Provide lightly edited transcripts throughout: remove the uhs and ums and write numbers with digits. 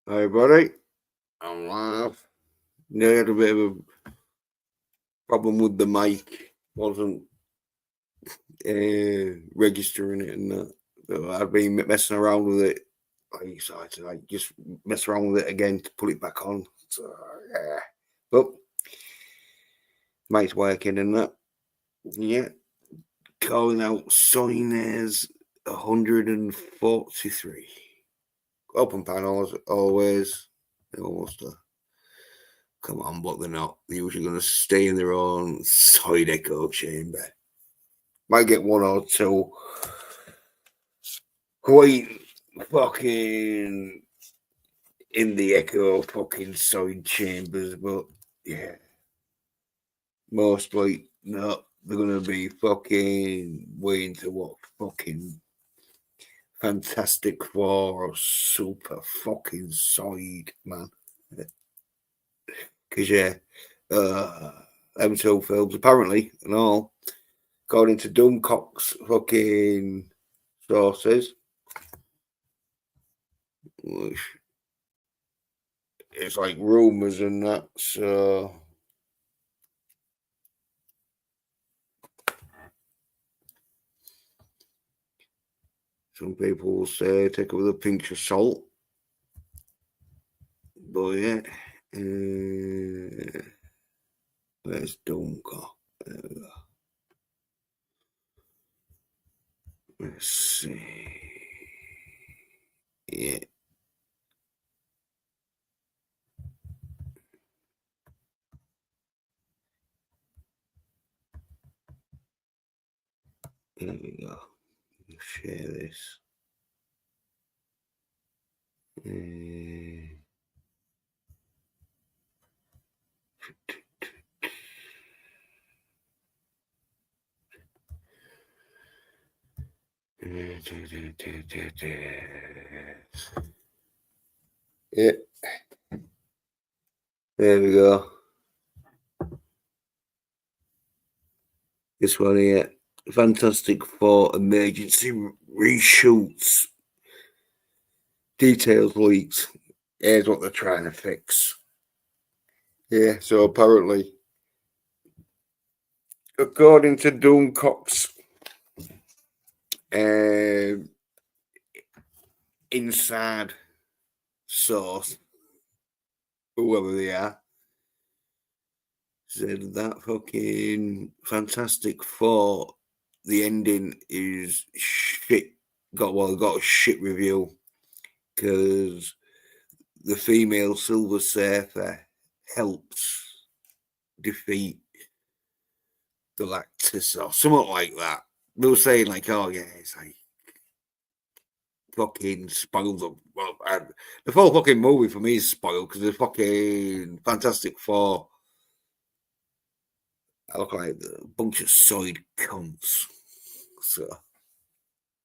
Hi, buddy. I'm live. Yeah, I had a bit of a problem with the mic. Wasn't registering it and that. So I've been messing around with it. I decided to just mess around with it again to put it back on. So yeah, but mic's working and that. Yeah, calling out SOY NERDS 143. Open panels always. They're almost come on, but they're not. They're usually going to stay in their own side echo chamber. Might get one or two quite fucking in the echo fucking side chambers, but yeah, mostly no. They're going to be fucking waiting to watch fucking Fantastic Four or Super fucking Side, man. Because yeah, them two films apparently and all, according to Dummcock's fucking sources, which it's like rumours and that. So some people will say take it with a pinch of salt, but yeah, where's Dummcock? Let's see. Yeah. There we go. Share this. Yeah. There we go. This one here. Fantastic Four emergency reshoots. Details leaked. Here's what they're trying to fix. Yeah, so apparently, according to Dummcock's inside source, whoever they are, said that fucking Fantastic Four, the ending is shit. Got a shit review because the female Silver Surfer helps defeat Galactus or something like that. They were saying like, oh yeah, it's like fucking spoiled them. Well, the whole fucking movie for me is spoiled because the fucking Fantastic Four I look like a bunch of soid cunts. So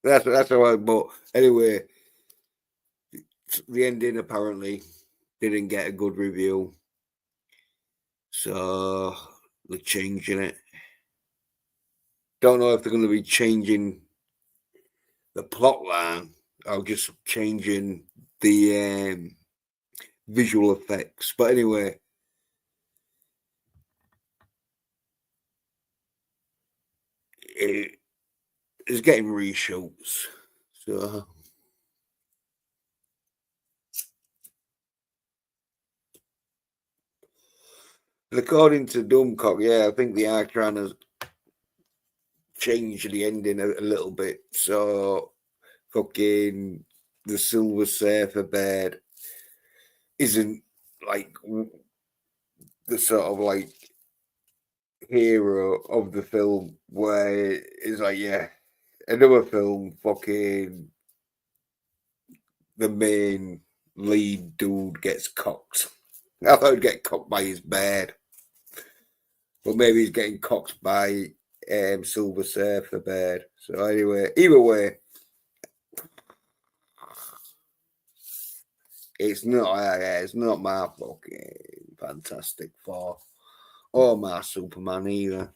that's how I. But anyway, the ending apparently didn't get a good review, so they're changing it. Don't know if they're going to be changing the plot line or just changing the visual effects. But anyway, it is getting reshoots. So according to Dummcock, yeah, I think the are trying to change the ending a little bit. So fucking the Silver Surfer bed isn't like the sort of like hero of the film where it's like, yeah, another film, fucking the main lead dude gets cocked. I thought he'd get cocked by his bed, but maybe he's getting cocked by Silver Surfer bed. So anyway, either way, it's not my fucking Fantastic Four or my Superman either.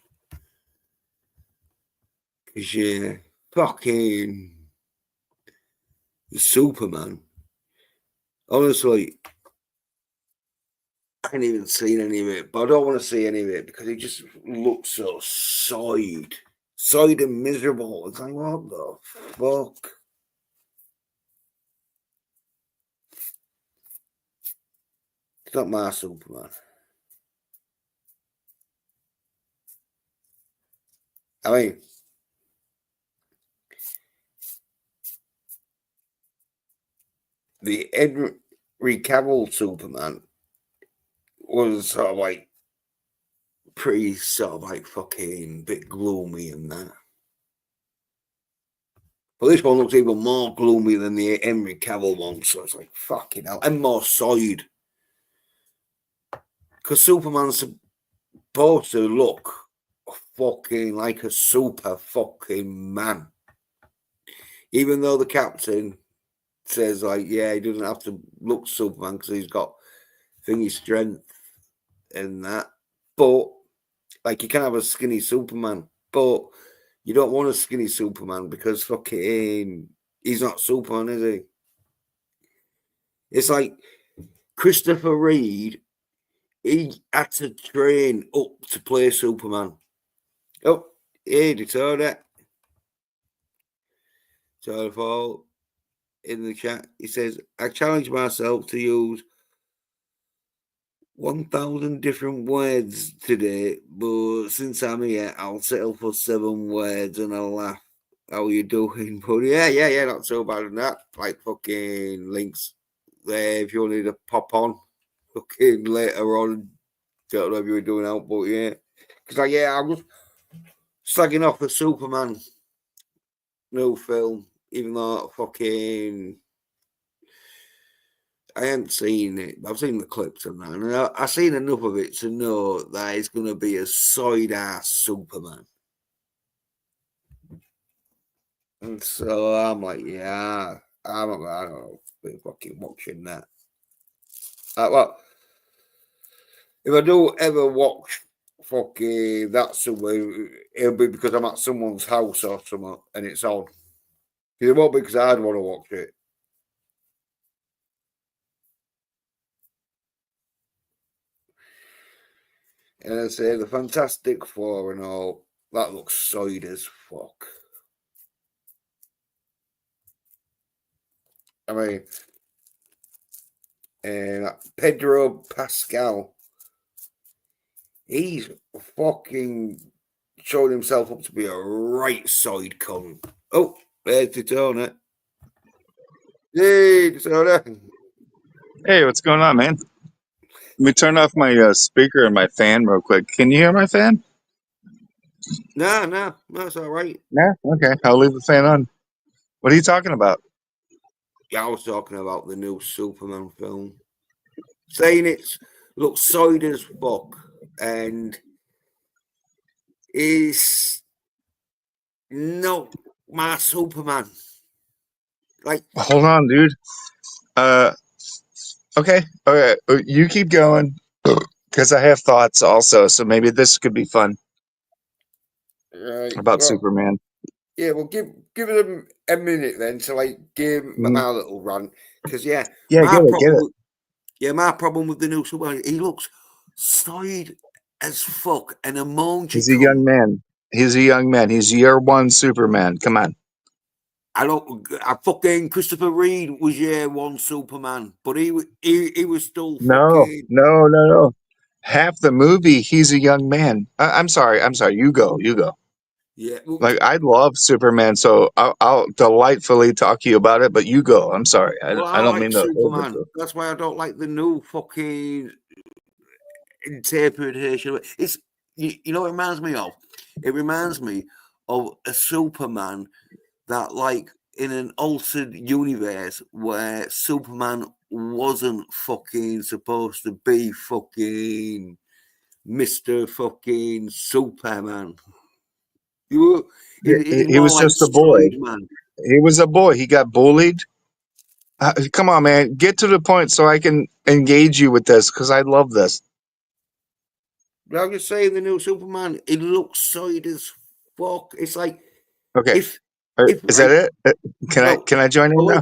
Cause yeah, fucking Superman Honestly, I ain't even seen any of it, but I don't want to see any of it because it just looks so soyed and miserable. It's like, what the fuck? It's not my Superman. I mean, the Henry Cavill Superman was sort of like pretty sort of like fucking bit gloomy and that. But this one looks even more gloomy than the Henry Cavill one, so it's like fucking hell, and more soyed. Because Superman's supposed to look fucking like a super fucking man. Even though the captain says, like, yeah, he doesn't have to look Superman because he's got thingy strength and that. But, like, you can have a skinny Superman, but you don't want a skinny Superman because fucking he's not Superman, is he? It's like Christopher Reed, he had to train up to play Superman. Oh, hey, Dakota. So in the chat, he says, I challenge myself to use 1,000 different words today, but since I'm here, I'll settle for 7 words and I'll laugh. How you doing? But yeah, not so bad in that. Like fucking links there if you need to pop on. Fucking later on. Don't know if you were doing out, but yeah. Because like, yeah, I was slagging off the Superman new film, even though fucking I haven't seen it, but I've seen the clips and that, and I've seen enough of it to know that it's going to be a soyed ass Superman. And so I'm like, yeah, I don't know, be fucking watching that. Well, if I do ever watch fucking that somewhere, it'll be because I'm at someone's house or something and it's on. It won't be because I'd want to watch it. And I say the Fantastic Four and all, that looks soyed as fuck. I mean, and Pedro Pascal, he's fucking showing himself up to be a right side cunt. Oh, there's Daytona. Hey, Daytona. Hey, what's going on, man? Let me turn off my speaker and my fan real quick. Can you hear my fan? No, that's all right. Yeah, okay. I'll leave the fan on. What are you talking about? Yeah, I was talking about the new Superman film. Saying it's looks side as fuck and is not my Superman. Like, Hold on, dude. Okay. You keep going because I have thoughts also. So maybe this could be fun right, about well, Superman. yeah, well, give it a minute then to like give my little rant because Yeah, my get problem it. with my problem with the new Superman, he looks side as fuck and a mangy He's a young cunt. man. He's a young man. He's year one Superman. Come on. I fucking Christopher Reed was year one Superman, but he was still No, fucking no, no, no. Half the movie, he's a young man. I'm sorry. I'm sorry. You go. You go. yeah. Well, Like I love Superman, so I'll delightfully talk to you about it. But you go. I'm sorry. I I don't like mean to Superman. overdo. That's why I don't like the new fucking interpretation. It's you know what it reminds me of? It reminds me of a Superman that like in an altered universe where Superman wasn't fucking supposed to be fucking Mr. fucking Superman. He's He more was like just a boy. Side Man. He was a boy. He got bullied. Come on, man. Get to the point so I can engage you with this because I love this. But I'm just saying the new Superman, it looks side as fuck. It's like Okay. if if Is that right it? Can well I join in now?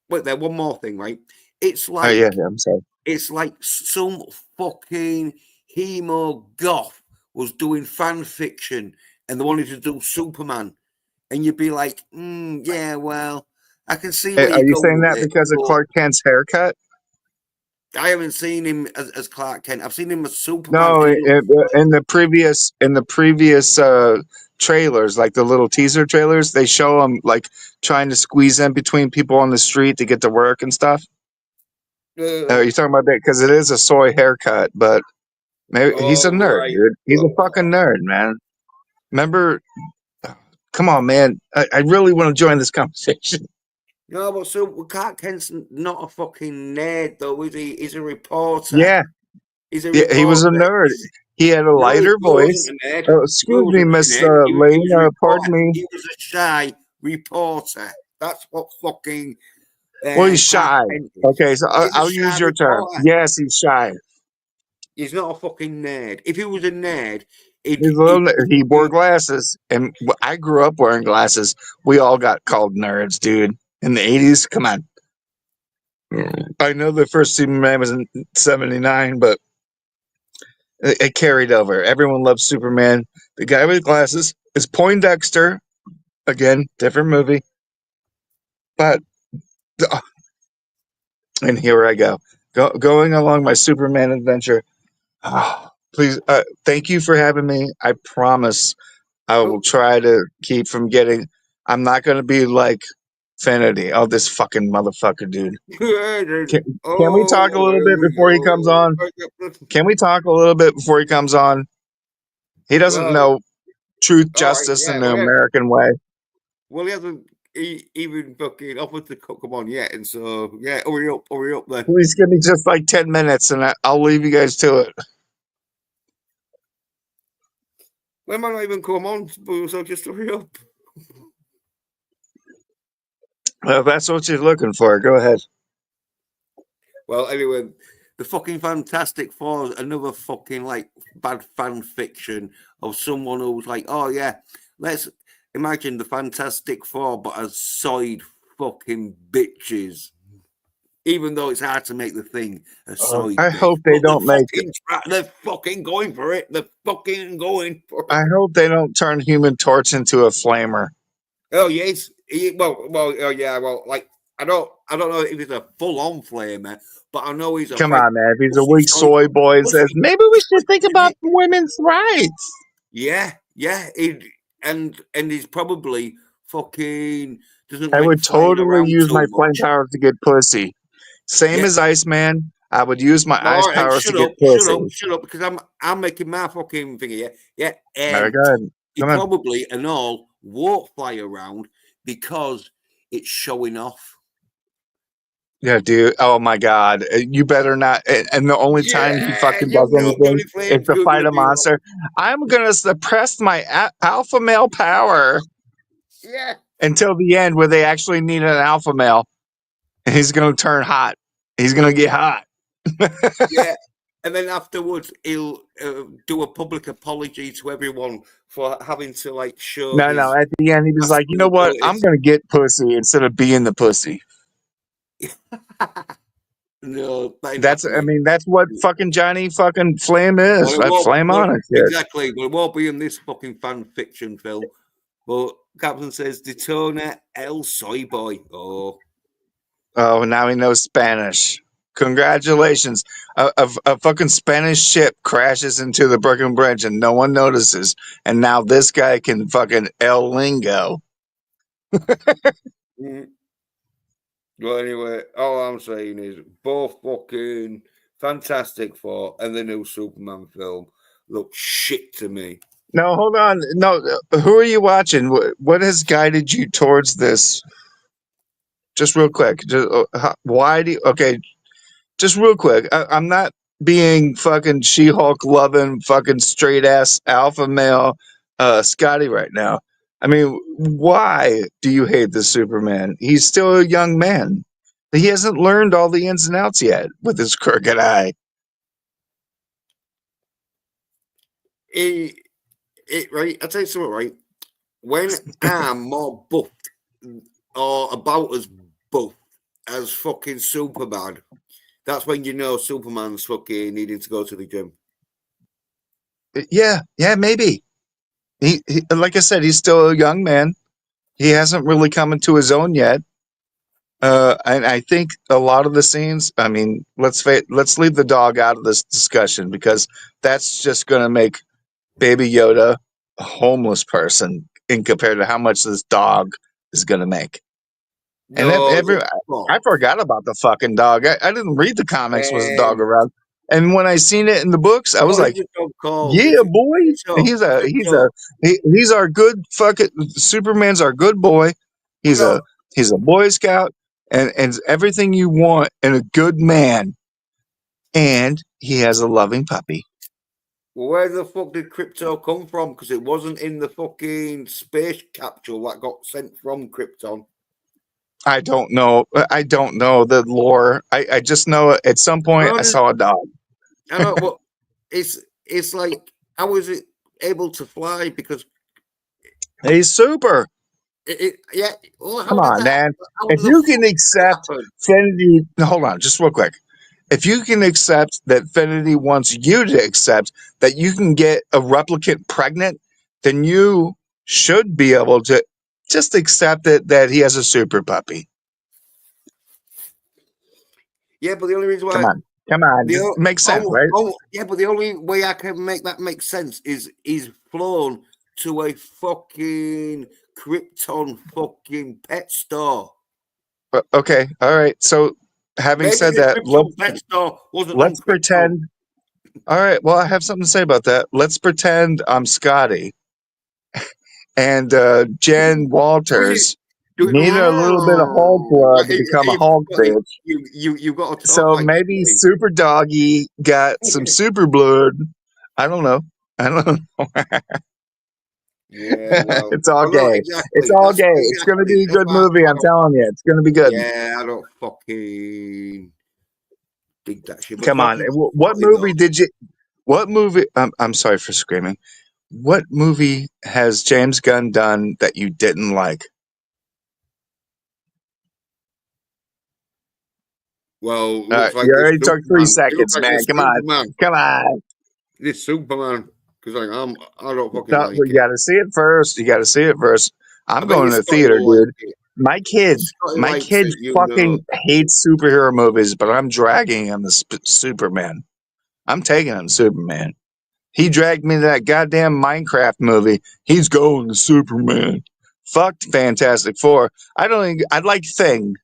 wait there. One more thing, right? It's Oh yeah, like I'm sorry. it's like some fucking emo goth was doing fan fiction and they wanted to do Superman, and you'd be like, yeah, well, I can see where Are you're you going saying with that it, because of but Clark Kent's haircut? I haven't seen him as Clark Kent. I've seen him as Superman, No, and he looks in the previous trailers, like the little teaser trailers, they show him like trying to squeeze in between people on the street to get to work and stuff. like, You're talking about that because it is a soy haircut, but maybe he's a oh nerd, right. dude. He's a Well, fucking nerd, man. Remember? Come on, man. I really want to join this conversation. no, but so Clark Kent's not a fucking nerd, though, is he? He's a reporter. Yeah, He's a yeah, he was a reporter. nerd. He had a No, lighter Will wasn't voice. a nerd. Will Excuse me, wasn't a Miss nerd. He Lane. was a reporter. Pardon me. He was a shy reporter. That's what fucking Well, he's Clark shy. Kent is. Okay, so He's a I'll shy use your term. reporter. Yes, he's shy. He's not a fucking nerd. If he was a nerd, He's a little. He wore glasses, and I grew up wearing glasses. We all got called nerds, dude. In the '80s, come on. I know the first Superman was in '79, but it carried over. Everyone loves Superman. The guy with glasses is Poindexter. Again, different movie, but and here I going along my Superman adventure. Please, thank you for having me. I promise I will oh, try to keep from getting. I'm not going to be like Finity. Oh, this fucking motherfucker, dude. Can, can we talk a oh, little here bit we before he comes on? go. Can we talk a little bit before he comes on? He doesn't Well, know truth, all right, justice, yeah. and the American way. Well, he hasn't even fucking offered to come on yet, and so yeah, hurry up then. Please give me just like 10 minutes and I'll leave you guys to it. When might not even come on, so just hurry up. Well, if that's what you're looking for, go ahead. Well, anyway, the fucking Fantastic Four is another fucking like bad fan fiction of someone who's like, oh yeah, let's imagine the Fantastic Four, but as soyed fucking bitches. Even though it's hard to make the thing a soy I bitch, hope they but don't make. they're fucking going for it. They're fucking going for I it. hope they don't turn Human Torch into a flamer. Oh yes, oh yeah, well, like I don't know if he's a full on flamer, but I know he's a Come very on, man. If he's a pussy weak soy, soy boy and says, pussy, maybe we should think about pussy. women's rights. Yeah. And he's probably fucking doesn't I like would flying totally around use my too flame much. powers to get pussy. Same Yeah. as Iceman. I would use my ice All right, powers to get pussy. shut up, because I'm making my fucking thing here. Yeah, Very good. he Come on. probably and all won't fly around because it's showing off. Yeah, dude. Oh my God. You better not. And the only time he Yeah, fucking you does know, anything Johnny is Flame's to fight gonna a be like, monster. I'm gonna suppress my alpha male power yeah, until the end, where they actually need an alpha male, and he's gonna turn hot. He's gonna get hot. yeah. And then afterwards, he'll do a public apology to everyone for having to like show No. his At the end, he was like, you know masculine what? I'm abilities. gonna get pussy instead of being the pussy. No, that ain't That's. I happening. mean, that's what fucking Johnny fucking Flame Well, is. it I won't. flame Well, on and shit. exactly. Well, it won't be in this fucking fan fiction film. But Captain says, Detona El Soy Boy. Oh, Oh, now he knows Spanish. Congratulations. A fucking Spanish ship crashes into the Brooklyn Bridge and no one notices. And now this guy can fucking El Lingo. mm. Well, anyway, all I'm saying is both fucking Fantastic Four and the new Superman film look shit to me. No, hold on. No, who are you watching? What has guided you towards this? Just real quick. Why do you, okay, just real quick. I'm not being fucking She-Hulk loving fucking straight ass alpha male Scotty right now. I mean, why do you hate the Superman? He's still a young man. He hasn't learned all the ins and outs yet with his crooked eye. Right, I'll tell you something, right? When I'm more buffed or about as buff as fucking Superman, that's when you know Superman's fucking needing to go to the gym. Yeah, maybe. He like I said, he's still a young man. He hasn't really come into his own yet. And I think a lot of the scenes, I mean, let's leave the dog out of this discussion because that's just going to make Baby Yoda a homeless person in compared to how much this dog is going to make. And No, I forgot about the fucking dog. I didn't read the comics with the dog around. And when I seen it in the books, I was what is like, the dog called? yeah, boy. Crypto. Crypto. He's our good fucking Superman's our good boy. He's No, a Boy Scout and everything you want in a good man. And he has a loving puppy. where the fuck did Crypto come from? Because it wasn't in the fucking space capsule that got sent from Krypton. I don't know. I don't know the lore. I just know at some point I saw a dog. I know, but it's like, how is it able to fly? Because He's super. yeah. Well, Come on, man. How If did the you can fuck that accept happen? Finity, hold on, just real quick. If you can accept that Finity wants you to accept that you can get a replicant pregnant, then you should be able to just accept it that he has a super puppy. Yeah, but the only reason why Come on, just makes sense, right? yeah, but the only way I can make that make sense is he's flown to a fucking Krypton fucking pet store. Okay, all right. So, having Maybe said the that, Krypton pet store wasn't on let's Krypton. pretend. All right. Well, I have something to say about that. Let's pretend I'm Scotty and Jen Do you Walters do it? needed a little bit of Hulk blood to become a Hulk bitch. You've got to talk So like maybe me. Super Doggy got some super blood. I don't know. I don't know. Yeah, well, It's all I know gay. It's exactly. all That's gay. It's going to exactly. be a That's good why movie. I I'm don't. telling you. It's going to be good. Yeah, I don't fucking dig that shit. But Come on. talking about What Scotty movie though, did you? What movie? I'm sorry for screaming. What movie has James Gunn done that you didn't like? well, looks like You this already took three Superman. It looks seconds, like man. this Come on. Superman. Come on. This Superman. Because I don't fucking No, like you it. got to see it first. You got to see it first. I I'm bet going you to the Scotty theater, will like dude. it. Scotty My likes kid it, you know. fucking hates superhero movies, but I'm dragging him to Superman. I'm taking him to Superman. He dragged me to that goddamn Minecraft movie. He's going to Superman. Fucked Fantastic Four. I like Thing,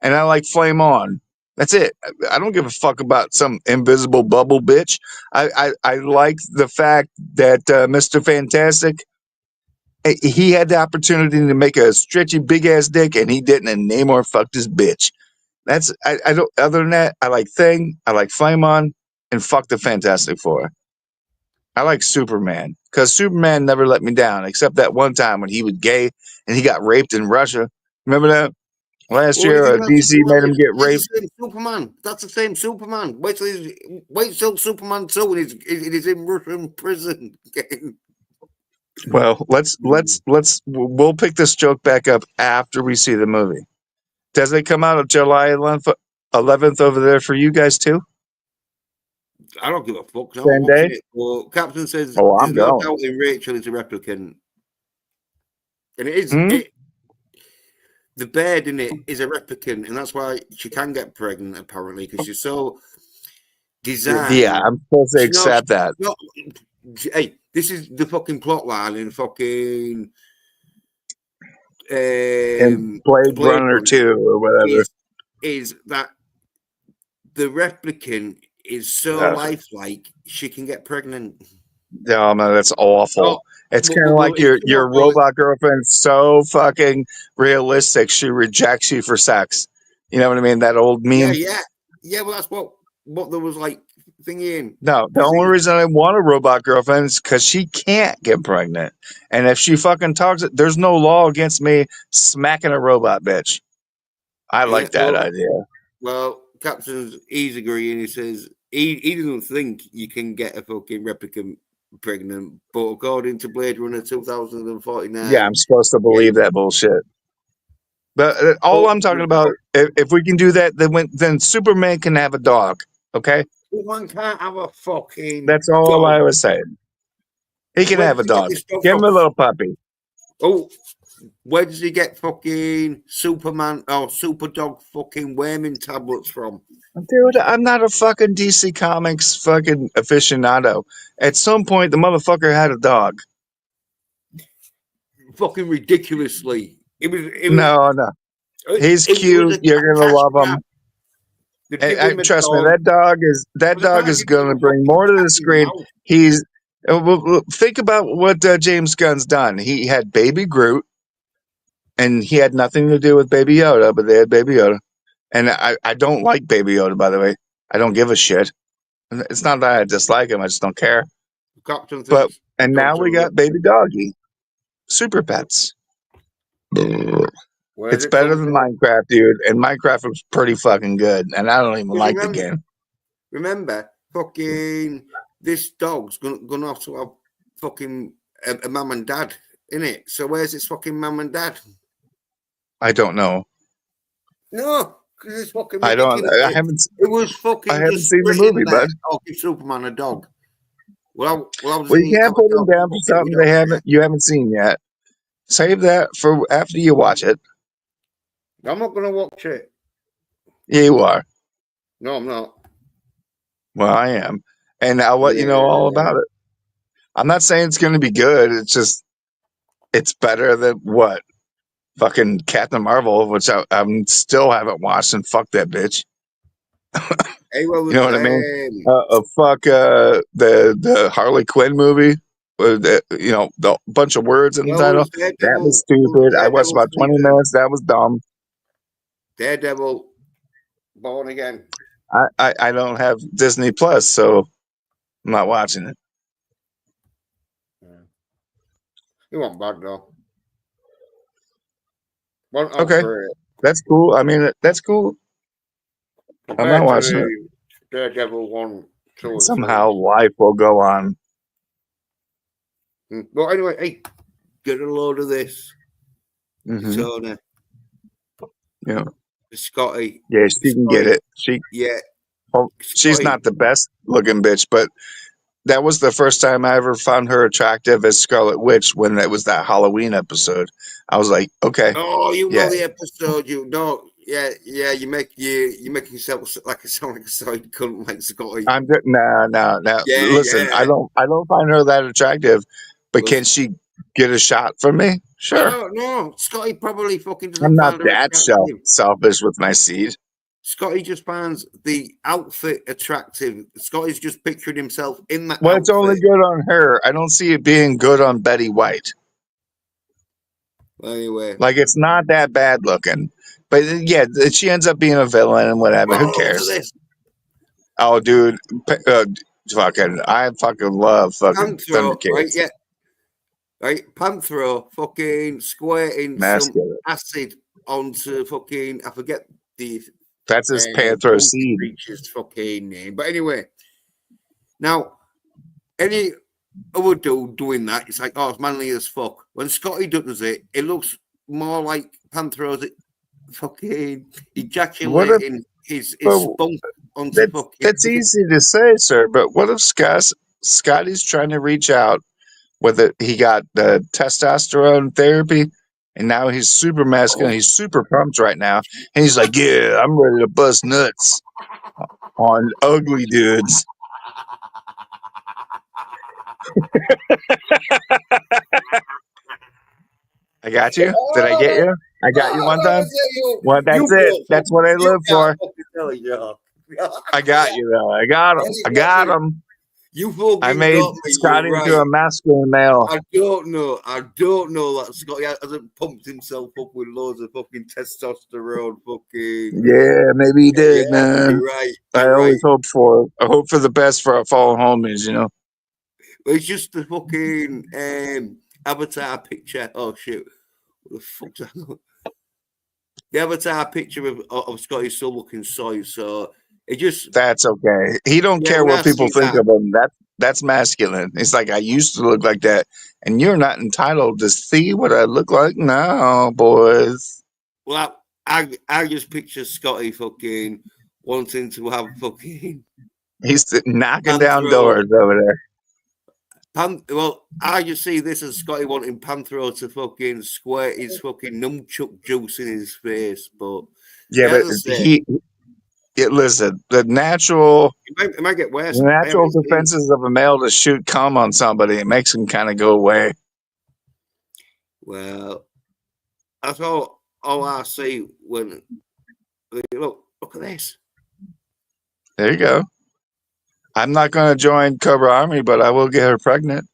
and I like Flame On. That's it. I don't give a fuck about some invisible bubble bitch. I like the fact that Mr. Fantastic, he had the opportunity to make a stretchy big ass dick, and he didn't, and Namor fucked his bitch. I don't. Other than that, I like Thing, I like Flame On, and fuck the Fantastic Four. I like Superman because Superman never let me down, except that one time when he was gay and he got raped in Russia. Remember that last Well, year? isn't that DC Superman? made him get It's raped. the same Superman. That's the same Superman. Wait till Superman 2 and he's in Russian prison. Well, we'll pick this joke back up after we see the movie. Does it come out of July 11th over there for you guys too? I don't give a fuck. 'Cause I'm not Same watching day? it. Well, Captain says Oh, I'm there's no going. doubt in Rachel is a replicant, and it is. Hmm? The bird in it is a replicant, and that's why she can get pregnant apparently because she's so Yeah, designed. I'm supposed to She knows. accept that. Not, hey, this is the fucking plot line in fucking In Blade Blade Runner Runner 2 or whatever. is that the replicant is so Uh, lifelike she can get pregnant. Oh man, that's awful. Oh, It's kind of like if you your want, well, robot girlfriend's so fucking realistic. She rejects you for sex. You know what I mean? That old yeah, meme. yeah. Well, that's what there was like thinking No, the because only reason I want a robot girlfriend is because she can't get pregnant, and if she fucking talks, there's no law against me smacking a robot bitch. I yeah. like that idea. Well, Captain's he's agreeing. He says he doesn't think you can get a fucking replicant pregnant, but according to Blade Runner Yeah, 2049, I'm supposed to yeah, believe that bullshit. But all I'm talking about, if we can do that, then Superman can have a dog. Okay, One can't have a fucking that's all dog. I was saying. He can Where have does a he get dog. this dog Give him from? a little puppy. Oh, where does he get fucking Superman or Super Dog fucking worming tablets from? Dude, I'm not a fucking DC Comics fucking aficionado. At some point, the motherfucker had a dog. Fucking ridiculously. No, no. He's It was cute. You're a gonna cash love him. grab. They give him a Trust me, dog, that but they dog can't is give him gonna a bring fucking more to cat the screen. now. He's think about what James Gunn's done. He had Baby Groot, and he had nothing to do with Baby Yoda, but they had Baby Yoda. And I don't like Baby Yoda, by the way. I don't give a shit. It's not that I dislike him; I just don't care. Captain But thinks and now dogs are we real. got Baby Doggy, Super Pets. Where's It's it better come than from? Minecraft, dude. And Minecraft was pretty fucking good, and I don't even Because like the game. remember, fucking this dog's gonna have to have fucking a mum and dad in it. So where's its fucking mum and dad? I don't know. No, because it's fucking I don't. ridiculous. It was I fucking haven't just seen the written movie, there. bud. I'll give Superman a dog. Well, I was Well, you in have can't a put him dog. down for Fucking something dog. you haven't seen yet. Save that for after you watch it. I'm not gonna watch it. Yeah, you are. No, I'm not. Well, I am, and I'll let you know all Yeah. about it. I'm not saying it's going to be good. It's just it's better than what fucking Captain Marvel, which I still haven't watched, and fuck that bitch. Hey, well, You know what I mean? Fuck the Harley Quinn movie. With the bunch of words in the well, title. was That was Daredevil. Was stupid. I watched Daredevil about 20 season. minutes. That was dumb. Daredevil, born again. I don't have Disney Plus, so I'm not watching it. Yeah. It wasn't bad though. Wasn't out Okay, great that's cool. I mean, that's cool. I'm not compared to watching it. the Daredevil 1, 2, and 3. Somehow life will go on. But anyway, hey, get a load of this. Mm-hmm. Tony, Yeah, Scotty. yeah, she can get Scotty, it. yeah, She's Scotty. not the best looking bitch, but that was the first time I ever found her attractive as Scarlet Witch when it was that Halloween episode. I was like, okay, Oh, you yeah, know the episode. You know, yeah. You make yourself like a sound like a side cunt like Scotty. I'm good. Nah. Listen, Yeah. I don't find her that attractive, but can Listen, she get a shot from me? I Sure. don't know. Scotty probably fucking I'm doesn't not find her that attractive. selfish with my seed. Scotty just finds the outfit attractive. Scotty's just picturing himself in that Well, it's only outfit. good on her. I don't see it being good on Betty White. Anyway. Like, it's not that bad looking. But yeah, she ends up being a villain and whatever. Who Oh, look at cares? this. Oh, dude, I fucking love fucking Panthro, right? Thundercats. Yeah. Right. Panthro fucking squirting some Masculine. acid onto fucking, I forget the That's his Panther monkey seed. creature's fucking name. But anyway, now, any other dude doing that, it's like, oh, it's manly as fuck. When Scotty does it, it looks more like Panthro's fucking What if ejaculating his but spunk onto fucking. that's easy to say, sir, but what if Scotty's trying to reach out with it? He got the testosterone therapy, and now he's super masculine. He's super pumped right now, and he's like, "Yeah, I'm ready to bust nuts on ugly dudes." I got you. Did I get you? I got you one time. Well, You that's it. can't That's what I you live can't for. fucking tell a joke. I got you though. I got him. I got him. You I fucking made got me. You're Scotty into right. a masculine male. I don't know. I don't know that Scotty hasn't pumped himself up with loads of fucking testosterone. Fucking Yeah, maybe he yeah. did, man. You're right. I You're right. always hope for it. I hope for the best for our fallen homies, you know. But it's just the fucking avatar picture. Oh shit! What the fuck's that? The avatar picture of Scotty still looking soy. So it just That's okay. He don't care when I what people see think that. of him. That's masculine. It's like I used to look like that, and you're not entitled to see what I look like now, boys. Well, I just picture Scotty fucking wanting to have fucking He's knocking down Panthro. doors over there. Well, I just see this as Scotty wanting Panthro to fucking squirt his fucking nunchuck juice in his face. But Yeah, yeah, but as I say, listen, the natural it might get worse. the I haven't natural seen. defenses of a male to shoot cum on somebody, it makes him kind of go away. Well, that's all I see when look at this. There you go. I'm not going to join Cobra Army, but I will get her pregnant.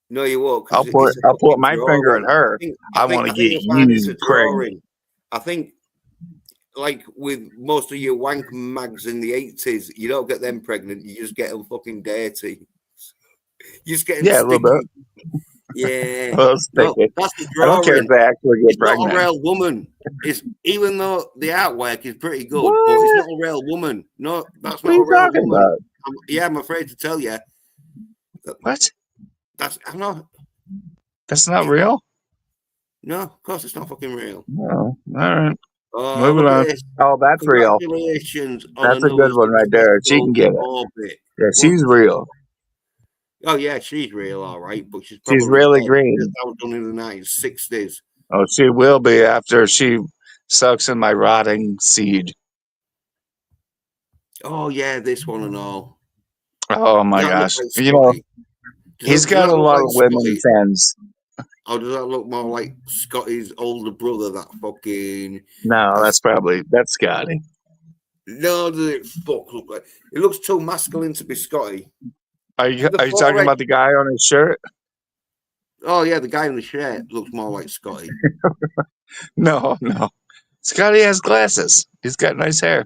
No, you won't I'll because it's a put fucking my finger in drawing. her. I want to I think get you'll find it's a you pregnant. drawing. I think, like with most of your wank mags in the 80s, you don't get them pregnant. You just get them fucking dirty. You just get them Yeah, a little bit. sticky. Yeah. Well, No, that's the I don't care if drawing. they actually get It's not pregnant. a real woman. It's even though the artwork is pretty good, What? but it's not a real woman. No, that's What not are a you real talking woman. about? I'm afraid to tell you. What? I'm not. That's not real? No, of course it's not fucking real. No. All right. Oh, Moving look on. at this. Oh, that's real. Congratulations on That's a another good one right there. She successful can get it. orbit. Yeah, she's What? real. Oh, yeah, she's real, all right, but she's She's probably really dead. green. That was done in the 1960s. Oh, she will be after she sucks in my rotting seed. Oh, yeah, this one and all. Oh my Does that look gosh. like You know, Scotty? he's Does got that a look lot like of women Scotty? fans. Or does that look more like Scotty's older brother, that fucking... No, that's Scotty. No, does it fuck look like... It looks too masculine to be Scotty. Are you The talking forehead... about the guy on his shirt? Oh, yeah, the guy in the shirt looks more like Scotty. No. Scotty has glasses. He's got nice hair.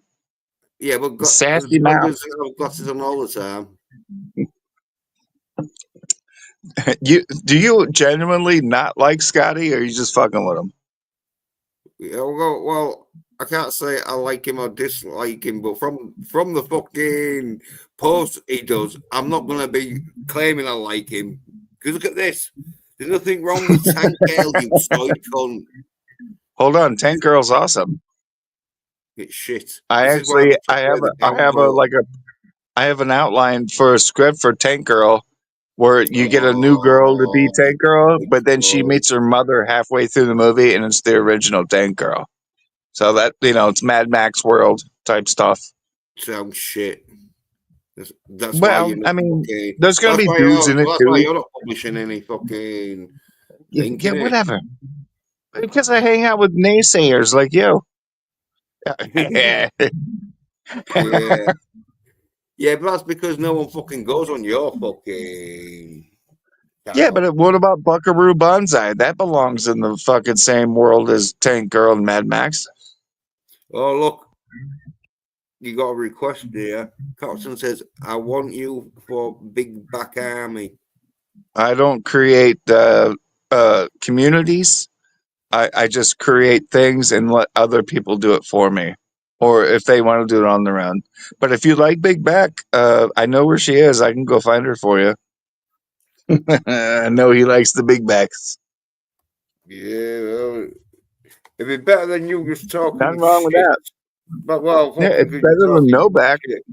Yeah, but Sassy Scotty mouth. doesn't have glasses on all the time. Do you genuinely not like Scotty, or are you just fucking with him? Yeah, well, I can't say I like him or dislike him, but from the fucking post he does, I'm not gonna be claiming I like him. Because look at this. There's nothing wrong with Tank Girl, you soy cunt. Hold on, Tank Girl's awesome. It's shit. I This is why they took away the download. I have an outline for a script for Tank Girl where you get a new girl to be Oh, Tank Girl, it's but then she good. meets her mother halfway through the movie, and it's the original Tank Girl. So that it's Mad Max world type stuff. Sounds shit. That's why Well, you're not I mean, fucking. there's gonna be dudes in it That's why too. you're not publishing any fucking thing, Yeah, innit? whatever. Because I hang out with naysayers like you. Yeah. Yeah, but that's because no one fucking goes on your fucking Yeah, channel. but what about Buckaroo Banzai? That belongs in the fucking same world as Tank Girl and Mad Max. Oh, look, you got a request there. Carlton says, I want you for Big Back Army. I don't create communities. I just create things and let other people do it for me. Or if they want to do it on their own. But if you like Big Back, I know where she is. I can go find her for you. I know he likes the Big Backs. Yeah, well, it'd be better than you just talking Nothing wrong with shit. that. But, well, Yeah, fucking it's because better you're than no talking back. shit.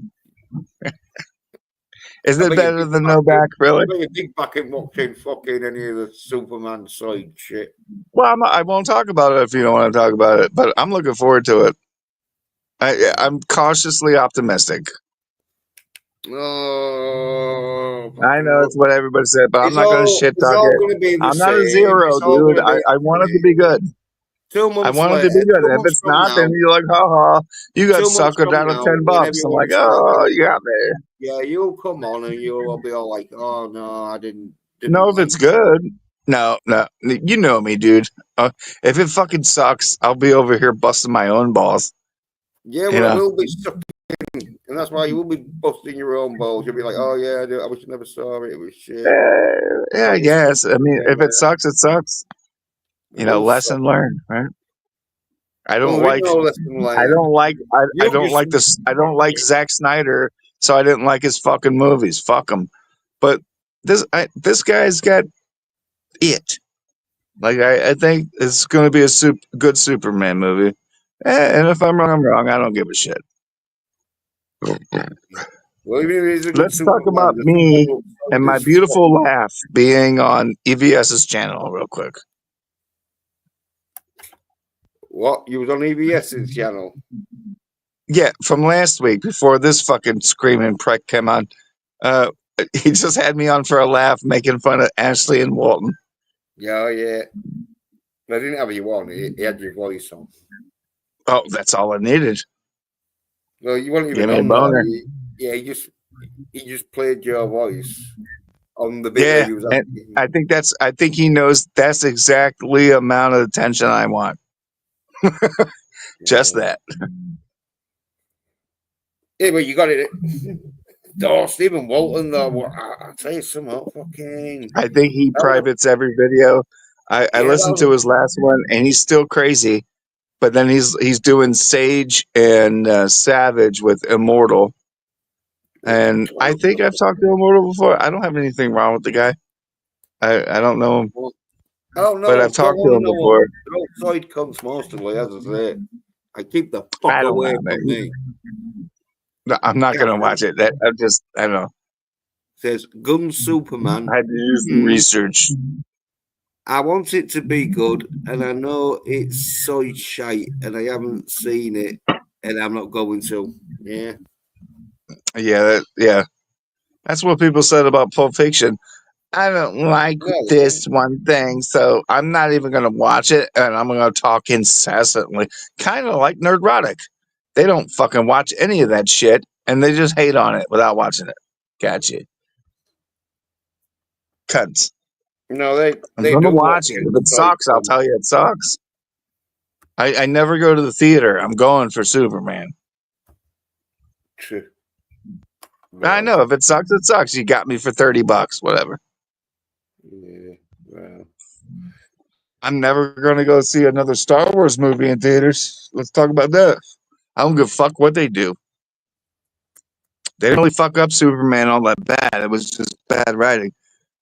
Is I it bet you better Big than Back, no back, I really? bet you Big Back ain't watching fucking any of the Superman side shit. Well, I won't talk about it if you don't want to talk about it, but I'm looking forward to it. I'm cautiously optimistic. Oh, I fucking know look. it's what everybody said, but I'm not going to shit It's talk all it. going to be the I'm not a same. zero, It's all dude. going to be I the want it to be same. good. 2 I months want it later, to be good. 2 And if months it's from not, then now, you're like, ha ha, you got 2 months suckered from out of now, $10. when I'm like, everyone's oh, talking, you got me. yeah, you'll come on and you'll be all like, "Oh no, I didn't No, if like it's it." good. No. You know me, dude. If it fucking sucks, I'll be over here busting my own balls. Yeah, You well, it know? will be sucking, and that's why you will be busting your own balls. You'll be like, "Oh yeah, I wish I never saw it. It was shit." Yeah, It was yes. I mean, if fucking, it sucks, it sucks. it will suck. Lesson learned, right? I don't Well, we like know lesson learned. I You don't just like this. I don't like Zack Snyder, so I didn't like his fucking movies. Fuck him. But this guy's got it. Like I think it's going to be a good Superman movie. And if I'm wrong, I'm wrong. I don't give a shit. Well, even if he's a good Let's talk Superman, about the me Superman looks and like my this beautiful fucking. laugh being on EVS's channel, real quick. What? You was on EBS's channel? Yeah, from last week before this fucking screaming prick came on. Uh, he just had me on for a laugh, making fun of Ashley and Walton. Yeah, oh, yeah. I didn't have you on. He had your voice on. Oh, that's all I needed. Well, you weren't Give even me a on there. boner. Yeah, he just played your voice on the bit where Yeah, you was and asking. I think he knows that's exactly the amount of attention I want. Just Yeah, that. yeah, but you got it. Oh, Stephen Walton, though. I'll tell you something. Fucking. I think he That was, privates every video. I yeah, that listened to was. his last one, and he's still crazy. But then he's doing Sage and Savage with Immortal, and I think I've talked to Immortal before. I don't have anything wrong with the guy. I don't know him, Oh but no, I've don't talked to want to him know what before. they're all side cunts mostly, as I say. I keep the fuck I don't away know, man. from me. No, I'm not gonna Catherine watch it. I don't know. says Gun I Superman. had to do some Hmm. research. I want it to be good, and I know it's so shite, and I haven't seen it, and I'm not going to. Yeah. Yeah. That's what people said about Pulp Fiction. I don't like No, they this don't. one thing, so I'm not even going to watch it, and I'm going to talk incessantly. Kind of like Nerdrotic. They don't fucking watch any of that shit, and they just hate on it without watching it. Gotcha. Cunts. No, I'm they going to do watch watch it. If it inside sucks, I'll cunts. tell you it sucks. I never go to the theater. I'm going for Superman. I Well, know. If it sucks, it sucks. You got me for $30, whatever. yeah, well. I'm never going to go see another Star Wars movie in theaters. Let's talk about that. I don't give a fuck what they do. They didn't really fuck up Superman all that bad. It was just bad writing.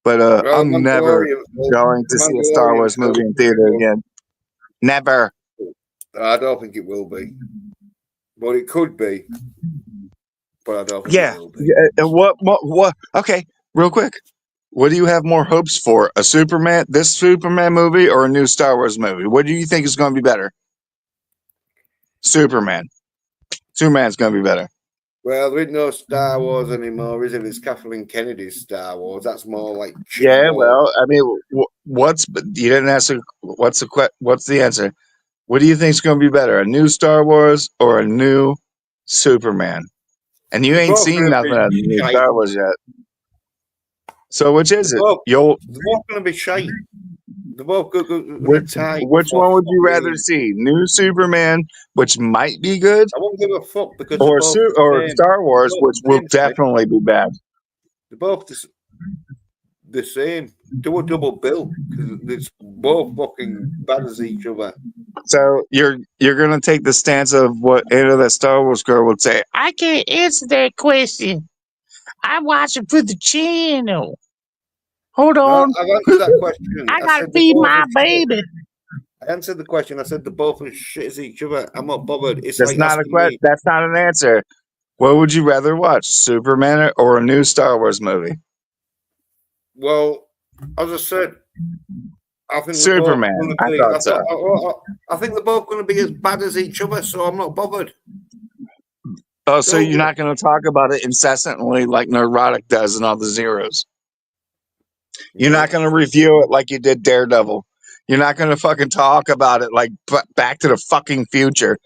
But Well, I'm never going The to see a Star Mandalorian Wars movie film in will be theater good. again. Never. I don't think it will be, but it could be. But I don't think it Yeah. will be. Yeah. And what? Okay, real quick. What do you have more hopes for? This Superman movie, or a new Star Wars movie? What do you think is going to be better? Superman. Superman's going to be better. Well, there ain't no Star Wars anymore, is it? It's Kathleen Kennedy's Star Wars. That's more like shit Yeah, war. well, I mean, you didn't answer. What's the answer? What do you think is going to be better, a new Star Wars or a new Superman? And you They're ain't both seen going to nothing be of the new shite. Star Wars yet. So which They're is it? both, they're both going to be shite. They're both going to tie Which for one would you rather fucking. see? New Superman, which might be good, I won't give a fuck because they're both the or same. Star They're Wars, both which the will same to me. definitely be bad. They're both the same. Do a double bill because it's both fucking bad as each other. So you're gonna take the stance of what that Star Wars girl would say. I can't answer that question. I watch it for the channel. Hold No, on. I've answered that question. I I gotta said they're feed both my as shit. baby. I answered the question. I said they're both as shit as each other. I'm not bothered. It's That's like not a asking question. me, That's not an answer. What would you rather watch, Superman or a new Star Wars movie? well, as I said, I think they're both going Superman. to I be. thought so. I think they're both going to be as bad as each other. So I'm not bothered. Oh, so Don't you're worry. not going to talk about it incessantly like Neurotic does and all the zeros. You're not No, going to review it like you did Daredevil. You're not going to fucking talk about it like Back to the fucking Future.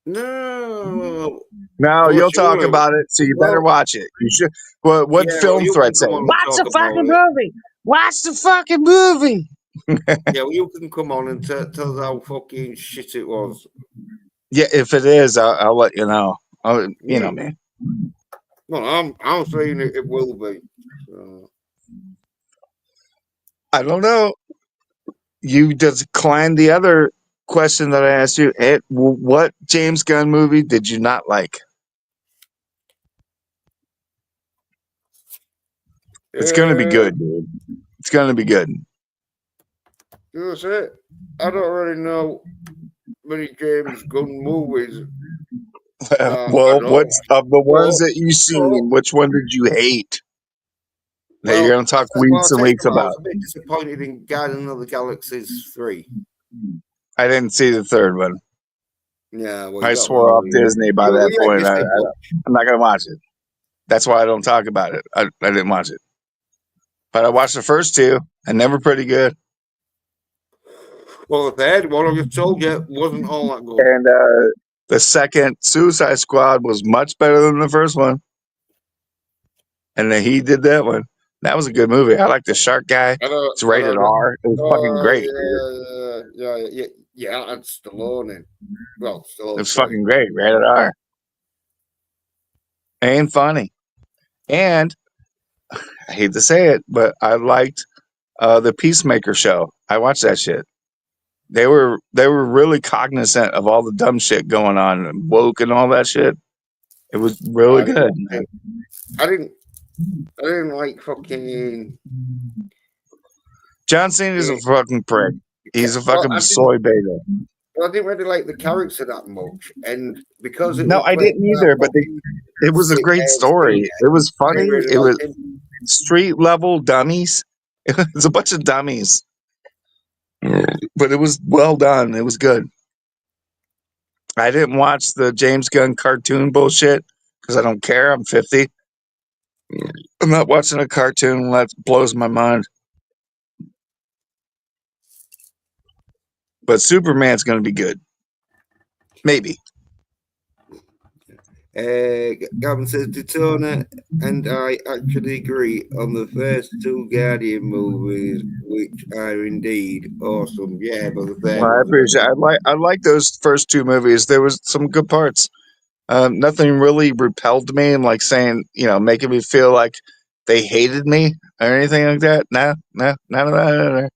no. No, For you'll talk sure. about it, so you better Well, watch it. You should. What yeah. Well, film you can threat say? come on and Watch talk the about fucking it. movie. Watch the fucking movie. Yeah, well, you can come on and tell us how fucking shit it was. Yeah, if it is, I'll let you know. You know Mm. me. Well, I'm saying it will be. So. I don't know. You declined the other question that I asked you. What James Gunn movie did you not like? It's going to be Uh, good, dude. It's going to be good. That's it. I don't really know many James Gunn movies Well, at all. what's of the ones But, that you've but seen? Which one did you hate that you're well, going to talk weeks I'll and tell you weeks what, I was about? a bit disappointed in Guardians of the Galaxies 3. I didn't see the third one. Yeah, well, you I don't swore know. off Disney by that You ain't point. missing much. I'm not going to watch it. That's why I don't talk about it. I didn't watch it. But I watched the first two, and they were pretty good. Well, the third one, I just told you, wasn't all that good. And the second Suicide Squad was much better than the first one. And then he did that one. That was a good movie. I like the shark guy. It's I rated don't, R. It was fucking oh, great, dude. yeah, that's Stallone in. Well, It Stallone was 3. fucking great. Rated R. And funny. And I hate to say it, but I liked the Peacemaker show. I watched that shit. They were really cognizant of all the dumb shit going on and woke and all that shit. It was really I didn't good. watch it. I didn't, I didn't like fucking. John Cena's a fucking prick. He's a Well, fucking soy beta. I didn't really like the character that much, and because it No, was I played didn't by either, but fucking it was a sick great story. Cena, It was I didn't funny. really It like was him. street level dummies. It's a bunch of dummies, but it was well done. It was good. I didn't watch the James Gunn cartoon bullshit because I don't care. I'm 50. I'm not watching a cartoon that blows my mind. But Superman's going to be good. Maybe. Gavin says Daytona, and I actually agree on the first two Guardian movies, which are indeed awesome. Yeah, but the third Well, I one's a bit. appreciate. I like those first two movies. There was some good parts. Nothing really repelled me and like saying, making me feel like they hated me or anything like that. No, no, none of that. No.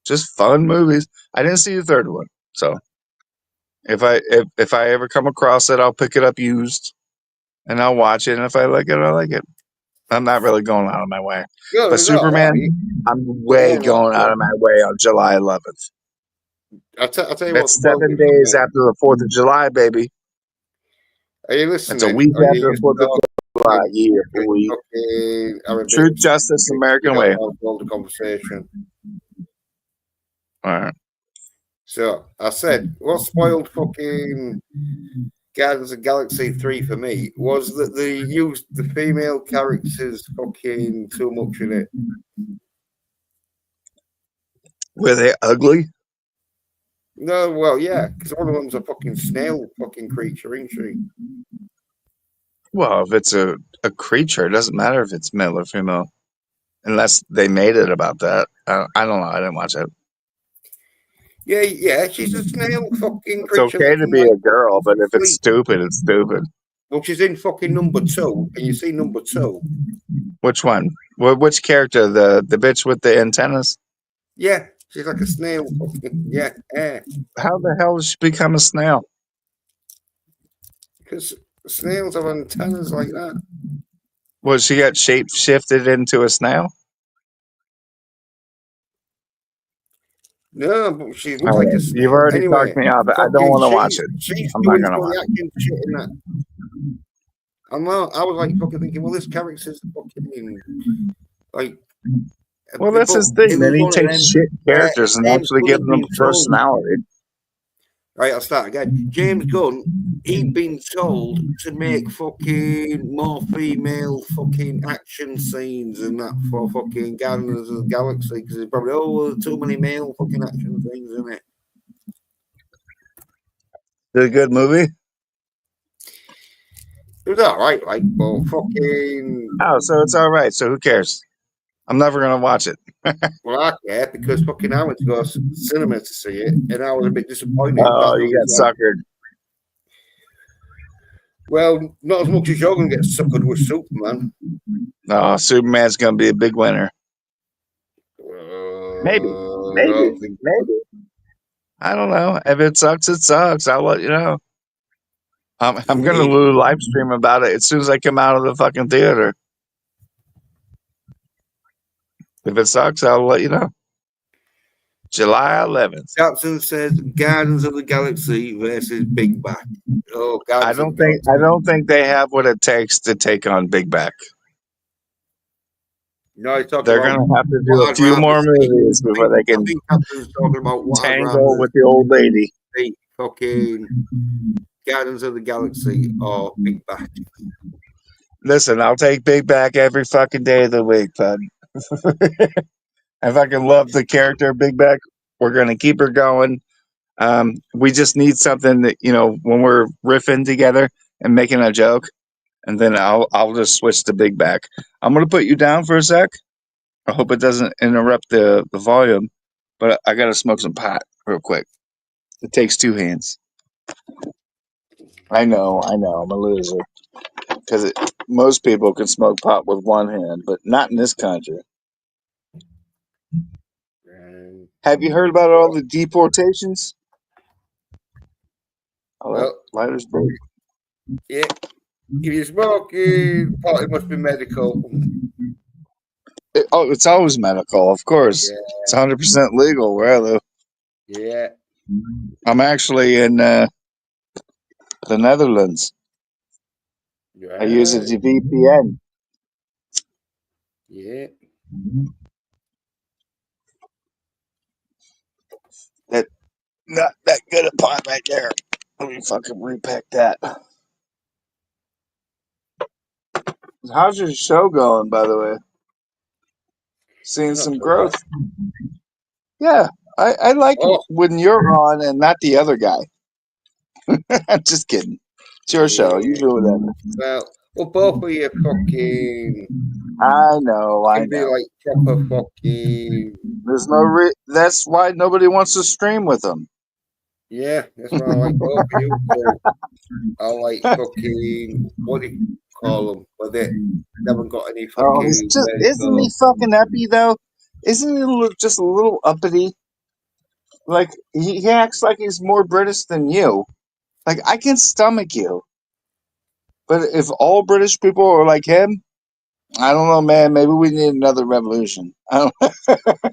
Just fun movies. I didn't see the third one, so if I ever come across it, I'll pick it up used and I'll watch it. And if I like it, I like it. I'm not really going out of my way. No, But it's all Superman, right. I'm But way then, going out of my way on July 11th. I'll tell you what That's spoiled 7 it for days me. after the 4th of July, baby. Are you That's a listening? week Or are after you the just 4th of July. talking? Yeah, And boy. fucking have a bit Truth, of justice, you American don't way. want to hold the conversation. All right. So I said, what spoiled fucking Guardians of the Galaxy 3 for me was that they used the female characters fucking too much in it. Were they ugly? No, well, yeah, because one of them's a fucking snail fucking creature, ain't she? Well, if it's a creature, it doesn't matter if it's male or female, unless they made it about that. I don't know. I didn't watch it. Yeah, she's a snail fucking It's creature okay that to can be like a girl, but fucking if it's sleep. stupid, it's stupid. Well, she's in fucking number 2, and you see number 2. Which one? Which character? The bitch with the antennas? Yeah, she's like a snail fucking yeah. How the hell did she become a snail? Because snails have antennas like that. Was she got shape shifted into a snail? No, but she All looks like right, a you've snail. already talked Anyway, me off. I don't fucking want to watch it. she's I'm not doing gonna funny watch it. action shit in that. I was like fucking thinking, well, this character's fucking like. Well, that's But his thing. it Then was he one of takes them shit where characters and James actually Gunn gives had them been told. personality. Right, I'll start again. James Gunn, he'd been told to make fucking more female fucking action scenes and that for fucking Guardians of the Galaxy because there's probably too many male fucking action scenes in it. Is it a good movie? It was all right, like, but fucking. Oh, so it's all right. So who cares? I'm never gonna watch it. Well, I care because fucking I went to go cinema to see it, and I was a bit disappointed that Oh, there you got was like, suckered. well, not as much as you're going to get suckered with Superman. Oh, Superman's gonna be a big winner. Maybe, I maybe, don't think so. maybe. I don't know. If it sucks, it sucks. I'll let you know. I'm gonna It, do a live stream about it as soon as I come out of the fucking theater. If it sucks, I'll let you know. July 11th. Captain says Guardians of the Galaxy versus Big Back. Oh, Guardians of the I Galaxy. don't think they have what it takes to take on Big Back. No, he's talking They're about gonna have to do what a I'd few rather more see. movies before they I can think Captain's talking about what I'd tangle rather with the old lady. see. Fucking Guardians of the Galaxy or Big Back. Listen, I'll take Big Back every fucking day of the week, bud. I fucking love the character Big Back. We're gonna keep her going. We just need something that when we're riffing together and making a joke, and then I'll just switch to Big Back. I'm gonna put you down for a sec. I hope it doesn't interrupt the volume, but I gotta smoke some pot real quick. It takes two hands. I know, I'm a loser. Because most people can smoke pot with one hand, but not in this country. Have you heard about all the deportations? Oh, that Well, lighter's big. yeah. If you're smoking pot, it must be medical. It's always medical, of course. Yeah, It's 100% legal where I live. yeah. I'm actually in the Netherlands. I use a Right. VPN. Yeah. That not that good a pot right there. Let me fucking repack that. How's your show going, by the way? Seeing Not some so bad. growth. Yeah, I like Oh, when you're on and not the other guy. I'm just kidding. It's your show. You yeah. do whatever. Well, both of you fucking I know. can be like proper fucking. There's no that's why nobody wants to stream with them. Yeah, that's why I like both of you. So I like fucking what do you call them? But they never got any Oh, he's fucking just isn't he medical. fucking uppy though? Isn't he just a little uppity? Like he acts like he's more British than you. Like I can stomach you, but if all British people are like him, I don't know, man. Maybe we need another revolution. I don't.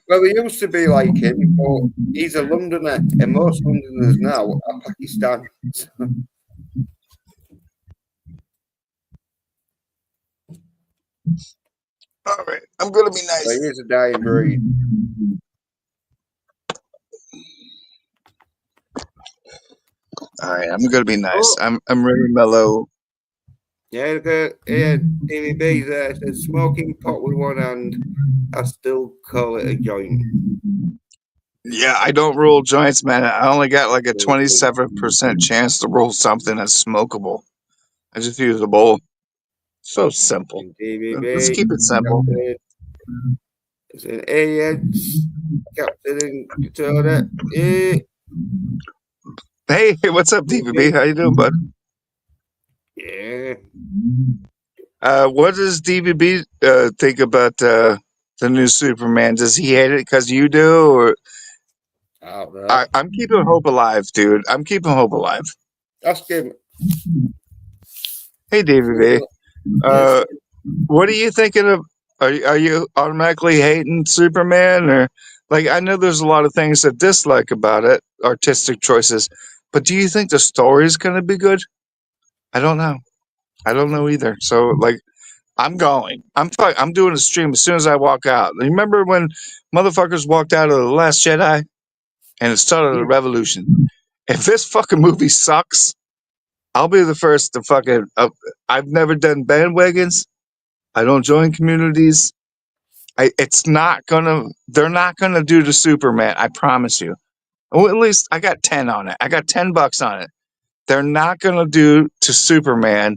Well, he used to be like him, but he's a Londoner, and most Londoners now are Pakistan. All right, I'm gonna be So he nice. is a dying breed. All right, I'm gonna be nice. Oh, I'm really mellow. yeah, look at DVB there. It says smoking pot with one hand. I still call it a joint. Yeah, I don't roll joints, man. I only got like a So, 27% chance to roll something that's smokable. I just use a bowl. So simple. Let's DVB, keep it simple. Captain, it's an AX, Captain and Katana. Hey, what's up, DVB? How you doing, bud? Yeah, What does DVB think about the new Superman? Does he hate it because you do, or out there. I'm keeping hope alive, dude. I'm keeping hope alive. Ask him. Hey, DVB. Yes. What are you thinking of? Are you automatically hating Superman, or like I know there's a lot of things to dislike about it, artistic choices, but do you think the story's gonna be good? I don't know. I don't know either. So like I'm going. I'm doing a stream as soon as I walk out. Remember when motherfuckers walked out of The Last Jedi and it started a revolution? If this fucking movie sucks, I'll be the first to fucking. I've never done bandwagons. I don't join communities. It's not gonna. They're not gonna do the Superman. I promise you. Well, at least I got 10 on it. I got $10 on it. They're not gonna do to Superman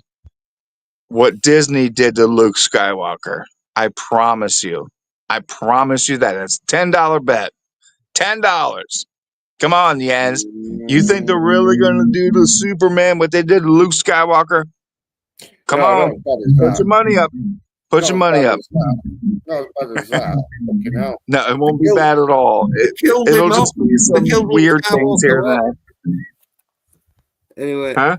what Disney did to Luke Skywalker. I promise you. I promise you that. It's $10 bet. $10. Come on, Jens. You think they're really gonna do to Superman what they did to Luke Skywalker? Come No, not on. as bad as Put that. your money up. Put Not your as money bad up. as that. Not as bad as that. Fucking hell. No, it They won't be killed, bad at all. they killed It'll him off. just be They some killed Luke weird things here Skywalker and off. there. Anyway, Huh?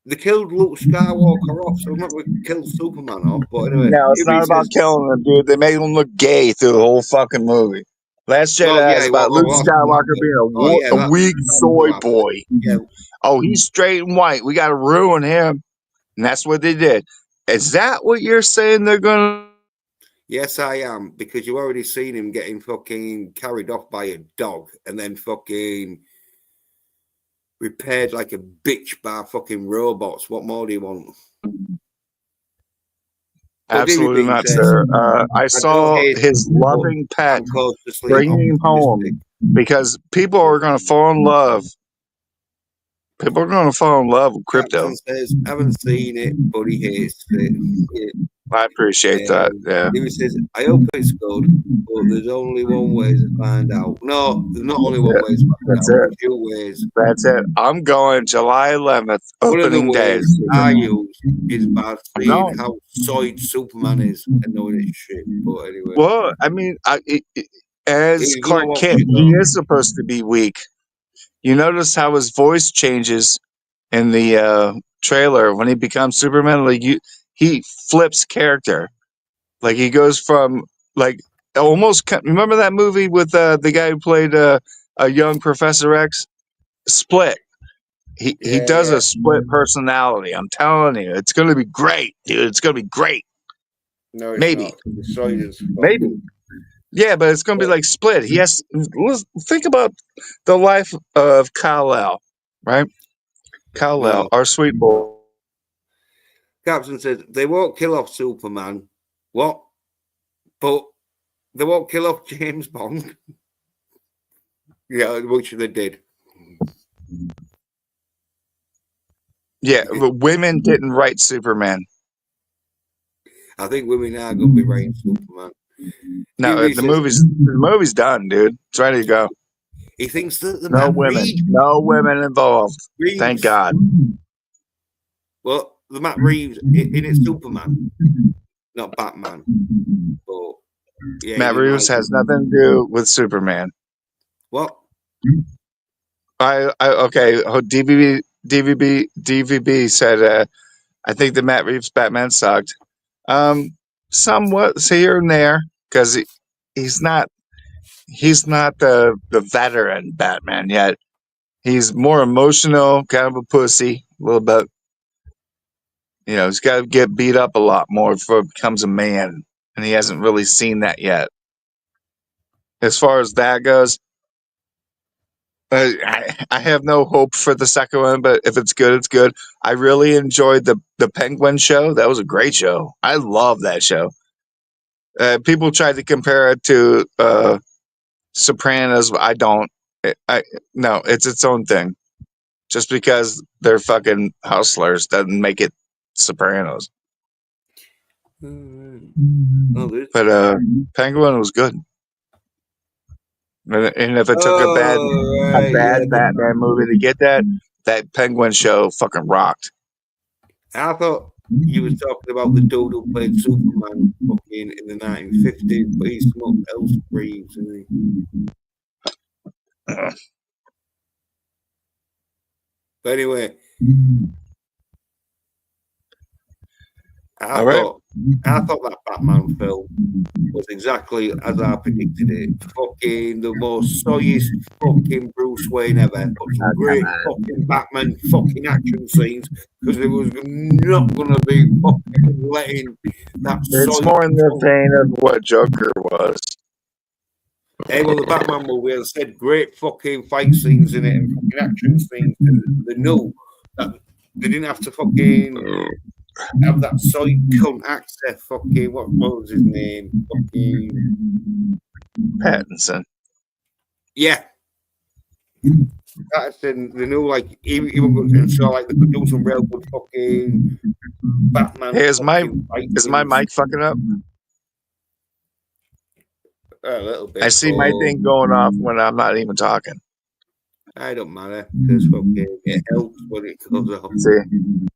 they killed Luke Skywalker off, so not we killed Superman off. But anyway, No, it's if he not about says, killing him, dude. They made him look gay through the whole fucking movie. Last Oh Jedi is yeah, about Luke well, Skywalker being oh yeah, a weak soy boy. Yeah, Oh, he's straight and white. We got to ruin him. And that's what they did. Is that what you're saying they're going to? yes, I am, because you already seen him getting fucking carried off by a dog and then fucking repaired like a bitch by fucking robots. What more do you want? But Absolutely DVB not, says, sir. I I don't saw hate his it, but loving pet I'm cautiously bringing him optimistic. home because people are going to fall in love. People are going to fall in love with crypto. Captain says, haven't seen it, but he hates it. Yeah. I appreciate that. Yeah. He says, I hope it's good, but there's only one way to find out. No, there's not only one way to find That's out. There's it. a few ways. That's it. I'm going July 11th, One of the opening day. ways I use is by I'm seeing going. how soiled Superman is and knowing it's shit. But anyway, Well, I mean, as he's gonna Clark watch Kent, it he though. is supposed to be weak. You notice how his voice changes in the trailer when he becomes Superman. He flips character. Like he goes from like almost. Remember that movie with the guy who played a young Professor X? Split. He Yeah, does yeah. a split personality. I'm telling you, it's gonna be great, dude. It's gonna be great. No, it's Maybe, not. The soil is fuck. maybe. Yeah, but it's gonna be like Split. Think about the life of Kal-El, right? Kal-El, No. our sweet boy. Captain says they won't kill off Superman. What? But they won't kill off James Bond. Yeah, which they did. Yeah, but women didn't write Superman. I think women are going to be writing Superman. No, TV says the movie's done, dude. It's ready to go. he thinks that the No Matt women, Reeves, no women involved. Thank God. well, the Matt Reeves in it's Superman, not Batman. But yeah, he Matt didn't Reeves like it. has nothing to do with Superman. What? Okay. DVB said I think the Matt Reeves Batman sucked. Somewhat here and there because he's not the veteran Batman yet. He's more emotional, kind of a pussy, a little bit. You know, he's got to get beat up a lot more before he becomes a man, and he hasn't really seen that yet. As far as that goes, I have no hope for the second one, but if it's good, it's good. I really enjoyed the Penguin show. That was a great show. I love that show. People tried to compare it to Sopranos. But I don't. No, it's its own thing. Just because they're fucking hustlers doesn't make it Sopranos. Oh, But Penguin was good. And if it took a bad right, yeah. Batman movie to get that Penguin show fucking rocked. I thought you was talking about the dude who played Superman fucking in the 1950s, but he's something else, Reeves, isn't he? But anyway, I All right. thought that Batman film was exactly as I predicted it. Fucking the most soyiest fucking Bruce Wayne ever. But some great fucking Batman fucking action scenes because it was not going to be fucking letting that It's soy. more in the vein of what Joker was. Hey, well, the Batman movie, as I said, great fucking fight scenes in it and fucking action scenes. They knew that they didn't have to fucking have that soy cunt actor. Fucking what was his name? Fucking Pattinson. yeah. Pattinson, they knew like even and so like they could do some real good fucking Batman. Hey, is my scenes. mic fucking up? A little bit. I see my thing going off when I'm not even talking. I don't matter because fucking it helps when it goes off. See.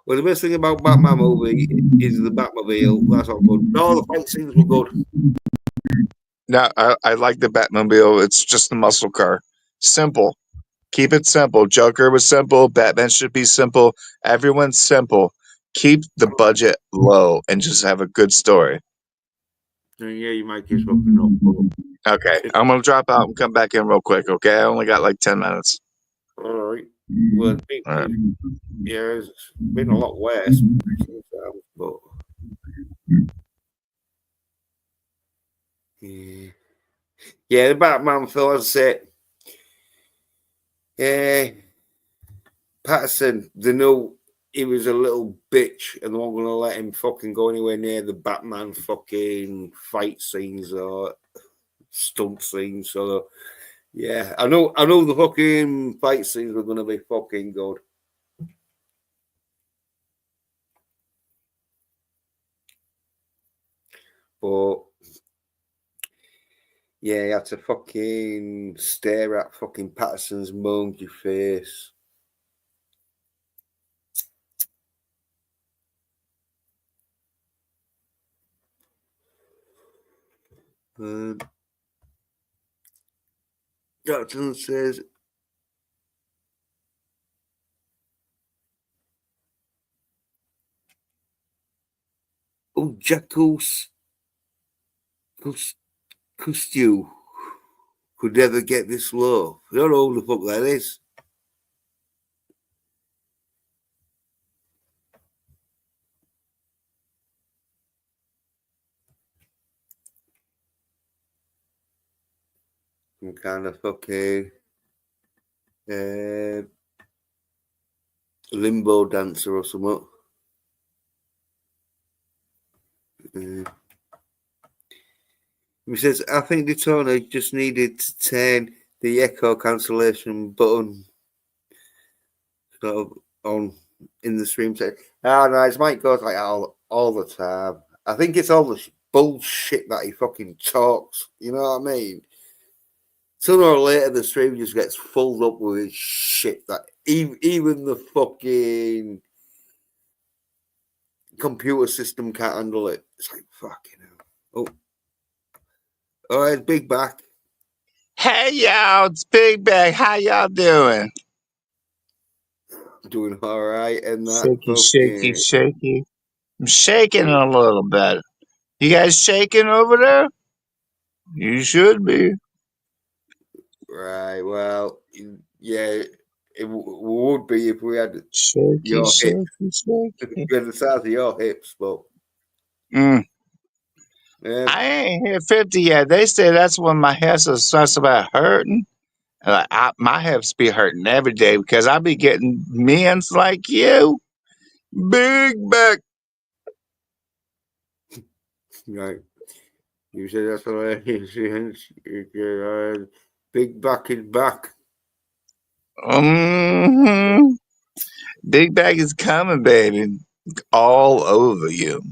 Well, the best thing about Batman movie is the Batmobile. That's all good. No, the fight scenes were good. No, I like the Batmobile. It's just a muscle car. Simple. Keep it simple. Joker was simple. Batman should be simple. Everyone's simple. Keep the budget low and just have a good story. Yeah, you might keep fucking up. Okay, I'm gonna drop out and come back in real quick. Okay, I only got like 10 minutes. All right. Well, All right. yeah, it's been a lot worse sometimes, but yeah, yeah, the Batman film, as I said, yeah, Patterson, they know he was a little bitch, and they weren't going to let him fucking go anywhere near the Batman fucking fight scenes or stunt scenes. So yeah, I know the fucking fight scenes were going to be fucking good. But yeah, you had to fucking stare at fucking Patterson's monkey face. Jackson says, "Oh, Jackals, you could never get this low. I don't know who the fuck that is." Some kind of fucking uh, limbo dancer or something. He says, "I think Daytona just needed to turn the echo cancellation button sort of on in the stream." Oh no, his mic goes like all the time. I think it's all the bullshit that he fucking talks. You know what I mean? Sooner or later, the stream just gets filled up with his shit that even the fucking computer system can't handle it. It's like fucking hell. Oh, it's Big Back. Hey y'all, it's Big Bag. How y'all doing? Doing all right, and that Shaky, shaky, fucking shaky. I'm shaking yeah, a little bit. You guys shaking over there? You should be. right. Well, yeah, it would be if we had Shaky, your hips, shaky, shaky. we had the size of your hips, but Mm. yeah, I ain't hit 50 yet. They say that's when my hips starts about hurting. My hips be hurting every day because I be getting men's like you. Big back. right. You said that's what I Big Back is back. hmm Big bag is coming, baby. All over you.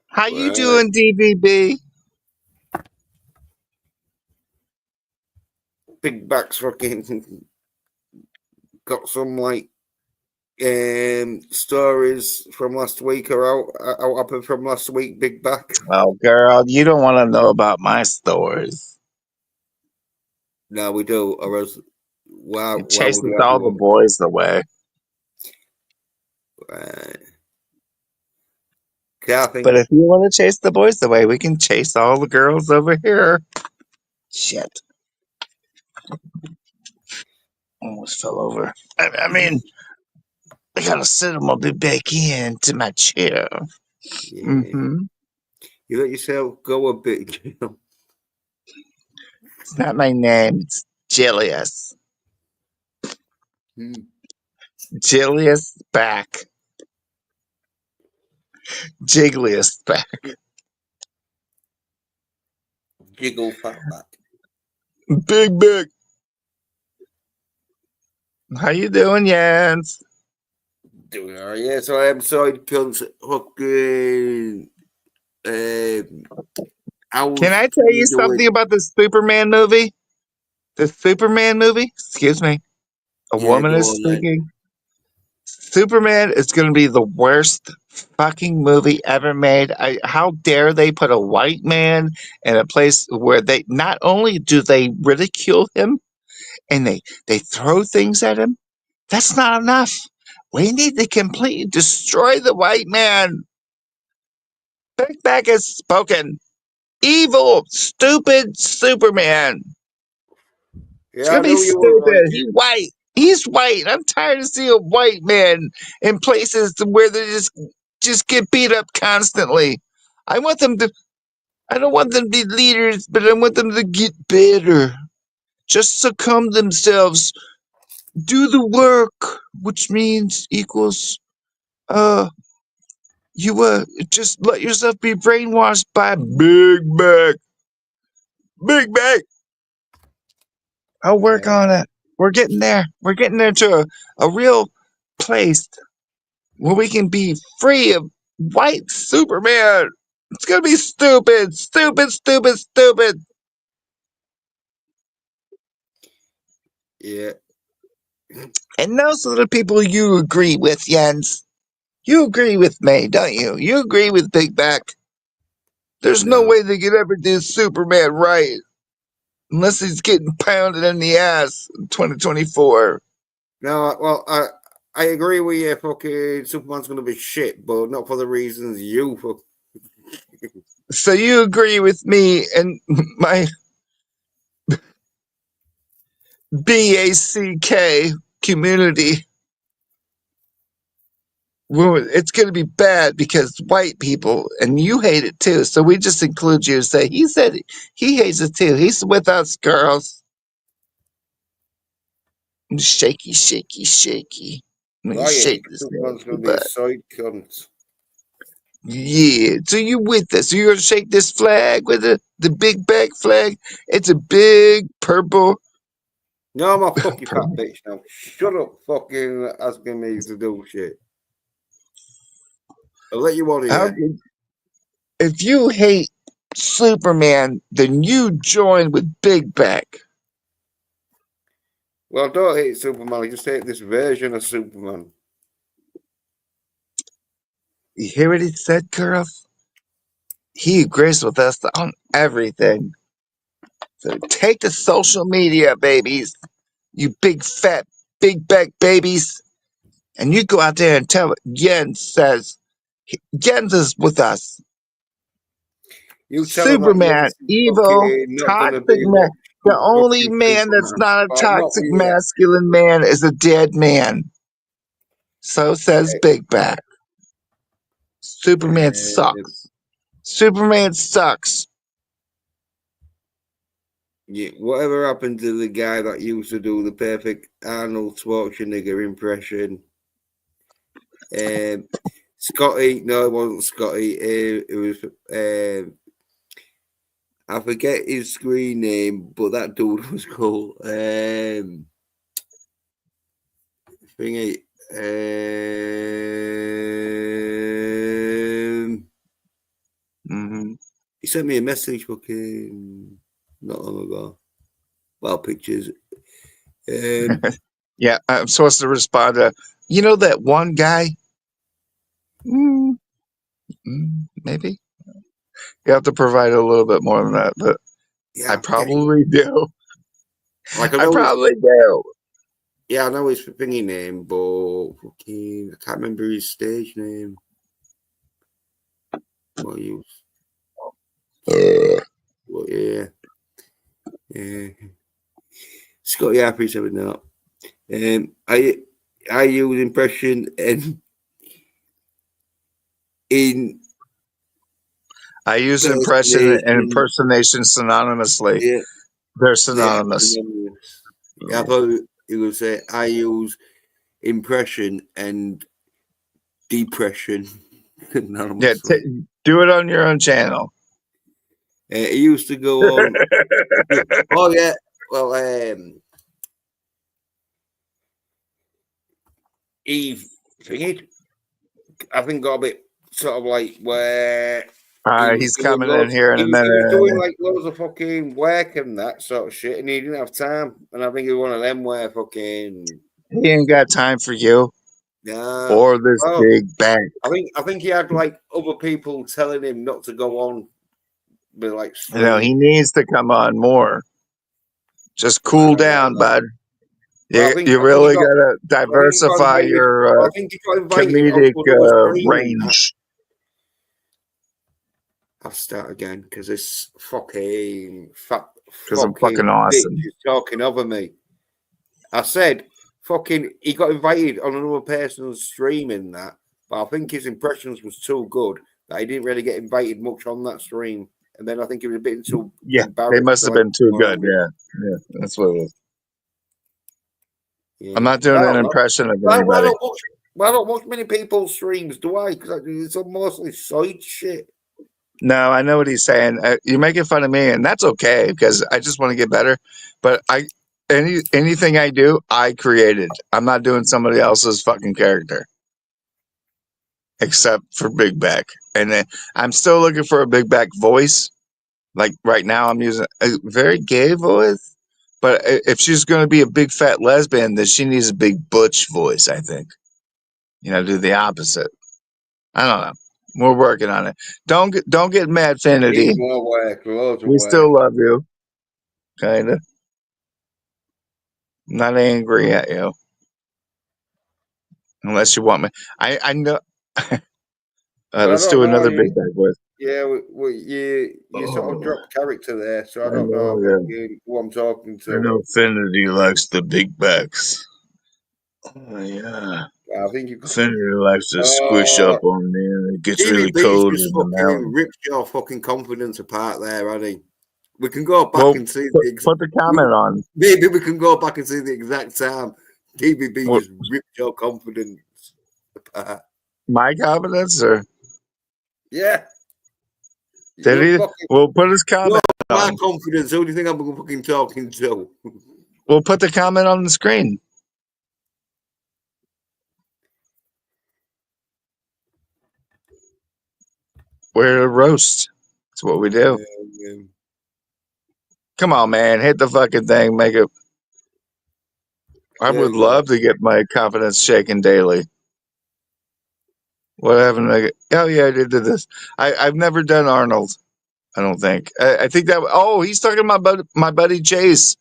How you Right. doing, DBB? Big Back's fucking got some like stories from last week or out happened from last week. Big Back. Oh, girl, you don't want to know about my stories. No, we do. Or else, It why would we chases have all the one? boys away. Right. But Kathy. if you want to chase the boys away, we can chase all the girls over here. Shit. Almost fell over. I mean, I gotta sit him a bit back into my chair. Yeah. Mm-hmm. You let yourself go a bit. It's not my name. It's Jillius. Hmm. Jillius back. Jiglius back. Jiggle Fatback. Big Big. How you doing, Jens? Doing all right. Yeah, so I'm sorry to cunts fucking Can how's I tell you you something doing? about the Superman movie? The Superman movie? Excuse me. A Yeah, woman go is on then. speaking. Superman is going to be the worst fucking movie ever made. How dare they put a white man in a place where they not only do they ridicule him and they throw things at him. That's not enough. We need to completely destroy the white man. Big Back has spoken. evil, stupid Superman. It's Yeah, I gonna be know you were stupid. like, He's white. He's white. I'm tired of seeing white men in places where they just get beat up constantly. I want them to. I don't want them to be leaders, but I want them to get better. Just succumb themselves. Do the work, which means equals uh you just let yourself be brainwashed by Big Mac. Big Mac. I'll work yeah, on it. We're getting there. We're getting there to a real place where we can be free of white Superman. It's gonna be stupid, stupid, stupid, stupid. yeah, And those are the people you agree with, Jens. You agree with me, don't you? You agree with Big Mac. There's no no, way they could ever do Superman right unless he's getting pounded in the ass in 2024. no. Well, I agree with you. Fucking Superman's gonna be shit, but not for the reasons you. So you agree with me and my BACK community. Well, it's going to be bad because white people, and you hate it too. So we just include you and say, he said he hates it too. He's with us, girls. Shaky, shaky, shaky. Let me Oh yeah, shake this Superman's gonna nasty be a butt. side cunt. Yeah, so you with us? So you're gonna shake this flag with the big back flag? It's a big purple. No, I'm a fucking fat bitch now. Shut up, fucking asking me to do shit. I'll let you out of How here. could, if you hate Superman, then you join with Big Back. Well, I don't hate Superman. I just hate this version of Superman. You hear what he said, girls? He agrees with us on everything. So take the social media, babies, you big fat, big back babies, and you go out there and tell it. Jens says, Jens is with us. You tell him that Superman, Jens is evil, fucking not gonna toxic be man. The watching only fucking man that's Superman. not a Right, not toxic with you. masculine man is a dead man. So says Big Back. Superman Uh, sucks. Superman sucks. yeah, whatever happened to the guy that used to do the perfect Arnold Schwarzenegger impression? Um, Scotty, no, it wasn't Scotty. It was I forget his screen name, but that dude was cool. Thingy. Hmm. He sent me a message fucking not long ago. Well, pictures. Um, Yeah, I'm supposed to respond to, you know, that one guy? Mm, maybe. You have to provide a little bit more than that, but I yeah, I forget. probably do. Like I I know his. probably do. Yeah, I know his thingy name, but fucking I can't remember his stage name. What he was. Uh, Well, yeah, yeah. Scotty Harper said that. I use impression and in I use impression and impersonation. impersonation synonymously. Yeah, They're yeah. synonymous. I thought he would say I use impression and depression Yeah, anonymously. do it on your own channel. He used to go on. Oh yeah, well, he thingy, I think got a bit sort of like where he was He's doing coming in loads. here in a He was doing minute. like loads of fucking work and that sort of shit, and he didn't have time. And I think he was one of them where fucking He ain't got time for you yeah. or this Well, big bang. I think he had like other people telling him not to go on with like You know, stream. he needs to come on more. Just I cool don't down, know. bud. Well, You I think he really got. gotta I think he got diversify invited. your I think he got invited comedic onto another stream and that. range. I'll start again because this fucking fat Because I'm fucking fucking bitch awesome. is talking over me. I said fucking he got invited on another person's stream in that, but I think his impressions was too good that he didn't really get invited much on that stream. And then I think he was a bit too Yeah, they embarrassed must to have like been too come good. on it. Yeah, yeah, that's what it is. I'm Yeah, not doing I an don't know. impression of Why anybody. don't watch? Why don't watch many people's streams? Do I? Because it's mostly side shit. No, I know what he's saying. You're making fun of me, and that's okay because I just want to get better. But anything I do, I created. I'm not doing somebody else's fucking character, except for Big Back. And then I'm still looking for a Big Back voice. Like right now, I'm using a very gay voice. But if she's going to be a big fat lesbian, then she needs a big butch voice. I think. Do the opposite. I don't know. We're working on it. Don't get mad, Needs Finity. more work, loads of We still work. love you, kinda. I'm not angry at you, unless you want me. I know. But I Let's don't do know. another big bag voice. Yeah, you sort of Oh, dropped character there, so I I don't know know. Yeah, who I'm talking I to. know. Finity likes the big backs. Oh yeah, I think you. Finity likes to squish Uh, up on me, and it gets really DVB's cold just in the fucking mountain. ripped your fucking confidence apart there, hasn't he? We can go back Well, and see put the comment on. maybe we can go back and see the exact time DVB What just ripped your confidence apart. my confidence, or Yeah, did you're he? fucking. Well, put his No, comment my on. confidence. Who do you think I'm fucking talking to? We'll put the comment on the screen. We're a roast. That's what we do. Yeah. Come on, man. Hit the fucking thing. Make it. I There would you go. love to get my confidence shaken daily. What happened? Oh, yeah, I did this. I've never done Arnold, I don't think. I think that. Oh, he's talking about my buddy Chase,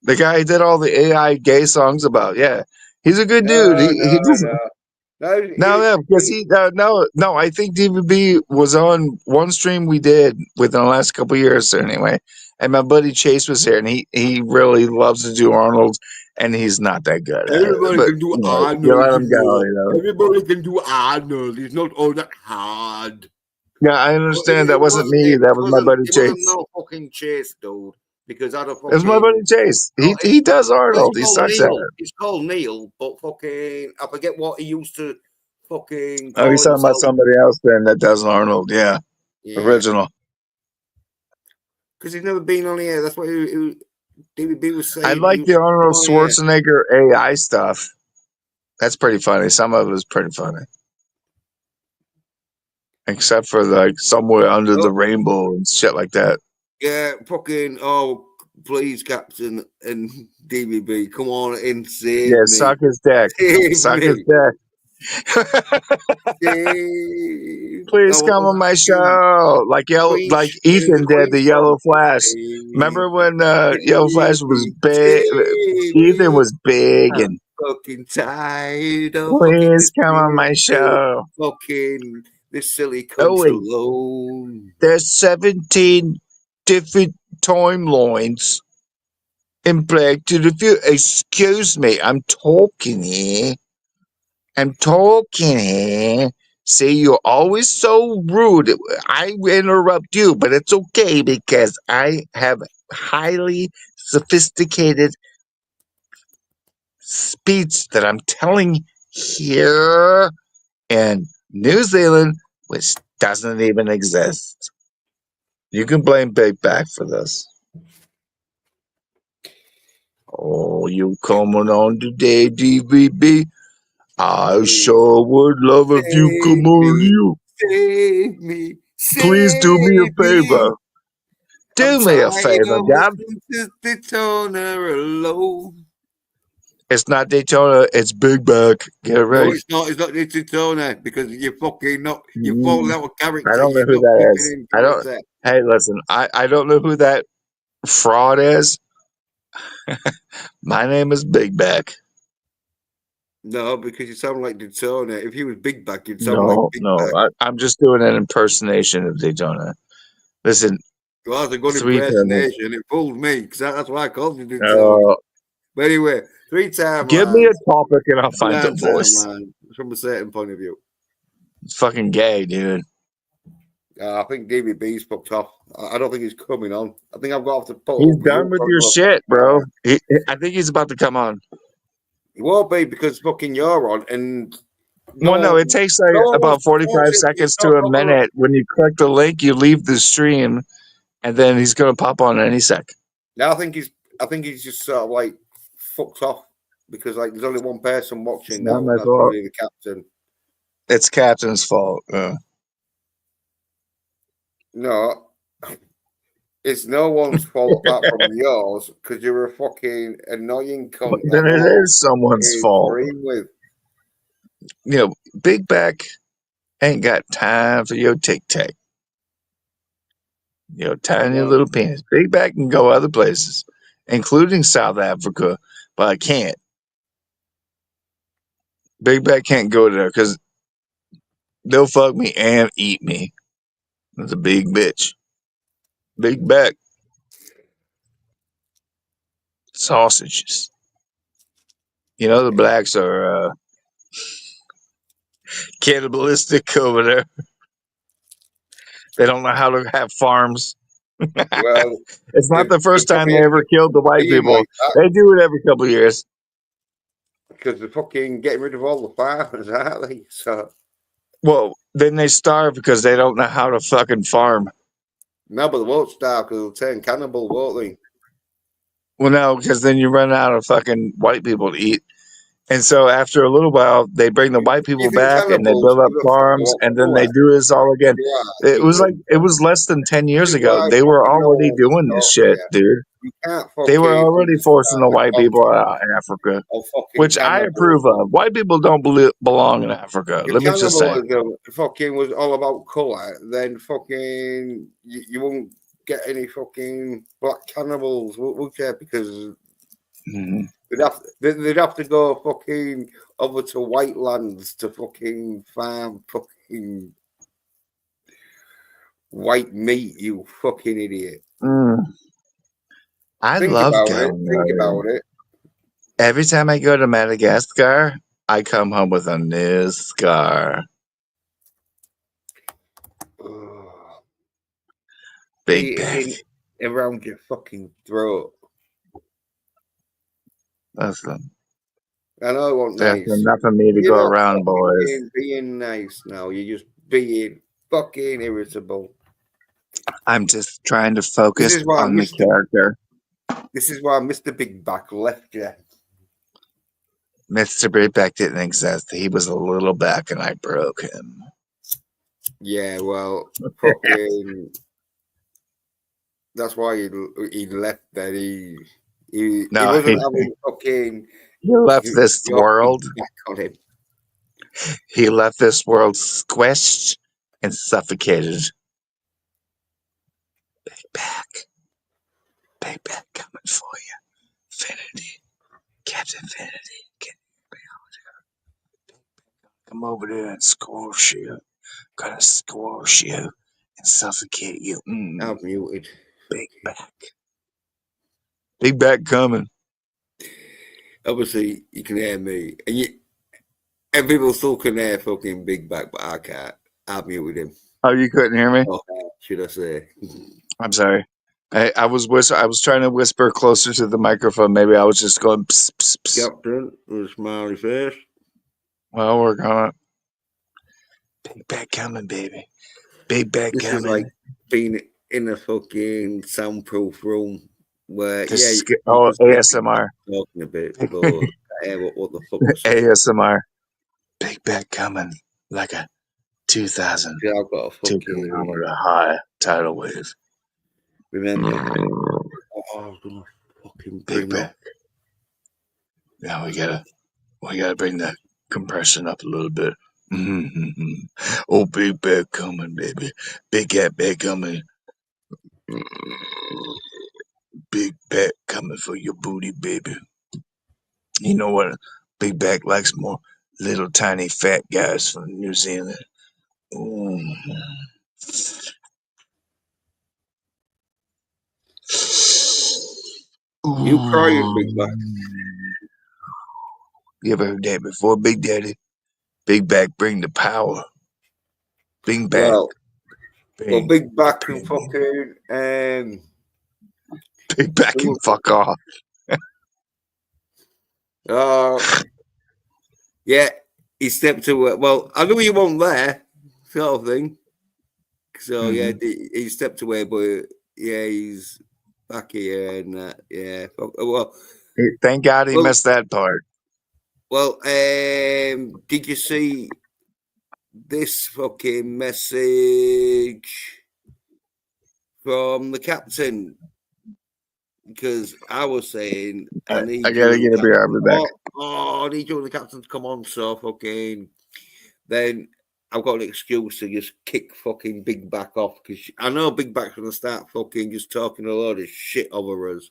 the guy who did all the AI gay songs about. Yeah. He's a good dude. No, He no, just. no. No, No, yeah, because no, I think DVB was on one stream we did within the last couple years anyway, and my buddy Chase was here, and he really loves to do Arnold, and he's not that good at it, everybody but can do you Arnold, let you him go, know. Everybody can do Arnold. It's not all that hard. Yeah, I But understand that wasn't me. That was my buddy it wasn't Chase. no fucking chase, dude. Because I'd have It was my fucking buddy Chase. no, He does it's Arnold. He called sucks at Neil. it. It's called Neil, but fucking I forget what he used to fucking Oh, he's call talking about himself. somebody else then that does Arnold. Yeah, Yeah. original. Because he's never been on here. That's what DVB was I saying. like You the should come Arnold on here. Schwarzenegger AI stuff. That's pretty funny. Some of it is pretty funny. Except for like somewhere under the Oh, rainbow and shit like that. yeah, fucking please, Captain and DVB, come on and Yeah, save me. suck his dick. Save Suck his me. dick. Save. Please Oh, what come was on that my again? show. Queen, Like the Ethan did Queen the song. Yellow Flash. Save Remember when Yellow Flash was me. big? Save Ethan me. was big I'm and fucking tired of fucking please come on listening my to show. fucking this silly Oh cunt wait, alone. there's 17 different timelines in Back to the Future. Excuse me, I'm talking here. I'm talking here. See, you're always so rude. I interrupt you, but it's okay because I have highly sophisticated speech that I'm telling here in New Zealand, which doesn't even exist. You can blame Big Back for this. Oh, you coming on today, DVB? I sure would love if you come Save on me, you. save me, Please do me a save me. favor. I'm Do me a tired favor, of Dad. listening to the toner alone. It's not Daytona, it's Big Back. Get it No, right. it's not. It's not the toner because you're fucking not. You're falling Mm, out of I character. don't know You're who not that keeping is. in I don't. character. Hey, listen. I don't know who that fraud is. My name is Big Back. No, because you sound like Daytona. If you was Big Back, you'd sound like No, Big no. Back. I'm just doing an impersonation of Daytona. Listen, Well, that's a good 3 times. impersonation. It fooled me because that's why I called you Daytona. But anyway, three Give me timelines, a topic and I'll find a nine voice. timelines from a certain point of view. It's fucking gay, dude. I think DVB's fucked off. I don't think he's coming on. I think I've got to have to pull He's up done mute with for your another shit, fucking bro. hour. I think he's about to come on. He won't be because fucking you're on and Well, no, it no, takes like no one wants about to talk 45 shit. seconds to No, a no, no, no. minute. When you click the link, you leave the stream, and then he's going to pop on any sec. Now I think he's just sort of like fucked off because like there's only one person It's watching not now, and my that's fault. probably the captain. It's Captain's fault. No, it's no one's fault apart from yours because you're a fucking annoying cunt that Then no it one is someone's is fault. agreeing with. You know, Big Back ain't got time for your tic tac. Tiny No, little penis. Big Back can go other places, including South Africa, but I can't. Big Back can't go there because they'll fuck me and eat me. That's a big bitch. Big Back sausages. The blacks are cannibalistic over there. They don't know how to have farms. well, It's not the they're first time they fucking ever killed the white being people. like that They do it every couple of years. because they're fucking getting rid of all the farmers, aren't they? So Well, then they starve because they don't know how to fucking farm. no, but they won't starve because they'll turn cannibal, won't they? Well, no, because then you run out of fucking white people to eat. And so after a little while, they bring the white You people think back and they cannibals build up give a fuck farms, about and then they colour? do this all again. You are. It You was like wouldn't. it was less than 10 This years is ago. why They were fucking no already one wants to doing this talk to shit, you. dude. You can't They were fucking already forcing understand the the white people concept out of Africa, of fucking which I approve cannibalism. of. White people don't belong in Africa. If Let me just say. cannibalism fucking was all about colour, then fucking you won't get any fucking black cannibals, would you? Because Mhm. they'd have to go fucking over to white lands to fucking farm fucking white meat, you fucking idiot. Mm. I Think love about it. going Think there. about it. Every time I go to Madagascar, I come home with a new scar. Ugh. Big back. Beating around your fucking throat. Listen, I know it wasn't there's nice. enough of me to You're go not around, boys. fucking being nice now. You're just being fucking irritable. I'm just trying to This focus is why on the character. Mr. Big Back left you. Mr. Big Back didn't exist. He was a little back and I broke him. Yeah, well, fucking. That's why he left. That he No, wasn't having fucking he left this your world. feedback on him. He left this world squished and suffocated. Big Back. Big Back coming for you. Infinity. Captain Infinity. Come over there and squash you. Gonna squash you and suffocate you. I've muted. Big Back. Big Back coming. Obviously, you can hear me, and people still can hear fucking Big Back, but I can't. I've muted him. Oh, you couldn't hear me? Oh, should I say? I'm sorry. I was I was trying to whisper closer to the microphone. Maybe I was just going. Psst, psst, psst. Captain with a smiley face. Well, we're gonna. Big Back coming, baby. Big Back This is like coming. being in a fucking soundproof room where, This yeah, is you oh can see Big Back ASMR. talking a bit, but what the fuck they're saying. ASMR. Big Back coming like a 2,000 Yeah, I've got a 2 kilometer fucking high tidal wave. remember. Oh, I was gonna fucking Big bring up. Back. Now we gotta bring that compression up a little bit. Oh, Big Back coming, baby. Big Cat Back coming. Big Back coming for your booty, baby. You know what? Big Back likes more little tiny fat guys from New Zealand. Mm. You crying, Big Back? You ever heard that before, Big Daddy? Big Back bring the power. Big Back Well, bring Big the Back and pain. fucking Big Back can fuck off. uh, yeah, he stepped away. Well, I knew you weren't there, sort of thing. So yeah, Mhm. he stepped away, but yeah, he's back here and yeah. Well, Thank God he well, missed that part. well. Did you see this fucking message from the captain? Because I was saying, I I need you gotta and the get a beer. I'll captain. be back. I need you and the captain to come on. So fucking. Then I've got an excuse to just kick fucking Big Back off because I know Big Back's gonna start fucking just talking a load of shit over us.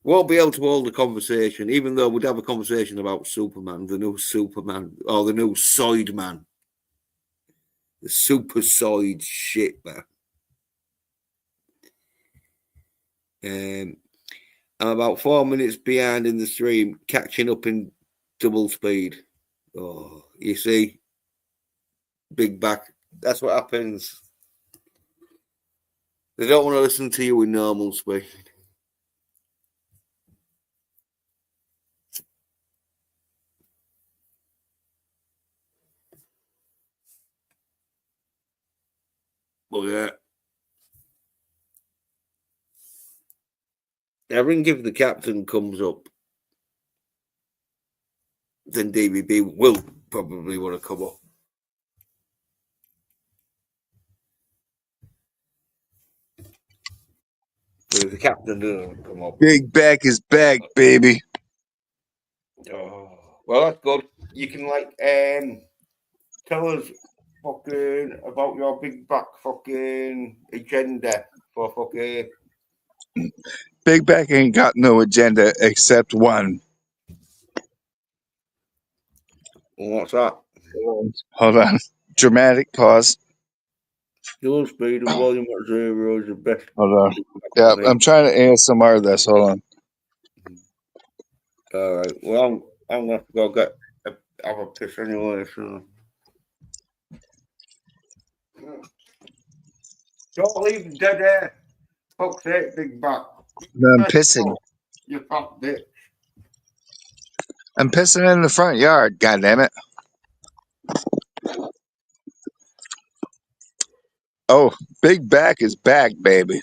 Won't be able to hold a conversation, even though we'd have a conversation about Superman, the new Superman, or the new Soyd Man, the Super Soyd shit, man. I'm about 4 minutes behind in the stream, catching up in double speed. Oh, you see, Big Back. That's what happens. They don't want to listen to you in normal speed. But yeah. I think if the captain comes up, then DVB will probably want to come up. But if the captain doesn't come up, Big Back is back, baby. oh, well, that's good. You can tell us fucking about your Big Back fucking agenda for fucking. Big Back ain't got no agenda except one. What's that? Hold on. Dramatic pause. Dual speed and volume at zero is the best. Hold on. Big Back Yeah, for me. I'm trying to ASMR this. Hold on. All right. Well, I'm gonna have to go get have a piss anyway. So don't leave dead air. Fuck's sake, Big Back. I'm pissing. You fat bitch. I'm pissing in the front yard. God damn it. Oh, Big Back is back, baby.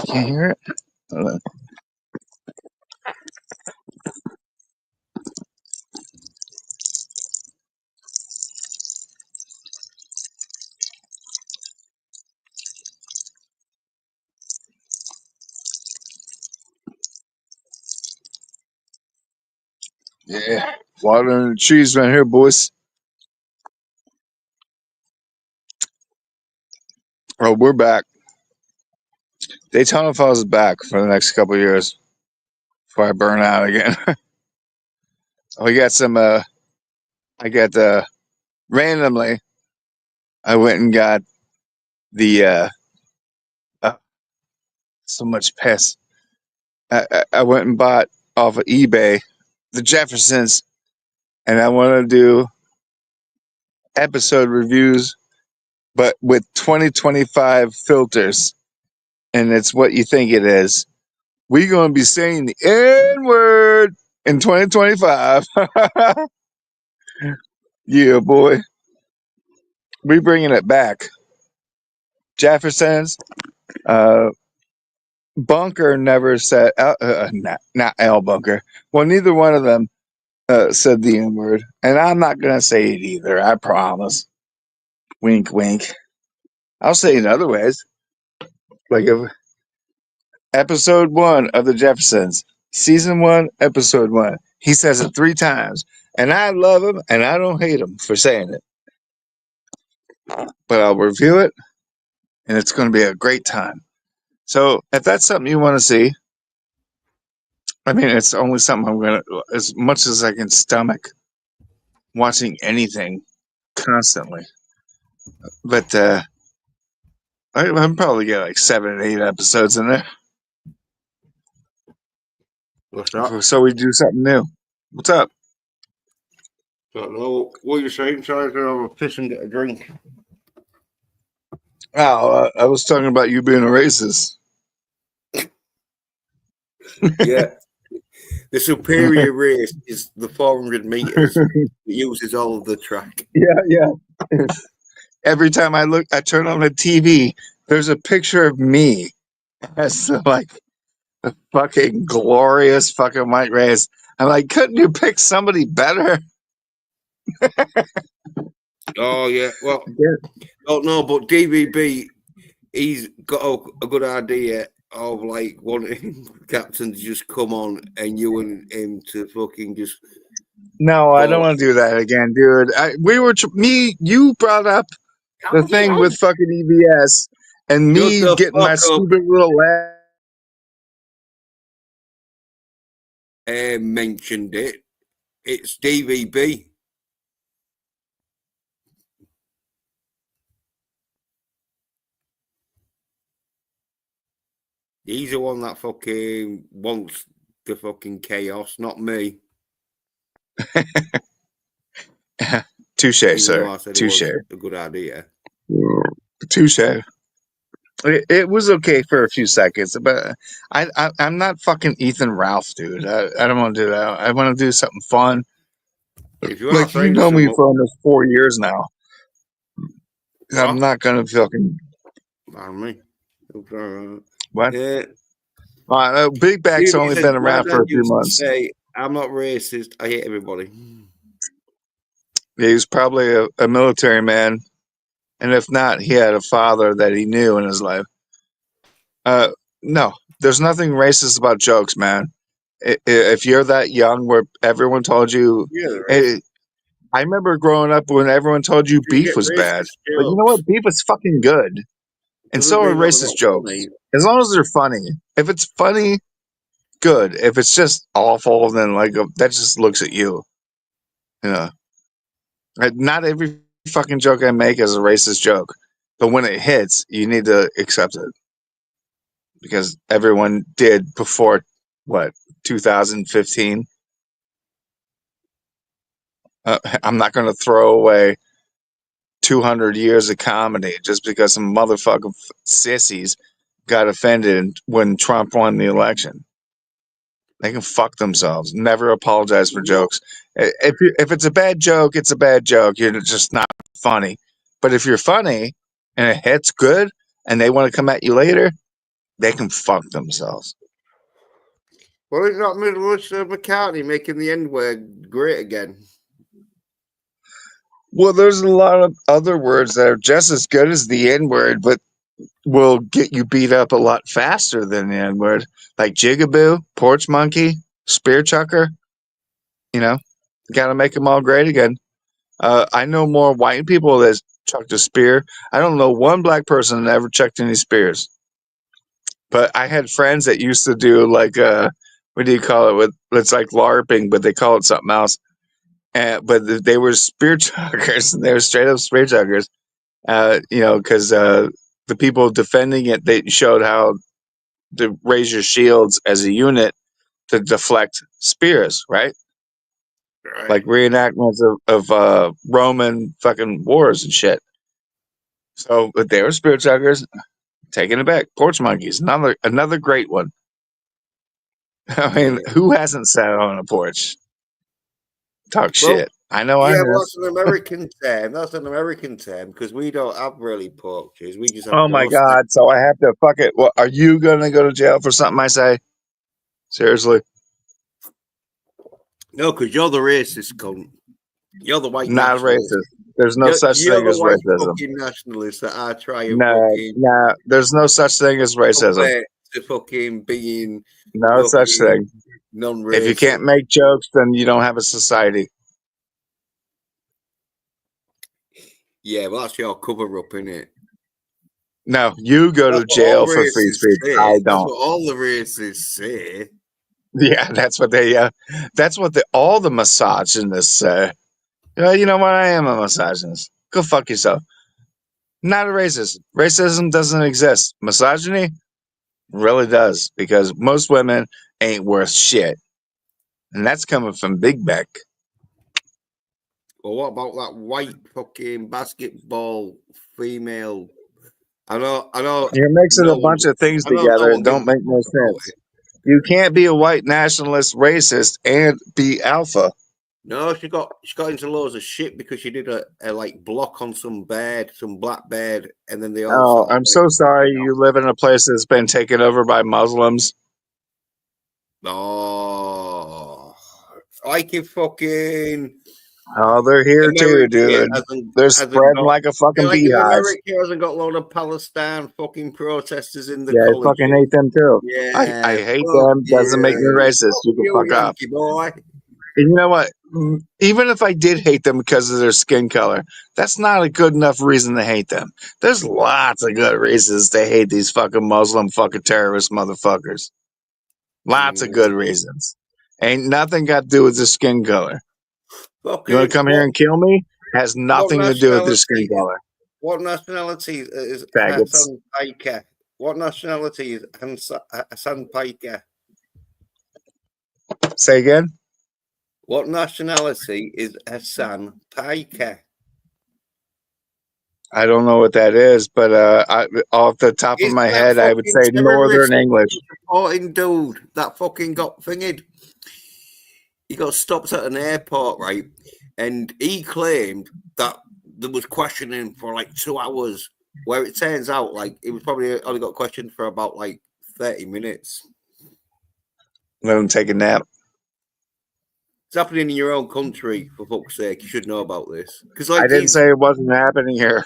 Can't hear it? Hold on. Yeah. Watering the trees right here, boys. Oh, we're back. Daytona Falls is back for the next couple of years before I burn out again. We got some, randomly, I went and got the, uh, so much piss. I went and bought off of eBay the Jeffersons, and I want to do episode reviews, but with 2025 filters, and it's what you think it is. We're going to be saying the N word in 2025. Yeah, boy. We bringing it back. Jeffersons, uh, Bunker never said, not Al Bunker. Well, neither one of them said the N word, and I'm not going to say it either. I promise. Wink, wink. I'll say it in other ways. Like if episode 1 of the Jeffersons, season 1, episode 1. He says it 3 times, and I love him, and I don't hate him for saying it. But I'll review it, and it's going to be a great time. So if that's something you want to see, I mean, it's only something I'm gonna, as much as I can stomach watching anything constantly. But I'm probably get like 7 or 8 episodes in there. What's that? So we do something new. What's up? Don't know what you're saying. Sorry, I'm gonna have a piss and get a drink. Oh, I was talking about you being a racist. Yeah, the superior race is the 400 meters. It uses all of the track. Yeah, yeah. Every time I turn on the TV, there's a picture of me as like a fucking glorious fucking white race. I'm like, couldn't you pick somebody better? Oh yeah, well, Yeah. don't know, but DVB, he's got a good idea of like wanting Captain to just come on and you and him to fucking just No, I don't go. want to do that again, dude. You brought up the thing with fucking EBS and Shut me the getting my fuck up stupid little and mentioned it. It's DVB. He's the one that fucking wants the fucking chaos, not me. touche, Even though sir. I said it Touche. was a good idea. Touche. It was okay for a few seconds, but I'm not fucking Ethan Ralph, dude. I don't want to do that. I want to do something fun. If you are Like you saying know me something, for almost 4 years now. I'm what? not gonna fucking Pardon me. what? Yeah. Big Back's DVB only says, been my around for dad a few used to months. say, I'm not racist. I hate everybody. He was probably a military man, and if not, he had a father that he knew in his life. Uh, no, there's nothing racist about jokes, man. If you're that young, where everyone told you, Yeah, there is. hey, I remember growing up when everyone told you You beef get was bad, racist but you know jokes. what? Beef is fucking good, and Doesn't so are mean that they're racist not jokes, funny. as long as they're funny. If it's funny, good. If it's just awful, then that just looks at you. You know, not every fucking joke I make is a racist joke, but when it hits, you need to accept it because everyone did before what 2015. I'm not going to throw away 200 years of comedy just because some motherfucking sissies got offended when Trump won the election. They can fuck themselves. Never apologize for What? jokes. If it's a bad joke, it's a bad joke. You're just not funny. But if you're funny and it hits good and they want to come at you later, they can fuck themselves. Well, it's not Mr. McCartney making the N word great again. Well, there's a lot of other words that are just as good as the N word, but will get you beat up a lot faster than the N word, like jigaboo, porch monkey, spear chucker. You know, got to make them all great again. I know more white people that chucked a spear. I don't know one black person that ever chucked any spears. But I had friends that used to do like what do you call it? It's like LARPing, but they call it something else. But they were spear chuckers. They were straight up spear chuckers. Because the people defending it, they showed how to raise your shields as a unit to deflect spears, right? Like Right. reenactments of Roman fucking wars and shit. So, but they were spear chuckers. Taking it back, porch monkeys, another great one. I mean, Yeah. who hasn't sat on a porch? Talk Well, shit. I know I yeah, well, have. that's an American term. That's an American term because we don't have really porches. We just have Oh my doorsteps. god! So I have to fuck it. Well, are you gonna go to jail for something I say? Seriously? No, because you're the racist cunt. You're the white Not nationalist. racist. There's no such You're thing the as white racism. fucking nationalist that I try and No, fucking no. There's no such thing as racism. convert to fucking being No such fucking thing. If you non-racist. can't make jokes, then you don't have a society. Yeah, well, that's your cover up, innit? No, you go That's to what all jail for free racists speech. I say. That's don't. what all the racists say. Yeah, that's what they. That's what all the misogynists say. You know what? I am a misogynist. Go fuck yourself. Not a racist. Racism doesn't exist. Misogyny really does because most women ain't worth shit, and that's coming from Big Beck. Well, what about that white fucking basketball female? I know. You're mixing No a one. bunch of things I know no together. one It gives don't make a no fuck about sense. it. You can't be a white nationalist racist and be alpha. No, she got into loads of shit because she did a like block on some bed, some black bed, and then they all Oh, sort of I'm like, so sorry you live in a place that's been taken over by Muslims. oh, like if fucking Oh, they're here too, America dude. hasn't They're hasn't spreading got like a fucking like if beehive. America hasn't got a load of Palestine fucking protesters in the Yeah, I fucking colleges. hate them too. I Yeah, hate fuck them. Doesn't make me you. racist. Fuck You can you, fuck off. Yankee boy. And you know what? Even if I did hate them because of their skin color, that's not a good enough reason to hate them. There's lots of good reasons to hate these fucking Muslim fucking terrorist motherfuckers. Lots of good reasons. Ain't nothing got to do with the skin color. You want to Fucking come here and kill me? Has what nothing to do with the skin nationality is color. what nationality is Faggots. Hassan Piker? What nationality is Hassan Piker? Say again? What nationality is Hassan Piker? I don't know what that is, but off the top of It's my that head, I would fucking say Northern terrorist English. supporting dude that fucking got thinged. He got stopped at an airport, right? And he claimed that there was questioning for like 2 hours, where it turns out like it was probably only got questioned for about like 30 minutes. Let him take a nap. It's happening in your own country, for fuck's sake. You should know about this. Because I like didn't say it wasn't happening here.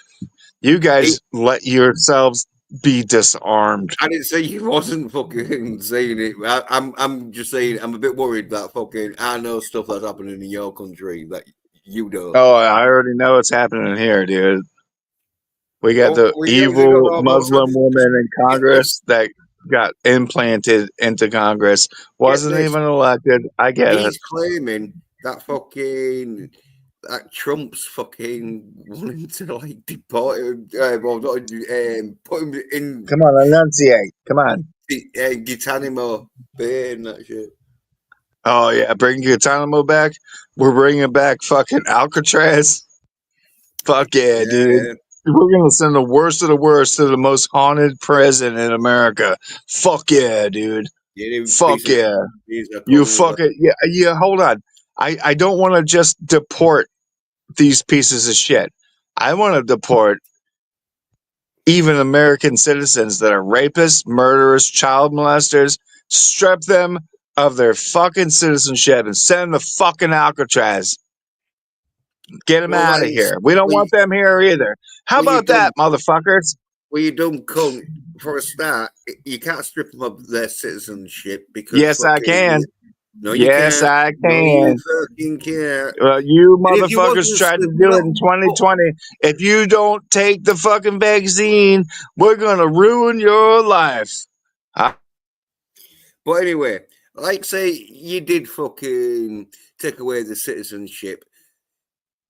You guys let yourselves be disarmed. I didn't say you wasn't fucking saying it. I'm just saying I'm a bit worried that fucking I know stuff that's happening in your country that you don't. Oh, I already know what's happening here, dude. We got Well, the we obviously don't evil know about. So Muslim woman in get this, Congress that got implanted into Congress. get Wasn't this. even elected. I get it. He's claiming that fucking that Trump's fucking wanting to like deport him, well, not, put him in Come on, enunciate. Come on. Guantanamo Bay and that shit. Oh, yeah. Bring Guantanamo back. We're bringing back fucking Alcatraz. Fuck yeah, dude. Yeah, We're going to send the worst of the worst to the most haunted prison in America. Fuck yeah, dude. yeah, Fuck yeah. these are You coming back. fucking yeah. Hold on. I don't want to just deport these pieces of shit. I want to deport even American citizens that are rapists, murderers, child molesters. Strip them of their fucking citizenship and send them to fucking Alcatraz. Get them Well, out that of is here. We don't well, want them here either. How you about dumb, that, motherfuckers? you dumb cunt. For a start, you can't strip them of their citizenship because Yes, I fucking can. no, you Yes, can't. I No, you can. fucking can't. You And if you motherfuckers wasn't, tried to do it in 2020. If you don't take the fucking vaccine, we're gonna ruin your life. but anyway, like say you did fucking take away the citizenship.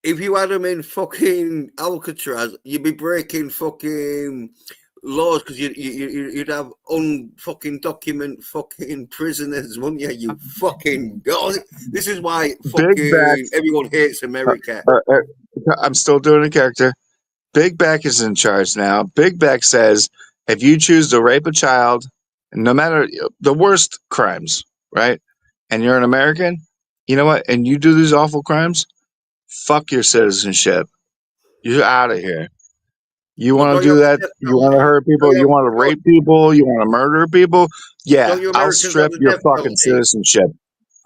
If you had them in fucking Alcatraz, you'd be breaking fucking laws because you'd have unfucking document fucking prisoners, wouldn't you? You fucking this is why Big back. fucking everyone hates America. I'm still doing a character. Big back is in charge now. Big back says if you choose to rape a child, no matter the worst crimes, right? And you're an American, you know what? And you do these awful crimes, fuck your citizenship. You're out of here. You But want don't to you do have that? the death You want to penalty? hurt people? You want to rape people? You want to murder people? Yeah, Don't you I'll Americans have strip the your death fucking penalty? citizenship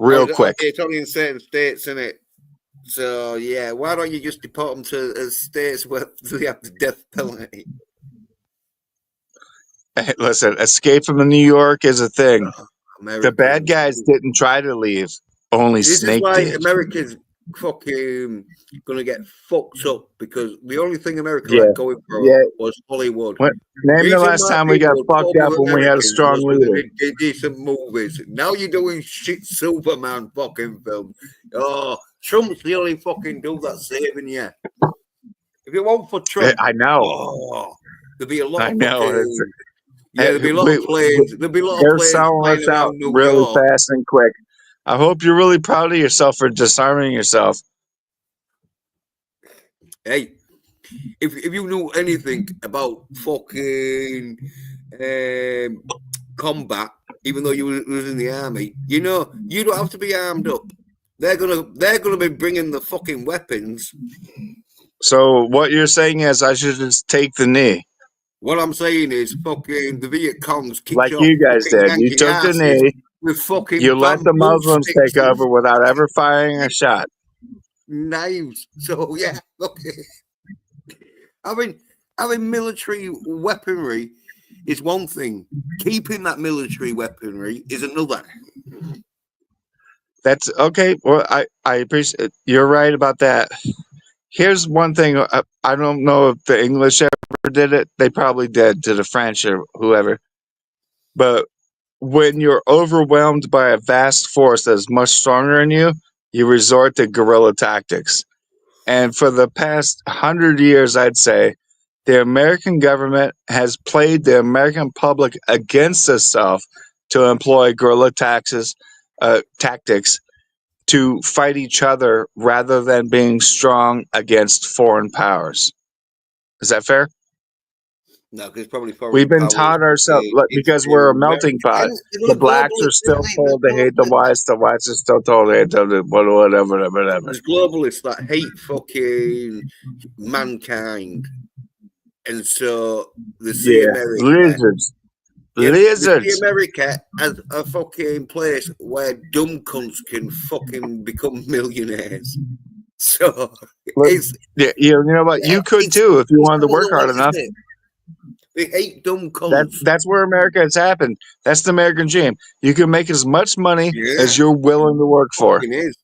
Oh, real quick. okay, it's only in certain states, isn't it? So yeah, why don't you just deport them to states where they have the death penalty? Hey, listen, escape from New York is a thing. The bad Americans. guys didn't try to leave. Only This is Snake why did. Americans fucking gonna get fucked up because the only thing America Yeah, had going for yeah. it was Hollywood. Name the Reason last why time we got people would fucked fuck up with when we had a Americans strong was because leader. they did decent movies. Now you're doing shit Superman fucking film. Oh, Trump's the only fucking dude that's saving you. If it weren't for Trump, I know, oh, there'd be a lot I of know. fucking there'd be a lot of planes. There'd be a lot of They're planes selling flying us out around New really York. fast and quick. I hope you're really proud of yourself for disarming yourself. Hey, if you knew anything about fucking combat, even though you was in the army, you know you don't have to be armed up. They're gonna be bringing the fucking weapons. So what you're saying is I should just take the knee, What I'm saying is, fucking the Viet Congs kick like your you guys fucking did. You Yankee took the asses knee. with fucking You let the bamboo Muslims sticks take over without ever firing a shot. and knives. So yeah, okay. Having military weaponry is one thing. Keeping that military weaponry is another. That's okay. Well, I appreciate. You're right about that. Here's one thing. I don't know if the English ever did it. They probably did to the French or whoever. But when you're overwhelmed by a vast force that's much stronger than you resort to guerrilla tactics. And for the past 100 years, I'd say the American government has played the American public against itself to employ guerrilla tactics to fight each other rather than being strong against foreign powers. Is that fair? No, because probably We've foreign been powers taught ourselves because we're interfere a with America. melting pot. And The blacks are still told to hate the whites are still told to hate the whatever. there's globalists that hate fucking mankind, and so they see Yeah, America. lizards, Yep, they see lizards. America as a fucking place where dumb cunts can fucking become millionaires. So Look, it's yeah, you know what? yeah, You could too if you it's wanted to more work than hard less, enough. isn't it? They hate dumb That's cunts. that's where America has happened. That's the American dream. You can make as much money Yeah, as you're willing to work for. fucking is.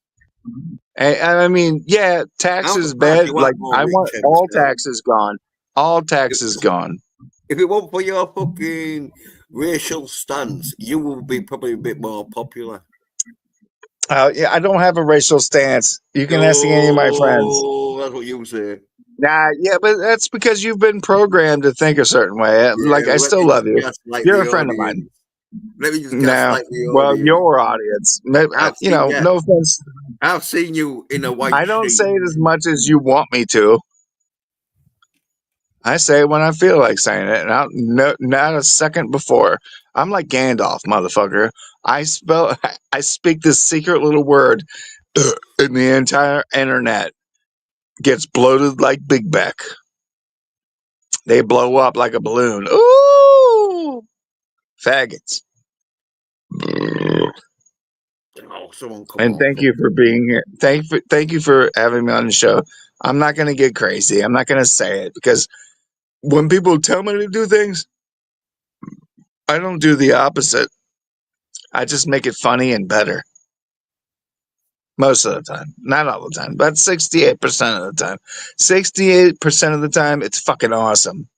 And I mean, yeah, I'm taxes surprised bad. you Like aren't more I rich want and all still. taxes gone. All taxes gone. If it weren't for your fucking racial stance, you would be probably a bit more popular. Yeah, I don't have a racial stance. You can ask any of my friends. Oh, that's what you say. Nah, yeah, but that's because you've been programmed to think a certain way. Yeah, Like I let still me love just you. gaslight You're the a friend of mine. audience. Let me just No, gaslight the well, audience. your audience. Maybe, I've you seen know, you. no offense. I've seen you in a white I don't sheet. say it as much as you want me to. I say it when I feel like saying it, and not a second before. I'm like Gandalf, motherfucker. I speak this secret little word, and the entire internet gets bloated like Big Beck. They blow up like a balloon. Ooh, faggots. Oh, someone come And on, thank fuck. you for being here. Thank you for having me on the show. I'm not gonna get crazy. I'm not gonna say it because when people tell me to do things, I don't do the opposite. I just make it funny and better. Most of the time. Not all the time, but 68% of the time. 68% of the time, it's fucking awesome.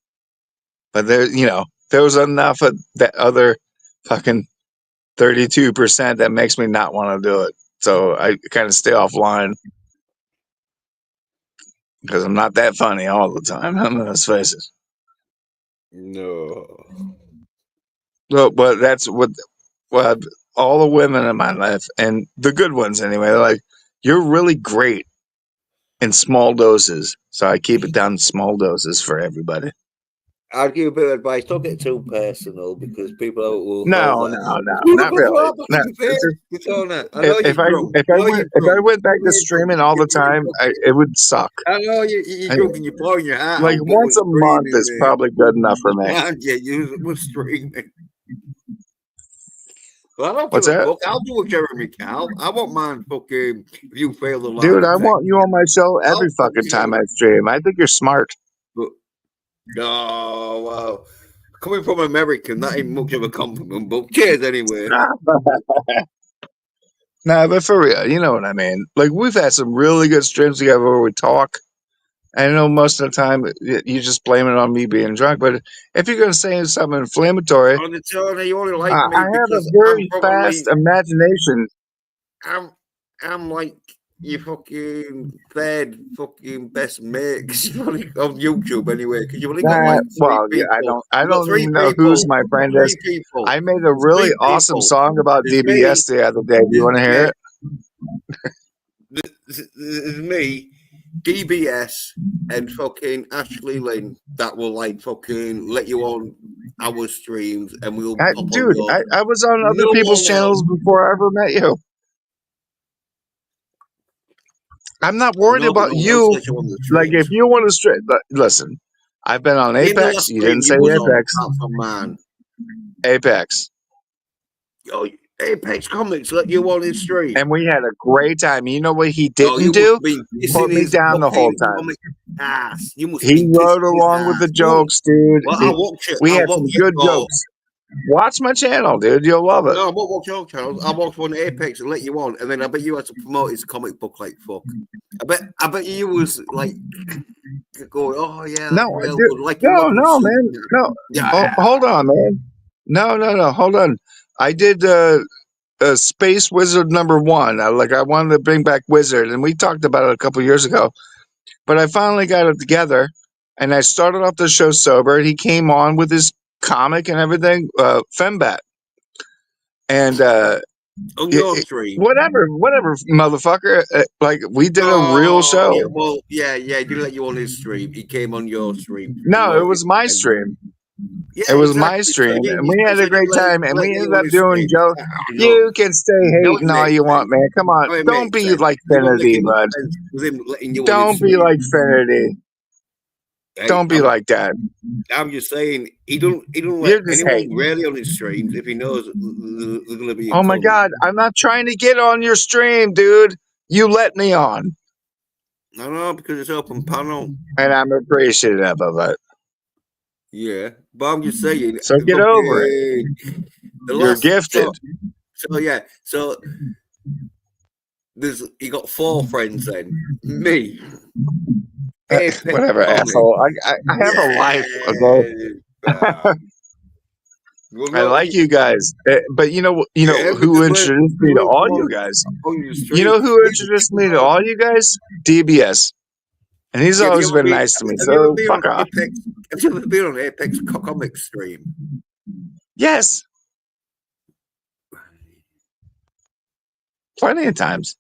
But there was enough of that other fucking 32% that makes me not want to do it. So I kind of stay offline because I'm not that funny all the time. Let's face it. No. But that's what all the women in my life, and the good ones anyway, they're like, you're really great in small doses. So I keep it down to small doses for everybody. I'll give you a bit of advice. Don't get too personal because people will hold No, that no, no, You not look really. right back No, in your face. Katona. I know if you're I drunk. if I I know went you're if I drunk. went I back know to you're drunk. streaming all the time, it would suck. I know you're I, drunk and you're pouring your heart like out, but we're once a month streaming, is mate. probably good enough for me. And yeah, we're streaming. Well, I don't What's give a that, fuck. I'll do a Jeremy Cal. I won't mind fucking if you fail the lie dude? I detector. want you on my show I'll every fucking time I fucking. stream. I think you're smart. But, oh, wow. Coming from American, that ain't much of a compliment, but cheers anyway. Nah, but for real, you know what I mean. Like we've had some really good streams together where we talk. I know most of the time you just blame it on me being drunk, but if you're gonna say something inflammatory, On the Tony, you only like I me have a because I'm very fast probably imagination. I'm I'm like your fucking third fucking best mate 'cause you've only on YouTube anyway because you've only got Nah, like three well, yeah, people. I You got don't three even know who's people. my friend is. Three people. I made a There's really three awesome people. song about There's me. DBS the other day. Do you want to hear Yeah. it? There's me, DBS, and fucking Ashley Lynn that will like fucking let you on our streams and we'll pop on Dude, yours. I was on other No people's one else. channels before I ever met you. I'm not worried No, but about no one else you. lets you on the Like, if streams. you want to listen, I've been on Name the Apex. last You stream didn't say you was on Apex. apart from mine. Apex. Yo, Apex Comics let you on his stream. And we had a great time. You know what he Yo, didn't you must do? have been Put kissing me his down the whole fucking time. comic ass. You must He be rode kissing his along with ass. the jokes, dude. Well, I'll watch it. We I'll had watch some it. good Oh, jokes. Watch my channel, dude. You'll love it. no, I won't watch your channels. I'll watch one Apex and let you on, and then I bet you had to promote his comic book like fuck. I bet you was like going, oh yeah, No, that's real dude. good, like you was on No, man. Superman. No. Oh, Yeah. hold on, man. No. Hold on. I did Space Wizard #1. I wanted to bring back Wizard, and we talked about it a couple years ago. But I finally got it together, and I started off the show sober. He came on with his comic and everything, Fembat, and On your stream. whatever, motherfucker. Like we did a real Oh yeah, show. well, yeah, he didn't let you on his stream. He came on your stream to No, it promote it. was my And stream. yeah, It was my exactly. stream, and we had a great time, and we let you ended on up his doing stream. Joe. I know. You can stay No, it hating all makes you want, sense. man. Come on, No, it don't makes be sense. like You don't make Finity, enough bud. sense with him letting you on his Don't be stream. like Finity. Hey, Don't be like that. I'm just saying he don't let You're just anyone hating. really on his streams if he knows they're gonna be a Oh my cunt. God, I'm not trying to get on your stream, dude. You let me on, I know because it's open panel. and I'm appreciative of it. Yeah, but I'm just saying, So get over it. the You're last gifted. so you got 4 friends then. Me, Apex Whatever, Comics. asshole. I have a life, okay? Yeah. I like you guys, but you know Yeah, who because when introduced me to we all come you guys. on your You stream, know who yeah, introduced people me to know. all you guys? DBS, and he's Yeah, always been nice to me. have you ever So been on fuck off. Apex? Have you ever been on Apex Comic stream? Yes, plenty of times.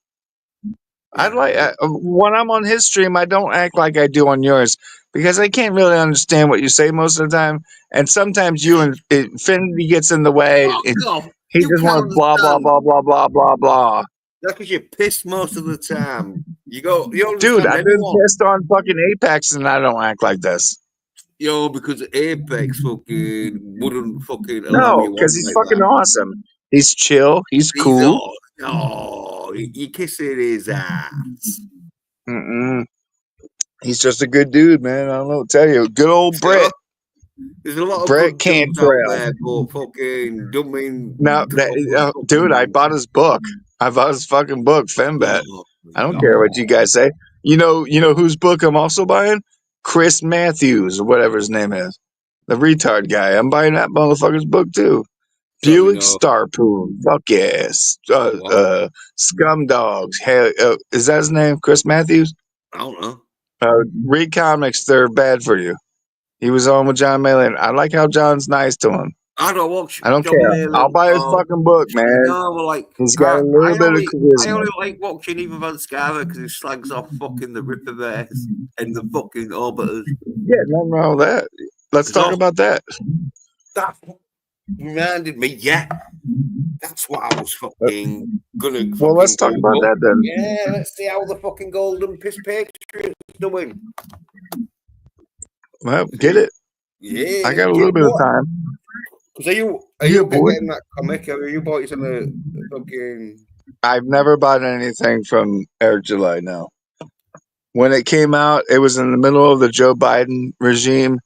When I'm on his stream, I don't act like I do on yours because I can't really understand what you say most of the time, and sometimes you and Infinity gets in the way. Fuck And off! he You just can't wants blah blah understand. blah blah blah blah blah. That's because you're pissed most of the time. You don't Dude, understand I've been anyone. pissed on fucking Apex, and I don't act like this. Because Apex fucking wouldn't fucking allow No, you because on he's like fucking that. awesome. He's chill. He's He's cool. all, oh, you kissing his ass. Mm-mm. He's just a good dude, man. I don't know what to tell you. Good old Brett. So, there's a lot of Brett good dudes out Cantrell. there, but fucking don't mean No, dude, I bought his book. I bought his fucking book, Fembat. Oh, I don't care what you guys say. You know whose book I'm also buying? Chris Matthews, or whatever his name is. The retard guy. I'm buying that motherfucker's book too. don't Buick know Starpoon. Fuck yes. what. Scum Dogs. Hell, is that his name? Chris Matthews? I don't know. Read comics. They're bad for you. He was on with John Malin. I like how John's nice to him. I don't watch I don't John care. I'll Mayland. buy his fucking book, man. No, like He's got a little bit of I charisma. only like watching Even Van Scarver because he slags off fucking the Ripper Bears and the fucking Orbiters. Yeah, nothing wrong with that. Let's talk about that. That reminded me, yeah. That's what I was fucking gonna fucking. Well, let's talk about that then. Yeah, let's see how the fucking Golden Piss Patriots doing. Well, get it. Yeah, I got a little bit of time. So you getting that comic? Are you bought it on a fucking? I've never bought anything from Eric July. No. When it came out, it was in the middle of the Joe Biden regime,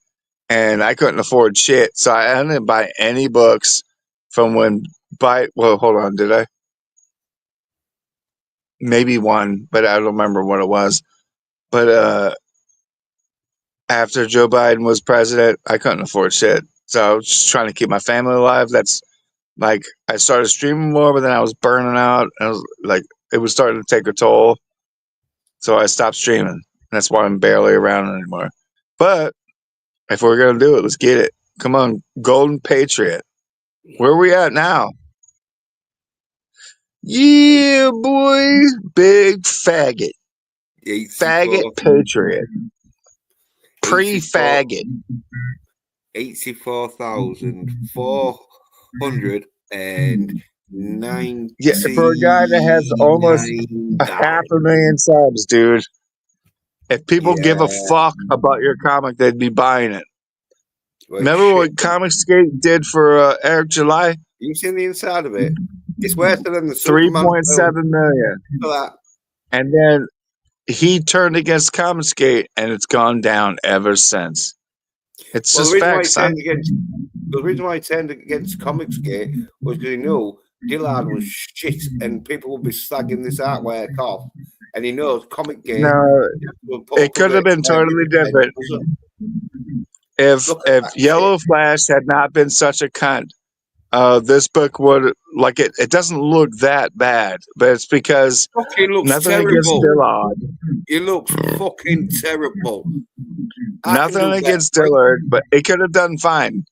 and I couldn't afford shit, so I didn't buy any books from when. Well, hold on, did I? maybe one, but I don't remember what it was. But after Joe Biden was president, I couldn't afford shit. So I was just trying to keep my family alive. That's like I started streaming more, but then I was burning out. I was like, it was starting to take a toll. So I stopped streaming. That's why I'm barely around anymore. But if we're gonna do it, let's get it. Come on, Golden Patriot. Where are we at now? Yeah, boy, big faggot, faggot 84, patriot, 84, pre-faggot. 84,499 Yeah, for a guy that has almost a dollars. 500,000 subs, dude. If people give a Yeah, fuck about your comic, they'd be buying it. well, Remember shit. what Comicsgate did for Eric July? You seen the inside of it? It's worse than the Superman 3.7 film million. for that. And then he turned against Comicsgate, and it's gone down ever since. It's Well, just facts, son. the reason why he turned against Comicsgate was because he knew Dillard was shit and people would be slagging this artwork off. And he knows Comicgate No, will put it up with could have it. been totally different if Look at that Yellow shit. Flash had not been such a cunt. This book would like it. It doesn't look that bad, but it's because Fucking looks nothing against terrible. Dillard. It looks fucking terrible. I can Nothing do better. against Dillard, but it could have done fine.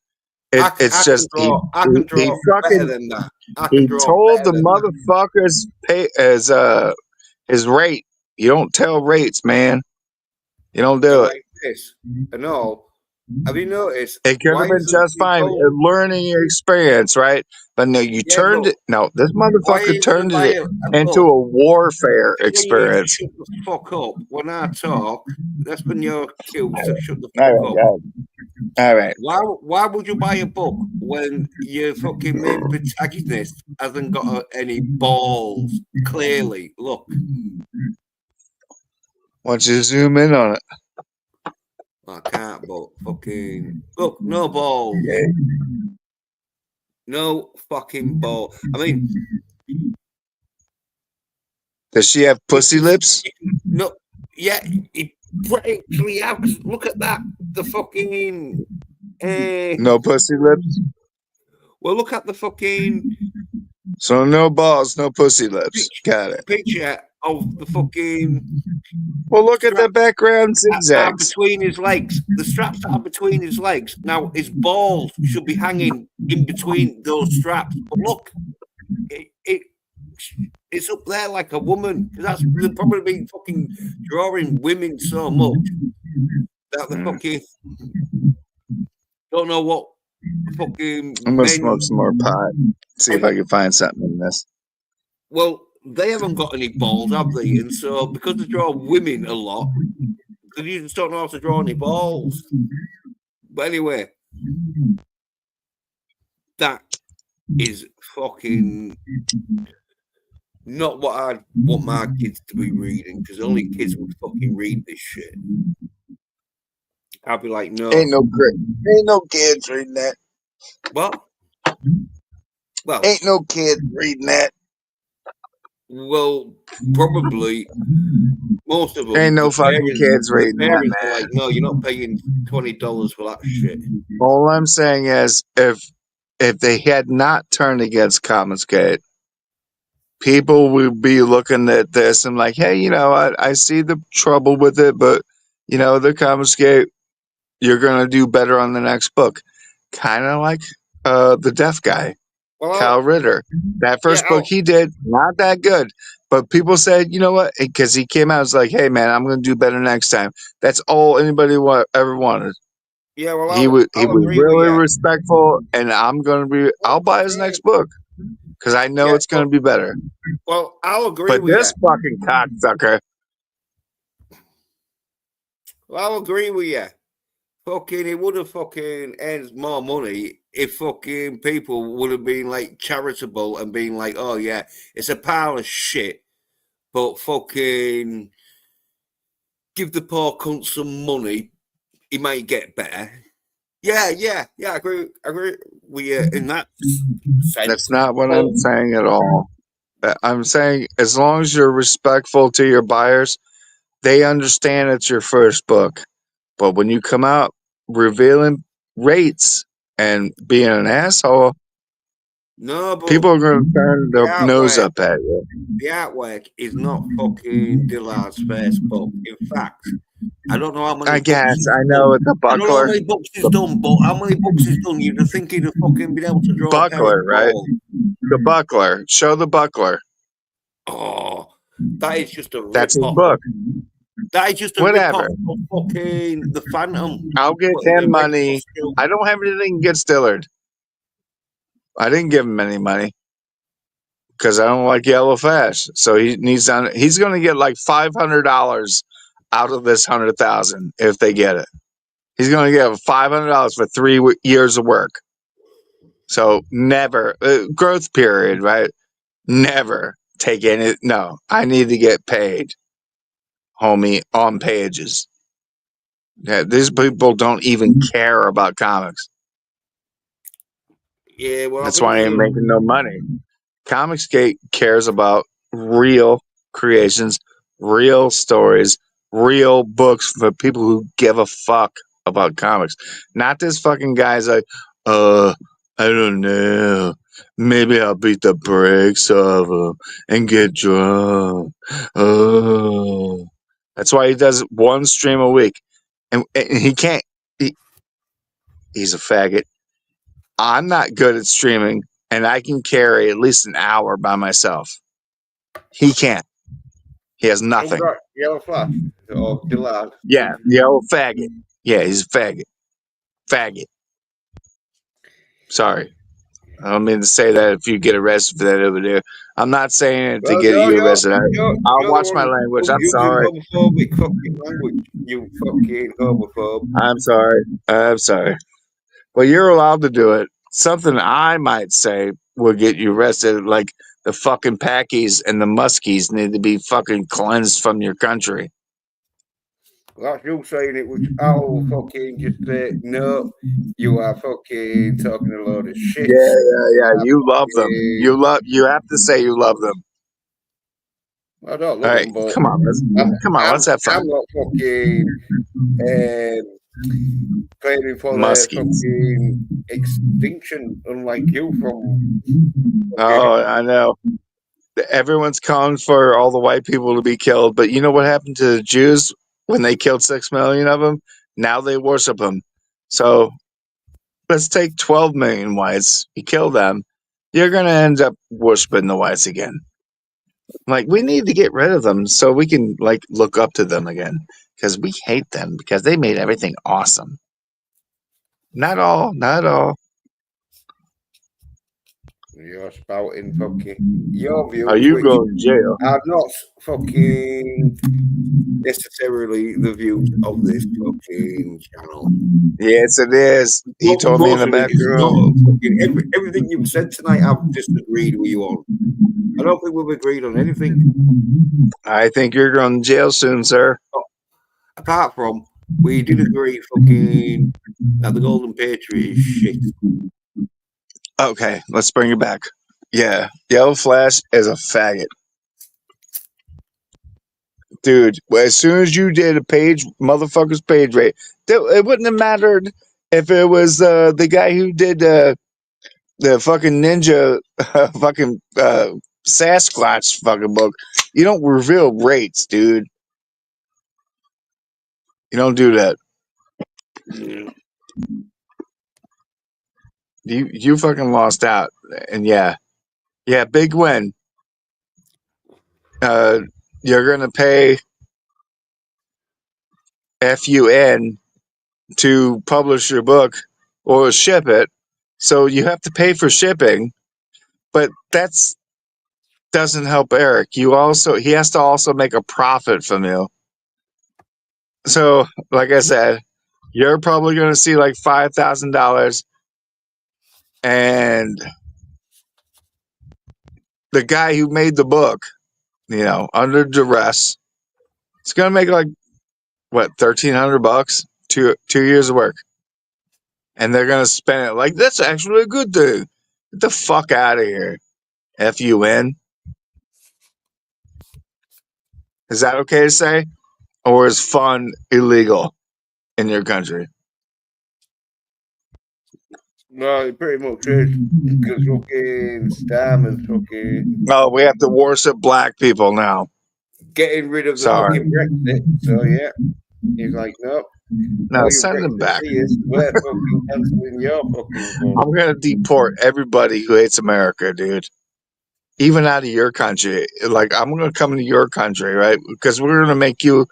It's just I can draw better than that. I can he draw told better the than that. motherfuckers pay as his rate. You don't tell rates, man. You don't So do it. like this and all. Have you noticed It could have why been isn't just fine. people? Learning your experience, right? But no, you Yeah, turned but it. No, this why are motherfucker you gonna turned buy it a into book? a warfare This is when you need to experience. shut the fuck up. When I talk, that's when you're cue to shut the All fuck right, up. all right. Why would you buy a book when your fucking main protagonist hasn't got any balls? Clearly, look. Why don't you zoom in on it? I can't, but fucking look, no balls. Yeah. No fucking ball. I mean, Does she have pussy lips? no, yeah, it practically have. Cause look at that, the fucking. No pussy lips. Well, look at the fucking So no balls, no pussy lips. Got it. picture of the fucking. Well, look at the Straps background that are zigzags. between his legs. The straps that are between his legs. Now his balls should be hanging in between those straps. But look, it's up there like a woman. That's they've probably been fucking drawing women so much that the fucking don't know what fucking I'm gonna men. smoke some more pot. See if I can find something in this. Well, they haven't got any balls, have they? And so because they draw women a lot, they just don't know how to draw any balls. But anyway, that is fucking not what I want my kids to be reading because only kids would fucking read this shit. I'd be like, no. Ain't no kids reading that. What? Well, Ain't no kids reading that. well, probably most of them. Ain't no fucking kids The reading that, parents are man. like, no, you're not paying $20 for that shit. All I'm saying is, if they had not turned against Commonsgate, people would be looking at this and like, hey, I see the trouble with it, but the Commonsgate, you're gonna do better on the next book. Kind of like the Deaf Guy, Well, Kyle Ritter. That first book he did, not that good. But people said, you know what? Because he came out, was like, hey, man, I'm going to do better next time. That's all anybody ever wanted. yeah, well, He was agree really with you. respectful, and I'll buy his next book because I know it's going to be better. Well, I'll agree But with this fucking cocksucker. Well, I'll agree with you. Fucking, it would have fucking earned more money if fucking people would have been like charitable and been like, oh yeah, it's a pile of shit, but fucking give the poor cunt some money, he might get better. Yeah, I agree with you in that sense. That's not what I'm saying at all. I'm saying as long as you're respectful to your buyers, they understand it's your first book. But when you come out revealing rates and being an asshole, No, but people are going to turn the their nose artwork, up at you. the artwork is not fucking Dillard's first book. In fact, I don't know how many I books guess he's I know done. with the I don't know how buckler, many books he's done, but how many books he's done, you'd think he'd have fucking been able to draw a pair of buckler, right? balls. The buckler. Show the buckler. Oh, that is just a That's his rip-off. book. That is just a Whatever. rip-off of fucking the Phantom, I'll give but in a him red money. costume. I don't have anything against Dillard. I didn't give him any money because I don't like Yellow Flash. So he needs on. He's going to get like $500 out of this 100,000 if they get it. He's going to get $500 for 3 years of work. So never growth period, right? Never take any. No, I need to get paid, homie, on pages. Yeah, these people don't even care about comics. Yeah, well, I That's think why I ain't making no money. Comicsgate cares about real creations, real stories, real books for people who give a fuck about comics. Not this fucking guy's like, I don't know. Maybe I'll beat the brakes off him and get drunk. Oh. That's why he does one stream a week. And he can't, he's a faggot. I'm not good at streaming, and I can carry at least an hour by myself. He can't. He has who nothing. got Yellow Flash or Dillard. Yeah, the old faggot. Yeah, he's a faggot. Faggot. Sorry. I don't mean to say that if you get arrested for that over there. I'm not saying it to Well, get no, you arrested. I'll you're the watch one my language. who's I'm using sorry. homophobic fucking language. You fucking homophobe. I'm sorry. I'm sorry. Well, you're allowed to do it. Something I might say will get you arrested, like the fucking Packies and the Muskies need to be fucking cleansed from your country. That's you saying it, which I'll fucking just say, no, you are fucking talking a load of shit. Yeah. You love them. Fucking, You have to say you love them. I don't All love right, them, but come on, I'm, let's have I'm fun. not fucking claiming for their Muskies. fucking extinction, unlike you from fucking. Oh, I know. Everyone's calling for all the white people to be killed, but you know what happened to the Jews when they killed 6 million of them? Now they worship them. So let's take 12 million whites. You kill them, you're gonna end up worshiping the whites again. Like we need to get rid of them so we can like look up to them again because we hate them because they made everything awesome. Not all, not all. You're spouting fucking your Are views, you which going to jail? are not fucking necessarily the views of this fucking channel. Yes, it is. He told me in Most the of it back is not. room. Fucking everything you've said tonight, I've disagreed with you on. I don't think we've agreed on anything. I think you're going to jail soon, sir. Apart from, we did agree fucking that the Golden Patriot is shit. Okay, let's bring it back. Yeah, Yellow Flash is a faggot. Dude, as soon as you did a page, motherfucker's page rate, it wouldn't have mattered if it was the guy who did the fucking ninja fucking Sasquatch fucking book. You don't reveal rates, dude. You don't do that. Mm. You fucking lost out. And yeah, big win. Uh, you're gonna pay FUN to publish your book or ship it, so you have to pay for shipping. But that's doesn't help Eric. He has to also make a profit from you. So, like I said, you're probably going to see like $5,000, and the guy who made the book, under duress, it's going to make like what $1,300, 2 years of work, and they're going to spend it like that's actually a good thing. Get the fuck out of here, FUN. Is that okay to say? Or is fun illegal in your country? No, it pretty much is. Because fucking Starmer's fucking Oh, we have to worship black people now. getting rid of the Sorry. fucking Brexit. So, yeah. He's like, nope. No, All you send them back. Brexiteers, we're fucking cancelling your fucking fund. I'm going to deport everybody who hates America, dude. Even out of your country. Like, I'm going to come to your country, right? Because we're going to make you.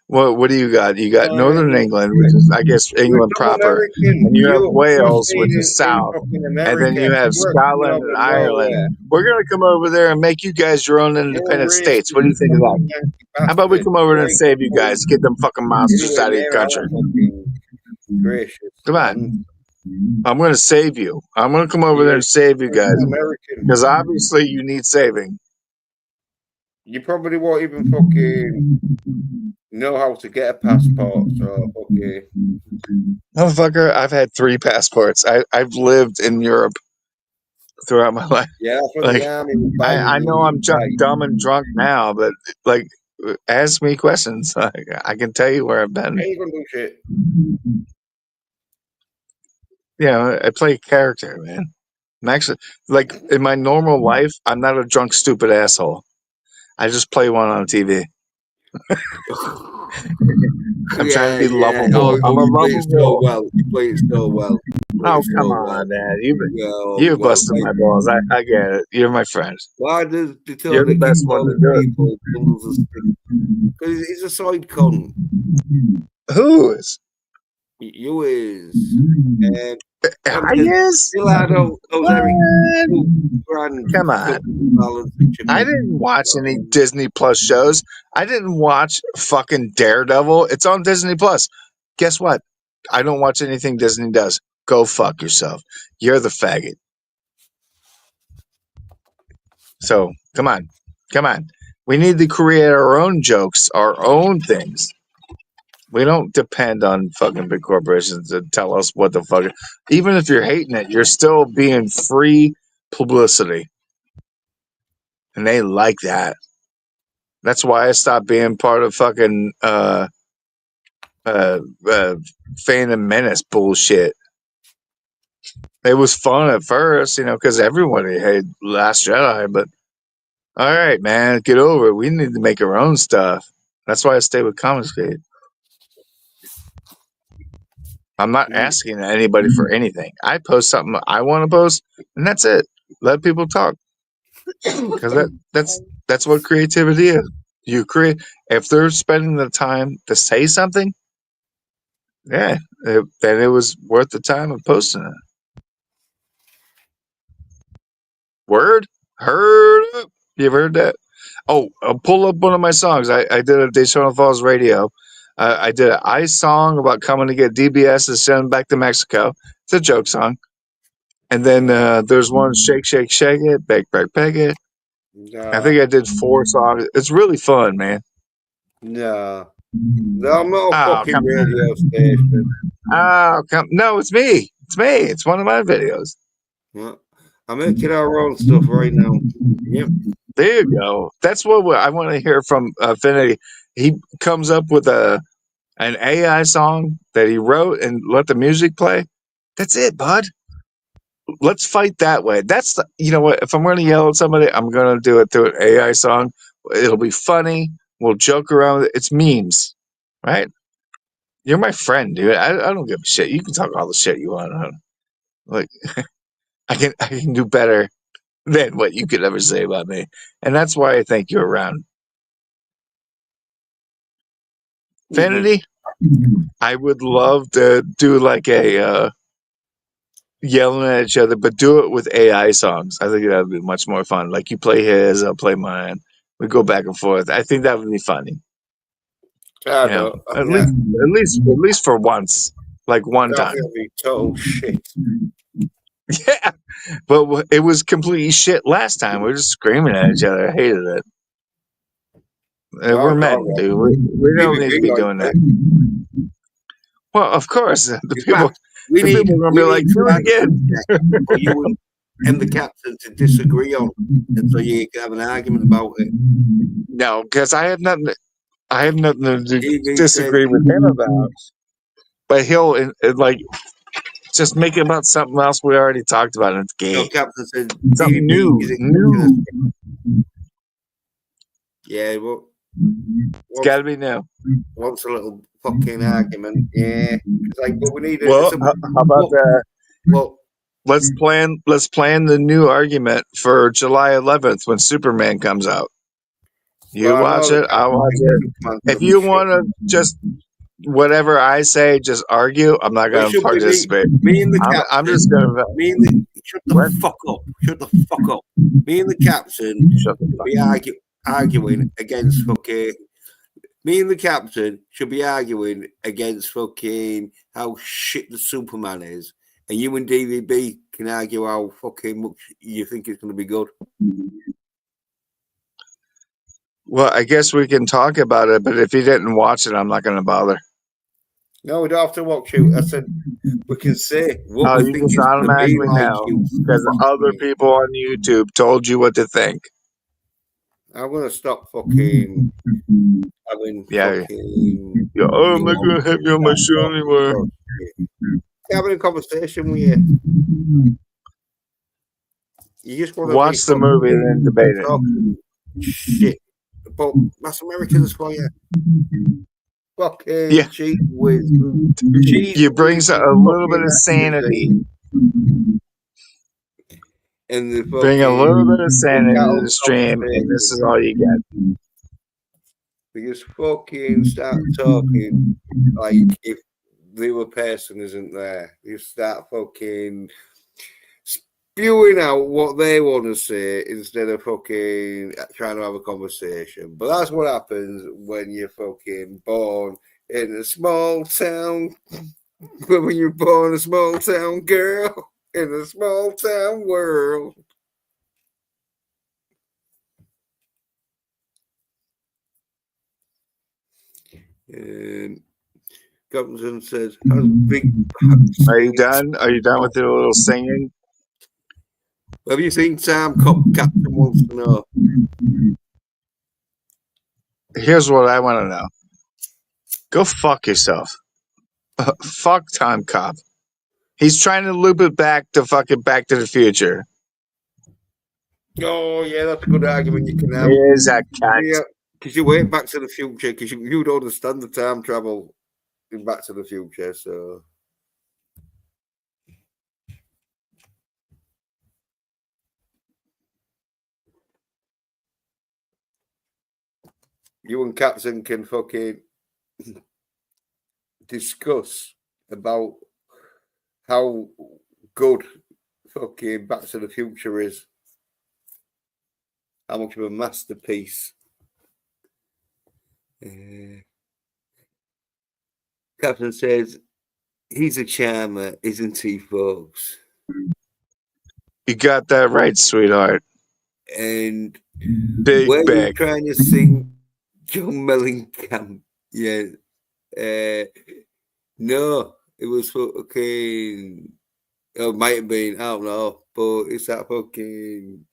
What do you got? You got Northern England, which is, I guess, We're England some proper. American. And you have You must Wales, which be is in south. fucking And then America. you have We're coming Scotland over and Ireland. nowhere. We're going to come over there and make you guys your own You're independent racist. states. What do you think of that? Yankee How about we bastard. come over You and ain't save you going guys? Get them fucking monsters anywhere out of your near our country. fucking gracious Come land. on. I'm going to save you. I'm going to come over there You're and save you guys. American. Because obviously you need saving. You probably won't even fucking know how to get a passport. So, okay. Motherfucker, I've had 3 passports. I've lived in Europe throughout my life. Yeah, that's when Like, the army was buying I know I'm like, dumb and drunk now, but like, ask me questions. Like, I can tell you where I've been. ain't gonna do shit. You know, I play a character, man. I'm actually, like, in my normal life, I'm not a drunk, stupid asshole. I just play one on TV. I'm trying to be lovable. I'm a you play it so lovable. well. You play it so well. You play Oh, it come so on, well. man. Well, You've well, busted my balls. I get it. You're my friend. why does they You're totally the give best one all to the do it. people bundles of sticks? Because he's a side cunt. Who is? You is. And I is? still out those Eric What? grand Come on. dollars that you I make. didn't watch any Disney Plus shows. I didn't watch fucking Daredevil. It's on Disney Plus. Guess what? I don't watch anything Disney does. Go fuck yourself. You're the faggot. So come on. Come on. We need to create our own jokes, our own things. We don't depend on fucking big corporations to tell us what the fuck. Even if you're hating it, you're still being free publicity. And they like that. That's why I stopped being part of fucking Phantom Menace bullshit. It was fun at first, you know, because everybody hated Last Jedi, but all right, man, get over it. We need to make our own stuff. That's why I stay with Comicsgate. I'm not asking anybody for anything. I post something I want to post, and that's it. Let people talk, because that's what creativity is. You create if they're spending the time to say something. Yeah, then it was worth the time of posting it. Word? Heard up. You ever heard that? Oh, I'll pull up one of my songs. I did a Daytona Falls radio. I did an ice song about coming to get DBS and send them back to Mexico. It's a joke song. And then there's one, Shake, Shake, Shake It, Bake, Break, Peg It. I think I did 4 songs. It's really fun, man. No. I'm not a Oh, fucking radio station. Oh, no, it's me. It's me. It's one of my videos. Yeah. I'm making our own stuff right now. Yep. There you go. That's what I want to hear from Finity. He comes up with an AI song that he wrote and let the music play. That's it, bud. Let's fight that way. You know what? If I'm going to yell at somebody, I'm going to do it through an AI song. It'll be funny. We'll joke around with it. It's memes, right? You're my friend, dude. I don't give a shit. You can talk all the shit you want. Like, I can do better than what you could ever say about me. And that's why I think you're around. Vanity, I would love to do like a yelling at each other, but do it with AI songs. I think that would be much more fun. Like you play his, I'll play mine. We go back and forth. I think that would be funny. I You know, don't. at least for once, like one I time. think it'll be total shit. Yeah, but it was complete shit last time. We were just screaming at each other. I hated it. We're men, dude. We don't need to be doing that. Well, of course, the people we are gonna be like, do it again. For you and the captain to disagree on, and so you can have an argument about it. No, because I have nothing. I have nothing to TV says disagree with him about. But he'll like just make it about something else we already talked about. And it's no, gay. Captain said Something DVB new. is expecting us. New. Yeah, well, It's got to be new. wants a little fucking argument. Yeah, it's like, but we need a. Well, It's a how about what, that? well, Let's plan the new argument for July 11th when Superman comes out. You well, I watch know the it, I captain watch thinks it. Superman's If gonna be you shit. want to just whatever I say, just argue. I'm not But it going to should be participate. me and the I'm captain. just going to Me and the shut the what? fuck up. Shut the fuck up. Me and the captain Shut the should fuck be up. arguing against fucking. Me and the captain should be arguing against fucking how shit the Superman is, and you and DVB can argue how fucking much you think it's going to be good. Well, I guess we can talk about it, but if you didn't watch it, I'm not going to bother. No, we don't have to watch you. I said we can say what Oh, we you think just it's going to be automatically like. know You because other fucking. people on YouTube told you what to think. I'm gonna stop fucking having Yeah. fucking. Yeah, oh, I'm not going to have you on my show anymore. Having a conversation with you. You just want to be Watch the movie and then debate it. talking shit. But that's Americans for you. Fucking Yeah. cheese whiz. Cheese You bring whiz a little bit of sanity. And the Bring a little bit of sanity to the stream, conversation. and this is all you get. We just fucking start talking like if the other person isn't there. You start fucking spewing out what they want to say instead of fucking trying to have a conversation. But that's what happens when you're fucking born in a small town. When you're born a small town girl in a small town world. Compton says, Are you done? Are you done with your little singing? Have you seen Sam Captain wants to know? Here's what I want to know. Go fuck yourself. Fuck Time Cop. He's trying to loop it back to fucking Back to the Future. Oh, yeah, that's a good argument you can have. Is that cat? Yeah, because you went Back to the Future, because you don't understand the time travel in Back to the Future, so... You and Captain can fucking discuss about how good fucking Back to the Future is. How much of a masterpiece. Captain says, he's a charmer, isn't he, folks? You got that right, sweetheart. And Big were you bag. trying to sing John Mellencamp? Yeah. No, it was fucking. Oh, it might have been. I don't know, but it's that fucking.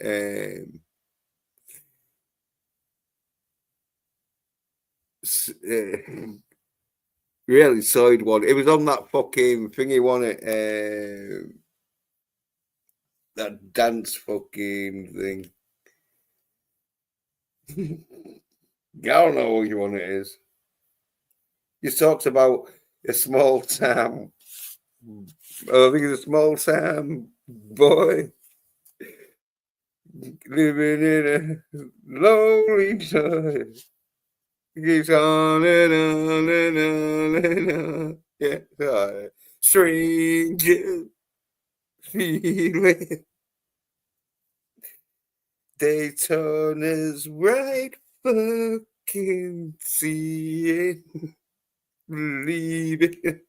Really side one. It was on that fucking thingy, wasn't it? That dance fucking thing. I don't know which one it is. He talks about a small town. I think it's a small town boy living in a lonely town. Keeps on and on and on and on. Yeah, stranger feeling. Daytona's right fucking seeing, believing.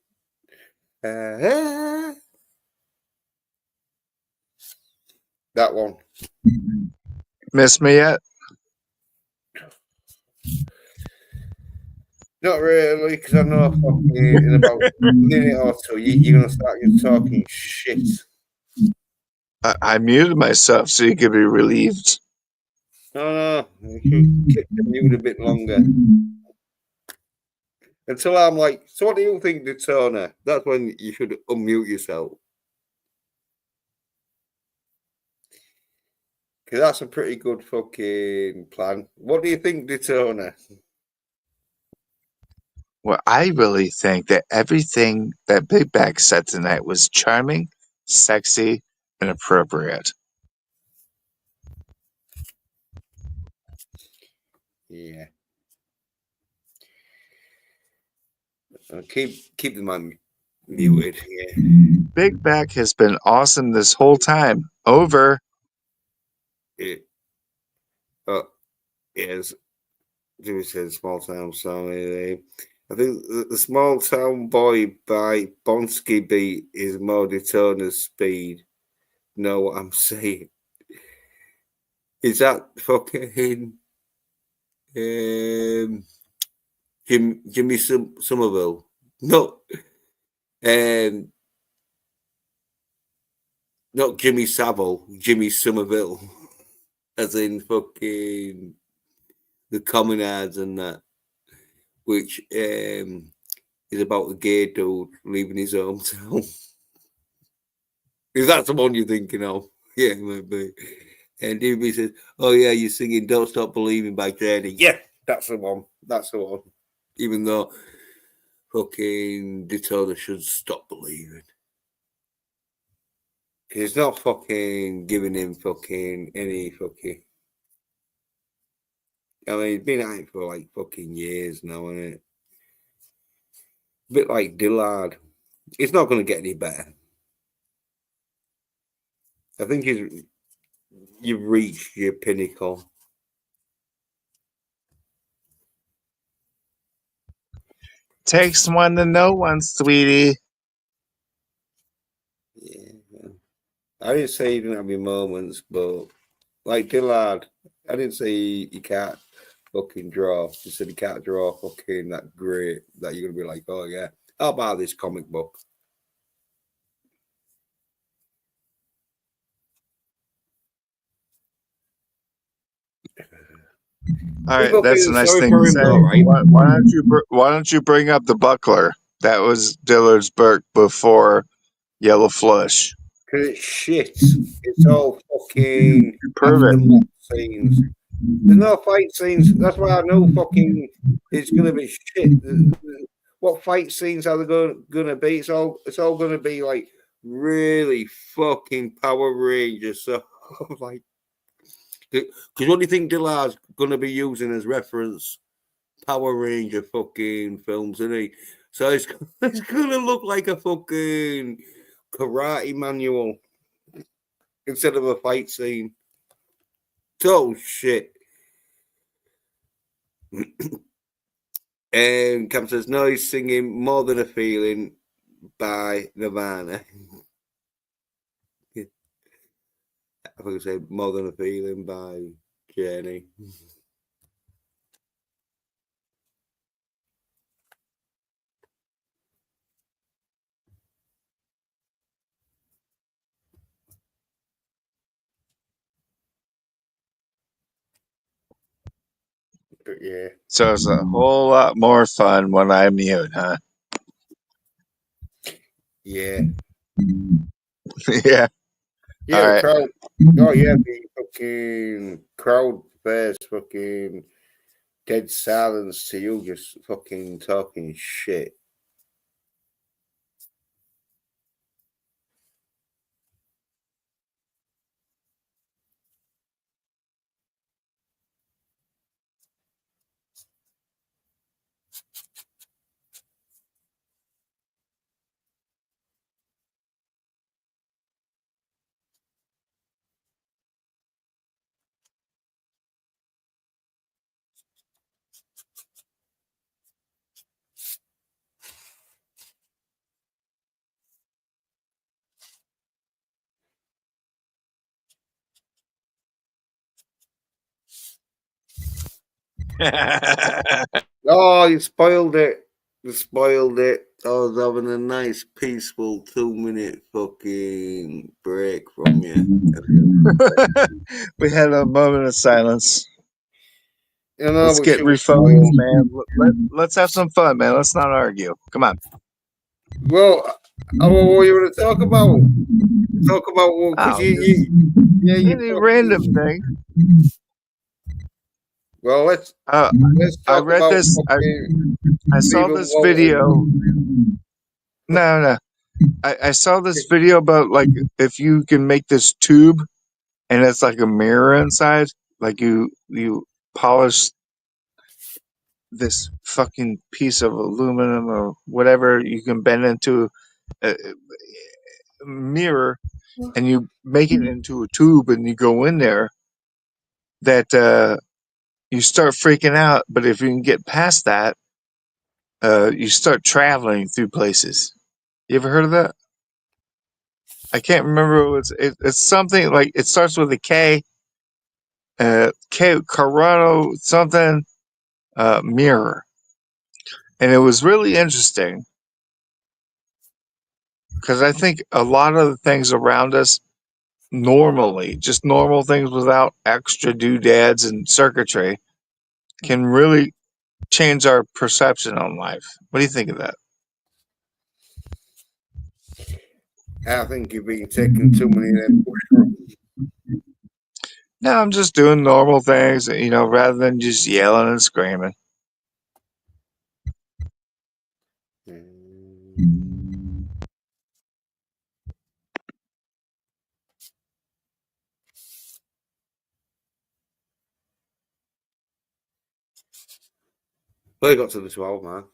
That one. Miss me yet? Not really, because I know fucking in about a minute or two, you're going to start talking shit. I muted myself so you could be relieved. No, you should keep the mute a bit longer. Until I'm like, so what do you think, Daytona? That's when you should unmute yourself. Because that's a pretty good fucking plan. What do you think, Daytona? Well, I really think that everything that Big Bag said tonight was charming, sexy, and appropriate. Yeah. Keep the man muted. Yeah. Big Bag has been awesome this whole time. Over. Yeah. Oh, yes. Jimmy said small town song. I think the small town boy by Bonsky beat is more Daytona's speed. Know what I'm saying? Is that fucking Jimmy Somerville? No, um, not Jimmy Savile. Jimmy Somerville, as in fucking the Communards and that, which is about a gay dude leaving his hometown. Is that the one you're thinking of? Yeah, maybe. And DB says, "Oh yeah, you're singing 'Don't Stop Believing' by Journey." Yeah, that's the one. That's the one. Even though fucking Daytona should stop believing. It's not fucking giving him fucking any fucking. I mean, he's been at it for like fucking years now, isn't it? A bit like Dillard. It's not going to get any better. I think you've reached your pinnacle. Takes one to know one, sweetie. Yeah. I didn't say you didn't have your moments, but like Dillard, I didn't say you can't fucking draw. You said you can't draw fucking that great that you're gonna be like, oh yeah, I'll buy this comic book. All right, People that's a feel nice sorry thing for to him say. though, right? Why don't you bring up the buckler? That was Dillard's Burke before Yellow Flush. Because it's shit. It's all fucking Prove it. aftermath scenes. There's no fight scenes. That's why I know fucking it's gonna be shit. What fight scenes are they gonna be? It's all gonna be like really fucking Power Rangers. So like, because what do you think Dillard's gonna be using as reference? Power Ranger fucking films, isn't he? So it's gonna look like a fucking karate manual instead of a fight scene. Oh shit. And Cam says, no, he's singing More Than a Feeling by Nirvana. I think I said More Than a Feeling by Journey. But yeah. So it's a whole lot more fun when I mute, huh? Yeah. Yeah. Yeah, All the right. crowd. Oh, yeah, the fucking crowd first, fucking dead silence to you just fucking talking shit. Oh, you spoiled it. You spoiled it. I was having a nice, peaceful 2 minute fucking break from you. We had a moment of silence. You know, Let's but get she was refocused, man. Let's have some fun, man. Let's not argue. Come on. well. What you want to talk about? Talk about one because Oh, you, just yeah, you any random fucking. thing. Well, Uh, let's I talk read about this. fucking I saw Stephen this Walton. video. No, no. I saw this video about like if you can make this tube and it's like a mirror inside, like you polish this fucking piece of aluminum or whatever you can bend into a mirror and you make it into a tube and you go in there that you start freaking out, but if you can get past that, you start traveling through places. You ever heard of that? I can't remember. It's something like it starts with a K. K Corrado something mirror, and it was really interesting because I think a lot of the things around us normally, just normal things without extra doodads and circuitry, can really change our perception on life. What do you think of that? I think you've been taking too many of them mushrooms. No, I'm just doing normal things, rather than just yelling and screaming. Well, he got to the 12, man.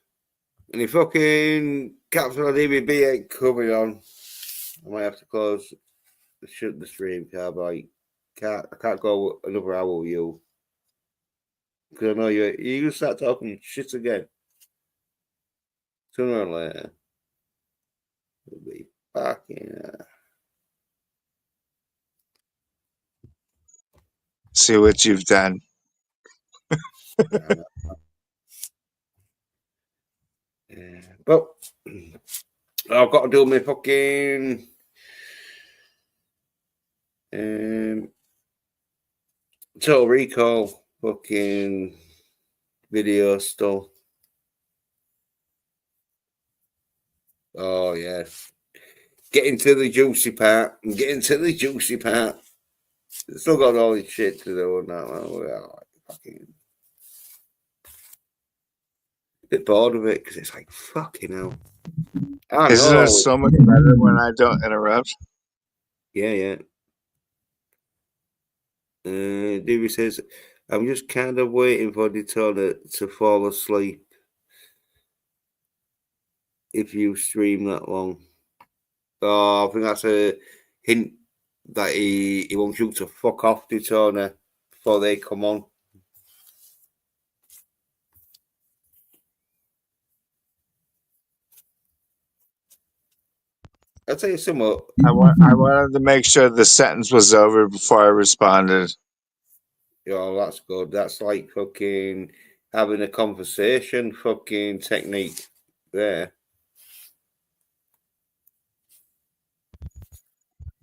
And he fucking Captain on DBB ain't coming on. I might have to close the stream, car, but I can't go another hour with you. Because I know you're going to start talking shit again. Sooner or later. We'll be back in. See what you've done. Yeah. But I've got to do my fucking Total Recall fucking video stuff. Oh yeah. Getting to the juicy part. I'm getting to the juicy part. Still got all this shit to do and that. Well, fucking bit bored of it because it's like fucking hell. I Isn't it know. so much better when I don't interrupt? Yeah, yeah. David says, I'm just kind of waiting for Daytona to fall asleep if you stream that long. Oh, I think that's a hint that he wants you to fuck off Daytona before they come on. I'll tell you something. I wanted to make sure the sentence was over before I responded. Oh, that's good. That's like fucking having a conversation fucking technique there.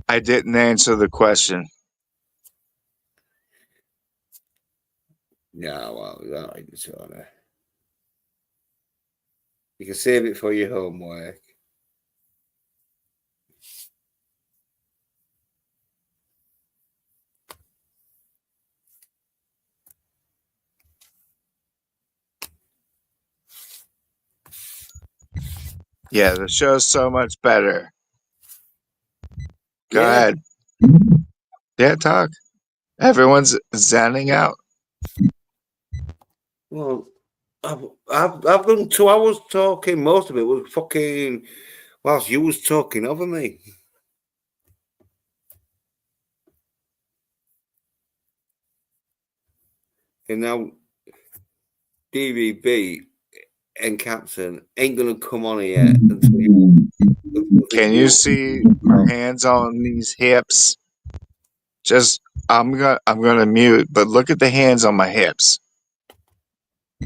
I didn't answer the question. No, well, that ain't Daytona. You can save it for your homework. Yeah, the show's so much better. Go Yeah. ahead. Yeah, talk. Everyone's zenning out. Well, I've done 2 hours talking. Most of it was fucking whilst you was talking over me. And now DVB and Captain ain't gonna come on here until you. Can you see my hands on these hips? Just I'm gonna mute, but look at the hands on my hips.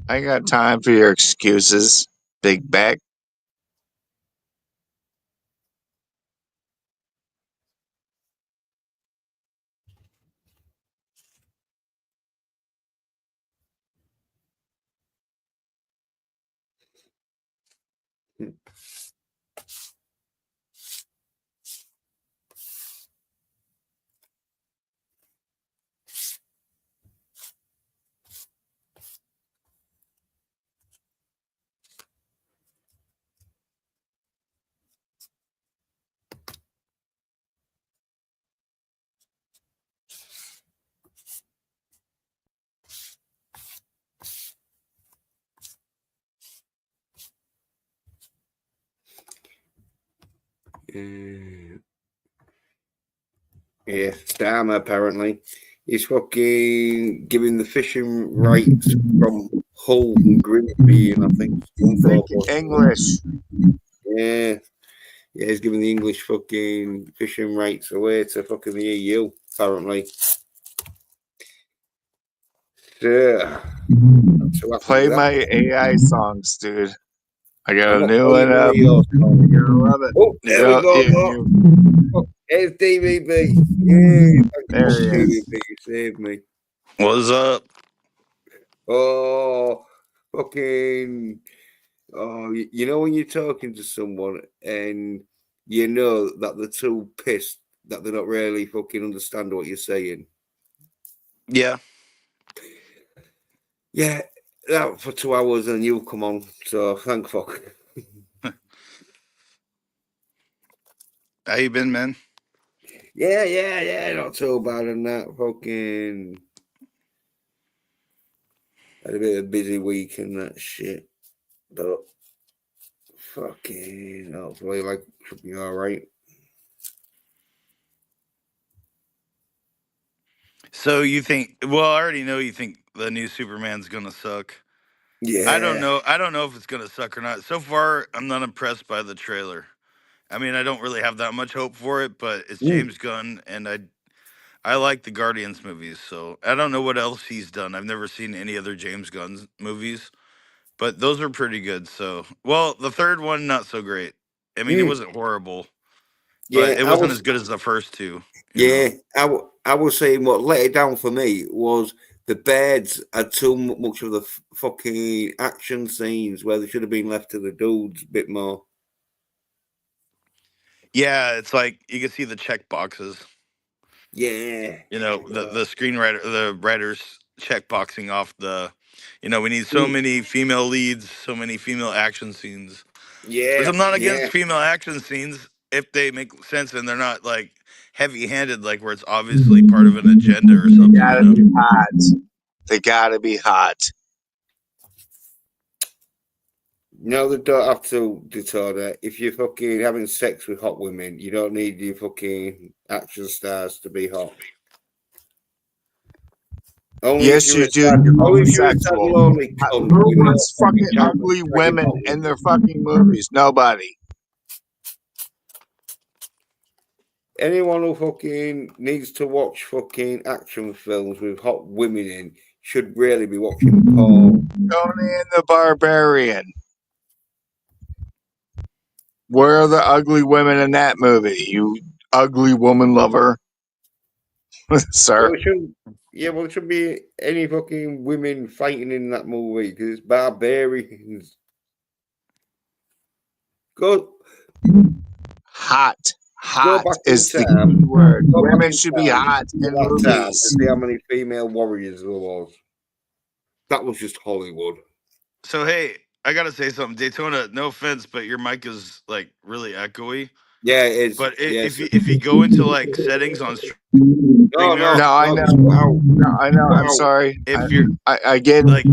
I ain't got time for your excuses, big back. Yeah, Starmer apparently is fucking giving the fishing rights from Hull and Grimsby, and I think Think Scunthorpe or something. English. Yeah, yeah, he's giving the English fucking fishing rights away to fucking the EU, apparently. Yeah. So happy Play with that. my AI songs, dude. I got I'm a not new playing one none up. of yours, Tom. You're gonna love it. Oh, You there we go. go. Oh, there's DVB. Yay, thank you, There he is. DVB. You saved me. What's up? Oh, fucking. Oh, you know when you're talking to someone and you know that they're too pissed that they're not really fucking understand what you're saying. Yeah. Yeah, that for 2 hours and you'll come on. So thank fuck. How you been, man? Yeah, not too bad and that fucking had a bit of a busy week and that shit. But fucking hopefully like should be alright. So you think? Well, I already know you think the new Superman's gonna suck. I don't Yeah. know. I don't know if it's gonna suck or not. So far, I'm not impressed by the trailer. I mean, I don't really have that much hope for it, but it's Mm. James Gunn, and I like the Guardians movies. So I don't know what else he's done. I've never seen any other James Gunn movies, but those are pretty good. So, well, the third one not so great. I mean, it Mm. wasn't horrible, but Yeah, it I wasn't was as good as the first two. You know. yeah, I was saying what let it down for me was the beds had too much of the fucking action scenes where they should have been left to the dudes a bit more. Yeah, it's like you can see the check boxes. Yeah. You know, the screenwriter, the writers check boxing off the. You know, we need so Mm. many female leads, so many female action scenes. Which Yeah, I'm not against yeah. female action scenes if they make sense and they're not like heavy-handed, like where it's obviously part of an agenda or They something. You gotta know. be hot. They gotta be hot. No, they don't have to deter that. If you're fucking having sex with hot women, you don't need your fucking action stars to be hot. Only if Yes, you're you a do. sad, You're only if you're a sad homosexual. lonely cunt, Who you know wants fucking fucking chance of ugly dragging women hot in women. their fucking movies? Nobody. Anyone who fucking needs to watch fucking action films with hot women in should really be watching porn. Conan the Barbarian. Where are the ugly women in that movie? You ugly woman lover, Well, sir. it shouldn't. Yeah, well, it shouldn't be any fucking women fighting in that movie because it's barbarians. Go, Hot. go Hot back in is the time. key word. Go back Women in should be time hot to in that time and movies. see how many female warriors there was. That was just Hollywood. So hey, I gotta say something, Daytona. No offense, but your mic is like really echoey. Yeah, it is. But Yes. if you go into like settings on No, StreamYard, No, I no, know. just cut out. No, I know. Cut I'm out. sorry. if you're I get it. like,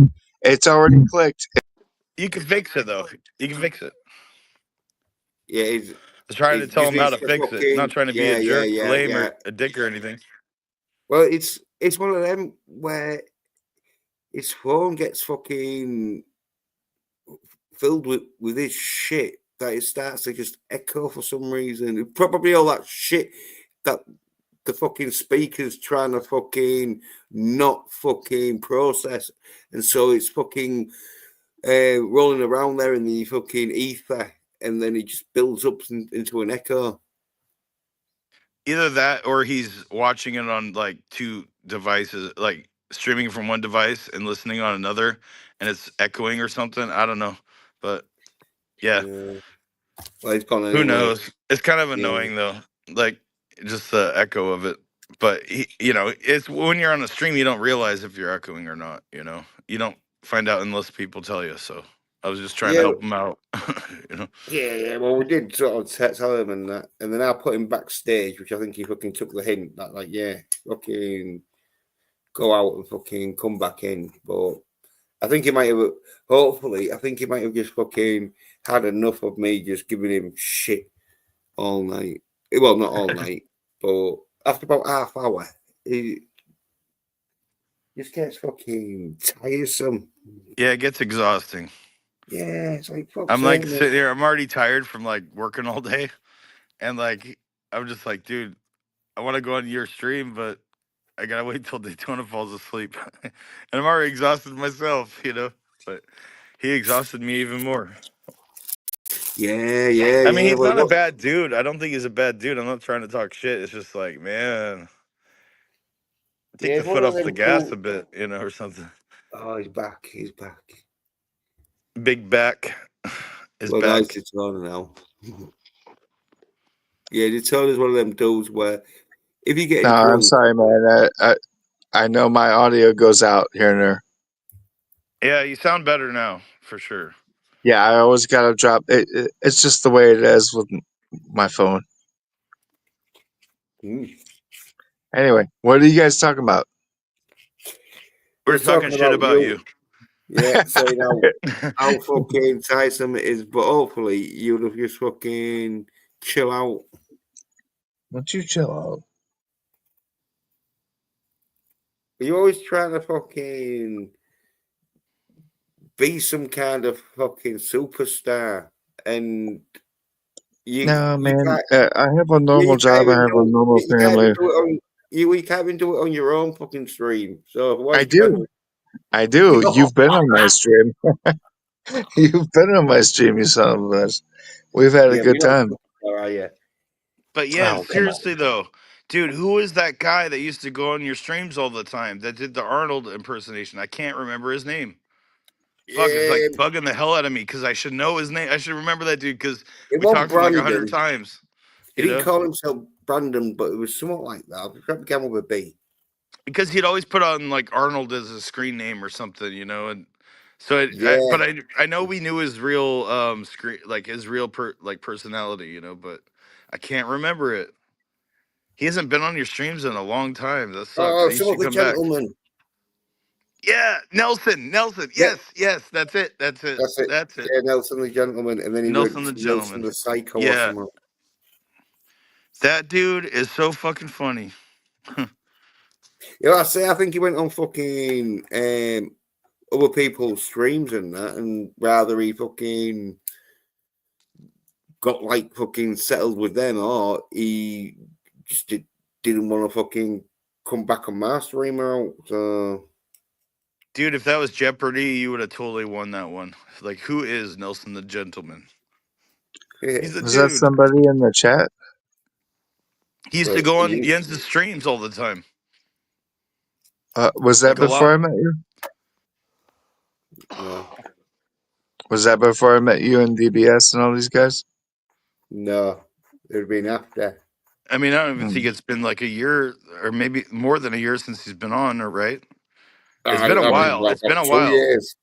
It's already clicked. you can fix it though. You can fix it. Yeah, I was trying to it tell just him how needs to to fix it. Not fucking trying to be a jerk, lame, yeah. or a dick or anything. Well, it's one of them where his phone gets fucking filled with this shit that it starts to just echo for some reason. Probably all that shit that the fucking speaker's trying to fucking not fucking process, and so it's fucking rolling around there in the fucking ether, and then it just builds up into an echo. Either that or he's watching it on like two devices, like streaming from one device and listening on another, and it's echoing or something. I don't know, but Yeah. Well, it's gone Who anyway. knows? It's kind of Yeah. annoying though. Like just the echo of it. But it's when you're on a stream, you don't realize if you're echoing or not. You don't find out unless people tell you. So I was just trying to Yeah. help them out. Yeah. Well, we did sort of tell him and that, and then I put him backstage, which I think he fucking took the hint that, like, yeah, fucking go out and fucking come back in. But I think he might have, hopefully, I think he might have just fucking had enough of me just giving him shit all night. Well, not all night, but after about half hour, he just gets fucking tiresome. Yeah, it gets exhausting. Yeah, it's like, fuck's I'm like sake, mate. sitting here. I'm already tired from like working all day, and like I'm just like, dude, I want to go on your stream, but I gotta wait till Daytona falls asleep, and I'm already exhausted myself. But he exhausted me even more. I mean, Yeah. he's Well, not a what? bad dude. I don't think he's a bad dude. I'm not trying to talk shit. It's just like, man, take Yeah, the it's one foot of off the them gas cool. a bit, or something. Oh, he's back. He's back. Big back is Well, nice back. Daytona now. Yeah, Daytona's one of them dudes where if you're No, getting I'm drunk, sorry, man. I know my audio goes out here and there. Yeah, you sound better now for sure. Yeah, I always gotta drop it. It's just the way it is with my phone. Anyway, what are you guys talking about? We're we're just talking talking shit about about you. you. Yeah, so now how fucking tiresome it is, but hopefully you'll have just fucking chill out. Won't you chill out? You're always trying to fucking be some kind of fucking superstar, and No, you man. can't I have a you normal can't job. I even have a do normal you can't even family. do it on you can't even do it on your own fucking stream. So why I trying do. I do. to You've been on my stream. You've been on my stream, you son of a bitch. We've had a Yeah, but good you're not time. a superstar, are you? But yeah, Oh, come on. seriously though, dude, who is that guy that used to go on your streams all the time that did the Arnold impersonation? I can't remember his name. Fuck, it's like Yeah, bugging the hell out of me because I should know his name. I should remember that dude because it we wasn't talked to him like 100 Brandon. times. He You didn't know, call himself Brandon, but it was somewhat like that. It probably began with a B. because he'd always put on like Arnold as a screen name or something. And so Yeah. but I know we knew his real screen like his real personality. But I can't remember it. He hasn't been on your streams in a long time. That sucks. Oh, He some of should the come back. gentlemen. Yeah, Nelson. Yeah, Yes. That's it. that's it. That's it. Yeah, Nelson the gentleman, and then he went Nelson the to Nelson gentleman. the psycho or Yeah, something. that dude is so fucking funny. Yeah, I think he went on fucking other people's streams and that, and rather he fucking got like fucking settled with them, or he just didn't want to fucking come back on my stream out. So Dude, if that was Jeopardy, you would have totally won that one. Like, who is Nelson the gentleman? yeah, He's a Was that dude. somebody in the chat? He used to but go on he, Jens' streams all the time. Was that Like a before lot. I met you? no, Was that before I met you and DBS and all these guys? no, it would have been after. I mean, I don't even think Hmm. it's been like a year or maybe more than a year since he's been on, or right? It's been a I mean, while. like It's been a 2 years.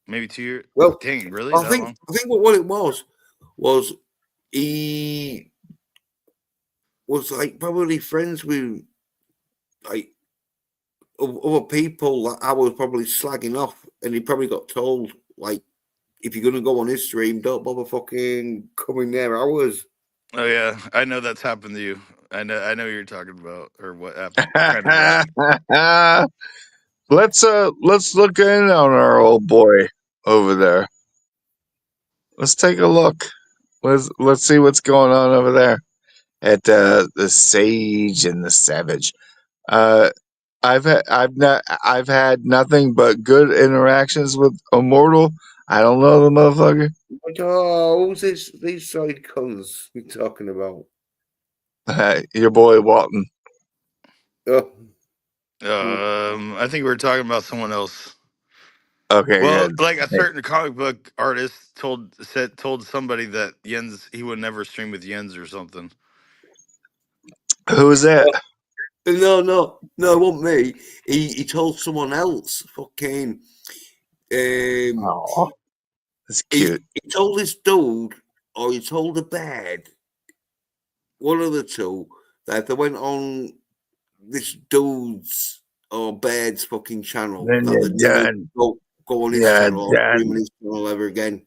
maybe 2 years. Well, Dang, really? I That think long? I think what it was he was like probably friends with like other people that I was probably slagging off, and he probably got told like, if you're gonna go on his stream, don't bother fucking coming near ours. Oh yeah, I know that's happened to you. I know what you're talking about, or what kind of happened. Let's look in on our old boy over there. Let's take a look. Let's see what's going on over there at the Sage and the Savage. Uh, I've had nothing but good interactions with Immortal. I don't know the motherfucker. Like, oh, who's these side cons you're talking about? Your boy Walton. Oh, I think we were talking about someone else. Okay, Well, good. like a certain comic book artist told somebody that he would never stream with Jens or something. Who is that? No, it wasn't me. He told someone else. Fucking. Oh, that's He, cute. he told this dude, or he told a bed, one of the two, that if they went on this dude's or bed's fucking channel, Then that you're they'd never done. go on his You're channel or stream on done. his channel ever again.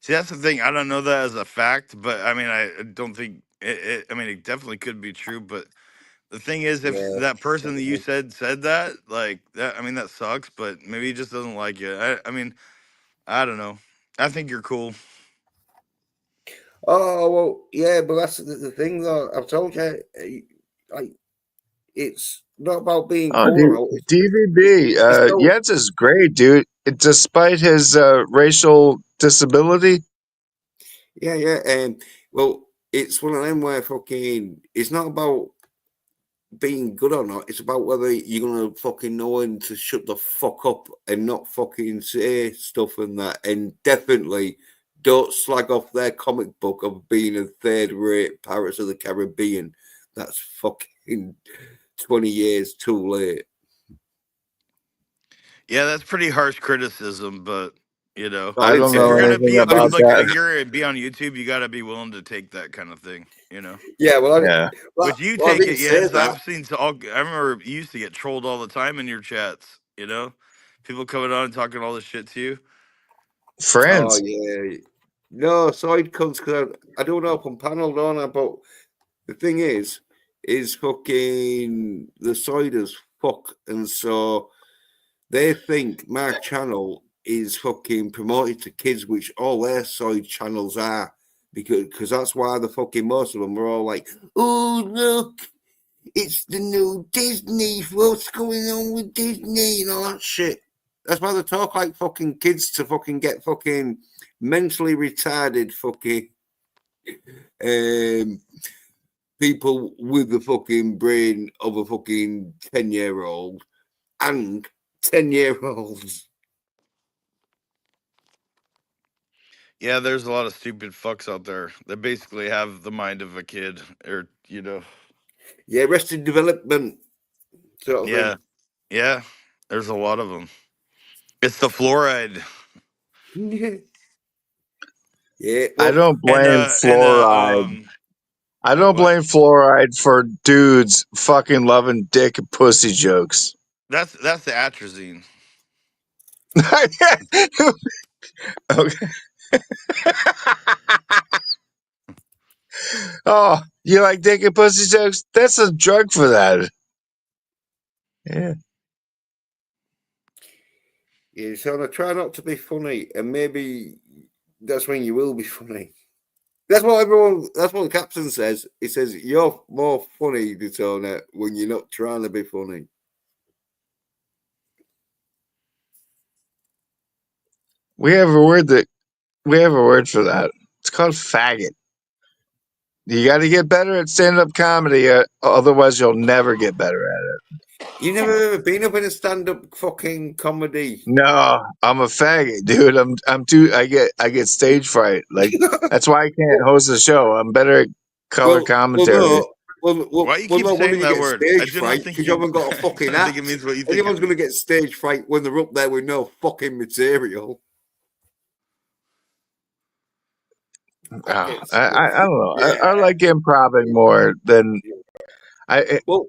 See, that's the thing. I don't know that as a fact, but I mean, I don't think I mean, it definitely could be true. But the thing is, if Yeah. that person that you said that, like that, I mean, that sucks. But maybe he just doesn't like you. I mean, I don't know. I think you're cool. Oh well, yeah, but that's the thing though. I've told you, like, it's not about being Oh, cool or not. DVB. It's still, Jens is great, dude. Despite his racial disability. yeah. Well, it's one of them where fucking. It's not about being good or not. It's about whether you're gonna fucking know when to shut the fuck up and not fucking say stuff and that. And definitely don't slag off their comic book of being a third-rate Pirates of the Caribbean. That's fucking 20 years too late. Yeah, that's pretty harsh criticism, but you know, No, I I didn't don't if say know you're that. gonna anything be a I about didn't public say that. that. figure and be on YouTube, you got to be willing to take that kind of thing. You know. Yeah, Yeah. Which you I take didn't it, say Jens. that. I've seen all. I remember you used to get trolled all the time in your chats. You know, people coming on and talking all this shit to you. Oh Friends. yeah. No, side cunts because I don't know on panel, don't I? But the thing is fucking the side as fuck, and so they think my channel is fucking promoted to kids, which all their side channels are, because that's why the fucking most of them are all like, oh look, it's the new Disney. What's going on with Disney and all that shit? That's why they talk like fucking kids to fucking get fucking mentally retarded fucking um, people with the fucking brain of a fucking 10-year-old and 10-year-olds. Yeah, there's a lot of stupid fucks out there that basically have the mind of a kid, or you know. Yeah, arrested development sort of Yeah, thing. yeah. There's a lot of them. It's the fluoride Yeah. Yeah. I Well, don't and blame fluoride. I don't what? blame fluoride for dudes fucking loving dick and pussy jokes. That's the atrazine. Okay. Oh, you like dick and pussy jokes? That's a drug for that. Yeah. yeah, so I try not to be funny, and maybe that's when you will be funny. That's what everyone. That's what the captain says. He says you're more funny, Daytona, when you're not trying to be funny. We have a word for that. It's called faggot. You got to get better at stand-up comedy, otherwise you'll never get better at it. You never ever been up in a stand-up fucking comedy. No, I'm a faggot, dude. I'm too. I get stage fright. Like that's why I can't host a show. I'm better at color commentary. No. Well, Why you well, keep no wonder saying you that get word? I stage generally fright think because you you. haven't got a I fucking don't think it act. means what you think it Anyone's going to means. get stage fright when they're up there with no fucking material. That gets I don't know. yeah. I like improving more than I. Well,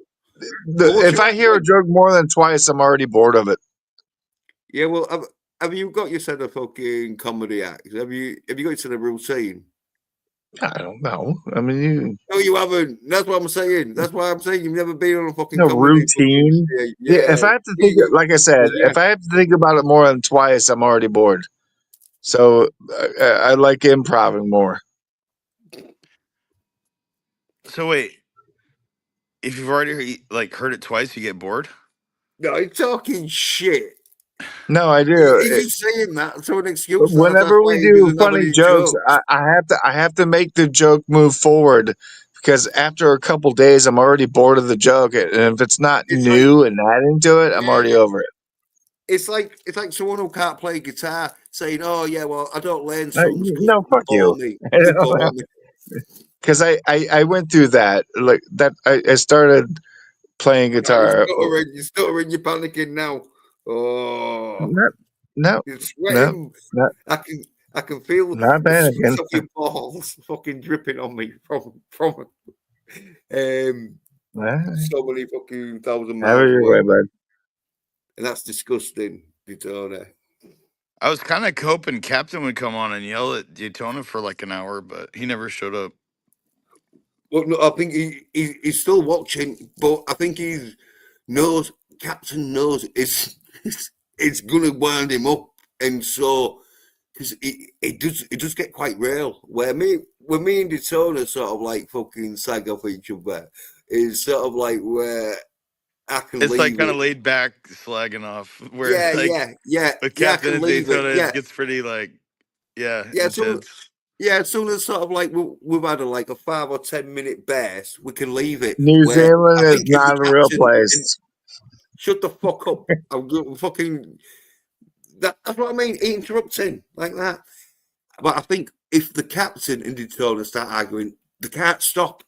what's If your I act hear a like? joke more than twice, I'm already bored of it. Yeah, well, have you got your set of fucking comedy acts? Have you got your set of routine? I don't know. I mean, you No, you haven't. That's what I'm saying. That's why I'm saying you've never been on a fucking know, comedy fucking routine. stage. Yeah, if Yeah, I have to think, like I said, yeah. if I have to think about it more than twice, I'm already bored. So I like improving more. So wait, if you've already like heard it twice, you get bored. No, you're talking shit. No, I If do. you're saying that, so an excuse that's Whenever why we he do doesn't have funny any jokes, jokes. I have to make the joke move forward because after a couple days, I'm already bored of the joke, and if it's not It's like, new and adding to it, I'm yeah, already over it. it's like someone who can't play guitar saying, "Oh yeah, well I don't learn songs because No, they fuck bore you. me. They bore me." Because I went through that. Like that, I started playing Now you're guitar. stuttering. You're stuttering. You're panicking now. Oh, No, no, you're no, sweating. not I can I can feel not the sweat panicking. of your balls fucking dripping on me from Nah, so many fucking thousand have it miles your away, way, bud. and that's disgusting, Daytona. I was kind of hoping Captain would come on and yell at Daytona for like an hour, but he never showed up. Well, no, I think he's still watching, but I think knows Captain knows it's gonna wind him up, and so because it does get quite real. When me and Daytona sort of like fucking sag off each other, it's sort of like where I can It's like leave kind of it. laid back, slagging off. Whereas Yeah, like yeah, yeah, with yeah. I Captain can and leave it. Daytona, it Yeah, gets pretty like yeah. So intense. yeah, as soon as sort of like we've had like a 5 or 10 minute burst, we can leave it. New Where Zealand I is think if the not a real captain and place. shut the fuck up, I'm going fucking. That's what I mean. Interrupting like that. But I think if the captain and Daytona start arguing, they can't stop.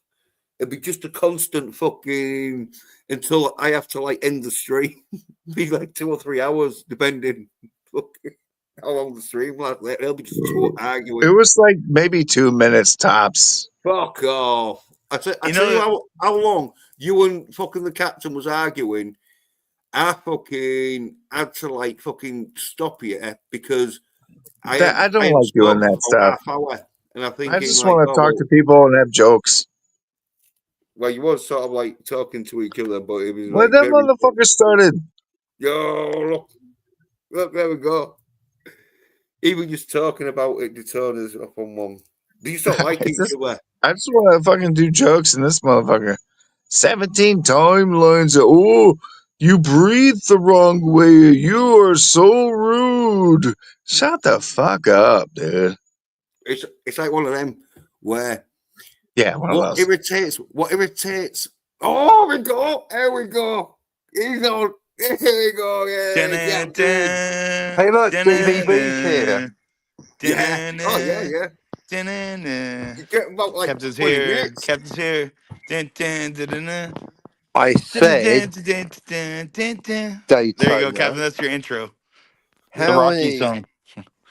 It'd be just a constant fucking until I have to like end the stream. Be like 2 or 3 hours, depending fucking how long the stream lasts. They'll be just It arguing. was like maybe 2 minutes tops. Fuck off. I You tell you know, how long you and fucking the captain was arguing. I fucking had to like fucking stop you because That I I don't had like doing spoke that for stuff. about half hour, and I'm I thinking just like, want to oh talk to well, people and have jokes. you was sort of like talking to each other, but it was Well, like that very motherfucker started. yo look, there we go. Even just talking about it, Daytona's up on one. These don't like It's each just, other. I just want to fucking do jokes in this motherfucker. 17 timelines. Oh, you breathe the wrong way. You are so rude. Shut the fuck up, dude. It's like one of them where Yeah, one of those. what irritates. Oh, we go, there we go. He's on. Here we go. Yeah, dun, Captain. dun, Hey, look, dun, DVB's here. dun, Yeah. Oh yeah, dun, yeah. dun. You get about like Captain's 20 here. minutes. Captain's here. Dun, dun, dun, dun, dun. I Dun, dun, said, dun, dun, dun, dun, dun. There you go, Captain. Daytona. That's your intro. The How Rocky many? song.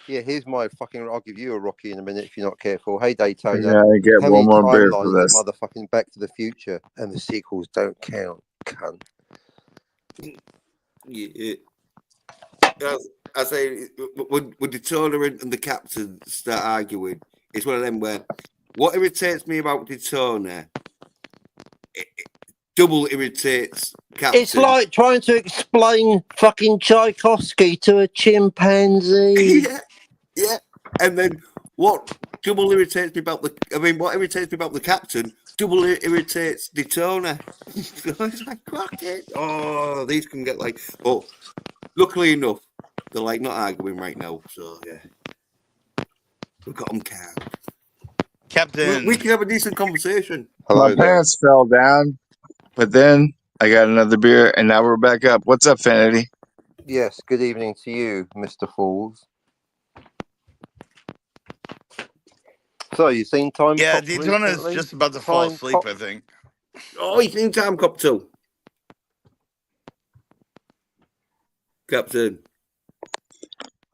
Yeah, here's my fucking. I'll give you a Rocky in a minute if you're not careful. Hey, Daytona. Yeah, I get How one many more beer for timelines is this. motherfucking Back to the Future and the sequels don't count, cunt? Yeah. I say when the tournament and the captain start arguing, it's one of them where what irritates me about Daytona double irritates captain. It's like trying to explain fucking Tchaikovsky to a chimpanzee. yeah, yeah. And then what double irritates me about what irritates me about the captain double irritates Daytona. So it's like fuck it. Oh, these can get like. But luckily enough, they're like not arguing right now. So yeah, we've got them calm. Captain. We can have a decent conversation. Hello My there. pants fell down, but then I got another beer, and now we're back up. What's up, Finity? Yes, good evening to you, Mr. Falls. So, you seen Time Yeah, Cop Daytona is recently? just about to fall Time asleep, Cop? I think. Oh, you think Time Cop too, Captain?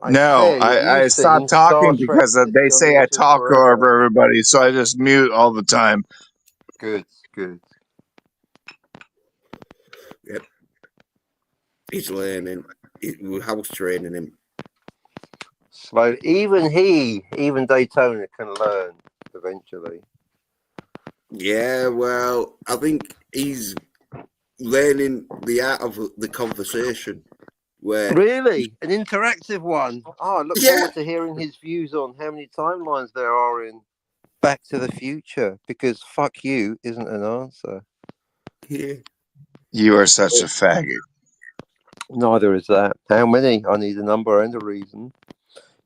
No, said, have you I seen stopped Star talking Trek because they say I Disconnected talk Forever? over everybody, so I just mute all the time. Good, good. Yep. He's learning. We're house training him. Slow. Even Daytona can learn eventually. Yeah, well, I think he's learning the art of the conversation. Where Really? An interactive one. Oh, I look yeah, forward to hearing his views on how many timelines there are in Back to the Future, because fuck you isn't an answer. yeah. You are such a faggot. Neither is that. How many? I need a number and a reason.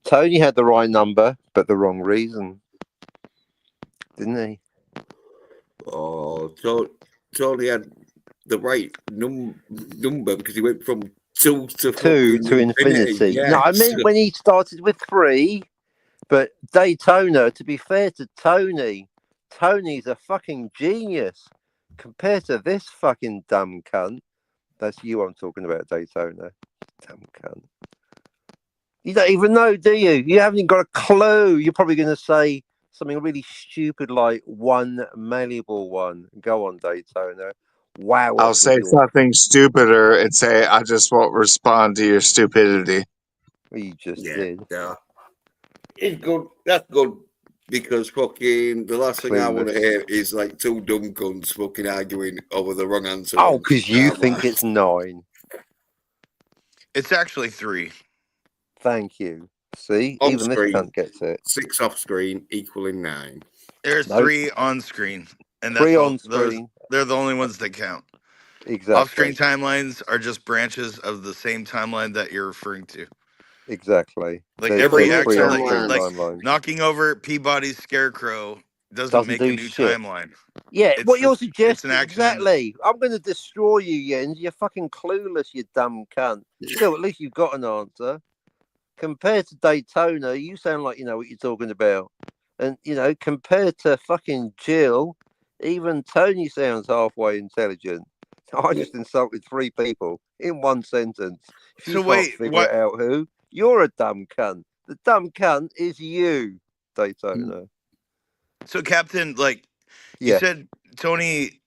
Tony had the right number, but the wrong reason. Didn't he? Oh, Tony had the right number because he went from 2 to Two fucking to infinity. Yeah. No, I meant when he started with 3, but Daytona, to be fair to Tony, Tony's a fucking genius compared to this fucking dumb cunt. That's you I'm talking about, Daytona. Dumb cunt. You don't even know, do you? You haven't got a clue. You're probably going to say something really stupid like one malleable one. Go on, Daytona. Wow I'll us with say your. something stupider and say I just won't respond to your stupidity. You just Yeah. did. Yeah. It's good. That's good. Because fucking the last thing I want to Clueless. hear is like 2 dumb cunts fucking arguing over the wrong answer. Oh, on because you think timelines. it's 9. It's actually 3. Thank you. See, On even this screen. cunt gets it. 6 off screen equaling 9. There's Nope. 3 on screen, and 3 that's all. on screen. They're the only ones that count. Exactly. Off-screen timelines are just branches of the same timeline that you're referring to. Exactly. Like There's every Three three action, on like screen timelines. timelines. knocking over Peabody's Scarecrow doesn't Doesn't make a do new shit. timeline. Yeah, It's what you're just it's an suggesting, action. exactly. I'm going to destroy you, Jens. You're fucking clueless, you dumb cunt. Still, at least you've got an answer. Compared to Daytona, you sound like you know what you're talking about. And, you know, compared to fucking Jill, even Tony sounds halfway intelligent. I just insulted 3 people in one sentence. If you So can't wait, figure what? it out who, you're a dumb cunt. The dumb cunt is you, Daytona. So Captain, like you Yeah, said, Tony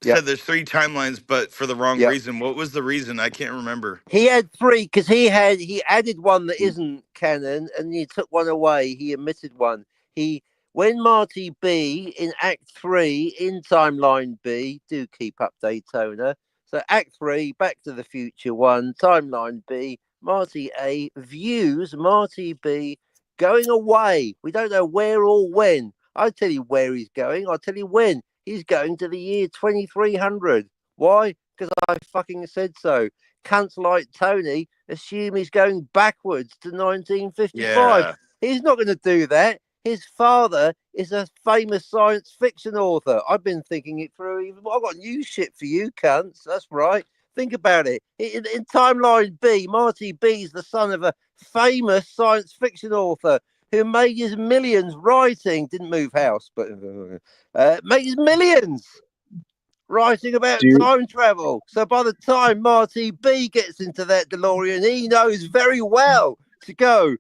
yeah, said there's 3 timelines, but for the wrong yeah. reason. What was the reason? I can't remember. He had 3 because he added one that isn't canon, and he took one away. He omitted one. He when Marty B in Act 3 in Timeline B do keep up Daytona. So Act 3, Back to the Future 1, Timeline B, Marty A views Marty B going away. We don't know where or when. I'll tell you where he's going. I'll tell you when. He's going to the year 2300. Why? Because I fucking said so. Cunts like Tony assume he's going backwards to 1955. Yeah. He's not going to do that. His father is a famous science fiction author. I've been thinking it through. I've got new shit for you, cunts. That's right. Think about it. In Timeline B, Marty B is the son of a famous science fiction author who made his millions writing, didn't move house, but made his millions writing about Do you, time travel. So by the time Marty B gets into that DeLorean, he knows very well to go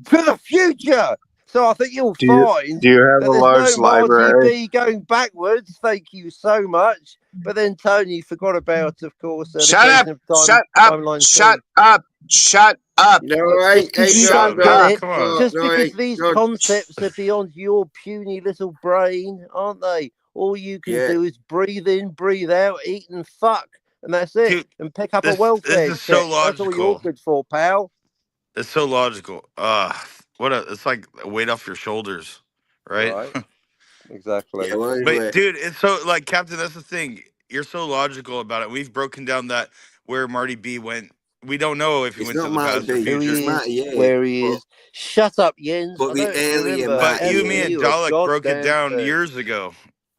to the future. So I think you'll do you find do you have that a there's large no Marty library? B going backwards. Thank you so much. But then Tony forgot about, of course, the Shut up! creation of Shut up! Timeline Shut 3. up! Shut up! No, Just because you Shut don't get No, up! it, come on. just no, because these no. concepts are beyond your puny little brain, aren't they? All you can Yeah. do is breathe in, breathe out, eat and fuck, and that's it. Dude, And pick up a this welfare is so check. That's all you're logical. good for, pal. It's so logical. It's like a weight off your shoulders, right? Right, Yeah, exactly. well, But anyway, dude, it's so like Captain, that's the thing. You're so logical about it. We've broken down that where Marty B went. We don't know if he it's went to not the Marty past or B, Who future. it's he is, Marty A, where he but is. Shut up, Jens. I the know it's earlier November. But you, Marty me, A. and asking you a Dalek broke it goddamn down thing. years ago.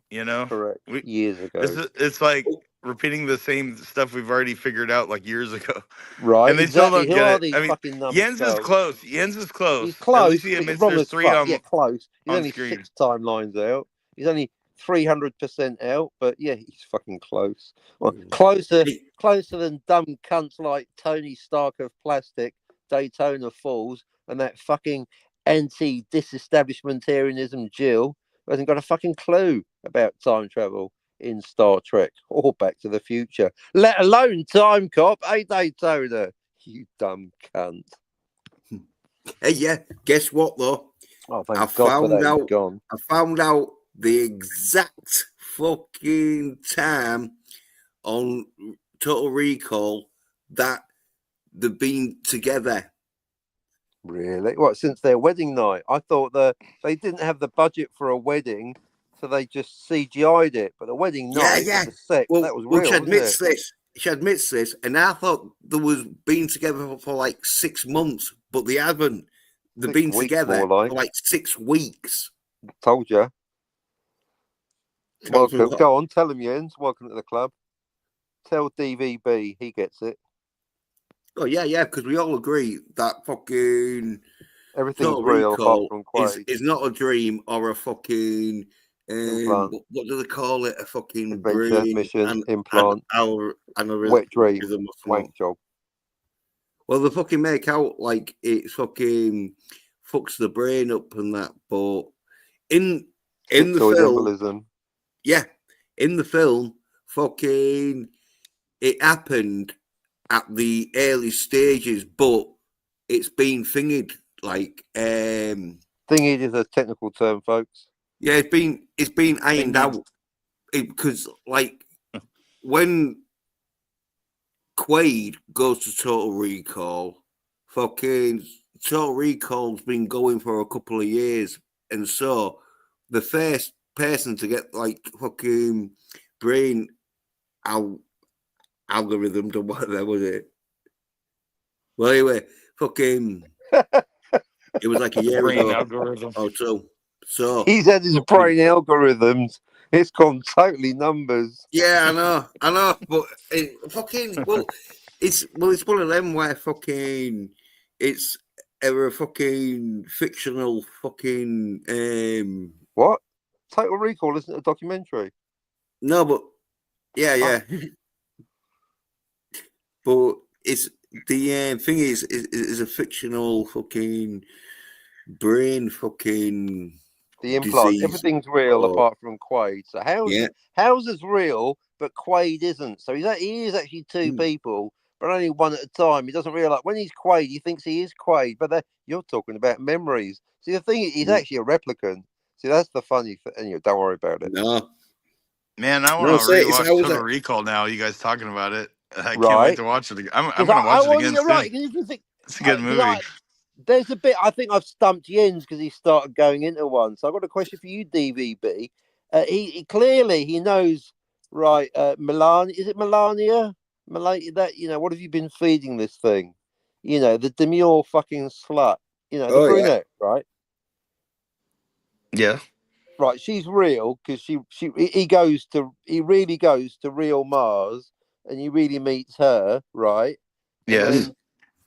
You know, Correct. we Years this ago. is it's like repeating the same stuff we've already figured out like years ago, Right, and they still exactly. don't Who get are it. these I mean, fucking Jens is numbskulls? close. Jens is He's close. At least close, he but he's admits wrong there's as 3 fuck. Yeah, close. He's on only screen. 6 timelines out. He's only 300% out, but yeah, he's fucking close. Well, closer than dumb cunts like Tony Stark of Plastic, Daytona Falls, and that fucking anti-disestablishmentarianism Jill, who hasn't got a fucking clue about time travel in Star Trek or Back to the Future, let alone Time Cop. Hey, Daytona, you dumb cunt. Hey, yeah, guess what though? Oh, I thank God for that. found He's out. gone. I found out the exact fucking time on Total Recall that they've been together. Really? What, since their wedding night? I thought they didn't have the budget for a wedding, so they just CGI'd it. But the wedding Yeah, night yeah. with the sex, that was She real, wasn't admits it? this. She admits this, and I thought they was been together for like 6 months, but they haven't. They've 6 been weeks, together more like. for like 6 weeks. Told you. Told me Welcome. what? Go on, tell him, Jens. Welcome to the club. Tell DVB, he gets it. Oh yeah, because we all agree that fucking Everything's Total real apart Recall from is Quaid. not a dream or a fucking Implant. what do they call it? A fucking Adventure, brain mission, and implant, our wet dream, aneurysm or something. wank job. Well, they fucking make out like it fucking fucks the brain up and that, but in the Schizoid film, embolism. yeah, in the film, fucking it happened at the early stages, but it's been thingied like Thingy is a technical term, folks. yeah, it's been ironed Thingy. out because like when Quaid goes to Total Recall, fucking Total Recall's been going for a couple of years, and so the first person to get like fucking brain algorithmed or whatever was it. Well, anyway, fucking it was like a year Brain ago algorithm. or so. So He's had his fucking- brain algorithms. It's gone totally numbers. yeah, I know, but it fucking it's one of them where fucking it's a fucking fictional fucking What? Total Recall isn't a documentary. no, but yeah, but it's the thing is a fictional fucking brain fucking The implant. disease. Everything's real or- apart from Quaid. So Yeah. Hauser's real, but Quaid isn't. So he is actually two people, but only one at a time. He doesn't realise when he's Quaid, he thinks he is Quaid. But you're talking about memories. See, the thing is, he's actually a replicant. See, that's the funny thing. Anyway, don't worry about it. No, Man, I No, want to say it's rewatch Hauser. Total Recall now. You guys talking about it? I can't Right. wait to watch it again. I'm Because gonna watch it again you're soon. right. You can think It's a good 'cause movie. there's a bit. I think I've stumped Jens because he started going into one. So I've got a question for you, DVB. He clearly he knows, right? Melania, is it Melania? Melania, that what have you been feeding this thing? The demure fucking slut. The Oh, yeah. brunette, right? Yeah. Right, she's real because he really goes to real Mars and he really meets her, right? And Yes. then,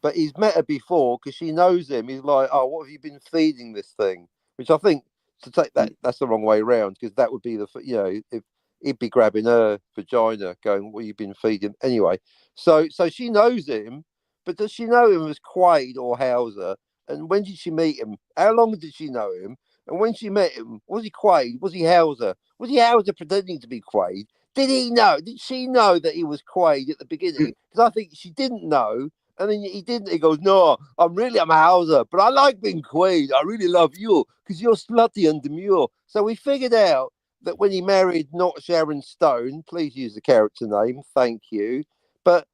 but he's met her before because she knows him. He's like, oh, what have you been feeding this thing? Which I think to take that's the wrong way around because that would be if he'd be grabbing her vagina, going, what have you been feeding? Anyway, so she knows him, but does she know him as Quaid or Hauser? And when did she meet him? How long did she know him? And when she met him, was he Quaid? Was he Hauser? Was he Hauser pretending to be Quaid? Did he know? Did she know that he was Quaid at the beginning? Because I think she didn't know. And then he didn't. He goes, no, I'm Hauser, but I like being Quaid. I really love you because you're slutty and demure. So we figured out that when he married not Sharon Stone, please use the character name, thank you. But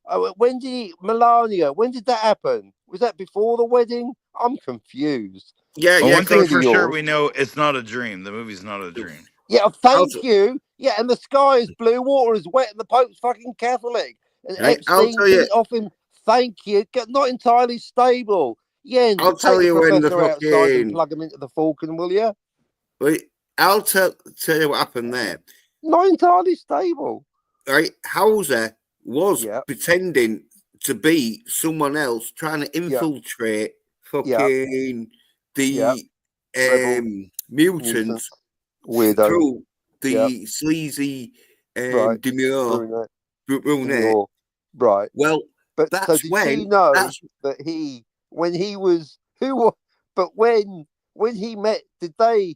Melania, when did that happen? Was that before the wedding? I'm confused. Yeah, Well, yeah. one thing Clearly for sure yours. we know, it's not a dream. The movie's not a dream. Yeah, thank Also- you. Yeah, and the sky is blue, water is wet, and the Pope's fucking Catholic. And Right, I'll Epstein tell you- beat off him. Thank you. Not entirely stable. Jens, I'll take tell the you when the professor outside and fucking- plug him into the Falcon, will you? Wait, I'll tell you what happened there. Not entirely stable. Right, Hauser was Yeah. pretending to be someone else, trying to infiltrate fucking the Rebel mutants Weirdo. through the sleazy Right. demure brunette. Demure. Right. Well, But that's so did when she know that's that when he was but when he met, did they?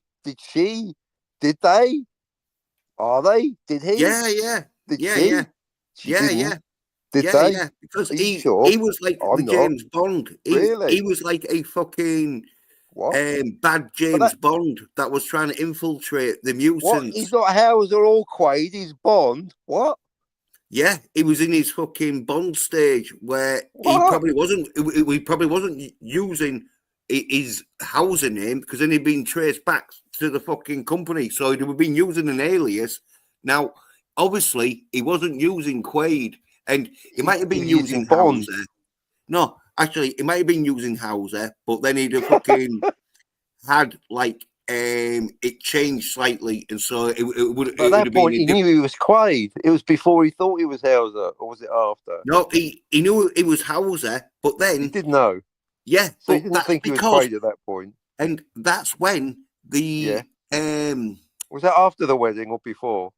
Are they? Did he? yeah. Did Yeah, she? yeah. She Yeah, didn't. yeah. Did Yeah, they? yeah. Because Are you he sure? was like I'm the not. James Bond. Really? He was like a fucking What? bad James Bond that was trying to infiltrate the mutants. What? He's not Hauser or Quaid. He's Bond. What? Yeah, he was in his fucking Bond stage where he What? probably wasn't. He probably wasn't using his housing name because then he'd been traced back to the fucking company. So he'd have been using an alias. Now, obviously, he wasn't using Quaid, and he might have been He's using Bond. Hauser. No, actually, he might have been using Hauser, but then he'd have fucking had like it changed slightly, and so it would. But It at would that have been point, he knew he was Quaid. It was before he thought he was Hauser, or was it after? no. He knew it was Hauser, but He then did know. yeah, So he but didn't that's think he was because, Quaid at that point. and that's when Yeah. the Was that after the wedding or before?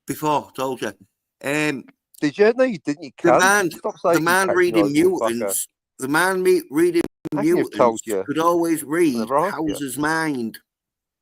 before told you Did you? No, you didn't. You the cunt. Stop saying you reading patronising fucker. mutants, reading How can you have told mutants you? could always read never asked you. Hauser's mind,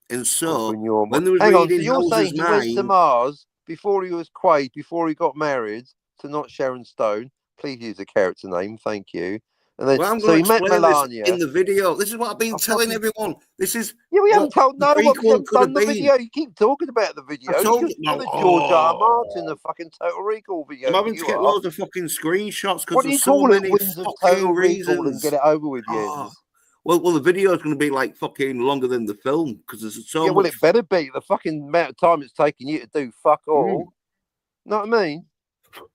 and so When you're... when they was Hang on. So reading you're saying Hauser's he went to mind, Mars before he was Quaid, before he got married to not Sharon Stone? Please use a character name. Thank you. And then, well, I'm so going he to met explain this Melania. in the video. This is what I've been I telling fucking... everyone. This is Yeah, we what haven't told the no one. We prequel haven't could done have the been. video. You keep talking about the video. I told you. You're the George R. R. Martin, the fucking Total Recall video. I'm having to You get are. loads of fucking screenshots because What do you there's so call it? many Wins of fucking Total Recall and reasons. get it over with, Oh, Jens. well, the video is going to be like fucking longer than the film because there's so Yeah, well, much. it better be. The fucking amount of time it's taking you to do fuck all. Know what I mean?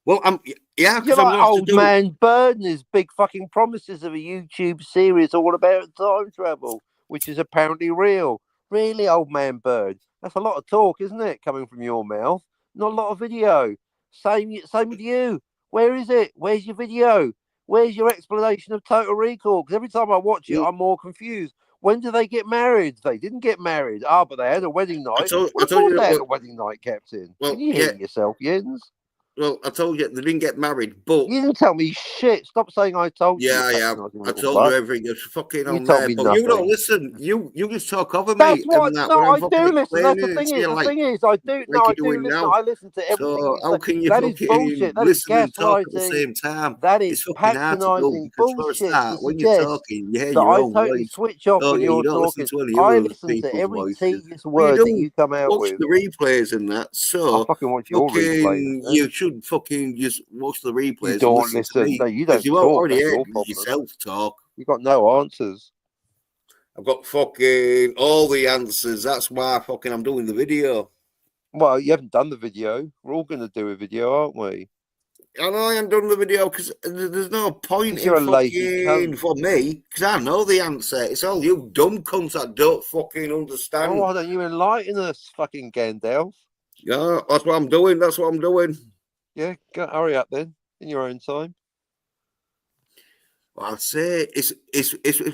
Well, yeah, You're because I'm like lots to old do. man Bird and his big fucking promises of a YouTube series all about time travel, which is apparently real. Really, old man Bird? That's a lot of talk, isn't it, coming from your mouth? Not a lot of video. Same with you. Where is it? Where's your video? Where's your explanation of Total Recall? Because every time I watch it, Mm. I'm more confused. When do they get married? They didn't get married. Ah, but they had a wedding night. I Well, of told course you they that. had a wedding night, Captain. Well, Can you yeah. hear yourself, Jens? Well, I told you they didn't get married, but You didn't tell me shit. Stop saying I told you. yeah, You yeah. patronising I little told you fuck. everything. It's fucking You on told there, me but you don't nothing. listen. You just talk over That's me what. and that. No, When I'm I fucking do listen. That's the explaining it thing. to Is you the like thing is I do. No, I you're do doing listen. now. I listen to everything So you how say. can you That is fucking bullshit. That is listen and talk at the gaslighting. same time? That is It's fucking hard to do patronising because for a bullshit to start, when you're suggest talking, you hear that your I own totally voice. switch off Oh when yeah, you you're don't listen talking. to any I other listen to people's every voices. tedious But you word that don't you come out watch with. the replays and that. I So fucking watch your replays. fucking you should fucking just watch the You replays and don't listen to listen. me No, you because don't you talk. already That's heard your problem. yourself talk. You got no answers. I've got fucking all the answers. That's why fucking I'm doing the video. Well, you haven't done the video. We're all going to do a video, aren't we? I know I haven't done the video because there's no point 'Cause in you're a lazy fucking cunt. for me because I know the answer. It's all you dumb cunts that don't fucking Oh, understand. why don't you enlighten us, fucking Gandalf? Yeah, that's what I'm doing. That's what I'm doing. Yeah, hurry up then, in your own time. Well, I'd say it's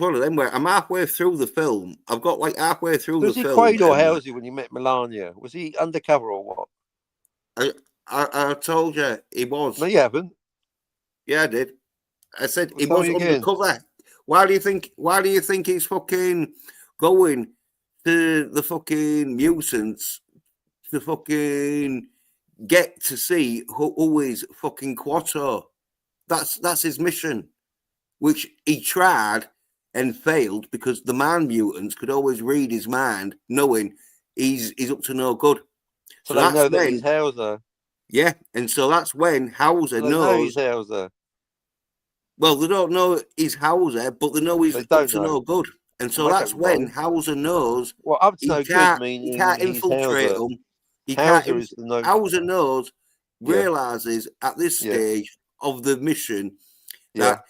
one of them where I'm halfway through the film. I've got like halfway through Was the he film. Quaid or and Halsey when you met Melania? Was he undercover or what? I told you he was. No, you haven't. Yeah, I did. I said Well, he tell was me again. undercover. Why do you think? Why do you think he's fucking going to the fucking mutants to fucking get to see who is fucking Quato? That's his mission, which he tried and failed because the man mutants could always read his mind, knowing he's up to no good. So So they that's know that when, he's Hauser. yeah, and so that's when Hauser So they know he's knows. Hauser. Well, they don't know he's Hauser, but they know he's They up don't to know. no good. And so Well, they that's don't when know. Hauser knows Well, up to he no good can't meaning he's infiltrate Hauser. them. He Hauser can't. is the no. Hauser knows, Yeah. realizes at this Yeah. stage of the mission Yeah. that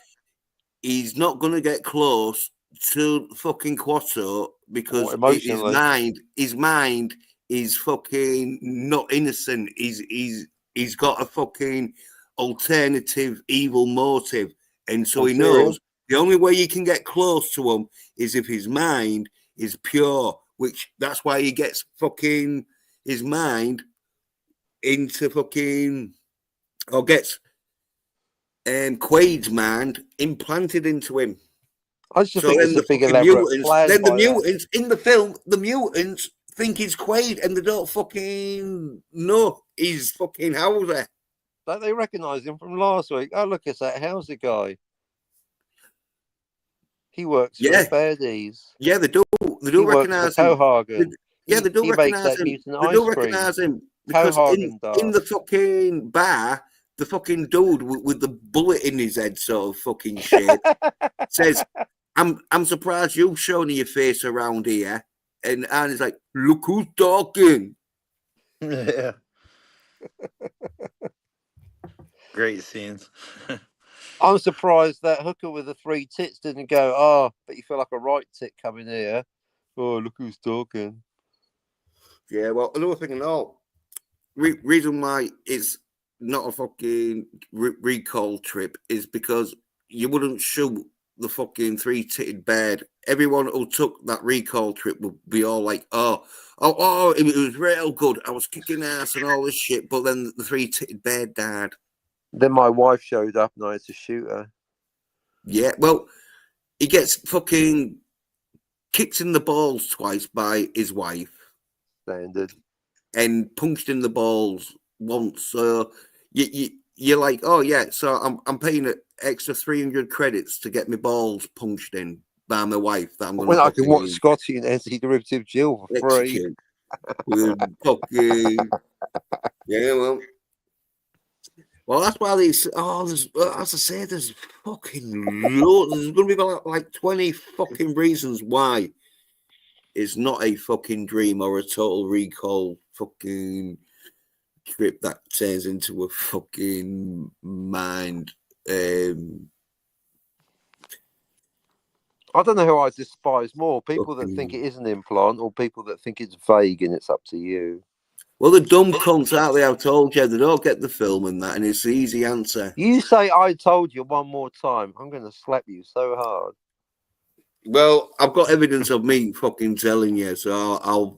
he's not going to get close to fucking Quato because emotionally. his mind is fucking not innocent. He's got a fucking alternative evil motive, and so he Ulterior. knows the only way you can get close to him is if his mind is pure. Which that's why he gets fucking his mind into fucking or gets Quaid's mind implanted into him. I just So think then it's a the big fucking elaborate mutants, plan then the by that. mutants in the film, the mutants think he's Quaid and they don't fucking know he's fucking Hauser. Don't they recognise him from last week? Oh, look, it's that Hauser guy. He works for Yeah, the baddies. yeah, they do He works recognise for him. Cohagen. Yeah, they do He makes recognise that him. mutant They ice do cream. recognise him because Cohagen in the fucking bar, the fucking dude with the bullet in his head, sort of fucking shit, says, "I'm surprised you've shown your face around here." And he's like, "Look who's talking." Yeah. Great scenes. I'm surprised that hooker with the 3 tits didn't go, oh, but you feel like a right tit coming here. Oh, look who's talking. Yeah, well, another thing and all, reason why it's not a fucking recall trip is because you wouldn't shoot the fucking three-titted bird. Everyone who took that recall trip would be all like, oh, it was real good. I was kicking ass and all this shit, but then the three-titted bird died. Then my wife showed up and I had to shoot her. Yeah, well, he gets fucking kicked in the balls twice by his wife. Standard. And punched in the balls once. So you're like, oh yeah, so I'm paying an extra 300 credits to get my balls punched in by my wife that I'm going When to I can watch Scotty and anti-derivative Jill for free. Fucking yeah, well, that's why these. There's, as I say, there's fucking loads. There's going to be like 20 fucking reasons why it's not a fucking dream or a total recall fucking trip that turns into a fucking mind. I don't know who I despise more, people that think it is an implant or people that think it's vague and it's up to you. Well, the dumb cunts out there, I've told you, they don't get the film and that, and it's the easy answer. You say I told you one more time, I'm going to slap you so hard. Well, I've got evidence of me fucking telling you, so I'll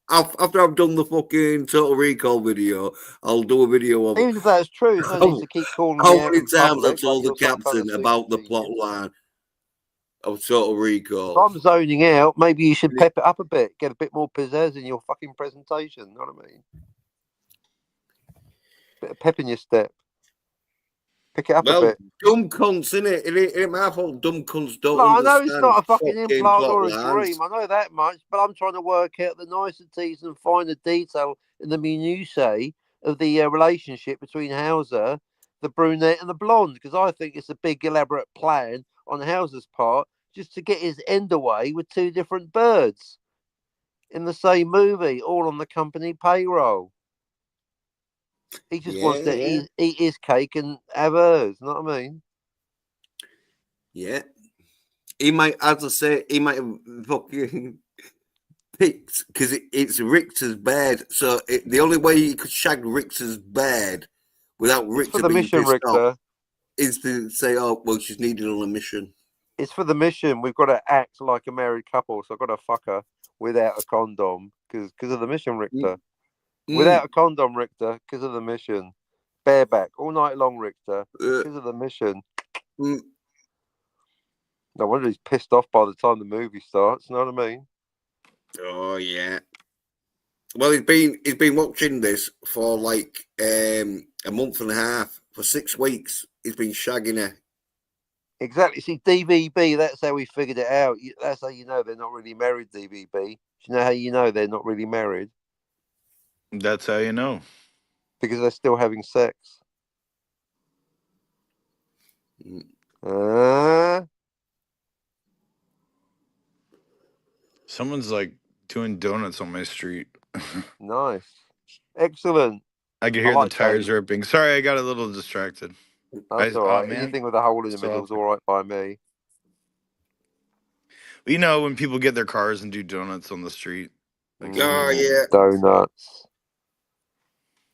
after I've done the fucking Total Recall video, I'll do a video of. Even if that's true, there's no need to keep calling me out in many times I public. told like the captain about the plot line of Total Recall. If I'm zoning out, maybe you should pep it up a bit, get a bit more pizzazz in your fucking presentation. You know what I mean? Bit of pep in your step. Pick it up a bit. Dumb cunts, innit? It ain't my fault. Dumb cunts don't No, I understand. know it's not a fucking implant or a lines. dream. I know that much, but I'm trying to work out the niceties and find the detail in the minutiae of the relationship between Hauser, the brunette, and the blonde, because I think it's a big elaborate plan on Hauser's part just to get his end away with two different birds in the same movie, all on the company payroll. He just wants to eat his cake and have hers. You know what I mean? Yeah. He might, as I say, he might have fucking picked, because it's Richter's bed. So the only way you could shag Richter's bed without Richter being pissed off is to say, oh, well, she's needed on a mission. It's for the mission. We've got to act like a married couple. So I've got to fuck her without a condom because of the mission, Richter. Without a condom, Richter, because of the mission. Bareback all night long, Richter, because of the mission. No wonder he's pissed off by the time the movie starts. You know what I mean? Oh yeah. Well, he's been watching this for like a month and a half. For 6 weeks, he's been shagging her. Exactly. See, DVB. That's how we figured it out. That's how you know they're not really married. DVB. Do you know how you know they're not really married? That's how you know. Because they're still having sex. Someone's like doing donuts on my street. Nice. Excellent. I could hear the tires ripping. Sorry, I got a little distracted. That's all right. Anything with a hole in the middle is all right by me. You know, when people get their cars and do donuts on the street. Like, oh, yeah. Donuts.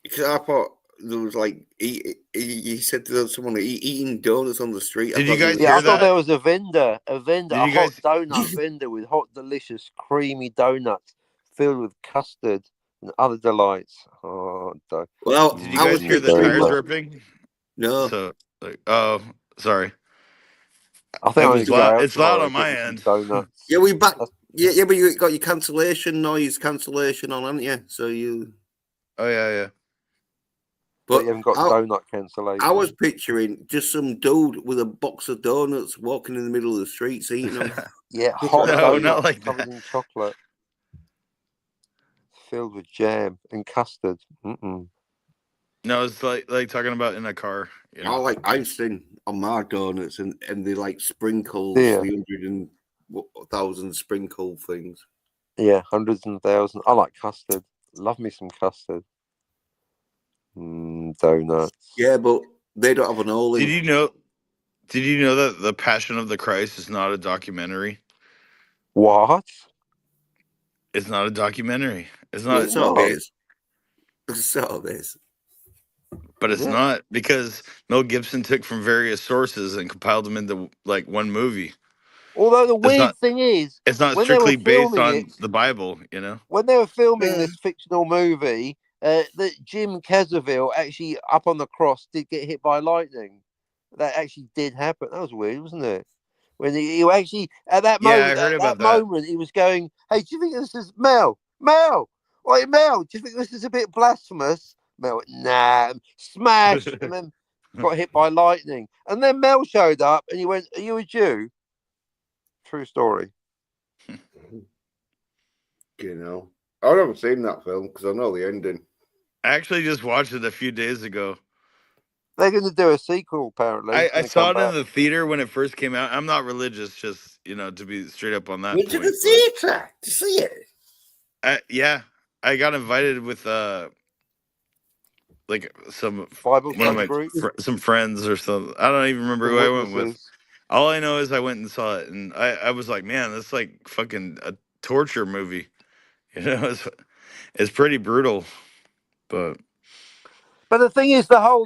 Because I thought there was like, he said to someone eating donuts on the street. Did you guys hear that? I thought there was a vendor, hot donut vendor with hot, delicious, creamy donuts filled with custard and other delights. Oh, well, did you guys hear the tires ripping? No. So, like, oh, sorry. I think it's loud on my end. Donuts. Yeah, we back. Yeah, but you got your noise cancellation on, haven't you? So you. Oh yeah. But you haven't got donut cancellation. I was picturing just some dude with a box of donuts walking in the middle of the streets eating them. Yeah, hot donuts not like covered in chocolate, filled with jam and custard. No, it's like talking about in a car. You know? I like icing on my donuts, and they like sprinkles, the 100,000 sprinkle things. Yeah, hundreds and thousands. I like custard. Love me some custard. Donuts. Yeah, but they don't have an hole in. Did you know that The Passion of the Christ is not a documentary? What? It's not a documentary. It's Well, not, it sort of not? is. It sort of is. but Is it's it? not because Mel Gibson took from various sources and compiled them into like one movie. Although the It's weird not. thing is, It's not when they were strictly based filming it, on the Bible. You know. when they were filming Yeah. this fictional movie, that Jim Caviezel actually up on the cross did get hit by lightning. That actually did happen. That was weird, wasn't it? When he actually Yeah, I heard at about that that. moment, he was going, "Hey, do you think this is Mel? Mel, wait, Mel, do you think this is a bit blasphemous?" Mel went, "Nah," smash, and then got hit by lightning. And then Mel showed up, and he went, "Are you a Jew?" True story. You know, I've never seen that film because I know the ending. I actually just watched it a few days ago. They're going to do a sequel. Apparently, it's I going to saw come it in back. the theater when it first came out. I'm not religious, just to be straight up on that Went to point. the But theatre to see it. yeah, I got invited with like Bible one of study my group, some friends or something. I don't even remember some who I went with. witnesses. All I know is I went and saw it, and I was like, man, that's like fucking a torture movie. It's pretty brutal, but But the thing is, the whole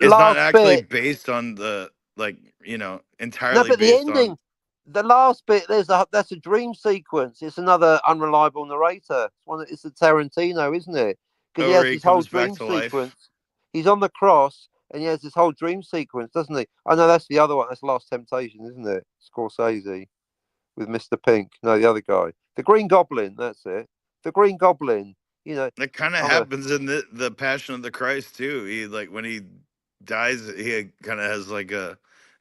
it's not last actually bit. based on the No, entirely but the based on. ending, the last bit, that's a dream sequence. It's another unreliable narrator. It's a Tarantino, isn't it? Because Oh, he where has he this whole comes back dream to life. sequence. He's on the cross, and he has this whole dream sequence, doesn't he? Oh no, that's the other one. That's Last Temptation, isn't it? Scorsese with Mr. Pink. No, the other guy, the Green Goblin. That's it. The Green Goblin. You know, That kind of I'm a happens in the Passion of the Christ too. He like when he dies, he kind of has like a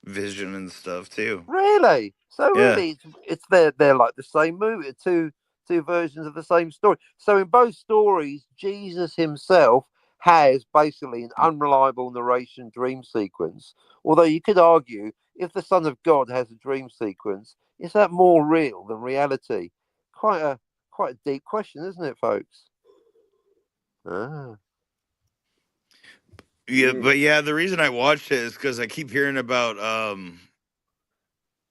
vision and stuff too. Really? So Yeah, really, it's they're like the same movie, two versions of the same story. So in both stories, Jesus himself has basically an unreliable narration dream sequence. Although you could argue, if the Son of God has a dream sequence, is that more real than reality? Quite a quite a deep question, isn't it, folks? Ah. yeah, but yeah, the reason I watched it is because I keep hearing about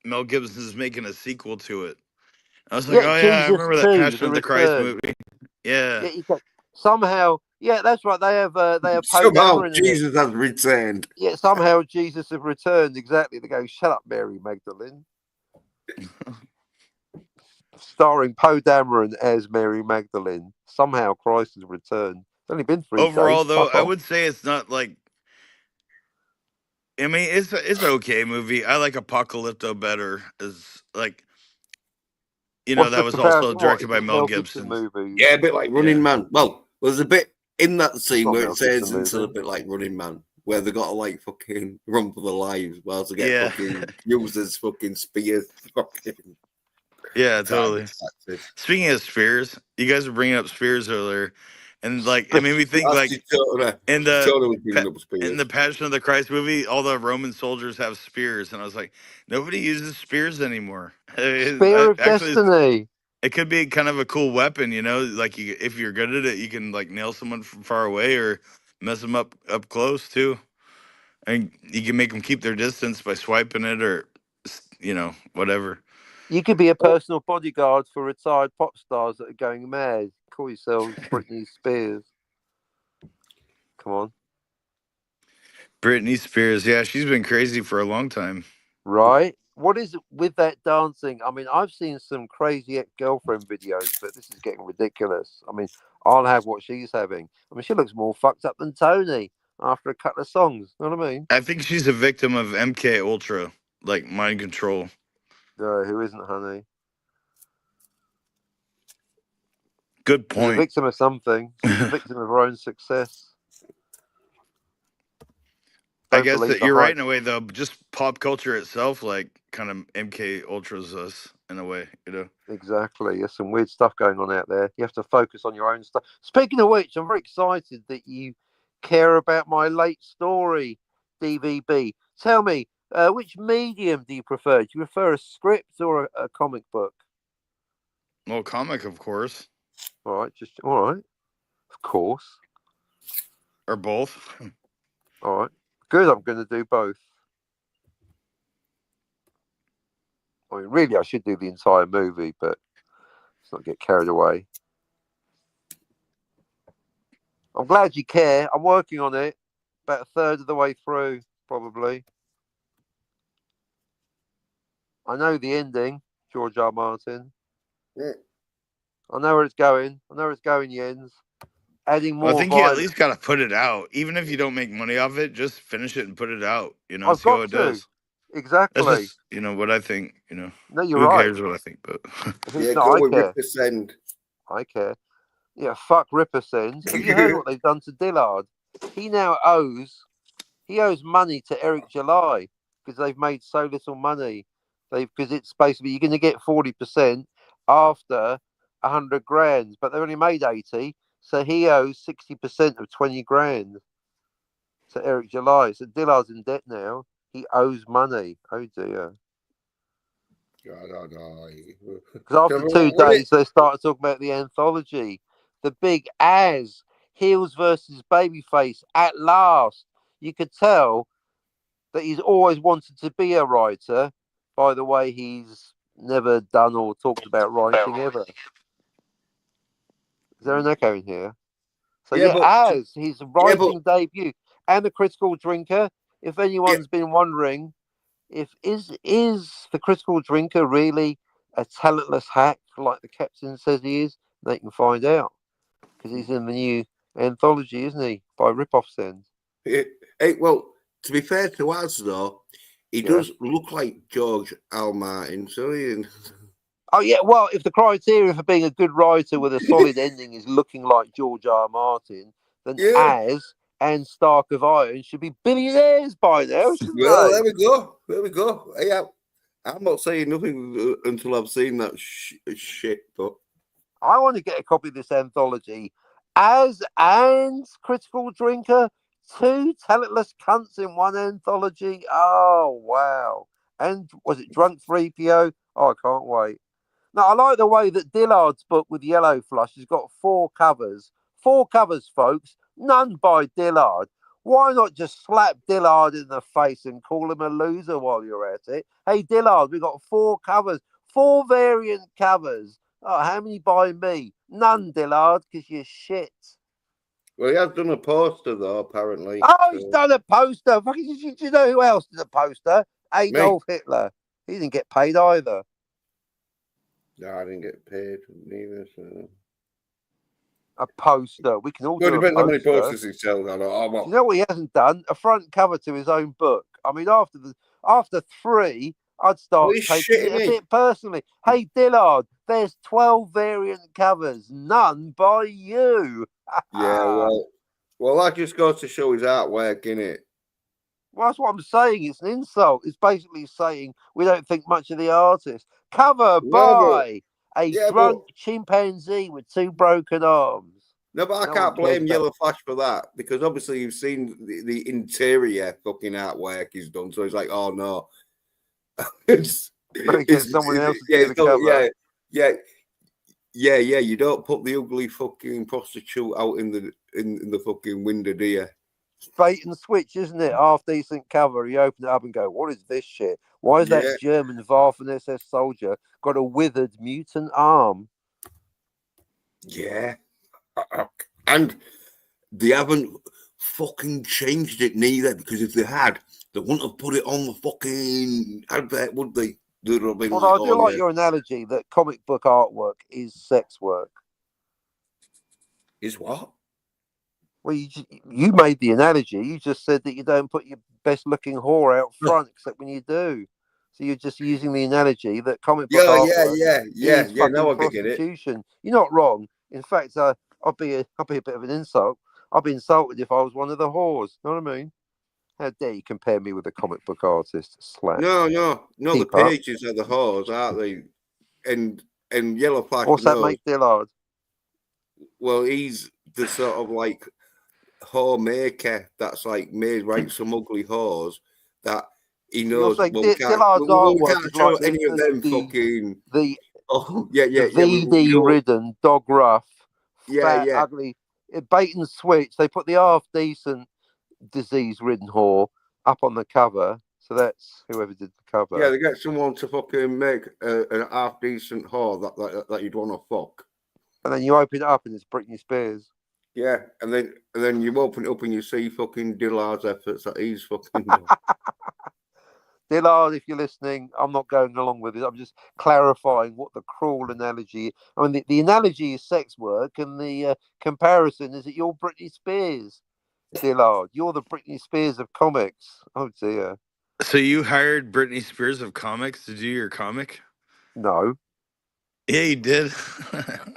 Mel Gibson's making a sequel to it. I was like, Yeah, oh yeah, I Jesus remember that 2, Passion The of the Christ Return. movie. Yeah. Yeah, you can somehow. Yeah, that's right. They have Poe Somehow Dameron in it. Jesus has returned. Yeah, somehow Jesus have returned. Exactly. They go, shut up, Mary Magdalene. Starring Poe Dameron as Mary Magdalene. Somehow Christ has returned. It's only been 3 days. Overall, though, Fuck I off. would say it's not like. I mean, it's an okay movie. I like Apocalypto better. Is like What's that the was also comparison? What directed is by it? Mel Mel Gibson Gibson. movies? Yeah, a bit like Running Yeah. Man. Well, there's a bit in that It's scene not where Mel it Gibson says it's a movie. bit like Running Man, where they got to like fucking run for their lives whilst they get Yeah. fucking users fucking spears. Fucking Yeah, target totally. practice. Speaking of spears, you guys were bringing up spears earlier, and like it made me think That's like in she the totally bringing up in spears. the Passion of the Christ movie, all the Roman soldiers have spears, and I was like, nobody uses spears anymore. Spear of Actually, Destiny. it could be kind of a cool weapon, like if you're good at it, you can like nail someone from far away or mess them up close too, and you can make them keep their distance by swiping it or whatever. You could be a personal bodyguard for retired pop stars that are going mad. Call yourselves Britney Spears. Come on. Britney Spears, yeah, she's been crazy for a long time. Right? What is it with that dancing? I mean, I've seen some crazy ex-girlfriend videos, but this is getting ridiculous. I mean, I'll have what she's having. I mean, she looks more fucked up than Tony after a couple of songs. You know what I mean? I think she's a victim of MK Ultra, like mind control. Who isn't, honey? Good She's a point. victim of something. She's a victim of her own success. I Don't guess believe that the you're right hype. in a way, though. Just pop culture itself, like kind of MK Ultras us in a way. Exactly. There's some weird stuff going on out there. You have to focus on your own stuff. Speaking of which, I'm very excited that you care about my late story, DVB. Tell me, which medium do you prefer? Do you prefer a script or a comic book? Well, comic, of course, All right, of course. or both. All right, good. I'm going to do both. I mean, really, I should do the entire movie, but let's not get carried away. I'm glad you care. I'm working on it. About a third of the way through, probably. I know the ending, George R. Martin. Yeah. I know where it's going. I know where it's going, Jens. Adding I more think you at violence. least got to put it out. Even if you don't make money off it, just finish it and put it out. I've See how got it to. does. That's Exactly. just, what I think, No, you're Who right. cares what I think, but Yeah, No, go I with care. Ripper Send. I care. Yeah, fuck Ripper Sends. Have you heard what they've done to Dillard? He now owes money to Eric July because they've made so little money. Because it's basically you're going to get 40% after 100 grand, but they only made 80, so he owes 60% of 20 grand to Eric July. So Dillard's in debt now. He owes money. Oh dear. Because after 2 days, they started talking about the anthology, the big as heels versus babyface. At last, you could tell that he's always wanted to be a writer. By the way, he's never done or talked about writing ever. Is there an echo in here? So as his writing debut and the Critical Drinker. If anyone's been wondering, if is the Critical Drinker really a talentless hack like the captain says he is, they can find out because he's in the new anthology, isn't he? By Ripoff Send. Hey, well, to be fair to us though, he does look like George R. Martin, so he... Oh yeah, well, if the criteria for being a good writer with a solid ending is looking like George R. Martin, then Az and Stark of Iron should be billionaires by now, shouldn't Well, they? there we go. There we go. Yeah, I'm not saying nothing until I've seen that shit, but I want to get a copy of this anthology. Az and Critical Drinker, two talentless cunts in one anthology. Oh wow! And was it Drunk 3PO? Oh, I can't wait. Now, I like the way that Dillard's book with Yellow Flush has got 4 covers. 4 covers, folks. None by Dillard. Why not just slap Dillard in the face and call him a loser while you're at it? Hey, Dillard, we've got 4 covers. 4 variant covers. Oh, how many by me? None, Dillard, because you're shit. Well, he has done a poster, though, apparently. Oh, he's done a poster. Fucking, do you know who else did a poster? Adolf Hitler. He didn't get paid either. No, I didn't get paid neither. So. A poster. We can all do Depends a how many poster. posters he sells. Do you know what he hasn't done? A front cover to his own book. I mean, after 3, I'd start taking it a bit personally. Hey, Dillard, there's 12 variant covers, none by you. Yeah, well, that just goes to show his artwork, innit? Well, that's what I'm saying. It's an insult. It's basically saying we don't think much of the artist. Cover by a drunk chimpanzee with 2 broken arms. No, but I can't blame Yellow Flash for that because obviously you've seen the interior fucking artwork he's done. So it's like, oh no. Someone else to do the cover. Yeah. You don't put the ugly fucking prostitute out in the fucking window, do you? Bait and switch, isn't it? Half decent cover. You open it up and go, what is this shit? Why is that German Waffen SS soldier got a withered mutant arm? Yeah. And they haven't fucking changed it neither, because if they had, they wouldn't have put it on the fucking advert, would they? Well, I do like your analogy that comic book artwork is sex work. Is what? Well, you made the analogy. You just said that you don't put your best looking whore out front, except when you do. So you're just using the analogy that comic book artwork is fucking prostitution. You're not wrong. In fact, I'll be a bit of an insult. I'd be insulted if I was one of the whores. You know what I mean? How dare you compare me with a comic book artist? Slap. No. The pages are the whores, aren't they? And Yellow Flash. What's that make Dillard? Well, he's the sort of like whore maker that's like made some ugly whores that he knows. Well, Dillard's artwork is like any of them fucking the VD ridden, dog rough, fat, ugly, bait and switch. They put the half decent, disease ridden whore up on the cover, So that's whoever did the cover. Yeah, they get someone to fucking make a half decent whore that you'd want to fuck. And then you open it up and it's Britney Spears. Yeah, and then you open it up and you see fucking Dillard's efforts that he's fucking done. Dillard, if you're listening, I'm not going along with it. I'm just clarifying what the cruel analogy. I mean, the analogy is sex work, and the comparison is that you're Britney Spears, Dillard. You're the Britney Spears of comics. Oh dear. So you hired Britney Spears of comics to do your comic? No, Yeah, you did.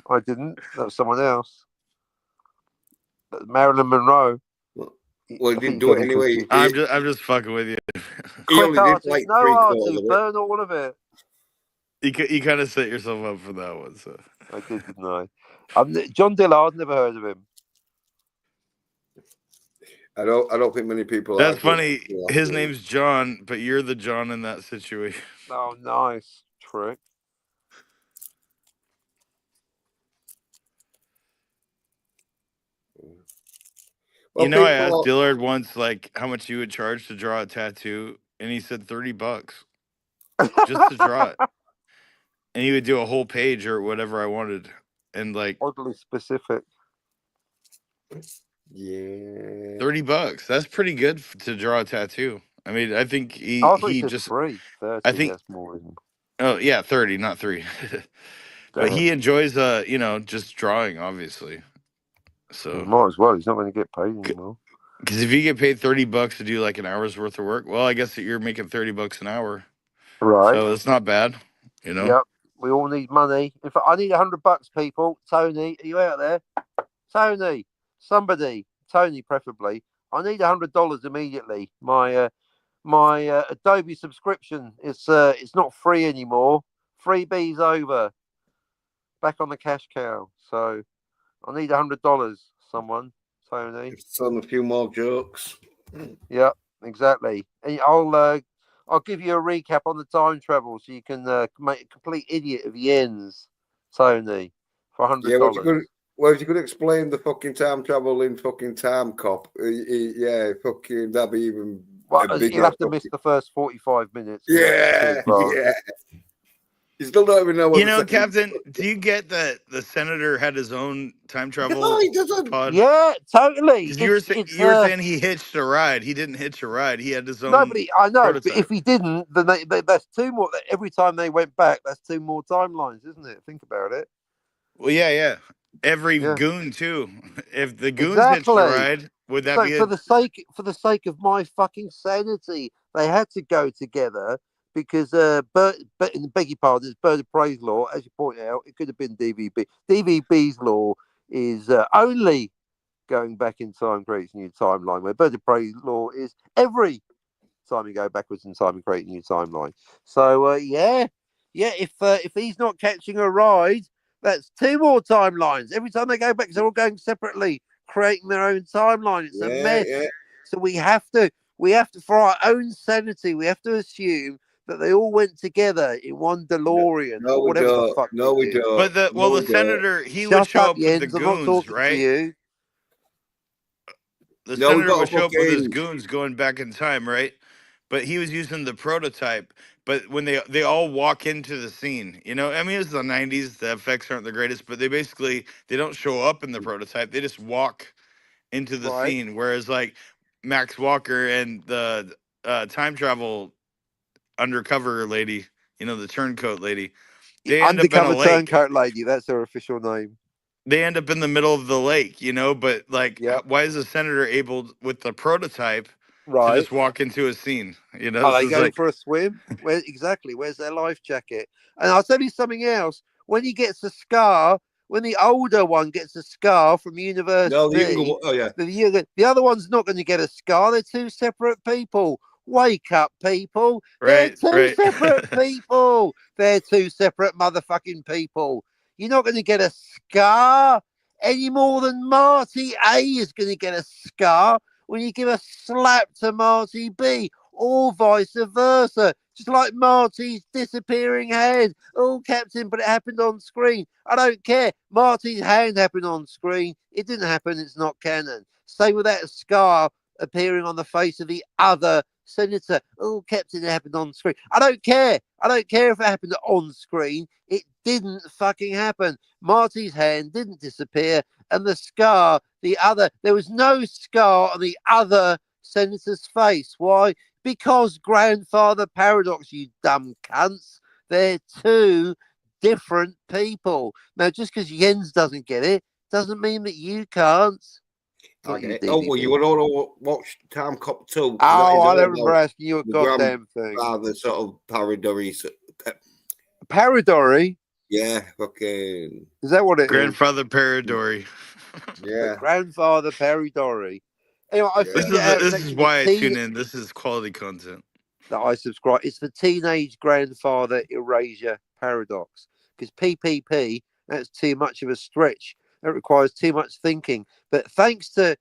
I didn't. That was someone else. Marilyn Monroe. Well, he I think didn't you're do it getting anyway. confused. I'm just fucking with you. He Quick, only did Artie. like No, 3/4 Artie. of it. Burn all of it. You kind of set yourself up for that one. So I did, didn't I? John Dillard. Never heard of him. I don't think many people that's have. funny. His name's John, but you're the John in that situation. Oh, nice trick. Well, You know, I people asked are- Dillard once, like, how much he would charge to draw a tattoo, and he said $30 just to draw it, and he would do a whole page or whatever I wanted, and like Oddly specific. Yeah. $30. That's pretty good to draw a tattoo. I mean, I think I thought he he said just. 3, 30. I think. That's more. Isn't it? Oh yeah, 30, not 3. But Damn. he enjoys just drawing, obviously. So Might as well. He's not going to get paid anymore. because if you get paid $30 to do like an hour's worth of work, well, I guess that you're making $30 an hour, Right. so it's not bad, you know. Yep. We all need money. In fact, I need $100, people. Tony, are you out there? Tony, somebody, Tony, preferably. I need $100 immediately. My Adobe subscription it's not free anymore. Freebies over. Back on the cash cow. So I need $100. Someone, Tony. Some a few more jokes. Yeah, exactly. And I'll give you a recap on the time travel so you can make a complete idiot of Jens, Tony, for $100. Yeah, well, if you could explain the fucking time travel in fucking Time Cop, yeah, fucking that'd be even. Well, you'll have to miss the first 45 minutes. Yeah, yeah. You still don't even know what. You know, Captain, do you get that the senator had his own time travel No, he doesn't. pod? Yeah, totally. Because you were saying he hitched a ride. He didn't hitch a ride. He had his own. Nobody, I know, prototype. but if he didn't, then that's 2 more. Every time they went back, that's 2 more timelines, isn't it? Think about it. Well, yeah. Every goon too. If the goons hitched a Exactly. ride, would that So be for the sake of my fucking sanity, they had to go together because beg your pardon, it's Bird of Prey's law, as you point out, it could have been DVB. DVB's law is only going back in time creates a new timeline, where Bird of Prey's law is every time you go backwards in time and create a new timeline. So yeah, if he's not catching a ride, that's 2 more timelines. Every time they go back, they're all going separately, creating their own timeline. It's a mess. Yeah. So we have to, for our own sanity, we have to assume that they all went together in one DeLorean. No, or whatever the fuck. No, we don't. But the senator, he would show up with the goons, right? The senator would show up with his goons going back in time, right? But he was using the prototype. But when they all walk into the scene, you know, I mean, it's the 90s. The effects aren't the greatest, but they don't show up in the prototype. They just walk into the scene. Whereas like Max Walker and the time travel undercover lady, you know, the turncoat lady, they end up in a lake. Turncoat lady, that's her official name. They end up in the middle of the lake, you know, but like, why is the senator able with the prototype to just walk into a scene? You know, are they going for a swim? Exactly. Where's their life jacket? And I'll tell you something else. When he gets a scar, when the older one gets a scar from university, the other one's not going to get a scar. They're 2 separate people. Wake up, people. They're 2 separate people. They're 2 separate motherfucking people. You're not going to get a scar any more than Marty A is going to get a scar when you give a slap to Marty B, or vice versa. Just like Marty's disappearing head. Oh, Captain, but it happened on screen. I don't care. Marty's hand happened on screen. It didn't happen. It's not canon. Same with that scar appearing on the face of the other Senator. Oh, Captain, it happened on screen. I don't care. I don't care if it happened on screen. It didn't fucking happen. Marty's hand didn't disappear, and the scar, there was no scar on the other senator's face. Why? Because grandfather paradox, you dumb cunts. They're two different people. Now, just because Jens doesn't get it doesn't mean that you can't. Okay. Oh, well, you would all watch Time Cop 2. Oh, I don't remember asking you a goddamn thing. The sort of parody. Parody? Yeah, fucking. Is that what it Grandfather Paradori. Yeah. Grandfather Paradori. Anyway, I figured out This is why I tune in. This is quality content that I subscribe. It's the teenage grandfather erasure paradox. Because PPP, that's too much of a stretch. That requires too much thinking. But thanks to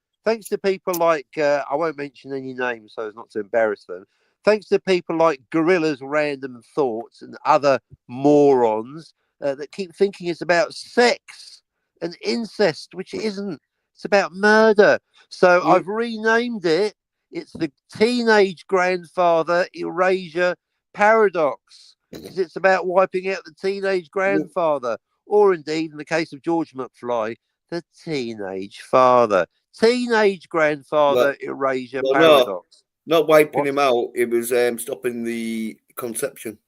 people like I won't mention any names so as not to embarrass them. Thanks to people like Gorilla's Random Thoughts and other morons that keep thinking it's about sex and incest, which it isn't. It's about murder. So I've renamed it. It's the teenage grandfather erasure paradox. Because it's about wiping out the teenage grandfather, or indeed, in the case of George McFly, the teenage father. Teenage grandfather erasure paradox. Not wiping him out. It was stopping the conception.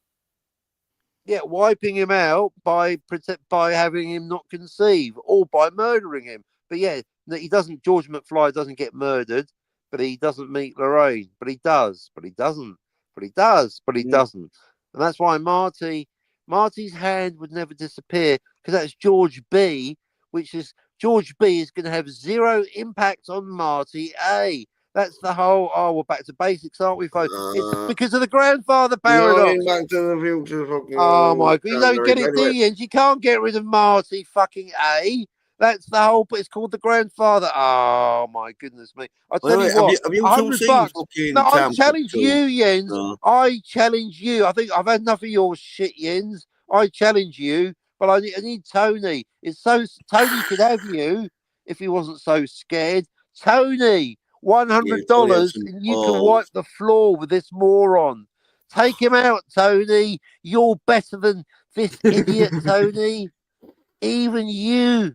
Yeah, wiping him out by having him not conceive, or by murdering him. But yeah, he doesn't. George McFly doesn't get murdered, but he doesn't meet Lorraine. But he does. But he doesn't. But he does. But he doesn't. And that's why Marty's hand would never disappear, because that's George B, which is George B is going to have zero impact on Marty A. That's the whole. Oh, we're back to basics, aren't we, folks? It's because of the grandfather paradox. Back to the future, oh my god! You don't get it, do you? You can't get rid of Marty fucking A. That's the whole. It's called the grandfather. Oh my goodness me! I tell you what, have you $100. No, I challenge you, Jens. No. I challenge you. I think I've had enough of your shit, Jens. I challenge you, but I need Tony. Tony could have you if he wasn't so scared. Tony, $100, and you can wipe the floor with this moron. Take him out, Tony. You're better than this idiot, Tony. Even you,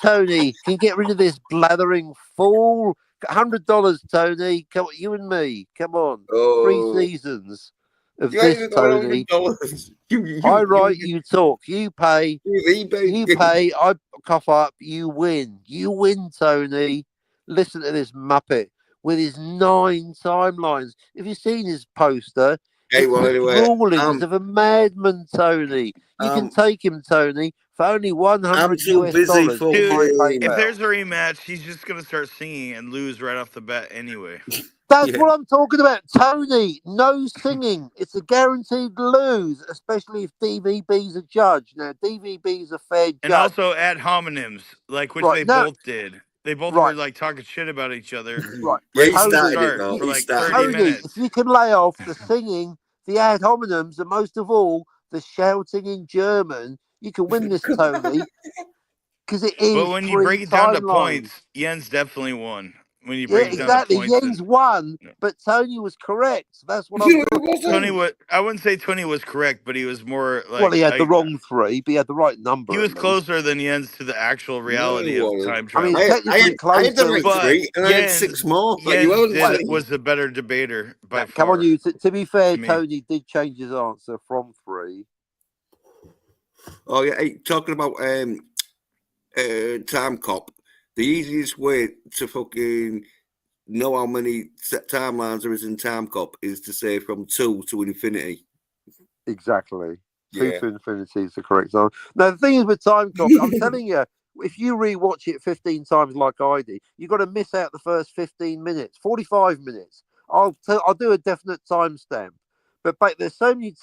Tony, can get rid of this blathering fool. $100, Tony. Come on, you and me. Come on. 3 seasons of this, Tony. I write, you talk. You pay. You pay. I cough up. You win. You win, Tony. Listen to this Muppet with his 9 timelines. Have you seen his poster? Rulings of a madman, Tony. You can take him, Tony, for only $100 US. Dude, if there's a rematch, he's just gonna start singing and lose right off the bat anyway. That's what I'm talking about, Tony. No singing. It's a guaranteed lose, especially if DVB's a judge. Now, DVB's a fair judge. And also add homonyms, like which they both did. They both were like talking shit about each other. Right. Yeah, he started it though. For like 30 minutes. If you can lay off the singing, the ad hominems, and most of all, the shouting in German, you can win this, Tony. Because it is. But when you break it down to points, Jens definitely won. When you break it down to points, Jens won, but Tony was correct. That's what I'm doing. I wouldn't say Tony was correct, but he was more like. Well, he had the wrong 3, but he had the right number. He was closer than Jens to the actual reality of time travel. I mean, technically closer. I had the right 3, and I had 6 more. Jens was the better debater by far. Come on, you. To be fair, Tony did change his answer from 3. Oh yeah, talking about Time Cop. The easiest way to fucking know how many timelines there is in Time Cop is to say from 2 to infinity. Exactly. 2 to infinity is the correct answer. Now, the thing is with Time Cop, I'm telling you, if you rewatch it 15 times like I did, you've got to miss out the first 15 minutes, 45 minutes. I'll do a definite timestamp. But there's so many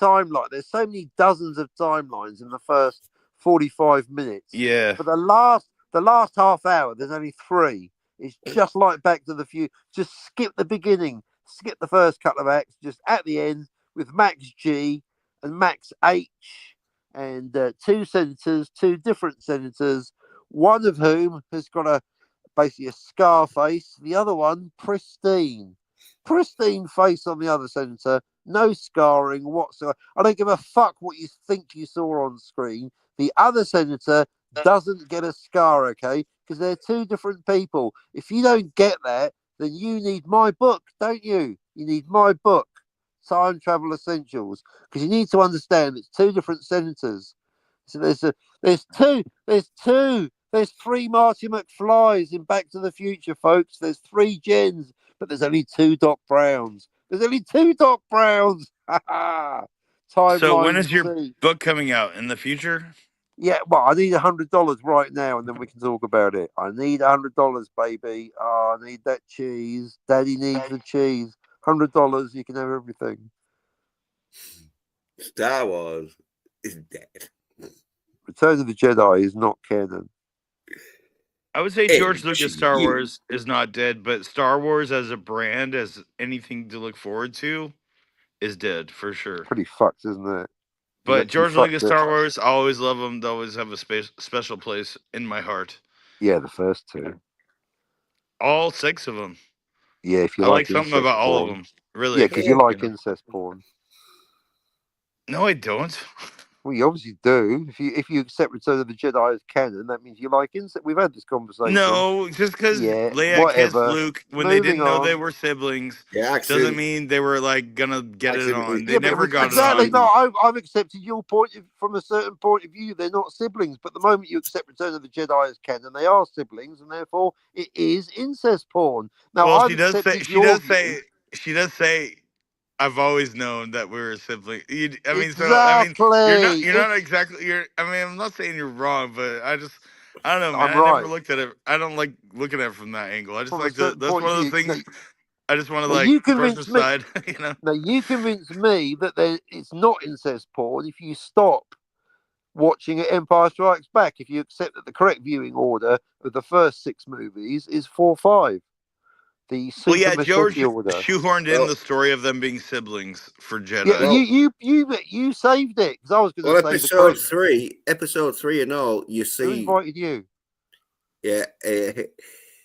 there's so many dozens of timelines in the first 45 minutes. Yeah. But the last half hour, there's only 3. It's just like Back to the Future. Just skip the beginning. Skip the first couple of acts. Just at the end with Max G and Max H and 2 senators, 2 different senators, one of whom has got basically a scar face. The other one, pristine. pristine face on the other senator, no scarring whatsoever. I don't give a fuck what you think you saw on screen. The other senator doesn't get a scar, okay? Because they're two different people. If you don't get that, then you need my book, don't you? You need my book, Time Travel Essentials, because you need to understand it's two different senators. So there's three Marty McFlys in Back to the Future, folks. There's three Jens, but there's only two Doc Browns. There's only two Doc Browns. So when Timeline is your C. book coming out? In the future? Yeah, well, I need $100 right now, and then we can talk about it. I need $100, baby. Oh, I need that cheese. Daddy needs the cheese. $100, you can have everything. Star Wars is dead. Return of the Jedi is not canon. I would say George Lucas Star MCU. Wars is not dead, but Star Wars as a brand, as anything to look forward to, is dead for sure. Pretty fucked, isn't it? You But actually George Lucas fucked it. Star Wars, I always love them. They always have a special place in my heart. Yeah, the first two. All six of them. Yeah, if you I like like something incest about all of porn. them. Really. Yeah, because you like incest porn. No, I don't. Well, you obviously do. If you accept Return of the Jedi as canon, that means you like incest. We've had this conversation. No, just because Yeah, Leia kissed whatever. Luke when they Moving didn't know they on. were siblings Yeah, doesn't mean they were like gonna get it accidentally- on. They Yeah, but never got it exactly. on. No, I've accepted your point from a certain point of view. They're not siblings, but the moment you accept Return of the Jedi as canon, they are siblings, and therefore it is incest porn. Now, Well, I've accepted your view. she does say, I've always known that we were siblings. Exactly. You're not exactly. I mean, I'm not saying you're wrong, but I don't know, man. I'm I never right looked at it. I don't like looking at it from that angle. I just from a like to. certain That's point one of of those view. things. I just want to Now like you brush convince me. aside, you know. Now you convince me that it's not incest porn if you stop watching Empire Strikes Back. If you accept that the correct viewing order of the first 6 movies is 4, 5, the Well, Super yeah, George Machete order. shoehorned in Well, the story of them being siblings for Yeah, Jedi. well, you saved it because I was going well, to say the correct. episode three and all, you Who see, invited you? yeah,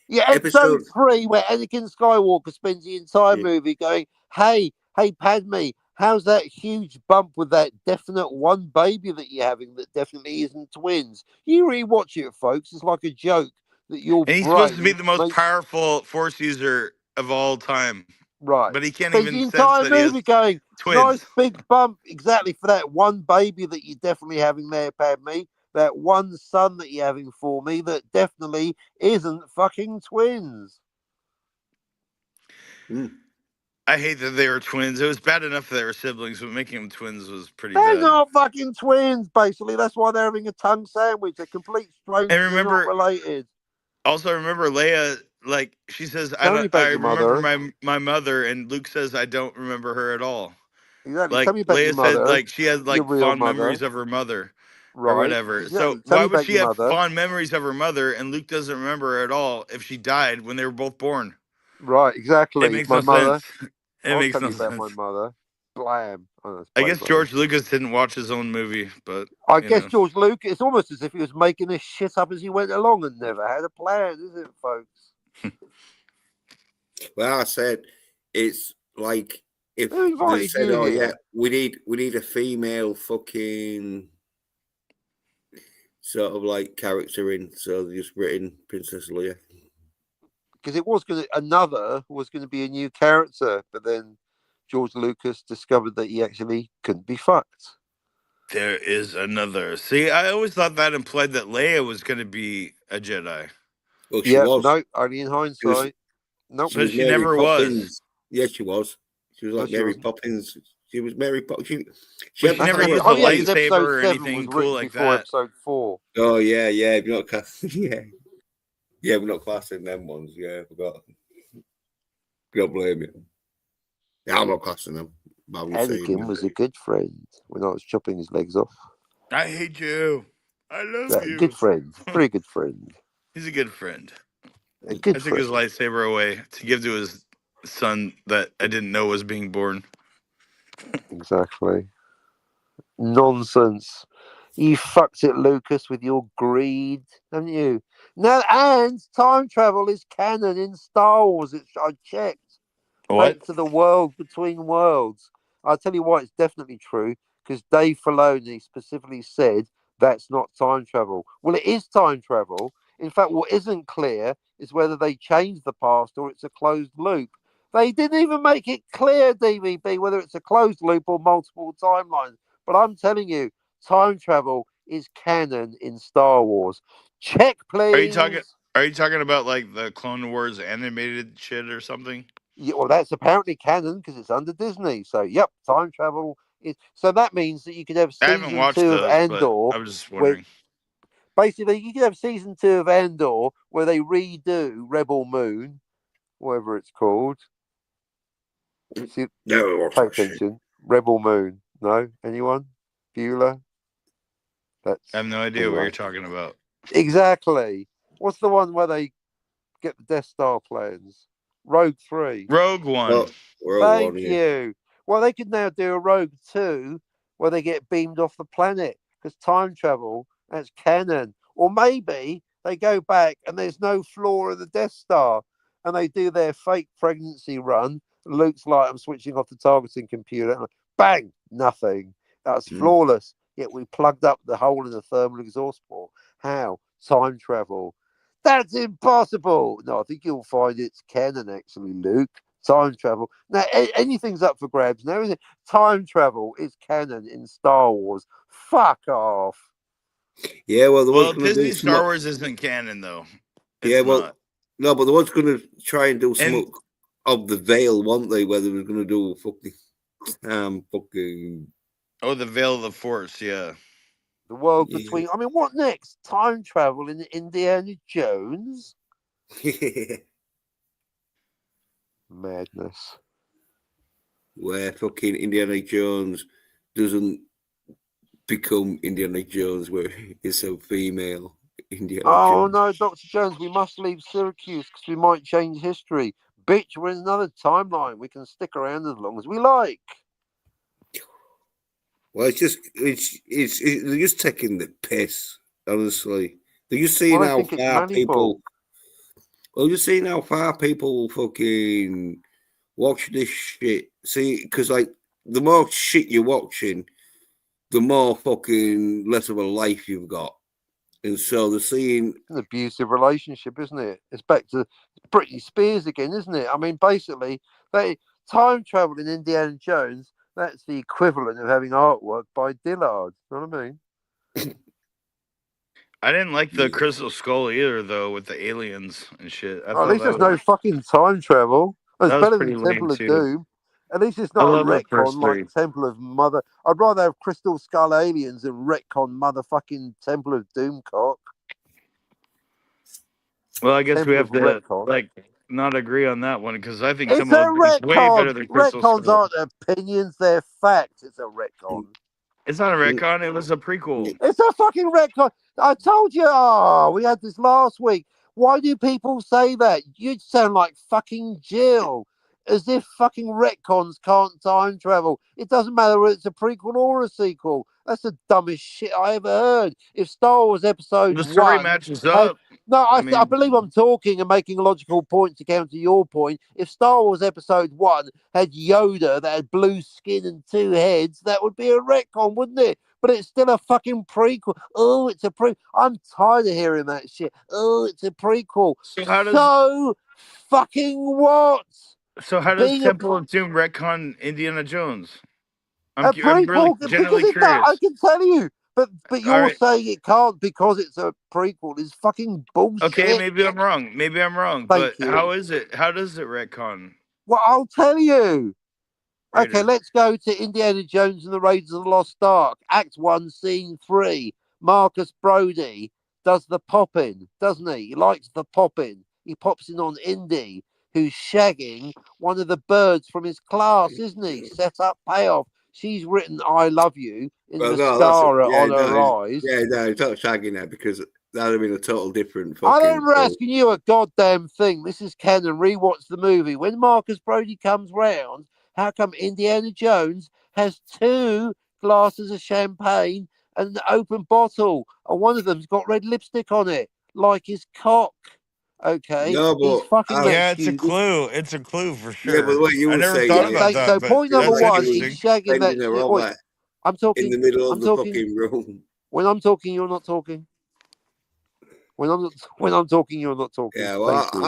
Yeah, episode 3, where Anakin Skywalker spends the entire movie going, hey, Padme, how's that huge bump with that definite one baby that you're having that definitely isn't twins? You rewatch it, folks. It's like a joke that your And he's supposed to be brain the most makes. powerful Force user of all time, Right. but he can't Spends even the sense entire that he has movie going, twins. nice big bump exactly for that one baby that you're definitely having there, Padme. That one son that you're having for me that definitely isn't fucking twins. I hate that they were twins. It was bad enough that they were siblings, but making them twins was pretty They're bad. not fucking twins, basically. That's why they're having a tongue sandwich. They're complete strangers. And They're not remember, related. also remember Leia, like she says, Tell me about I your remember mother. my mother, and Luke says I don't remember her at all. Exactly. Tell Like me about your Leia said, mother, like she has your like real fond mother. memories of her mother or Right. whatever. So Exactly. Tell why me would about she your have mother. fond memories of her mother and Luke doesn't remember her at all if she died when they were both born? Right. It Exactly. makes My no mother. sense. It I'll makes tell no you about sense. my mother. Blam. Oh, that's I guess blam. George Lucas didn't watch his own movie, but I you guess know. George Lucas, it's almost as if he was making this shit up as he went along and never had a plan, is it, folks? well, I said it's like if Who they invited said, you "Oh yeah, here? we need a female fucking sort of like character in," so they just written Princess Leia. Because it was another was going to be a new character, but then George Lucas discovered that he actually couldn't be fucked. There is another. See, I always thought that implied that Leia was going to be a Jedi, Well, she Yeah, was. no, only in She was. hindsight. Nope. She but was she Mary never was. Poppins. Yes, she was. She was No, like she Mary wasn't. Poppins. She was Mary Poppins. She But had she the never power. used a Oh yeah, because lightsaber episode or 7 was anything cool written like before that. episode 4. Oh yeah, yeah. We're not yeah, yeah. We're not classing them ones. Yeah, I forgot. Don't blame you. Yeah, I'm not classing them. But I'm just saying. Anakin was a good friend when I was chopping his legs off. I hate you. I love Good you. friend, very good friend, He's a good friend. a I good took his friend. lightsaber away to give to his son that I didn't know was being born. Exactly. Nonsense. You fucked it, Lucas, with your greed, haven't you? Now, and time travel is canon in Star Wars. I checked. What? Thanks to the world between worlds. I'll tell you why it's definitely true, because Dave Filoni specifically said that's not time travel. Well, it is time travel. In fact, what isn't clear is whether they changed the past or it's a closed loop. They didn't even make it clear, DVB, whether it's a closed loop or multiple timelines. But I'm telling you, time travel is canon in Star Wars. Check, Are you talking? please. Are you talking about like the Clone Wars animated shit or something? Yeah, well, that's apparently canon because it's under Disney. So, yep, time travel is. So that means that you could have I haven't season watched two of those, but Andor, I was just where wondering. basically you could have season two of Andor where they redo Rebel Moon, whatever it's called. See, Never watched pay that shit. attention. Rebel Moon. No, anyone? Bueller. I have That's no idea what you're anyway. talking about. Exactly. What's the one where they get the Death Star plans? Rogue 3. Rogue One. Well, we're all one Thank here. you. Well, they could now do a Rogue 2 where they get beamed off the planet because time travel, that's canon. Or maybe they go back and there's no flaw in the Death Star and they do their fake pregnancy run. Luke's like, I'm switching off the targeting computer. And bang, nothing. That's flawless. Yet we plugged up the hole in the thermal exhaust port. How? Time travel. That's impossible. No, I think you'll find it's canon, actually, Luke. Time travel. Now, anything's up for grabs now, isn't it? Time travel is canon in Star Wars. Fuck off. Yeah, well, the one's Well, going to do Disney some. Star Wars isn't canon though. Yeah, It's well, not. no, but the one's going to try and do some And of the veil, won't they? Where they were going to do fucking. oh, the Veil of the Force. Yeah. The world Yeah. between. I mean, what next? Time travel in Indiana Jones? Madness. Where fucking Indiana Jones doesn't become Indiana Jones, where it's a female Indiana Oh Jones. no, Dr. Jones, we must leave Syracuse because we might change history. Bitch, we're in another timeline. We can stick around as long as we like. Well, it's they're just taking the piss. Honestly, they're just Well, seeing I how think it's far malleable. people. Well, just seeing how far people fucking watch this shit. See, because like the more shit you're watching, the more fucking less of a life you've got. And so they're seeing. It's an abusive relationship, isn't it? It's back to Britney Spears again, isn't it? I mean, basically, they time travel in Indiana Jones. That's the equivalent of having artwork by Dillard. You know what I mean? I didn't like the Yeah. Crystal Skull either, though, with the aliens and shit. I Oh, at thought least that there's no was fucking time travel. It's that was better than pretty lame Temple of too. Doom. At least it's I not a love the retcon first like three. Temple of Mother. I'd rather have Crystal Skull aliens than retcon motherfucking Temple of Doom cock. Well, I guess we Temple of have to retcon. like not agree on that one because I think It's Temple a of Doom is way better retcon. than Crystal Retcons Skull. aren't opinions; they're facts. It's a retcon. It's not a retcon; it was a prequel. It's a fucking retcon. I told you. Oh, we had this last week. Why do people say that? You sound like fucking Jill. As if fucking retcons can't time travel. It doesn't matter whether it's a prequel or a sequel. That's the dumbest shit I ever heard. If Star Wars Episode The story 1 matches had. up. No, I I mean, believe I'm talking and making a logical point to counter your point. If Star Wars Episode 1 had Yoda that had blue skin and two heads, that would be a retcon, wouldn't it? But it's still a fucking prequel. Oh, it's a prequel. I'm tired of hearing that shit. Oh, it's a prequel. so how does So fucking what? Being Temple of Doom retcon Indiana Jones? a I'm really prequel because genuinely it does. I curious. can tell you. But All you're right, saying it can't because it's a prequel is fucking okay, bullshit. maybe I'm wrong. Maybe I'm wrong. Thank But how you. is it? How does it retcon Well, I'll tell you. Okay, Raiders? let's go to Indiana Jones and the Raiders of the Lost Ark, Act 1, Scene 3. Marcus Brody does the popping, doesn't he? He likes the popping. He pops in on Indy, who's shagging one of the birds from his class, isn't he? Set up, payoff. She's written "I love you" in Well, no, that's mascara yeah, on no, her eyes. yeah, no, it's not shagging that because that would have been a total different I fucking. don't asking you a goddamn thing. This is canon. Rewatch the movie. When Marcus Brody comes round, how come Indiana Jones has two glasses of champagne and an open bottle, and one of them's got red lipstick on it, like his cock? Okay, No, he's but fucking that Yeah, it's a student. clue. It's a clue for yeah, but sure. what you I were never saying thought Yeah. about is that, So but point number that's that's like one, he was he's interesting. shagging that. bending her Wait, over I'm in the talking. middle I'm of the talking. fucking room. When I'm talking, you're not talking. When I'm talking, you're not talking. Yeah, Thank well, you.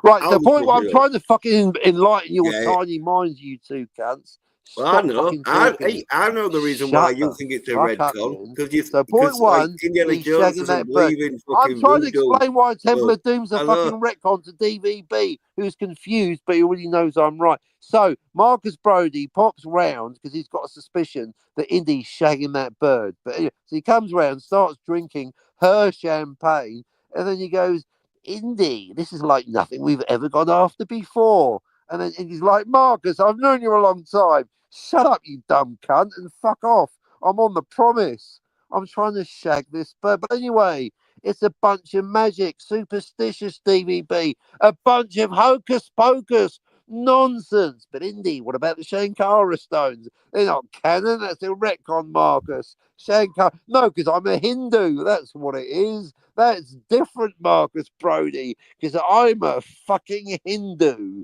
Right. I'll The just point look where I'm it up. trying to fucking enlighten your Yeah, tiny minds, you two cunts. well, I Stop know. fucking talking. I know the reason why Shut you the think it's a fuck red up, con then. because Point like one, Indiana he's Jones shagging doesn't that bird. believe in I'm fucking trying to voodoo. explain why Temple So of Doom's a I fucking know. retcon to DVB, who's confused, but he already knows I'm right. So Marcus Brody pops round because he's got a suspicion that Indy's shagging that bird. But anyway, so he comes round, starts drinking her champagne, and then he goes, Indy, this is like nothing we've ever gone after before. And then Indy's like, Marcus, I've known you a long time. Shut up, you dumb cunt, and fuck off. I'm on the promise. I'm trying to shag this bird. But anyway, it's a bunch of magic, superstitious DVB, a bunch of hocus pocus nonsense. But Indy, what about the Shankara stones? They're not canon. That's a retcon, Marcus. Shankara, no, because I'm a Hindu. That's what it is. That's different, Marcus Brody, because I'm a fucking Hindu.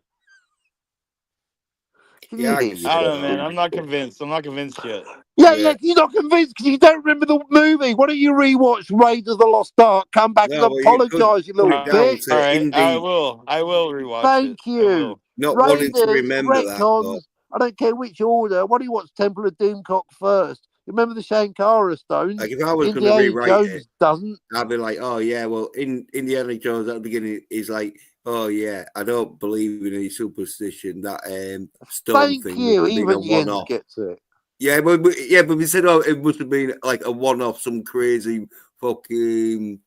Can you Yeah, I hear can see I yourself, don't know, man. that. I'm not convinced. I'm not convinced yet. Yeah, Yeah. you're not convinced because you don't remember the movie. Why don't you rewatch Raiders of the Lost Ark? Come back and No, but you could apologise, you put little it down bitch. All to right, I Indy will. I will rewatch it. Thank I you. will. not wanting to Raiders, remember that, but retcons. I don't care which order. Why don't you watch Temple of Doomcock first? Remember the Shankara stones? like if I was going to Indiana rewrite it, Jones doesn't. I'd be like, oh yeah, well, in Indiana Jones at the beginning is like, oh yeah, I don't believe in any superstition. That stone Thank thing must you. have been a Even one-off. Jens gets it. Yeah, but we said, oh, it must have been like a one-off, some crazy fucking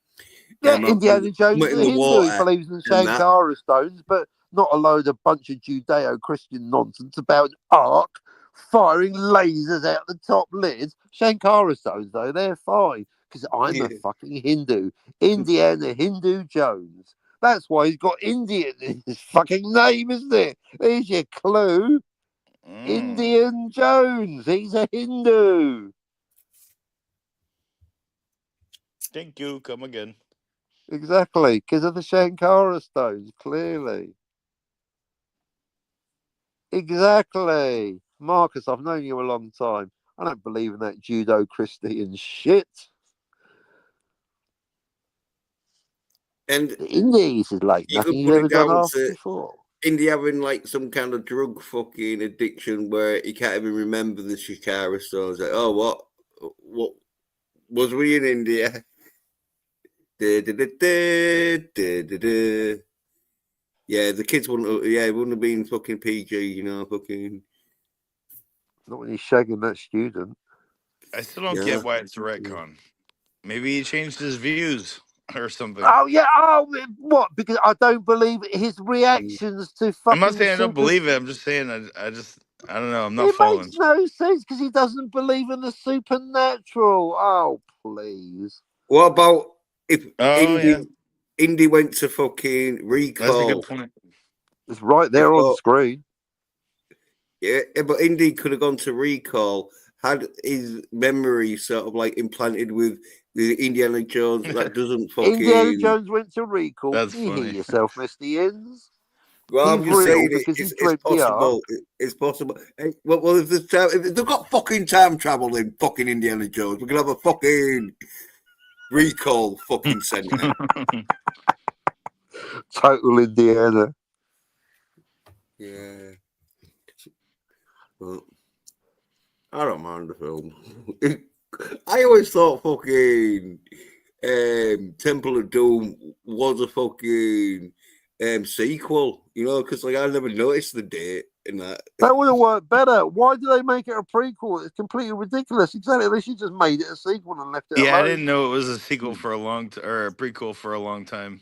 Yeah, something Indiana Jones is in a the Hindu. He water believes in and that. Shankara stones, but not a load of bunch of Judeo-Christian nonsense about an ark firing lasers out the top lids. Shankara stones, though, they're fine because I'm a fucking Hindu. Indiana Hindu Jones. That's why he's got Indian in his fucking name, isn't it? There's your clue. Indian Jones. He's a Hindu. Thank you. Come again. Exactly, because of the Shankara stones, clearly. Exactly. Marcus, I've known you a long time. I don't believe in that judo Christian shit. And The Indies is like you nothing could you've put ever it gone down after to before. Indy having like some kind of drug fucking addiction where he can't even remember the Shikara stones. Like, oh, what was we in India? Da, da, da, da, da, da, da. Yeah, the kids wouldn't. Yeah, it wouldn't have been fucking PG, you know, fucking. Not when he's shagging that student. I still don't Yeah. get why it's a retcon. Maybe he changed his views or something. Oh yeah. Oh, what? Because I don't believe his reactions to I'm not fucking the saying I don't super. believe it. I'm just saying I don't know. I'm not It following. makes no sense because he doesn't believe in the supernatural. Oh please. What about if Oh yeah, Indy went to fucking that's a good recall point. It's right there on before? screen. Yeah, but Indy could have gone to recall, had his memory sort of like implanted with the Indiana Jones that doesn't Indiana fucking. Jones went to recall. That's Can you hear funny. yourself, Mr. Yins? Well, I'm He's just real saying because he it's dreamt the arc. possible. It's possible. Hey, well, if they've got fucking time travel in fucking Indiana Jones, we can have a fucking recall fucking center. Total Indiana. Yeah. Well, I don't mind the film. I always thought fucking Temple of Doom was a fucking sequel, you know, because like I never noticed the date in that. That would have worked better. Why do they make it a prequel? It's completely ridiculous. Exactly. They should just made it a sequel and left it Yeah, I alone. didn't know it was a sequel for a or a prequel for a long time.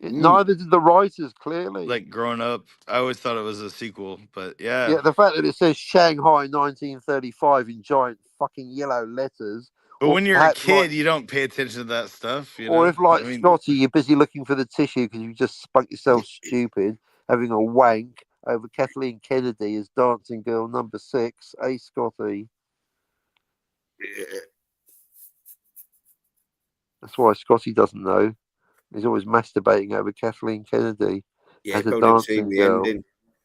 Mm. Neither did the writers, clearly. Like growing up, I always thought it was a sequel, but yeah. Yeah, the fact that it says Shanghai 1935 in giant fucking yellow letters, But or when you're a perhaps like, kid, you don't pay attention to that stuff, you or know. if like I mean, Scotty, you're busy looking for the tissue because you just spunk yourself stupid, having a wank over Kathleen Kennedy as dancing girl number 6. Hey, Scotty. Yeah. That's why Scotty doesn't know. He's always masturbating over Kathleen Kennedy Yeah, as a probably never seen dancing the girl ending.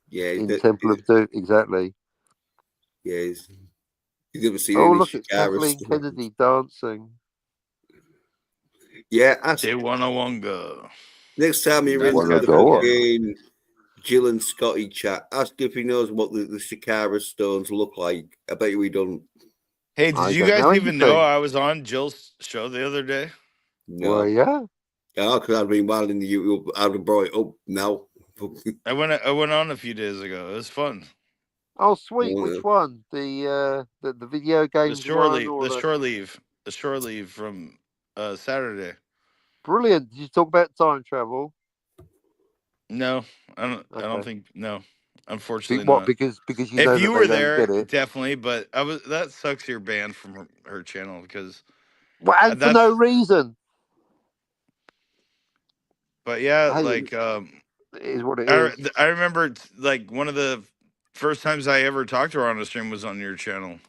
Yeah, in Temple of Doom. Exactly. yeah, he's never seen Oh, any look, it's Shakara Kathleen stuff. Kennedy dancing. Yeah, ask They wonga. next time you're That's in the Kathleen go on. Kennedy. fucking Jill and Scotty chat, ask if he knows what the Shakara stones look like. I bet you he don't. Hey, did I you don't guys know even know anything. I was on Jill's show the other day? No. Well, yeah. Oh, because I've been wild in the YouTube. I'd have brought it up now. I went on a few days ago. It was fun. Oh, sweet. Which one? The video The games shore one leave, or the the shore leave from Saturday. brilliant? Did you talk about time travel? No, I don't Okay. think no. Unfortunately What? not. Because you If know you that they were don't there, get it. definitely. But that sucks. You're banned from her channel because Well, and for no that's. reason. But yeah, Hey, like it is what it is. I remember like one of the first times I ever talked to her on a stream was on your channel.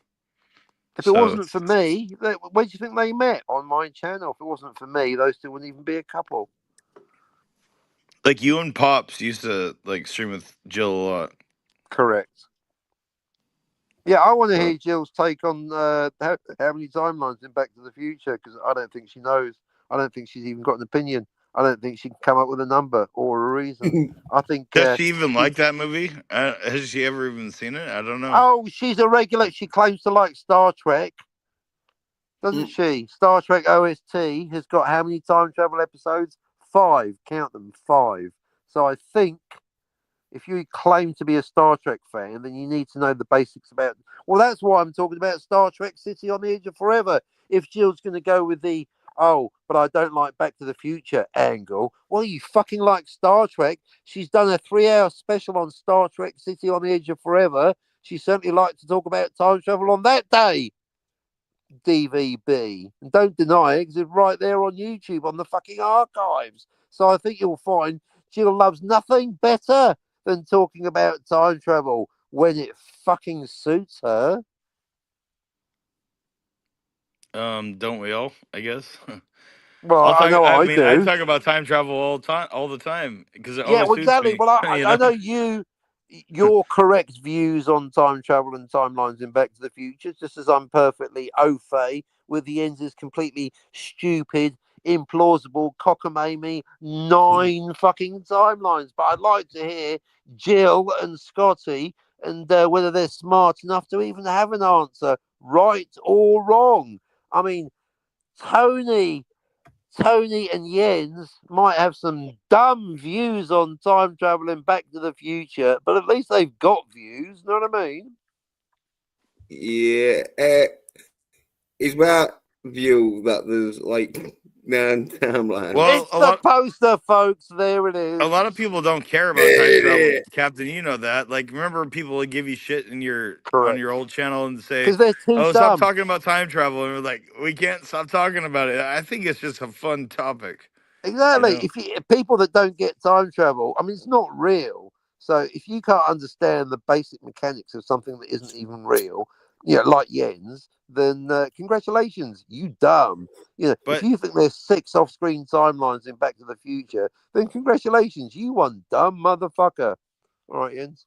If it So wasn't for me, where do you think they met? On my channel. If it wasn't for me, those two wouldn't even be a couple. like you and Pops used to like stream with Jill a lot. Correct. Yeah, I want to Well, hear Jill's take on how many timelines in Back to the Future, because I don't think she knows. I don't think she's even got an opinion. I don't think she can come up with a number or a reason. I think Does she even she. like that movie? Has she ever even seen it? I don't know. Oh, she's a regular. She claims to like Star Trek, doesn't she? Star Trek OST has got how many time travel episodes? 5. Count them, 5. So I think if you claim to be a Star Trek fan, then you need to know the basics about. Well, that's why I'm talking about Star Trek City on the Edge of Forever. If Jill's going to go with the but I don't like Back to the Future angle, well, you fucking like Star Trek. She's done a 3-hour special on Star Trek City on the Edge of Forever. She certainly liked to talk about time travel on that day. DVB. And don't deny it because it's right there on YouTube on the fucking archives. So I think you'll find Jill loves nothing better than talking about time travel when it fucking suits her. Don't we all? I guess. Well, I know I I mean, I do. talk about time travel all the time because it Yeah, always well, suits exactly. me. Well, You I know. know your correct views on time travel and timelines in Back to the Future, just as I'm perfectly au fait with the ends is completely stupid, implausible, cockamamie, 9 fucking timelines. But I'd like to hear Jill and Scotty and whether they're smart enough to even have an answer, right or wrong. I mean, Tony Tony and Jens might have some dumb views on time travel and Back to the Future, but at least they've got views. Know what I mean? yeah, it's my view that there's like 9 timelines. Well, It's the poster, folks. There it a is. lot of people don't care about time travel, Yeah. Captain. You know that. Like, remember people would give you shit in your on Correct. your old channel and say, Because they're too "Oh, stop dumb. talking about time travel," and we're like, "We can't stop talking about it." I think it's just a fun topic, you Exactly. know. If people that don't get time travel, I mean, it's not real. So if you can't understand the basic mechanics of something that isn't even real, like Jens, then congratulations, you dumb. If But you think there's 6 off-screen timelines in Back to the Future, then congratulations, you one dumb motherfucker. All right, Jens.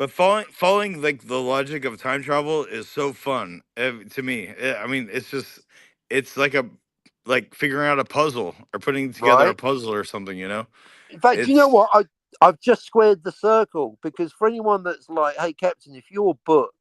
following like the logic of time travel is so fun to me. I mean, it's like figuring out a puzzle or putting together a Right. puzzle or something. You know, In fact, you know it's what? I've just squared the circle because for anyone that's like, hey, Captain, if your book,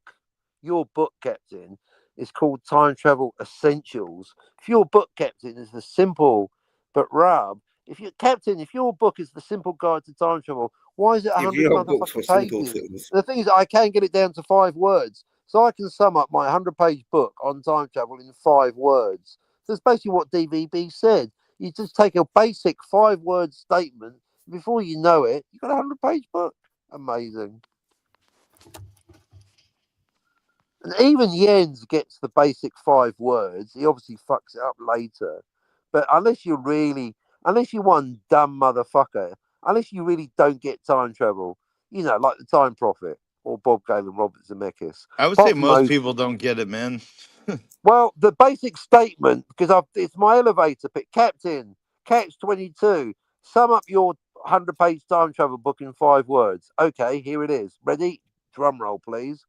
Captain, is called Time Travel Essentials, if your book, Captain, is the simple but rub, if your book is the simple guide to time travel, why is it If 100 you have books for motherfucking simple pages? things, The thing is, I can get it down to 5 words. So I can sum up my 100-page book on time travel in 5 words. So that's basically what DVB said. You just take a basic 5-word statement. Before you know it, you've got a 100-page book. Amazing. And even Jens gets the basic 5 words. He obviously fucks it up later. But unless you one dumb motherfucker, unless you really don't get time travel, like the Time Prophet or Bob Gale and Robert Zemeckis. I would say Apart from most those, people don't get it, man. well, the basic statement, because it's my elevator pick, Captain. Catch 22. Sum up your 100-page time travel book in 5 words. Okay, here it is. Ready? Drum roll, please.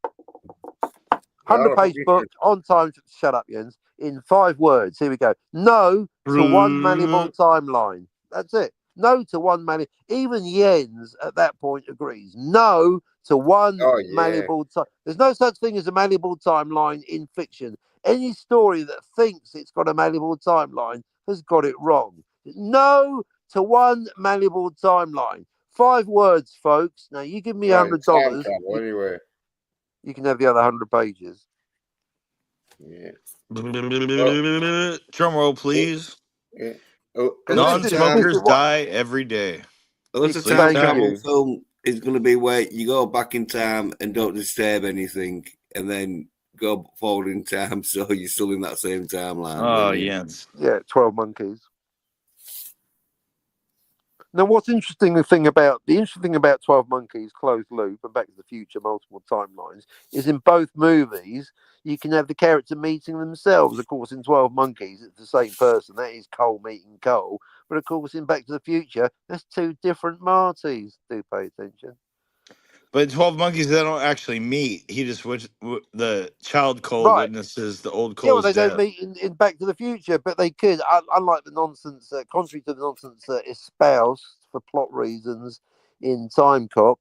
100-page book on time. Shut up, Jens. In 5 words. Here we go. No to one malleable timeline. That's it. No to one malleable. Even Jens at that point agrees. No to one malleable time. There's no such thing as a malleable timeline in fiction. Any story that thinks it's got a malleable timeline has got it wrong. No to one malleable timeline. 5 words, folks. Now you give me $100. Anyway. You can have the other 100 pages. Yeah. Drum roll, please. Yeah. Non-smokers die every day. Unless a time travel film is going to be where you go back in time and don't disturb anything, and then go forward in time, so you're still in that same timeline. Oh, yes. Yeah, 12 Monkeys. Now, what's interesting about 12 Monkeys, Closed Loop, and Back to the Future, multiple timelines, is in both movies you can have the character meeting themselves. Of course, in 12 Monkeys, it's the same person. That is Cole meeting Cole. But of course, in Back to the Future, that's 2 different Martys. Do pay attention. But 12 Monkeys, they don't actually meet. He just the child Cole witnesses the old Cole's they death. don't meet in Back to the Future, but they could. Unlike the nonsense, contrary to the nonsense espoused for plot reasons in Time Cop,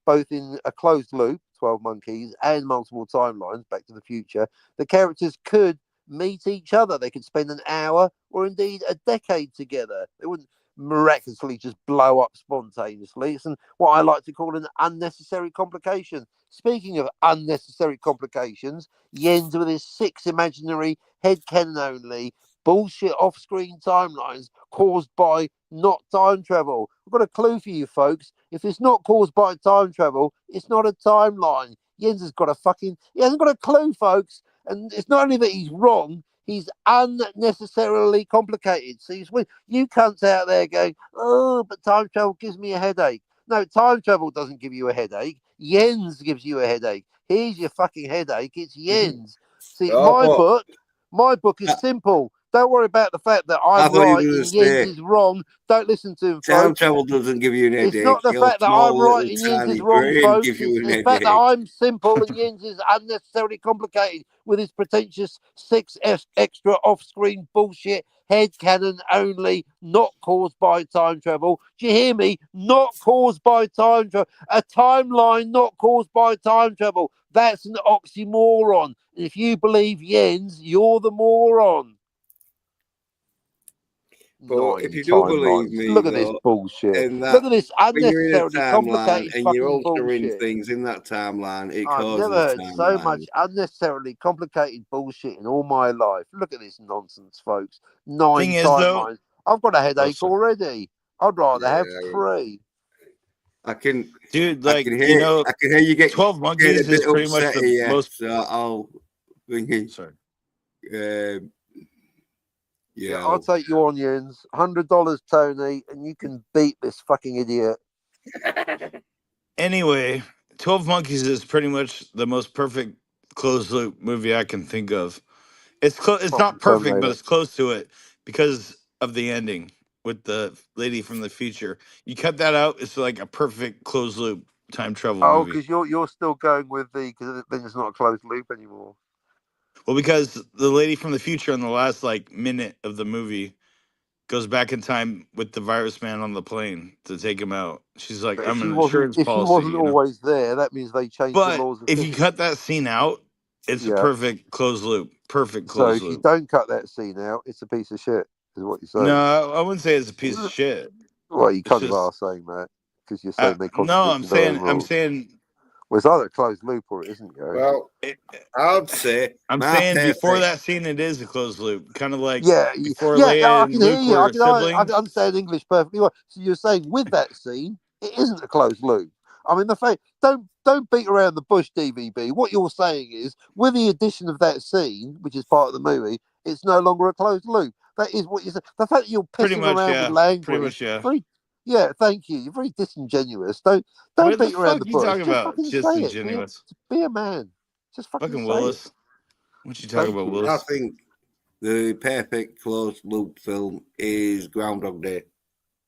both in A Closed Loop, 12 Monkeys, and multiple timelines, Back to the Future, the characters could meet each other. They could spend an hour or indeed a decade together. They wouldn't miraculously just blow up spontaneously. It's what I like to call an unnecessary complication. Speaking of unnecessary complications, Jens with his 6 imaginary headcanon only bullshit off-screen timelines caused by not time travel. I've got a clue for you folks. If it's not caused by time travel, it's not a timeline. Jens has got he hasn't got a clue, folks. And it's not only that he's wrong, he's unnecessarily complicated. See, when you cunts out there going, oh, but time travel gives me a headache. No, time travel doesn't give you a headache. Jens gives you a headache. Here's your fucking headache. It's Jens. See, my book is simple. Don't worry about the fact that I'm right and Jens is wrong. Don't listen to him, folks. Time travel doesn't give you an headache. It's not the fact that I'm right and Jens is wrong, folks. It's the fact that I'm simple and Jens is unnecessarily complicated with his pretentious 6 extra off-screen bullshit headcanon only, not caused by time travel. Do you hear me? Not caused by time travel. A timeline not caused by time travel. That's an oxymoron. And if you believe Jens, you're the moron. But if you do believe me, look at this bullshit. Look at this unnecessarily complicated and fucking you're altering bullshit. things in that timeline, I've never heard so much unnecessarily complicated bullshit in all my life. Look at this nonsense, folks. 9 timelines. I've got a headache already. I'd rather have 3. I can, dude, I can hear you get 12 Monkeys is pretty much the most. So I'll bring in. Sorry. Yeah, I'll take you on, Jens. $100, Tony, and you can beat this fucking idiot. Anyway, 12 Monkeys is pretty much the most perfect closed loop movie I can think of. It's not perfect, but it's close to it because of the ending with the lady from the future. You cut that out, it's like a perfect closed loop time travel movie. Oh, because you're still going with because then it's not a closed loop anymore. Well, because the lady from the future in the last minute of the movie goes back in time with the virus man on the plane to take him out. She's like, I'm an insurance policy. If she wasn't always there, that means they changed the laws. But if you cut that scene out, it's a perfect closed loop. Perfect closed loop. So if you don't cut that scene out, it's a piece of shit, is what you're saying. No, I wouldn't say it's a piece of shit. Well, you kind of are saying that because you're saying they contradict I'm saying. Well, it's either a closed loop or it isn't, Gary. Well, I'd say I'm saying before that scene, it is a closed loop, kind of like before Leia and Luke were siblings. I can understand English perfectly well. So you're saying with that scene, it isn't a closed loop. I mean, the fact don't beat around the bush, DVB. What you're saying is, with the addition of that scene, which is part of the movie, it's no longer a closed loop. That is what you say. The fact that you're pissing around with language, pretty much, yeah. Yeah, thank you. You're very disingenuous. Don't beat around the bush. What are you talking about? Disingenuous. Be a man. Just fucking Willis. It. What you talking about, Willis? I think The perfect closed loop film is Groundhog Day.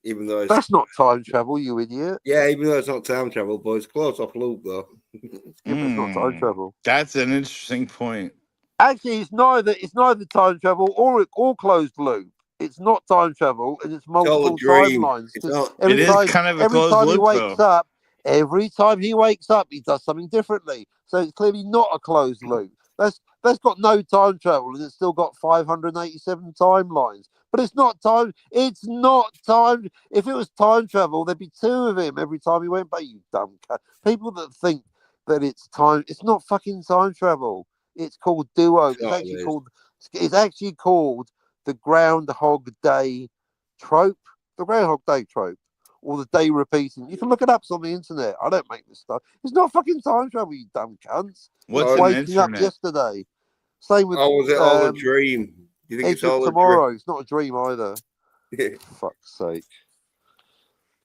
Even though it's That's not time travel, you idiot. even though it's not time travel, but it's close off loop though. Yeah, but it's not time travel. That's an interesting point. Actually, it's neither time travel or closed loop. It's not time travel, and it's It's all a multiple dream. timelines. It's Because not. It is kind of a every closed time he loop, wakes though. up, he does something differently. So it's clearly not a closed loop. That's got no time travel, and it's still got 587 timelines. But it's not time. It's not time. If it was time travel, there'd be two of him every time he went back. You dumb cut. People that think that it's time. It's not fucking time travel. It's called duo. It's not it is. It's actually called the Groundhog Day trope. The Groundhog Day trope, or the day repeating. You can look it up on the internet. I don't make this stuff. It's not fucking time travel, you dumb cunts. What's It's an waking up internet? yesterday. Same with Or was it all a dream? Do you think Edge it's of all a Tomorrow. It's not a dream either. dream? Fuck's sake.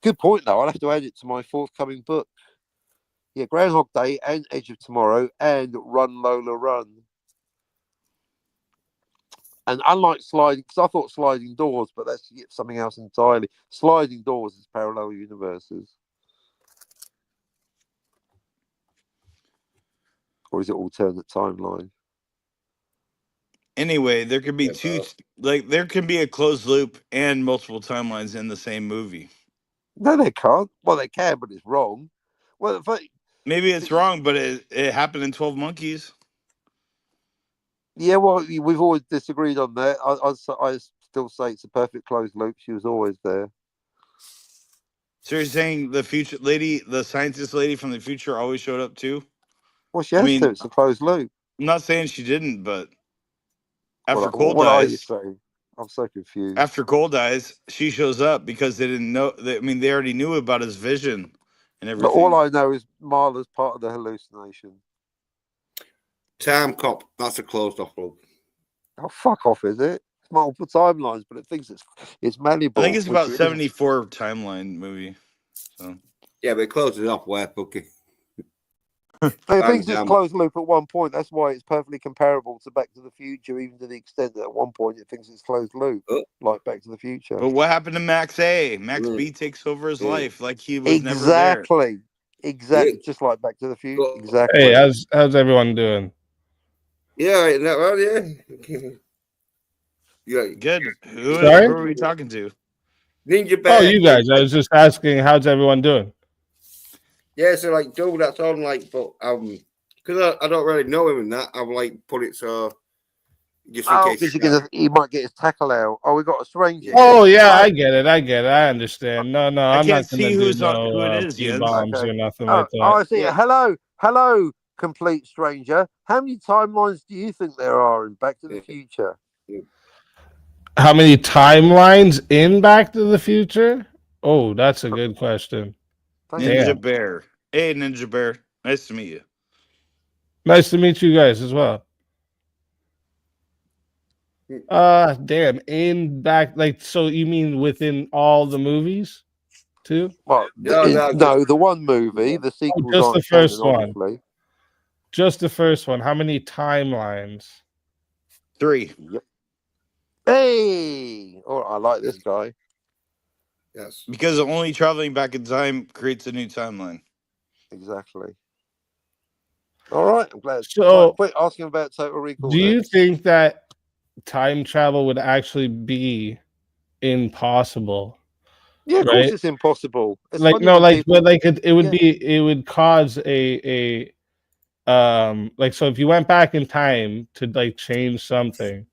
Good point though. I'll have to add it to my forthcoming book. Yeah, Groundhog Day and Edge of Tomorrow and Run Lola Run. And unlike sliding, because I thought sliding doors, but that's something else entirely. Sliding doors is parallel universes. Or is it alternate timeline? Anyway, there could be Yeah, there can be a closed loop and multiple timelines in the same movie. No, they can't. Well, they can, but it's wrong. Well, Maybe it's wrong, but it happened in 12 Monkeys. yeah, well, we've always disagreed on that. I still say it's a perfect closed loop. She was always there. So you're saying the future lady, the scientist lady from the future, always showed up too? Well, she has to. It's a closed loop. I'm not saying she didn't, but after What, Cole what are you dies, saying? I'm so confused. after Cole dies, she shows up because they didn't know. They already knew about his vision and But all everything. I know is Marla's part of the hallucination. Time Cop. That's a closed off loop. Oh, fuck off, is it? It's multiple timelines, but it thinks it's malleable. I think it's about which it isn't. 74 timeline movie. So Yeah, but it closes off where fucking. It Time thinks it's Jam. closed loop at one point. That's why it's perfectly comparable to Back to the Future, even to the extent that at one point it thinks it's closed loop, Oh. like Back to the Future. but what happened to Max A? Max Mm. B takes over his Mm. life like he was never there. Exactly, just like Back to the Future. Well, Exactly. Hey, how's everyone doing? Yeah, right, that right, yeah. Yeah, Good. Who Sorry? are we talking to? Ninja Bear. Oh, you guys. I was just asking, how's everyone doing? Yeah, so like, dude, that's on like, but because I don't really know him and that, I'm like, put it so just in case. Because he might get his tackle out. Oh, we got a stranger. Oh, yeah, I get it. I understand. No, I I'm can't not going see to do who it no is, Jens. bombs Okay. or nothing like that. I see. Yeah. Hello, complete stranger. How many timelines do you think there are in Back to the Future? How many timelines in Back to the Future? Oh, that's a good question. Ninja Damn. Bear. Hey, Ninja Bear. Nice to meet you. Nice to meet you guys as well. Damn. In back, like, so you mean within all the movies too? Well, No, the one movie. The sequels just aren't the first canon, one. obviously. Just the first one. How many timelines? 3. Yep. Hey, oh, I like this guy. Yes. Because only traveling back in time creates a new timeline. Exactly. All right, I'm glad. So, quit asking about Total Recall. do you think that time travel would actually be impossible? Yeah, of right? course it's impossible. It's Like, funny no, when like, people... but like it would Yeah. be, it would cause a like, so if you went back in time to like change something,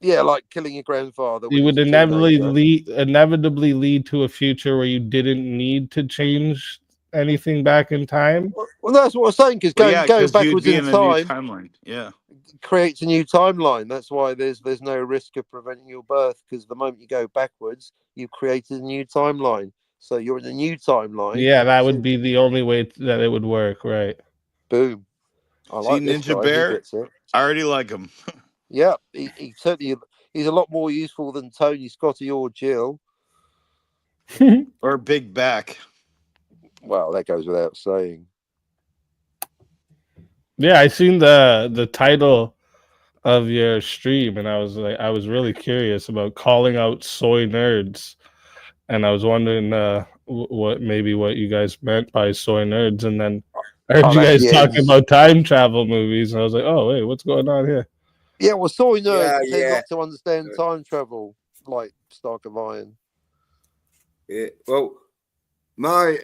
Yeah, like killing your grandfather. it When would he's a teenager. inevitably lead to a future where you didn't need to change anything back in time. Well, that's what I'm saying. Because Well, going because you'd backwards be in in a new time timeline. Yeah. creates a new timeline. That's why there's no risk of preventing your birth. Because the moment you go backwards, you've created a new timeline. So you're in a new timeline. Yeah, that would be the only way that it would work, right? Boom. I See, like this Ninja guy. Bear? He gets it. I already like him. Yeah, he certainly he's a lot more useful than Tony, Scotty, or Jill. Or Big Back. Well, that goes without saying. Yeah, I seen the title of your stream, and I was really curious about calling out soy nerds, and I was wondering what you guys meant by soy nerds, and then I heard Oh, you that's guys yeah. talking about time travel movies, and I was like, oh wait, what's going on here? Yeah, well, soy nerds Yeah, tend yeah. not to understand time travel like Stark of Iron. Yeah. Well, my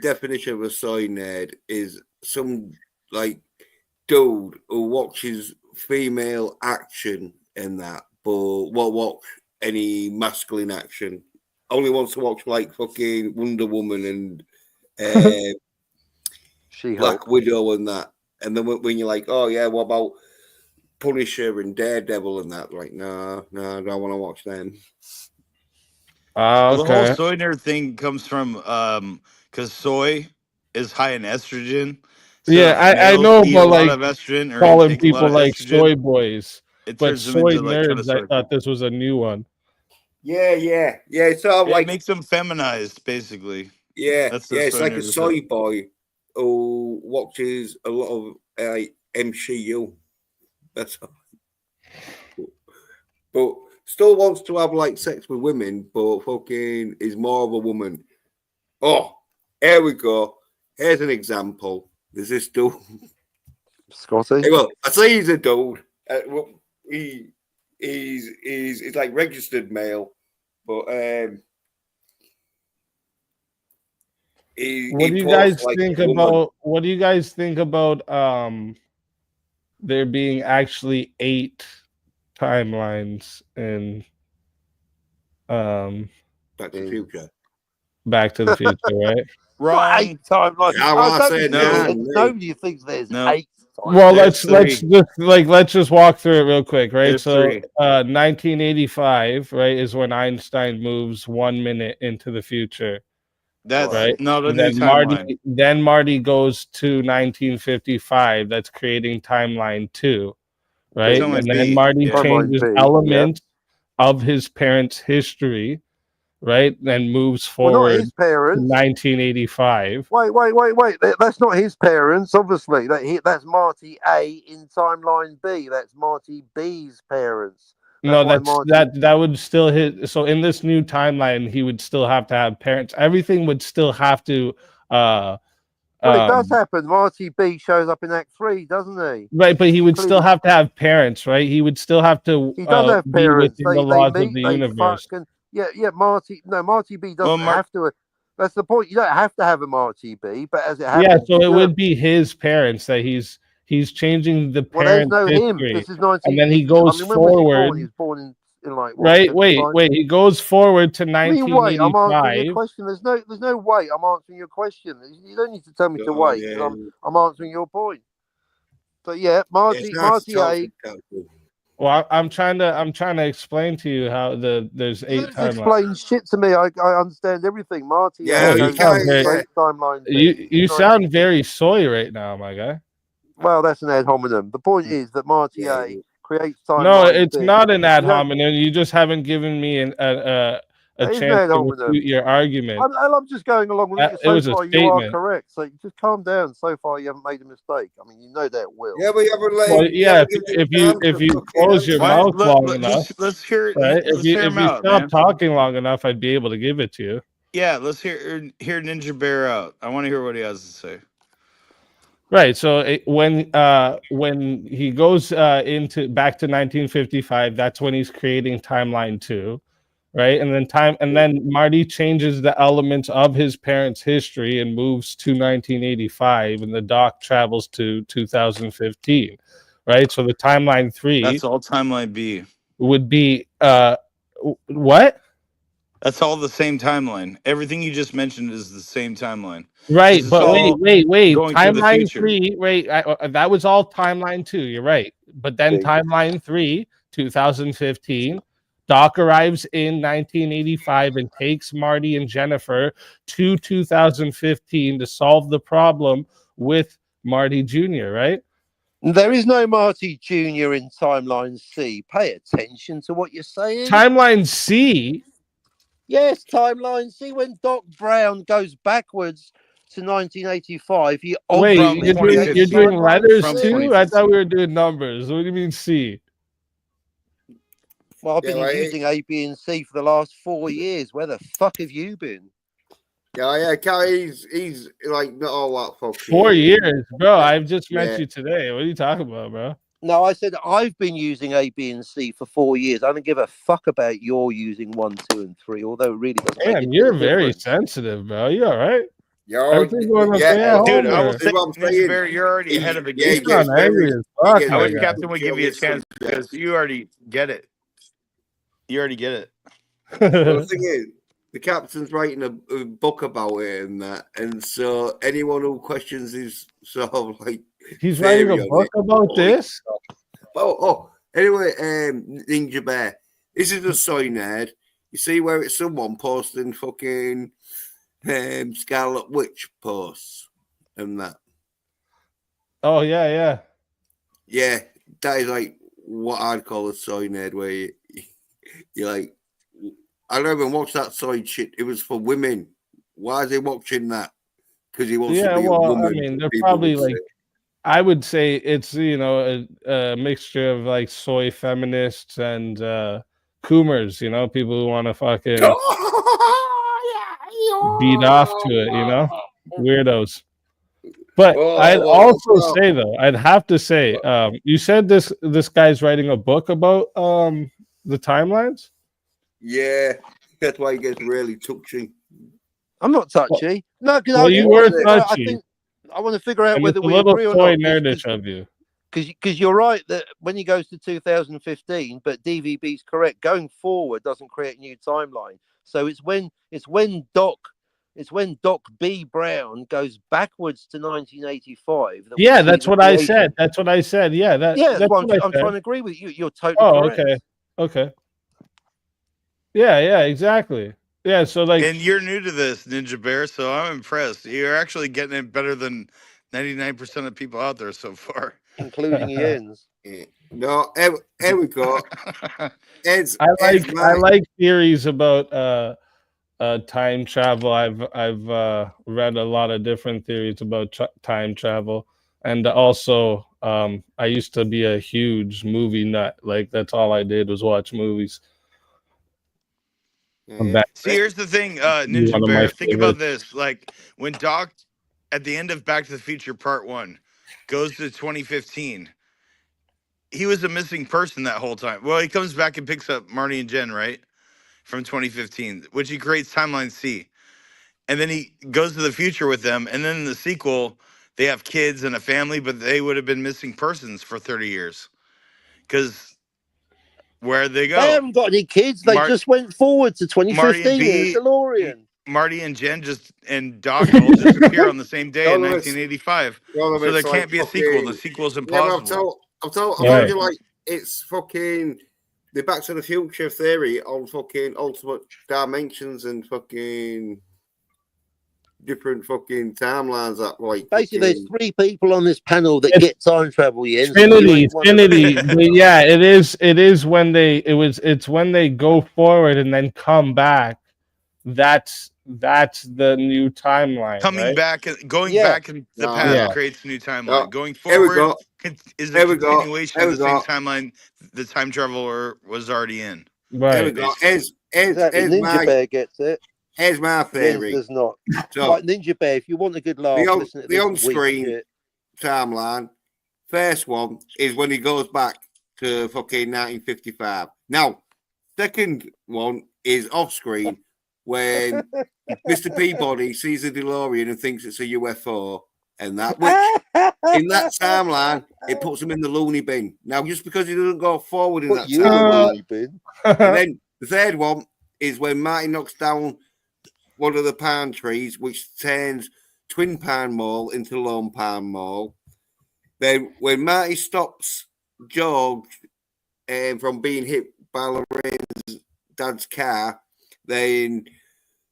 definition of a soy nerd is some like dude who watches female action in that, but won't watch any masculine action. Only wants to watch like fucking Wonder Woman and She-Hulk. Black Widow and that. And then when you're like, oh yeah, what about Punisher and Daredevil and that? Like, no, I don't want to watch them. Well, the whole Okay. soy nerd thing comes from because soy is high in estrogen. So Yeah, if I males know eat a about lot like of estrogen or calling intake a lot people of like estrogen, soy boys, it but turns them soy into like kind of nerds. I soy. thought this was a new one. Yeah. It's sort of It like makes them feminized, basically. yeah. That's the It's soy like a nerd. soy boy who watches a lot of MCU. That's all. But still wants to have like sex with women, but fucking is more of a woman. Oh, here we go. Here's an example. There's this dude. Scotty. Hey, well, I say he's a dude. Well, he's like registered male, but What he do you talks guys like think a woman. about? What do you guys think about there being actually 8 timelines in um Back to the Future. Back to the Future, right? Wrong. 8 timelines. Yeah, Oh, well, I don't be said no. silly. Nobody thinks there's No. 8 timelines. Well, There's let's just walk through it real quick, right? There's So, 3. 1985, right, is when Einstein moves 1 minute into the future, That's right? not a And new timeline. then Marty goes to 1955. That's creating timeline 2, right? Timeline And then B. Marty Yeah. Timeline changes B, yeah. elements of his parents' history, right? Then moves Well, not forward his to parents. 1985. Wait. That's not his parents, obviously. That's Marty A in timeline B. That's Marty B's parents. No, why that would still hit. So in this new timeline, he would still have to have parents. Everything would still have to. Well, it does happen. Marty B shows up in Act 3, doesn't he? Right, but he would still have to have parents, right? He would still have to. He does have be parents. within the They laws of meet. the They universe. fucking Marty B doesn't have to. That's the point. You don't have to have a Marty B, but as it happens, Yeah, so it would be his parents that he's changing the well, there's parents' no him. history, This is 19. and then he goes when was he born? forward. He was born in like what? Right, 75? wait. He goes forward to I mean, wait. I'm answering 1985. your question. There's no wait. I'm answering your question. You don't need to tell me to wait. Yeah. I'm answering your point. But yeah, Marty A. Well, I'm trying to explain to you how there's 8 timelines. Explain shit to me. I understand everything. Marty. Yeah, you sound very, timeline. you sound very soy right now, my guy. Well, that's an ad hominem. The point is that Marty A creates timeline. No, it's not an ad hominem. You just haven't given me a chance to refute your argument. I'm just going along with it. So far, you are correct. So just calm down. So far, you haven't made a mistake. I mean, you know that well. Yeah, but you haven't let. Well, yeah, if you close your mouth long enough, let's hear it. Right? If you stop talking long enough, I'd be able to give it to you. Yeah, let's hear Ninja Bear out. I want to hear what he has to say. Right. So when he goes into back to 1955, that's when he's creating timeline 2, right? And then Marty changes the elements of his parents' history and moves to 1985, and the Doc travels to 2015, right? So the timeline 3. That's all timeline B. Would be what? That's all the same timeline. Everything you just mentioned is the same timeline. Right, but wait. Timeline 3, wait, that was all timeline 2. You're right, but then timeline 3, 2015, Doc arrives in 1985 and takes Marty and Jennifer to 2015 to solve the problem with Marty Jr. Right? There is no Marty Jr. in timeline C. Pay attention to what you're saying. Timeline C. Yes, timeline C. When Doc Brown goes backwards to 1985. He Wait, From you're obviously doing timeline letters from too? I thought 2015. we were doing numbers. What do you mean C? Well, I've been Yeah, using A, B, and C for the last 4 years. Where the fuck have you been? yeah, he's like not all that fucking 4 years, bro. I've just met Yeah. you today. What are you talking about, bro? No, I said I've been using A, B, and C for 4 years. I don't give a fuck about your using 1, 2, and 3. Although it really doesn't make Damn, a you're bit of very difference. sensitive, bro. You all right? Yo, Everything going okay yeah, at home? Dude, I Or? will That's say, what I'm Ninja saying. Bear, you're already ahead of the Yeah, You he game. gets sound angry as fuck, gets I my wish very guy. Captain would give you a chance because you already get it. You already get it. Well, the thing is, the captain's writing a book about it and that, and so anyone who questions his sort of like He's writing a theory on book it, about oh, this. Anyway, Ninja Bear, this is a soy nerd. You see where it's someone posting fucking Scarlet Witch posts and that. Oh yeah. Yeah, that is like what I'd call a soy nerd, where you're like, I don't even watch that soy shit. It was for women. Why is he watching that? Because he wants to Yeah, be a well, woman. I mean, they're people probably would like, say. I would say it's a mixture of like soy feminists and coomers, people who want to fucking beat off to it, weirdos. But I'd also say though, I'd have to say, you said this guy's writing a book about the timelines. Yeah, that's why he gets really touchy. I'm not touchy. No, because Well, you were touchy, I want to figure out and whether it's a we little agree or soy not. nerdish of you. Because you're right that when he goes to 2015, but DVB's correct. Going forward doesn't create a new timeline. So it's when Doc B Brown goes backwards to 1985. That we Yeah, see that's the what I creation. said. That's what I said. Yeah, that's That's what what I I'm said. trying to agree with you. You're totally Oh, correct. okay. Yeah, exactly. Yeah, so like, And you're new to this, Ninja Bear, so I'm impressed. You're actually getting it better than 99% of people out there so far. Including Ian's. Yeah. No, here we go. I like theories about time travel. I've read a lot of different theories about time travel, and also I used to be a huge movie nut. Like that's all I did was watch movies. See, here's the thing, One Ninja of my Bear. Think about favorites. this. Like when Doc at the end of Back to the Future Part 1 goes to 2015, he was a missing person that whole time. Well, he comes back and picks up Marty and Jen, right? From 2015, which he creates timeline C. And then he goes to the future with them. And then in the sequel, they have kids and a family, but they would have been missing persons for 30 years. Because where'd they go? They haven't got any kids. They just went forward to 2015 in a DeLorean. Marty and Jen and Doc all disappear on the same day in 1985. So there can't be a sequel. The sequel's impossible. I've told you, like, it's fucking the Back to the Future theory on fucking alternate dimensions and fucking different fucking timelines. That like basically, there's 3 people on this panel that get time travel. Jens. Infinity. Yeah, it is. It is when it's when they go forward and then come back. That's the new timeline. Coming back, going back in the past creates a new timeline. Going forward is a continuation of the same timeline the time traveler was already in. Right. Ninja Bear gets it. Here's my theory. Does not. So, like Ninja Bear, if you want a good laugh, listen to this on-screen timeline. First one is when he goes back to fucking 1955. Now, second one is off-screen when Mr. Peabody sees a DeLorean and thinks it's a UFO, and that which in that timeline it puts him in the loony bin. Now, just because he doesn't go forward in that timeline, bin. And then the third one is when Marty knocks down one of the palm trees, which turns Twin Palm Mall into Lone Palm Mall. Then when Marty stops George from being hit by Lorraine's dad's car, then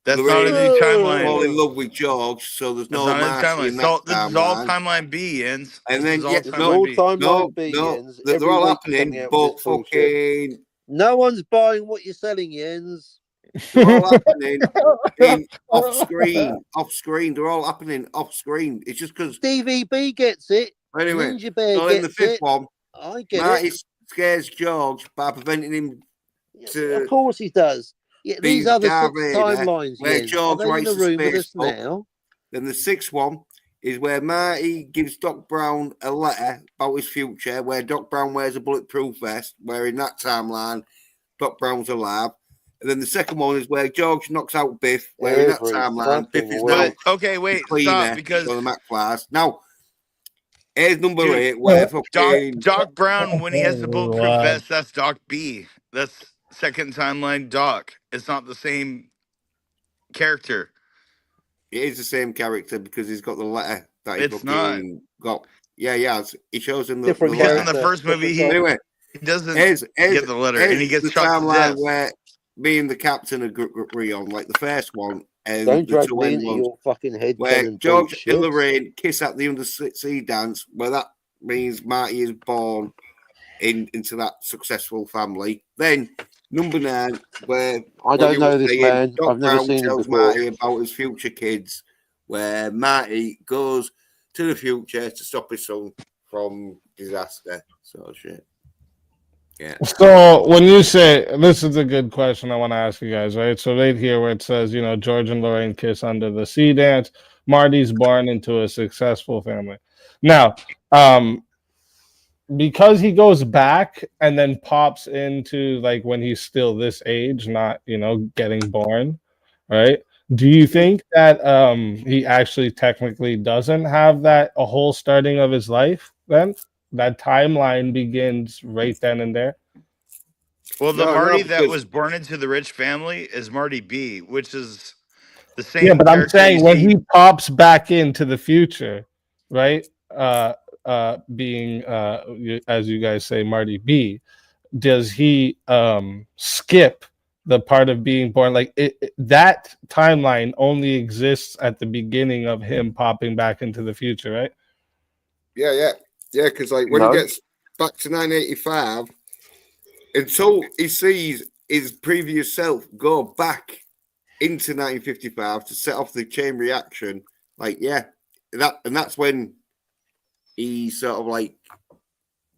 that's Lorraine not a new timeline. Fall in love with George, so there's no Marty in that This is all timeline B, Jens. And then timeline B, Jens. They're all happening, but fucking no one's buying what you're selling, Jens. They're all happening in off screen. They're all happening off screen. It's just because DVB gets it. anyway. Ninja Bear So in the gets fifth it. one, I get Marty it. scares George by preventing him to Of course he does. Yeah, be these are the Darth 6 Vader, timelines, where Jens. Are George they in writes the the room with space us book. now? Then the sixth one is where Marty gives Doc Brown a letter about his future, where Doc Brown wears a bulletproof vest, where in that timeline, Doc Brown's alive. And then the second one is where George knocks out Biff, where in that Every timeline, Biff fucking is now week. But okay, the wait, cleaner stop, because for the McFlys. Now, here's number dude, 8, where fucking... Doc Brown, when he has the bulletproof Wow. vest, that's Doc B. That's second timeline Doc. It's not the same character. It is the same character because he's got the letter that he It's not. fucking got. Yeah, he has. He shows him the Different Because letter. in the character, first movie, different Anyway, he doesn't here's get the letter, and he gets the shot to timeline death. where me and the captain agree on, like the first one and Don't the drag two me end into ones, your fucking head where cannon George bullshit. and Lorraine kiss at the undersea dance, where that means Marty is born into that successful family. Then number 9, where I don't know this man. Doc I've never Brown seen him tells before. Marty about his future kids, where Marty goes to the future to stop his son from disaster, sort of shit. Yeah. So when you say, this is a good question I want to ask you guys, right? So right here where it says, George and Lorraine kiss under the sea dance, Marty's born into a successful family. Now, because he goes back and then pops into like when he's still this age, not getting born, right? Do you think that he actually technically doesn't have a whole starting of his life then? That timeline begins right then and there? Well, the No, Marty that because was born into the rich family is Marty B, which is the Yeah, same but I'm character you saying when see. he pops back into the future, right? Being as you guys say, Marty B, does he skip the part of being born? Like that timeline only exists at the beginning of him popping back into the future, right? yeah, because like when No. he gets back to 1985, until he sees his previous self go back into 1955 to set off the chain reaction, like that's when he sort of like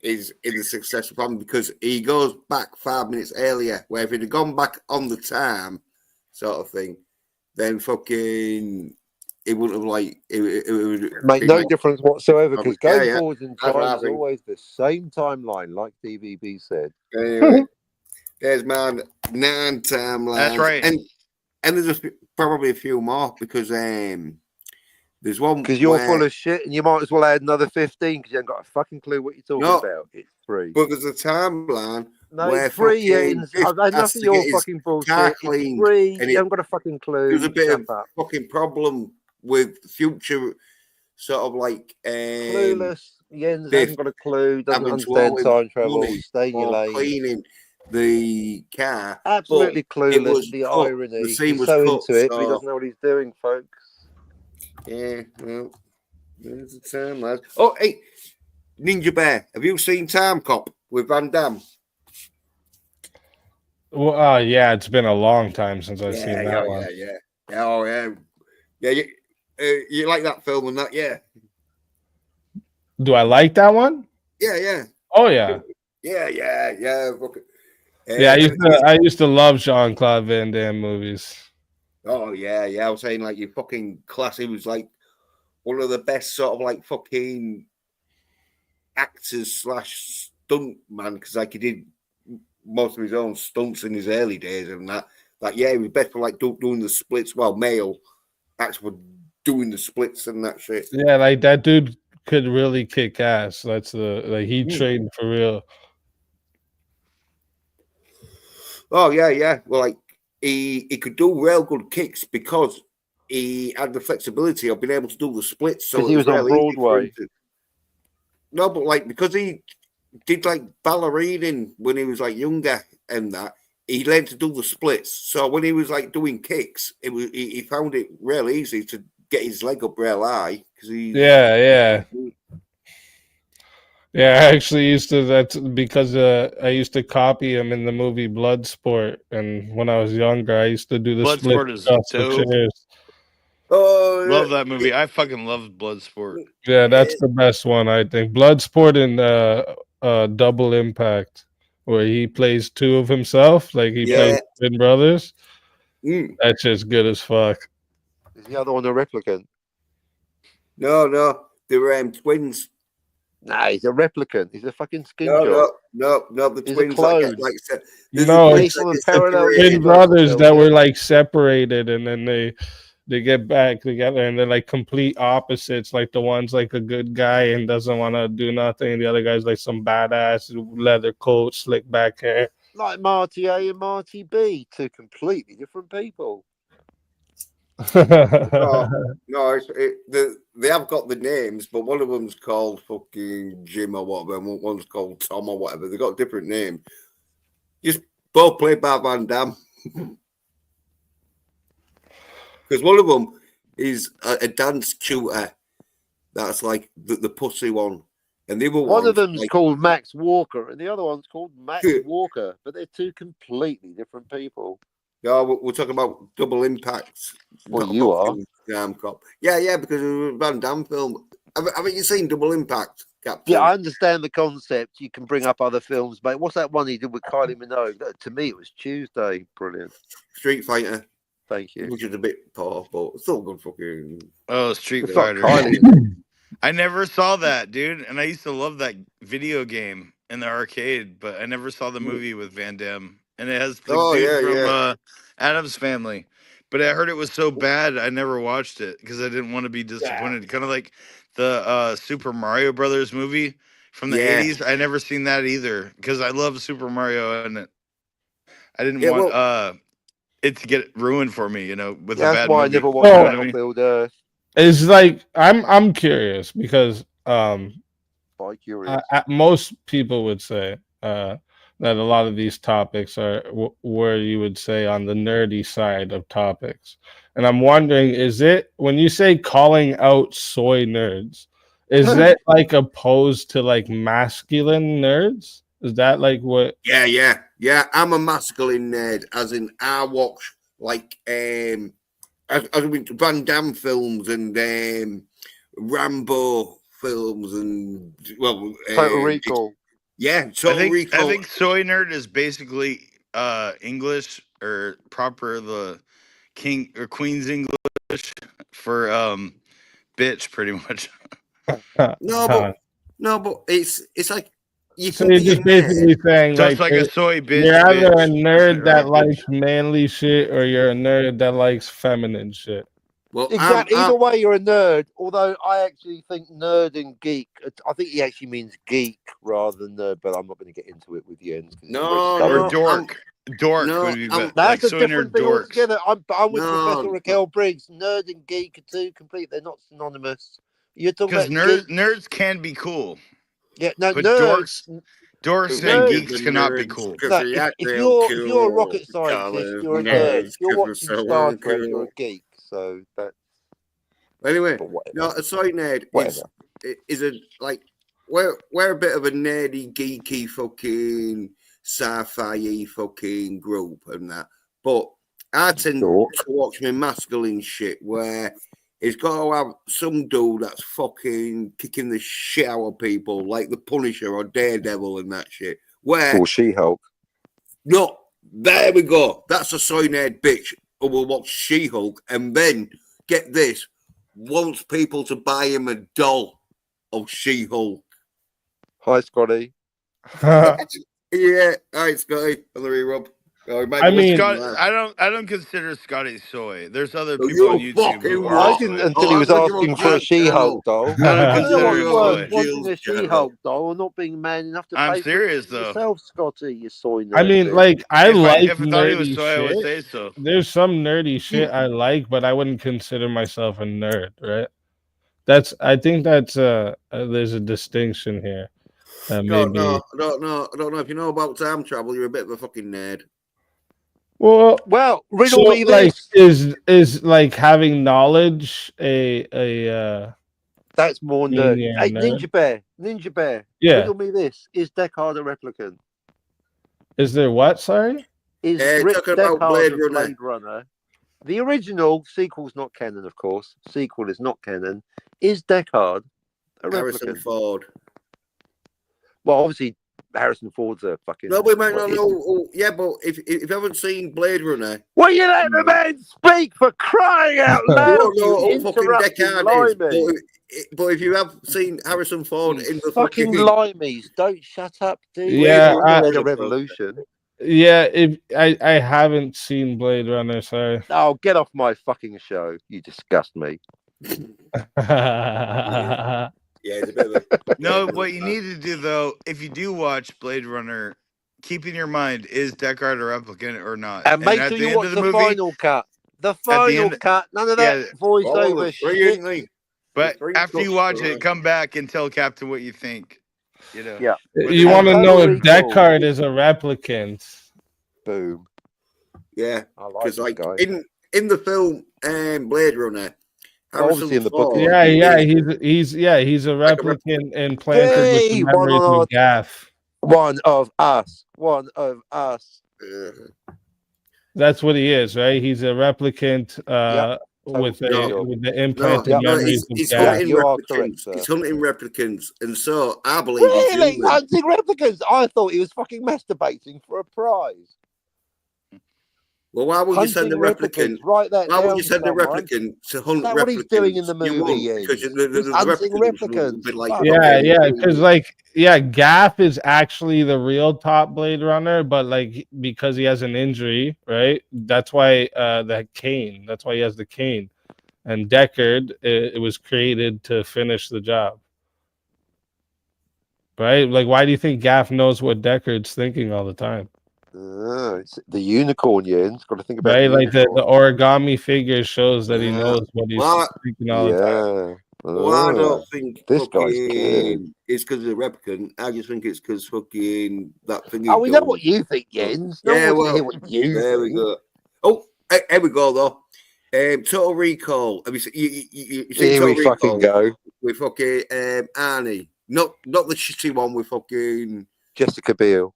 is in the successful family, because he goes back 5 minutes earlier, where if he'd have gone back on the time sort of thing, then fucking it wouldn't have like it would Make be no like, difference whatsoever, because going yeah, forward in I'd time is rather- always the same timeline, like DVB said. anyway. There's man 9 timelines. That's right. And there's probably a few more, because there's one Because you're where, full of shit, and you might as well add another 15 because you haven't got a fucking clue what you're talking No. about. It's 3. but there's a timeline No, where it's 3, fucking Jens. Biff I've had has enough to of your get his fucking car bullshit. It's cleaned, 3. and You haven't got a fucking clue. there's a bit Shut of up. fucking problem with future sort of like Clueless. Jens Biff hasn't got a clue. Doesn't having to understand owe him time travel. money Stay in your for lane. cleaning the car. Absolutely It clueless. was The cut. irony. The scene He's was so cut, into it, but he so- doesn't know what he's doing, folks. Yeah, well, there's the time, lads. Oh, hey, Ninja Bear, have you seen Time Cop with Van Damme? Well, yeah, it's been a long time since I've seen that yeah, one. yeah. Oh, yeah. You like that film and that? Yeah, Do I like that one? yeah. Oh yeah. Yeah. Fuck it. Yeah, I used to love Jean-Claude Van Damme movies. Oh, yeah. I was saying, like, you fucking class. He was like one of the best sort of like fucking actors slash stunt man, because like he did most of his own stunts in his early days and that. Like, yeah, he was best for like doing the splits. Well, male acts were doing the splits and that shit. Yeah, like that dude could really kick ass. That's he trained for real. Oh yeah. Well, like he could do real good kicks because he had the flexibility of being able to do the splits. So Because he was on Broadway. No, but like because he did like ballerina when he was like younger and that, he learned to do the splits. So when he was like doing kicks, he found it real easy to get his leg up real high because he Yeah. Yeah, I actually used to. That's because I used to copy him in the movie Bloodsport, and when I was younger, I used to do the split Bloodsport is across the dope. chairs. Oh, Love that movie. I fucking love Bloodsport. Yeah, yeah, that's the best one, I think. Bloodsport and Double Impact, where he plays two of himself, like he plays yeah. twin brothers. Mm. That's just good as fuck. Is the other one a replicant? No, they were twins. Nah, he's a replicant. He's a fucking skin No, job. no. The He's a twins that get clone. like there's the No, twins it's Based that on the get parallel twin separated. universe brothers film, that were yeah. like separated, and then they get back together, and they're like complete opposites. Like the one's like a good guy and doesn't want to do nothing. The other guy's like some badass leather coat, slick back hair. Like Marty A and Marty B, two completely different people. No, they have got the names, but one of them's called fucking Jim or whatever, and one's called Tom or whatever. They got different names. Just both played by Van Damme. Because one of them is a dance tutor. That's like the pussy one, and the other One of one's them's like, called Max Walker, and the other one's called Max Walker, but they're two completely different people. yeah, we're talking about Double Impact. Well, not you are. fucking Damn Cop. Yeah, because it was a Van Damme film. Haven't you seen Double Impact, Captain? Yeah, I understand the concept. You can bring up other films, mate. What's that one he did with Kylie Minogue? To me, it was Tuesday. Brilliant. Street Fighter, Thank you. which is a bit poor, but still good fucking. Oh, Street It's not Fighter. Kylie. I never saw that, dude, and I used to love that video game in the arcade, but I never saw the movie with Van Damme, and it has the Oh dude yeah, from yeah. Adam's Family. But I heard it was so bad, I never watched it because I didn't want to be disappointed. Kind of like the Super Mario Brothers movie from the Yeah. '80s. I never seen that either because I love Super Mario, and I didn't Yeah, want well, it to get ruined for me, with a That's bad why I movie. never watched Oh. Battlefield Earth. It's like I'm curious because By curious. most people would say that a lot of these topics are where you would say on the nerdy side of topics, and I'm wondering, is it when you say calling out soy nerds, is that like opposed to like masculine nerds? Is that like what? yeah. I'm a masculine nerd, as in I watch like I mean Van Damme films and Rambo films and Total Recall. Yeah, Total Recall. I think soy nerd is basically English or proper the king or queen's English for bitch pretty much. No, but it's like you So can you're be a just nerd. basically saying Just like like a soy bitch. you're either a bitch. nerd that Right, likes manly shit or you're a nerd that likes feminine shit. Well, Exactly. Either way, you're a nerd. Although I actually think nerd and geek. I think he actually means geek rather than nerd. But I'm not going to get into it with Jens. or dork. Dork No, would be better. That's Like a soy different nerd thing dorks. altogether. I'm with No, Professor Raquel Briggs. Nerd and geek are two complete. They're not synonymous. You're talking Because about geek. nerds can be cool, Yeah, no, but nerds. dorks and Nerds- geeks cannot be cool. No, if you're a rocket scientist, you're a nerd. If you're watching Star Trek, you're a geek. So that. Anyway, But whatever. no, a soy nerd Whatever. is a like we're a bit of a nerdy, geeky, fucking sci-fi fucking group and that. But I tend to watch my masculine shit where it's got to have some dude that's fucking kicking the shit out of people, like the Punisher or Daredevil and that shit. Where Or She-Hulk. no, there we go. That's a soy nerd bitch who will watch She-Hulk and then get this. Wants people to buy him a doll of She-Hulk. Hi, Scotty. Yeah, all right, Scotty. On the re-rub. I mean, I don't consider Scotty soy. There's other Oh, people on you YouTube fucking who right. are I Oh, didn't soy. until he was I thought you asking were for a Jack She-Hulk Channel. doll. I don't I consider know him what soy. was wanting a She-Hulk doll and not being man enough to I'm pay serious, for it though. yourself, Scotty. You soy nerd. I mean, bitch. like I like If I thought he was nerdy soy, I would shit. say so. There's some nerdy shit I like, but I wouldn't consider myself a nerd, right? I think that's there's a distinction here. Maybe. I don't know if you know about time travel. You're a bit of a fucking nerd. Well, riddle so, me like, this. is like having knowledge a That's more nerd. Yeah, Hey, nerd. Ninja Bear. Ninja Bear. Yeah. Riddle me this: is Deckard a replicant? Is there what? Sorry. Is Rick talking about Deckard Blade of Runner. Blade Runner? The original sequel's not canon, of course. Sequel is not canon. Is Deckard a Harrison replicant? Ford. Well, obviously Harrison Ford's a fucking. No, we might not what is- know. Oh, yeah, but if you haven't seen Blade Runner, Well, you let the man speak for crying out you loud! won't know You who fucking interrupting Deckard is. limey. But if you have seen Harrison Ford You in the fucking fucking limeys! Don't shut up, dude. Yeah, You I- led a revolution. Yeah, if I haven't seen Blade Runner, sorry. Oh, get off my fucking show! You disgust me. yeah, it's a bit of a No, what you need to do though, if you do watch Blade Runner, keep in your mind, is Deckard a replicant or not? And make at sure the you end watch of the the movie, final cut. The the final end- cut. None of that yeah, voiceover there's three, shit. ain't they? but Three after you cuts watch for it, that. come back and tell Captain what you think. You know. Yeah. You And want to Total know if Recall. Deckard is a replicant? Boom. Yeah, I like because this like guy. in the film Blade Runner, Obviously in the book, Ford isn't Yeah, is he's a like a replicant implanted with the Yay! memories of Gaff. One of us. One of us. That's what he is, right? He's a replicant with Total job. with the No, implanted Yep. memories he's of Gaff. hunting you are correct, replicants. sir. He's hunting replicants, and so I believe he's Really? human. Hunting replicants? I thought he was fucking masturbating for a prize. Well, why would you send a Hunting replicant? Write that Why down, would you send a someone. replicant to hunt Is that replicants? what he's doing in the You movie, won't, Jens? because the He's hunting replicants will be replicants. like, Fuck. Yeah, okay, yeah, because Gaff is actually the real top Blade Runner, but like because he has an injury, right? That's why the cane. That's why he has the cane. And Deckard, it was created to finish the job, right? Like, why do you think Gaff knows what Deckard's thinking all the time? It's the unicorn, Jens. Got to think about Right, the like the unicorn. origami figure shows that he Yeah. knows what he's Well, thinking all the time. Yeah. well, I don't think This guy's good. fucking it's because of the replicant. I just think it's because fucking that thing. Oh, we know what you think, Jens. No Yeah, one wants to well, hear what you there think. we go. Oh, here we go though. Total Recall. Have you seen, you seen Here Total we fucking Recall go. with fucking Arnie? Not the shitty one with fucking Jessica Biel.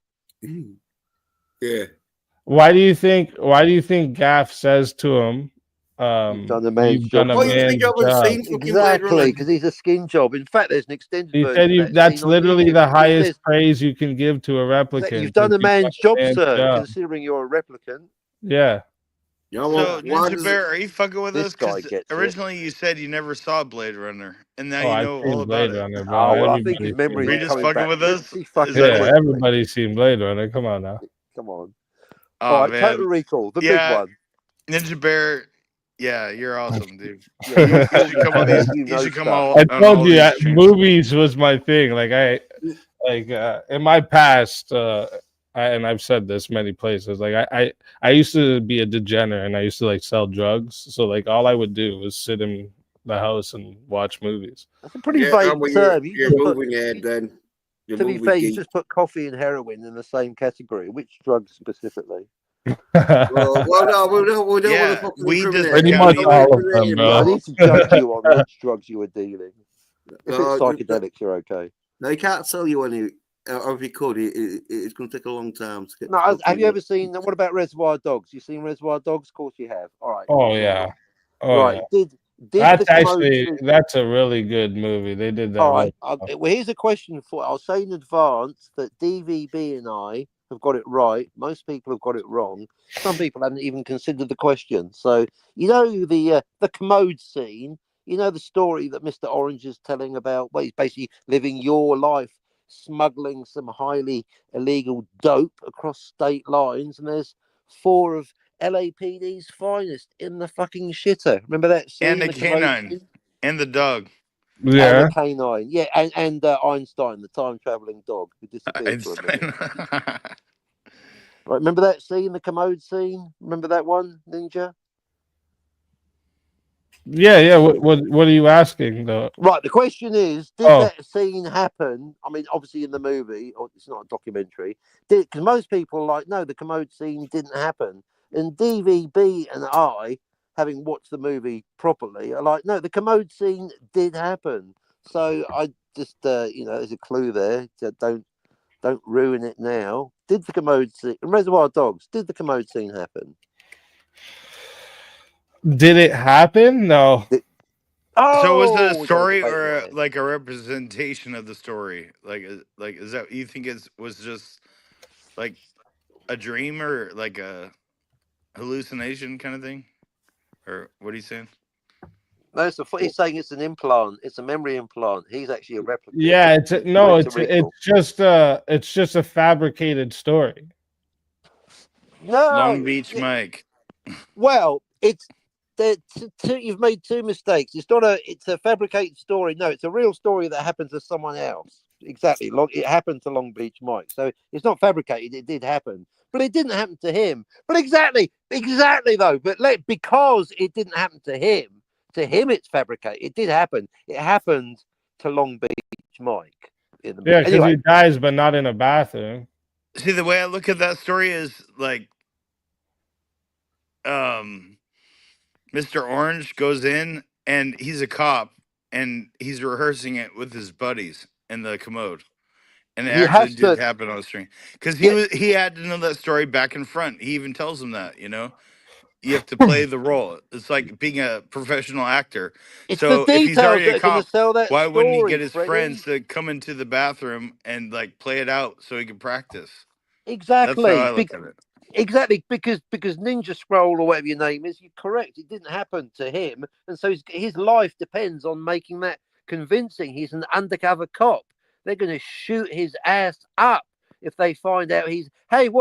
yeah. Why do you think Gaff says to him, You've done a man's you've done a job. You think man's you haven't job? seen fucking Blade Runner? Exactly, because he's a skin job. In fact, there's an extended He version. said of that that's scene on literally YouTube. the It highest says praise you can give to a replicant. that you've done a You've man's job, man's sir, job. considering you're a replicant. Yeah. You know, So, why Ninja does Bear, are you fucking with This us? guy Because gets it. originally you said you never saw Blade Runner, and now Oh, you I've know seen all Blade about it. Runner, bro. Oh, well, I think his Everybody's seen memories Are you are Blade just coming fucking back with us? pretty Is fucking that Yeah, what- quickly. everybody's seen Blade Runner. Come on now. Come on. Oh, All right, man. Total Recall, the Yeah. big one. Ninja Bear, yeah, you're awesome, dude. Yeah, You should come on these. you You know should come stuff. I on told all you these streams. movies was my thing. In my past, and I've said this many places. Like I used to be a degenerate, and I used to like sell drugs. So like all I would do was sit in the house and watch movies. That's a pretty yeah, vague well, term. you're moving head then. You're To be moving fair, you geek. just put coffee and heroin in the same category. Which drugs specifically? Well, no, we don't want to Yeah, fucking we just incriminate Pretty him. much Don't all of incriminate them, him, bro. Yeah, I no. need to judge you on which drugs you were dealing. If it's No, psychedelics, you're okay. No, he can't tell you any. Or if he could, it's going to take a long time to get. No, have you fucking- ever seen? What about Reservoir Dogs? You seen Reservoir Dogs? Of course you have. All right. Oh yeah. Oh right. yeah. Did That's the actually commode- that's a really good movie. They did that. All right. well. Well, here's a question for. I'll say in advance that DVB and I have got it right. Most people have got it wrong. Some people haven't even considered the question. So you know the commode scene. You know the story that Mr. Orange is telling about. Well, he's basically living your life, smuggling some highly illegal dope across state lines, and there's 4 of LAPD's finest in the fucking shitter. Remember that scene? and the commode canine scene? and the dog. And Yeah. the canine, yeah, and Einstein, the time traveling dog who disappeared for a minute. Right, remember that scene, the commode scene? Remember that one, Ninja? Yeah. What are you asking though? Right, the question is, did Oh. that scene happen? I mean, obviously in the movie, or it's not a documentary, because most people are like, no, the commode scene didn't happen. And DVB and I, having watched the movie properly, are like, no, the commode scene did happen. So there's a clue there. Don't ruin it now. Did the commode scene, Reservoir Dogs? Did the commode scene happen? Did it happen? No. So was it a Oh, we got a story debate or line. like a representation of the story? Like is that you think it was just like a dream or like a hallucination kind of thing? Or what are you saying? No, he's saying it's an implant. It's a memory implant. He's actually a replicant. Yeah, it's just a fabricated story. Long No, Beach Mike. well, you've made two mistakes. It's a fabricated story. No, it's a real story that happened to someone else. Exactly. It happened to Long Beach Mike. So it's not fabricated. It did happen, but it didn't happen to him. But exactly though. But because it didn't happen to him it's fabricated. It did happen. It happened to Long Beach Mike in the movie. Yeah, because Anyway, he dies, but not in a bathroom. See, the way I look at that story is like Mr. Orange goes in and he's a cop and he's rehearsing it with his buddies in the commode. And it he actually has did to. happen on the string. Because Yeah, he had to know that story back and front. He even tells him that, you have to play the role. It's like being a professional actor. it's the So if he's details already a that are going to cop, sell that why wouldn't he get story, his Freddie. friends to come into the bathroom and like play it out so he can practice? That's how I Exactly. look at it. Exactly, because Ninja Scroll or whatever your name is, you're correct. It didn't happen to him, and so his life depends on making that convincing. He's an undercover cop. They're going to shoot his ass up if they find out he's. Hey,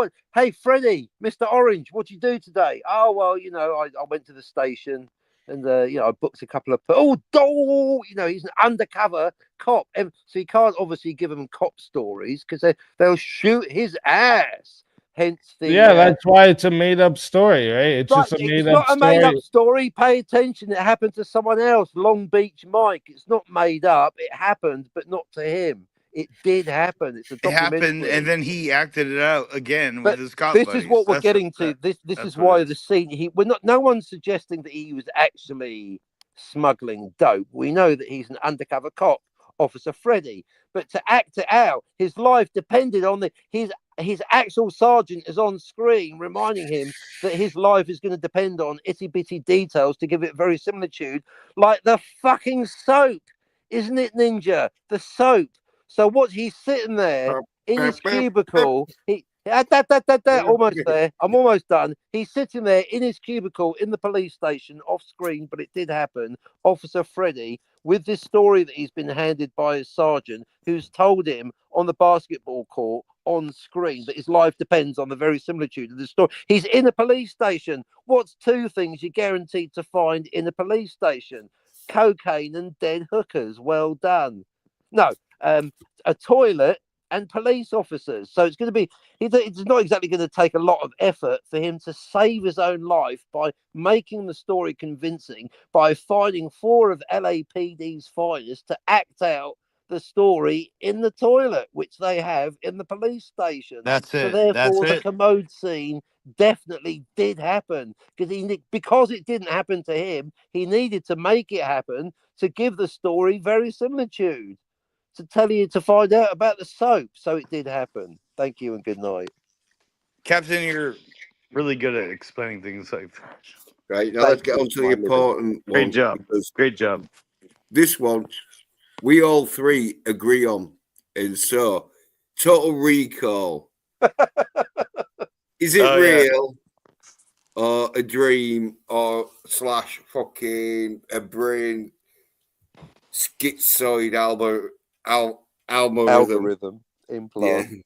Freddie, Mr. Orange, what'd you do today? Oh well, I went to the station and I booked a couple of. He's an undercover cop, and so you can't obviously give him cop stories because they'll shoot his ass. Hence the Yeah, that's why it's a made up story, right? It's right. just a It's made up not a made up story. story. Pay attention. It happened to someone else. Long Beach Mike. It's not made up. It happened, but not to him. It did happen. It's a It happened, and documentary. then he acted it out again with But his cop this is buddies. what we're getting to. This That's is what it why the is. scene. We're not. No one's suggesting that he was actually smuggling dope. We know that he's an undercover cop, Officer Freddy. But to act it out, his life depended on his actual sergeant is on screen reminding him that his life is going to depend on itty bitty details to give it verisimilitude, like the fucking soap, isn't it, Ninja? The soap. So what? He's sitting there in his cubicle. Almost there. I'm almost done. He's sitting there in his cubicle in the police station, off screen, but it did happen. Officer Freddy, with this story that he's been handed by his sergeant, who's told him on the basketball court on screen that his life depends on the verisimilitude of the story. He's in a police station. What's two things you're guaranteed to find in a police station? Cocaine and dead hookers. Well done. No, a toilet and police officers. So it's going to be, it's not exactly going to take a lot of effort for him to save his own life by making the story convincing, by finding 4 of LAPD's finest to act out the story in the toilet, which they have in the police station. That's So it. That's therefore, the it. commode scene definitely did happen because it didn't happen to him. He needed to make it happen to give the story verisimilitude, to tell you to find out about the soap. So it did happen. Thank you and good night. Captain, you're really good at explaining things like that. Right, now let's get on to the important Great one. job. Because Great job. this one, we all three agree on. And so, Total Recall. Is it real or a dream or / fucking a brain schizoid Algorithm implant. Yeah.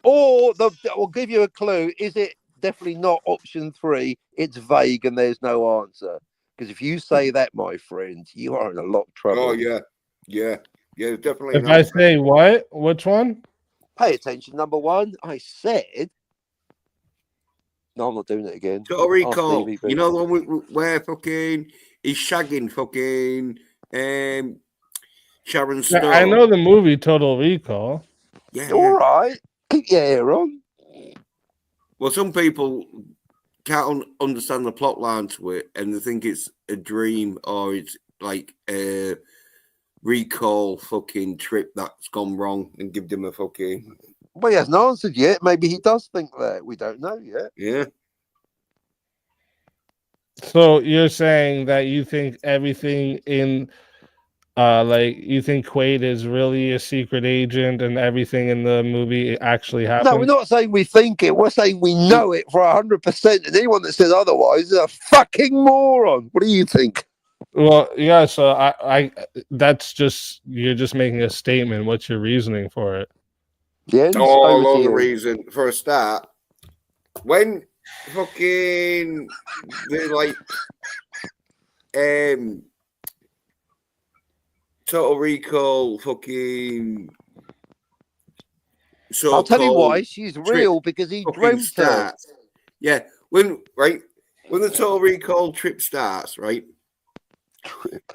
Or we'll give you a clue. Is it definitely not option 3? It's vague and there's no answer. Because if you say that, my friend, you are in a lot of trouble. Oh, yeah. Yeah. Yeah, definitely. If I say what? Which one? Pay attention. Number 1, I said. No, I'm not doing it again. Total Recall. You know the one where fucking he's shagging fucking Sharon Stone. I know the movie Total Recall. Yeah. All right. Keep your hair on. Well, some people can't understand the plot line to it, and they think it's a dream or it's like recall fucking trip that's gone wrong and give him a fucking. Well, he hasn't answered yet. Maybe he does think that. We don't know yet. Yeah. So you're saying that you think everything in like you think Quaid is really a secret agent and everything in the movie actually happened? No, we're not saying we think it. We're saying we know it for 100%. And anyone that says otherwise is a fucking moron. What do you think? Well, yeah. So I that's just you're just making a statement. What's your reasoning for it? Jens, Oh, over to all the you. reason for a start. When fucking they like Total Recall fucking I'll tell you why. She's real because he fucking dreamt her. starts. Yeah, when the Total Recall trip starts, right?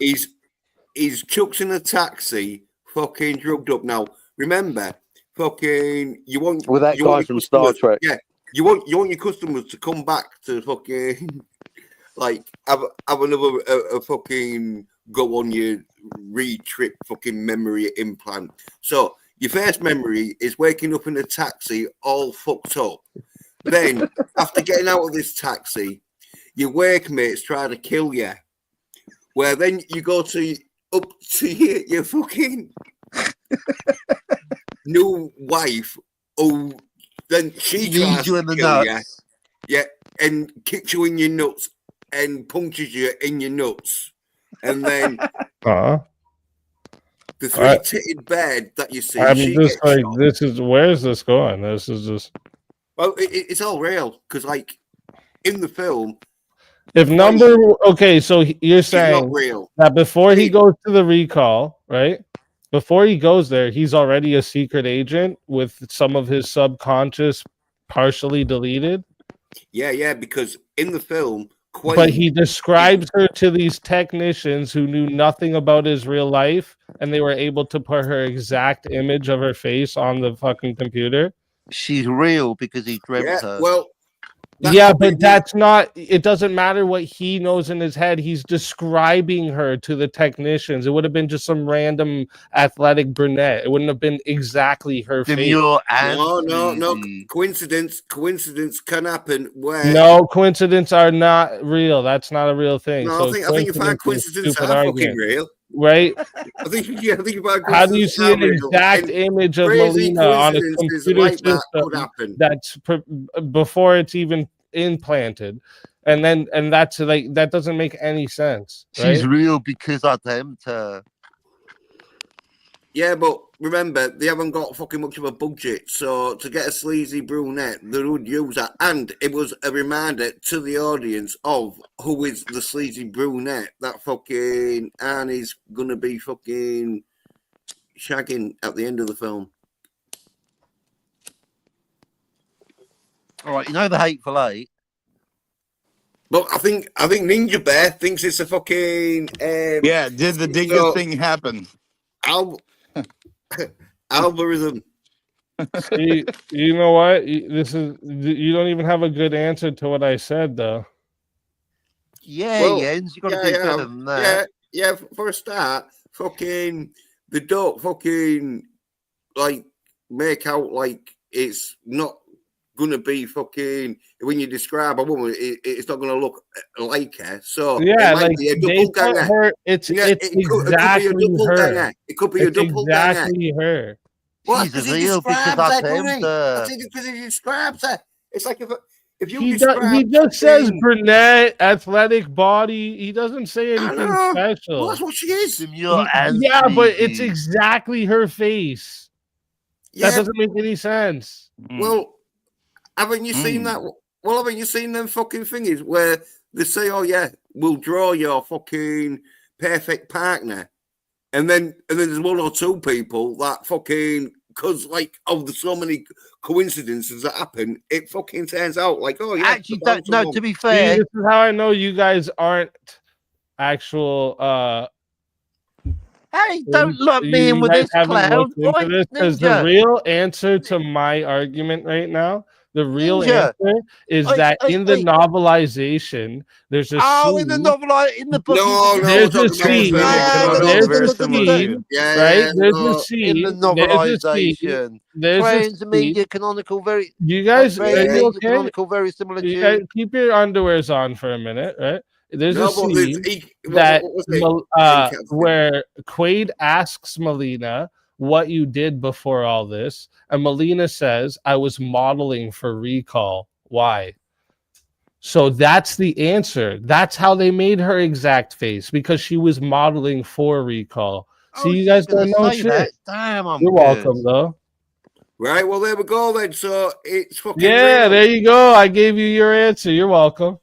He's chucked in a taxi, fucking drugged up. Now, remember, fucking you want With that you guy want from your Star customers- Trek. Yeah, you want your customers to come back to fucking like have another a fucking go on your re-trip fucking memory implant. So your first memory is waking up in a taxi all fucked up. Then after getting out of this taxi, your work mates try to kill you. Where then you go to up to your fucking new wife, who then she tries Knees you to in the kill you, nuts. yeah, and kicks you in your nuts and punctures you in your nuts, and then Uh-huh. the three-titted bed that you see, I'm she just gets like, shot. this is where's this going? This is just. Well, it's all real because, like, in the film, If number okay, so you're she's not saying real. that before he See- goes to the recall, right? Before he goes there, he's already a secret agent with some of his subconscious partially deleted. Yeah, because in the film, But he Quaid describes her to these technicians who knew nothing about his real life, and they were able to put her exact image of her face on the fucking computer. She's real because he dreamt her. well, Yeah, but that's not, it doesn't matter what he knows in his head. He's describing her to the technicians. It would have been just some random athletic brunette. It wouldn't have been exactly her face. Demure and No. sleazy. Coincidence can happen where No, coincidence are not real. That's not a real thing. No, So I think you find coincidence is a coincidences stupid are argument, fucking real. right? I think you find How do you coincidences see are an real. exact And image of crazy Melina on a coincidences computer like that could system happen. that's before it's even implanted, and that's like that doesn't make any sense, right? She's real because I dreamt her. Yeah, but remember, they haven't got fucking much of a budget, so to get a sleazy brunette, they would use that. And it was a reminder to the audience of who is the sleazy brunette that fucking Arnie's gonna be fucking shagging at the end of the film. All right, you know the Hateful Eight. But I think Ninja Bear thinks it's a fucking Yeah, did the Dingus thing happen? Algorithm. See, you know what? You don't even have a good answer to what I said, though. Yeah, Well, Jens, you got to do better than that. Yeah. For a start, fucking they don't fucking like make out like it's not gonna be fucking when you describe a woman, it's not gonna look like her. So Yeah, it might like be a they double put ganger. her. It's exactly her. It could be a double ganger. Exactly her. Well, She's because he real because describes I her, dreamt doesn't he? her. I think it's because he describes her. It's like if you He describe just says fucking- brunette, athletic body. He doesn't say I anything know. special. Well, that's what she is. Demure and Yeah, but it's sleazy. exactly her face. Yeah. That doesn't make any sense. Well, haven't you seen that? Well, haven't you seen them fucking thingies where they say, "Oh yeah, we'll draw your fucking perfect partner," and then there's one or two people that fucking because like of the so many coincidences that happen, it fucking turns out like, oh yeah. Actually, no. To be fair, See, this is how I know you guys aren't actual. hey, don't lump me in You with guys this haven't clown. looked into Oi, this because the Ninja. real answer to my argument right now, The real Ninja. answer is Hey, that hey, in the hey. novelization, there's a Oh, scene. in the novel, in the book, No, he no, we're There's a talking about the scene. film. Yeah, Ah, canonical, There's a very similar scene, dude. right? Yeah, There's a no. in the scene. There's a scene. novelization. There's a Transmedia, scene. canonical, very You guys, are you transmedia, okay? canonical, very similar You guys tune. keep your underwears on for a minute, right? There's a No, but there's, scene that what was it? where Quaid asks Melina what you did before all this, and Melina says, "I was modeling for Recall." Why? So that's the answer. That's how they made her exact face, because she was modeling for Recall. See, Oh, you she's guys gonna don't know say shit. that. Damn, I'm You're good. welcome, though. Right, well, there we go then. So it's fucking Yeah, real. there you go. I gave you your answer. You're welcome.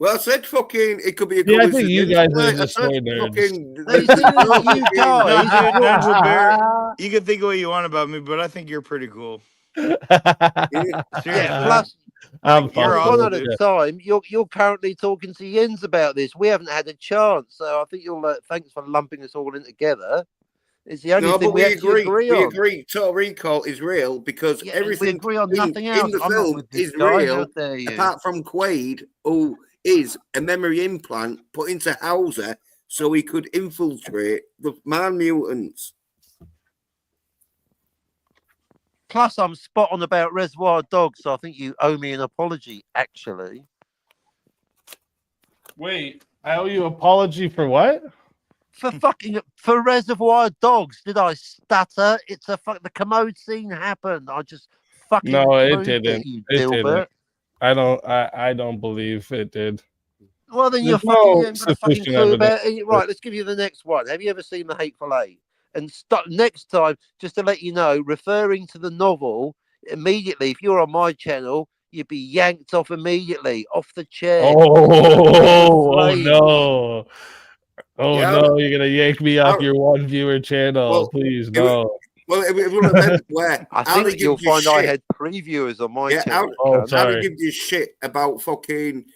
Well, I said fucking, it could be a Yeah, I think you coincidence. guys are I the said soy nerds. fucking, Now, you there's see, no you fucking- No, guys, dude, you're Robert, you can think what you want about me, but I think you're pretty cool. yeah. Seriously. Plus, I'm You're plus fucking one awesome, at with a dude. time. You're currently talking to Jens about this. We haven't had a chance, so I think you'll. Thanks for lumping us all in together. It's the only No, thing but we we actually agree. agree We on. agree. Total Recall is real because Yeah, and we everything agree on in nothing else. the I'm not film with this is guy. How real, dare you? apart from Quaid, who is a memory implant put into Hauser so he could infiltrate the man mutants. Plus, I'm spot on about Reservoir Dogs, so I think you owe me an apology. Actually, Wait, I owe you apology for what? for Reservoir Dogs. Did I stutter? It's a the commode scene happened. I just fucking No, it proved didn't. it, you It didn't. Dilbert. I don't believe it did. Well, then There's you're fucking. You no haven't got a fucking sufficient clue evidence. about it. Right, let's give you the next one. Have you ever seen The Hateful Eight? And next time, just to let you know, referring to the novel immediately. If you're on my channel, you'd be yanked off immediately, off the chair. Oh no. Oh Yeah, no, you're gonna yank me off I- your one viewer channel. well, Please, it- no. well, it was one of them where I Ali think you'll gives you find I shit. had previewers on my Yeah, channel. Oh, cunt. sorry. Ali gives you shit about fucking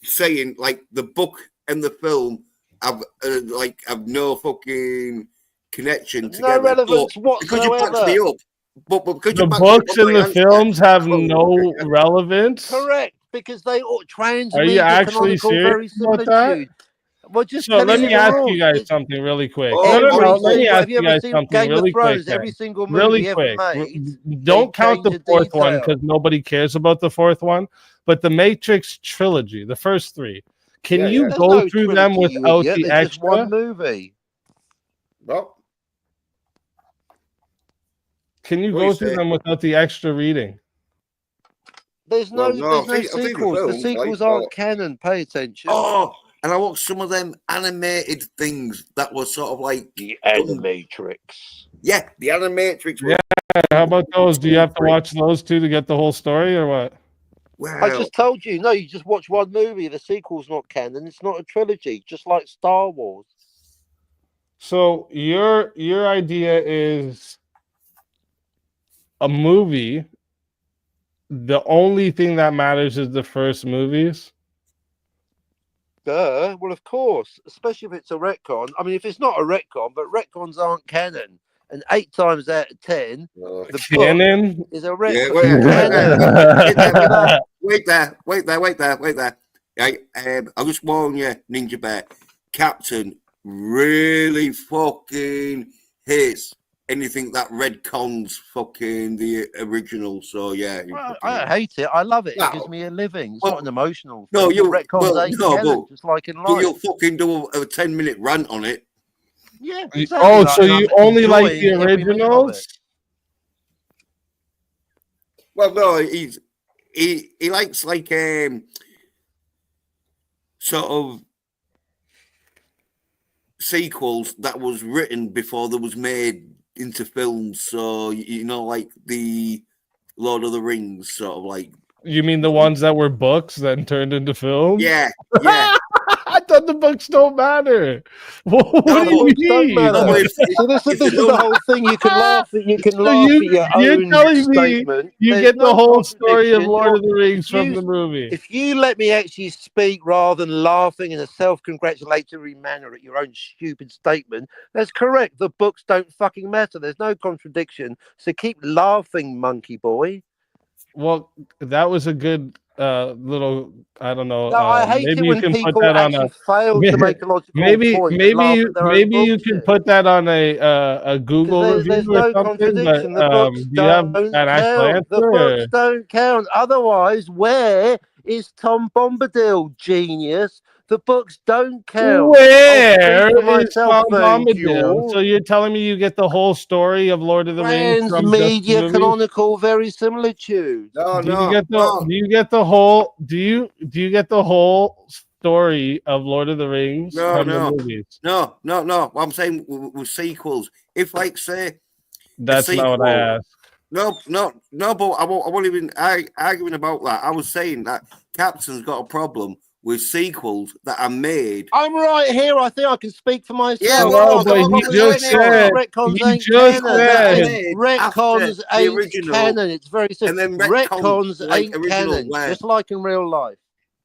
saying like the book and the film have have no fucking connection No together. relevance But because you backed me whatsoever. up, but because The you backed me up books on and my the answer, films have well, no relevance. Correct, because they all Are you transmedia actually canonical, serious very about that? similitude. Well, just So let telling you me the ask you rules. guys It's something really quick. Oh, No, every let me single. ask Have you you ever guys seen something Game of really quick Thrones? then. Every single Really movie ever quick. made. Don't count change the a fourth one detail. because nobody cares about the fourth one. But the Matrix trilogy, the first three, can Yeah, you yeah. There's go no through trilogy, them you without idiot. the There's just one extra? movie. well, Can you what go you through say? them without the extra reading? There's Well, no. no, There's no I've seen the sequels. The films, like, sequels but aren't canon. Pay attention. oh, and I watched some of them animated things that were sort of like The done. Animatrix. Yeah, the Animatrix. Yeah. How about those? Do you have to watch those two to get the whole story, or what? Well, I just told you. No, you just watch one movie. The sequel's not canon. It's not a trilogy. Just like Star Wars. So your idea is a movie. The only thing that matters is the first movies. Well, of course, especially if it's a retcon. I mean, if it's not a retcon, but retcons aren't canon. And 8 times out of 10, the book Canon. is a yeah, retcon. Canon. wait there. Right, I'll just warn you, Ninja Bear. Captain really fucking hates anything that retcons fucking the original. So yeah, Well, I hate it. I love it. No. It gives me a living. It's Well, not an emotional no, thing. you- Retcons well, ain't no, canon, but- just like in but life. you'll fucking do a 10-minute rant on it. Yeah, exactly. Oh, like, so and you I'm only like the enjoying every minute of originals? it. Well, no, he likes like sort of sequels that was written before they was made into films. So you know, like the Lord of the Rings, sort of like You mean the ones that were books then turned into films? yeah. I thought the books don't matter. What No, do you books don't mean? matter. No, but So this if is they the don't- whole thing. You can laugh at So your you're own telling me statement. you There's get the no whole story of contradiction. Lord of the Rings if from you- the movie. If you let me actually speak rather than laughing in a self-congratulatory manner at your own stupid statement, that's correct. The books don't fucking matter. There's no contradiction. So keep laughing, monkey boy. Well, that was a good little. I don't know. No, I hate Maybe it you when can put people that on a. actually fail to make a logical Maybe point and maybe laugh you at their own maybe you can bullshit. put that on a Because Google review there's or no something. But contradiction. The books do you have don't an actual count. The answer? books Or? don't count. Otherwise, where is Tom Bombadil, genius? The books don't count. I'll Where speak for is myself, Tom thank Bombadil? So you. you're telling me you get the whole story of Lord of the Rings from just the Transmedia movies? canonical verisimilitude. No, Do you no, get the no, do you get the whole do you get the whole story of Lord of the Rings no, from the no, movies? no, no, no. What I'm saying with sequels, if like say a That's not what I sequel, asked. no, no, no, but I won't even arguing about that. I was saying that Captain's got a problem with sequels that are made. I'm right here. I think I can speak for myself. Yeah, No, well, but What's he wrong with just retcons? said Retcons he ain't just canon. that are said made after Retcons the ain't original, canon. It's very and simple. then Retcons like ain't original. canon, Where just like in real life.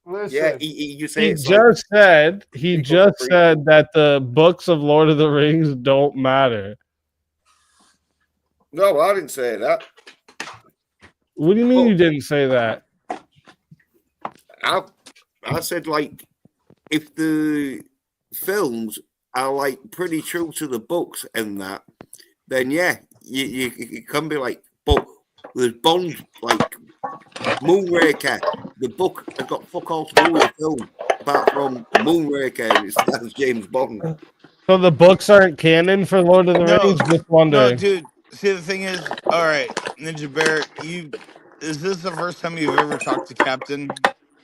yeah, listen. you say He it's like just said sequel to prequel. that the books of Lord of the Rings don't matter. No, I didn't say that. What do you mean Oh. you didn't say that? I said like if the films are like pretty true to the books and that, then yeah, you it can be like, but there's Bond like Moonraker. The book has got fuck all to do with the film apart from Moonraker and it stars James Bond. So the books aren't canon for Lord of the No, Rings? Just no, wondering. dude. See, the thing is, all right, Ninja Bear, is this the first time you've ever talked to Captain,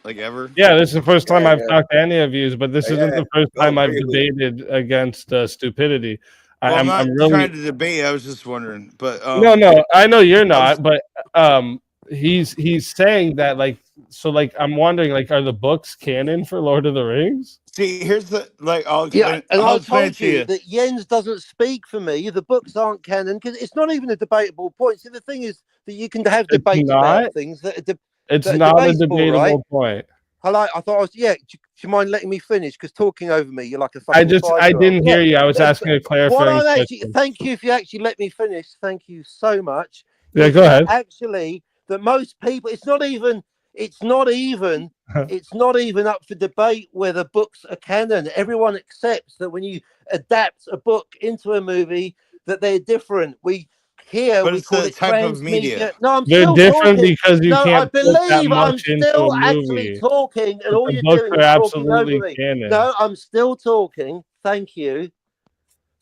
like ever? Yeah, this is the first time Yeah, I've yeah, talked to any of you, but this isn't yeah. the first Oh, time I've really? debated against stupidity. Well, I'm not I'm trying really to debate. I was just wondering, but no. I know you're I was not, but he's saying that like so like I'm wondering like are the books canon for Lord of the Rings? see. Here's the like. I'll Yeah, explain. and I'll I explain it told to you you. that Jens doesn't speak for me. The books aren't canon because it's not even a debatable point. See, the thing is that you can have It's debates about not. things that It's that are not a debatable, right? debatable point. I thought I was. Yeah, do you mind letting me finish? Because talking over me, you're like a fucking I 5-year-old. didn't Yeah. hear you. I was asking a What clarifying I'm actually, question. thank you if you actually let me finish. Thank you so much. Yeah, Is go that ahead. actually that most people, it's not even up for debate whether books are canon. Everyone accepts that when you adapt a book into a movie, that they're different. We But we it's call the it type of transmedia. media. No, I'm They're still different talking. because you No, I can't put that believe I'm much into still a actually movie. talking, and But all the you're books doing are is talking over absolutely me. canon. No, I'm still talking. Thank you.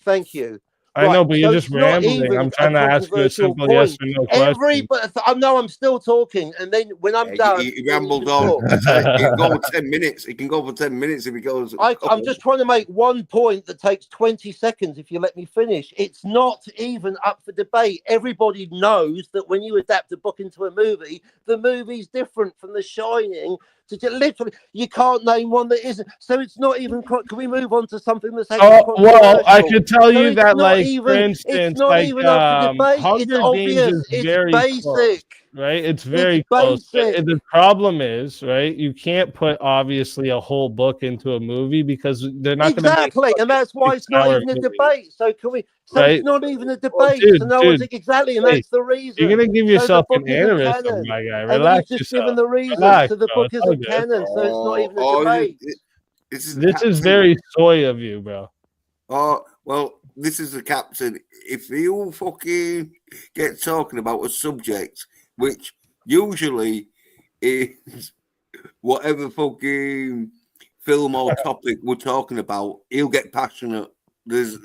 Thank you. I Right, know, but you're so just it's not rambling. even I'm a trying to ask you a controversial simple yes point. or no question. Everybody, I know I'm still talking, and then when I'm Yeah, done, he then you rambled can on. talk. I said it can go 10 minutes. It can go for 10 minutes if he goes. I'm just trying to make one point that takes 20 seconds if you let me finish. It's not even up for debate. Everybody knows that when you adapt a book into a movie, the movie's different from The Shining. Literally, you can't name one that isn't. So it's not even. Can we move on to something that's actually Well, I controversial? could tell So you it's that, not like, for even. It's instance, not like, even up for debate. It's Hunger Games obvious. is It's very close, basic. right? It's It's very close. basic. The problem is, right, you can't put obviously a whole book into a movie because they're not going to make Exactly, and fucking that's why it's not 6 hour even a movies, debate. So can we? So it's right? not even a Well, debate. So no one's dude, exactly, and hey, that's the you're reason. gonna give So the yourself an book isn't aneurysm, canon, my guy. and then you've Relax just given yourself. the reason. Relax, So the bro. book It's all isn't good. canon. So it's not even a Oh, debate. this is the This is captain. very soy of you, bro. Oh, well, this is the captain. If you fucking get talking about a subject, which usually is whatever fucking film or topic we're talking about, he'll get passionate. There's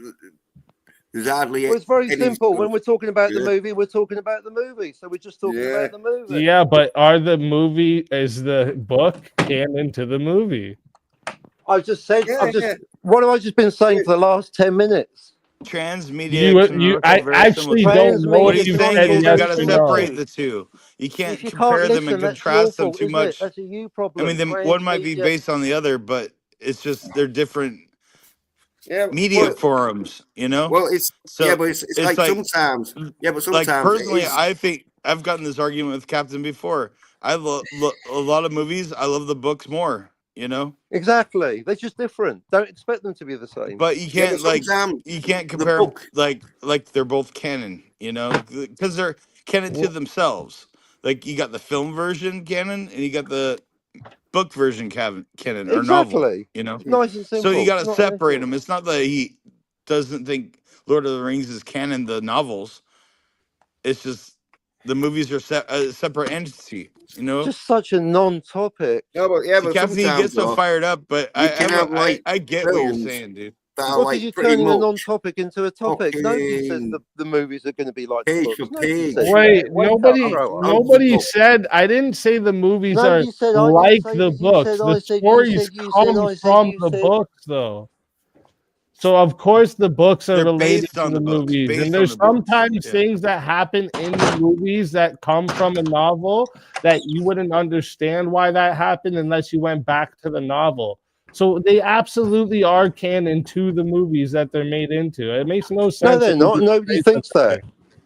hardly Well, it's very any simple. sort When of, we're talking about the yeah, movie, we're talking about the movie. So we're just talking yeah. about the movie. Yeah, but is the book canon to the movie? I've just said. Yeah, yeah. What have I just been saying for the last 10 minutes? Transmedia I canonical actually verisimilitude. don't know What if Transmedia he's you saying said is canonical you yes got to or no. separate verisimilitude. the two. You can't If you can't compare them and listen, that's your contrast them fault, too isn't it? much. That's a you I mean, problem. one might be Transmedia. based on the other, but it's just they're different Yeah, media but forums, you know? well, it's yeah, So but it's it's like sometimes, yeah, but like sometimes it personally, is. I think I've gotten this argument with Captain before. I love a lot of movies. I love the books more, you know? Exactly. They're just different. Don't expect them to be the same. But Yeah, but sometimes you can't the compare them book. like they're both canon, you know, because they're canon to Well, themselves. Like you got the film version canon, and you got the book version canon or novel. Exactly. You know, Nice and so you simple. got to Not an separate issue. them. It's not that he doesn't think Lord of the Rings is canon, the novels. It's just the movies are a separate entity. You know, Just such a non-topic. No, but yeah, see, but Captain, you get sometimes so though, fired up, but you can have like I get what you're films saying, dude. that are What are like you pretty turning a much non-topic into a topic? Nobody says fucking the movies are going to be like the page books. for Nobody page. says Wait, that. Wake up, nobody grow up. Of the nobody book. said, I didn't say the movies No, are you said I didn't like say the that. You books. said The I said you stories said you said come I said from you the said. books though. So of course the books are They're related based to on the the books, movies, and based on there's the books. sometimes Yeah. things that happen in the movies that come from a novel that you wouldn't understand why that happened unless you went back to the novel. So they absolutely are canon to the movies that they're made into. It makes no sense. No, they're if you not. just Nobody phrase thinks it that way.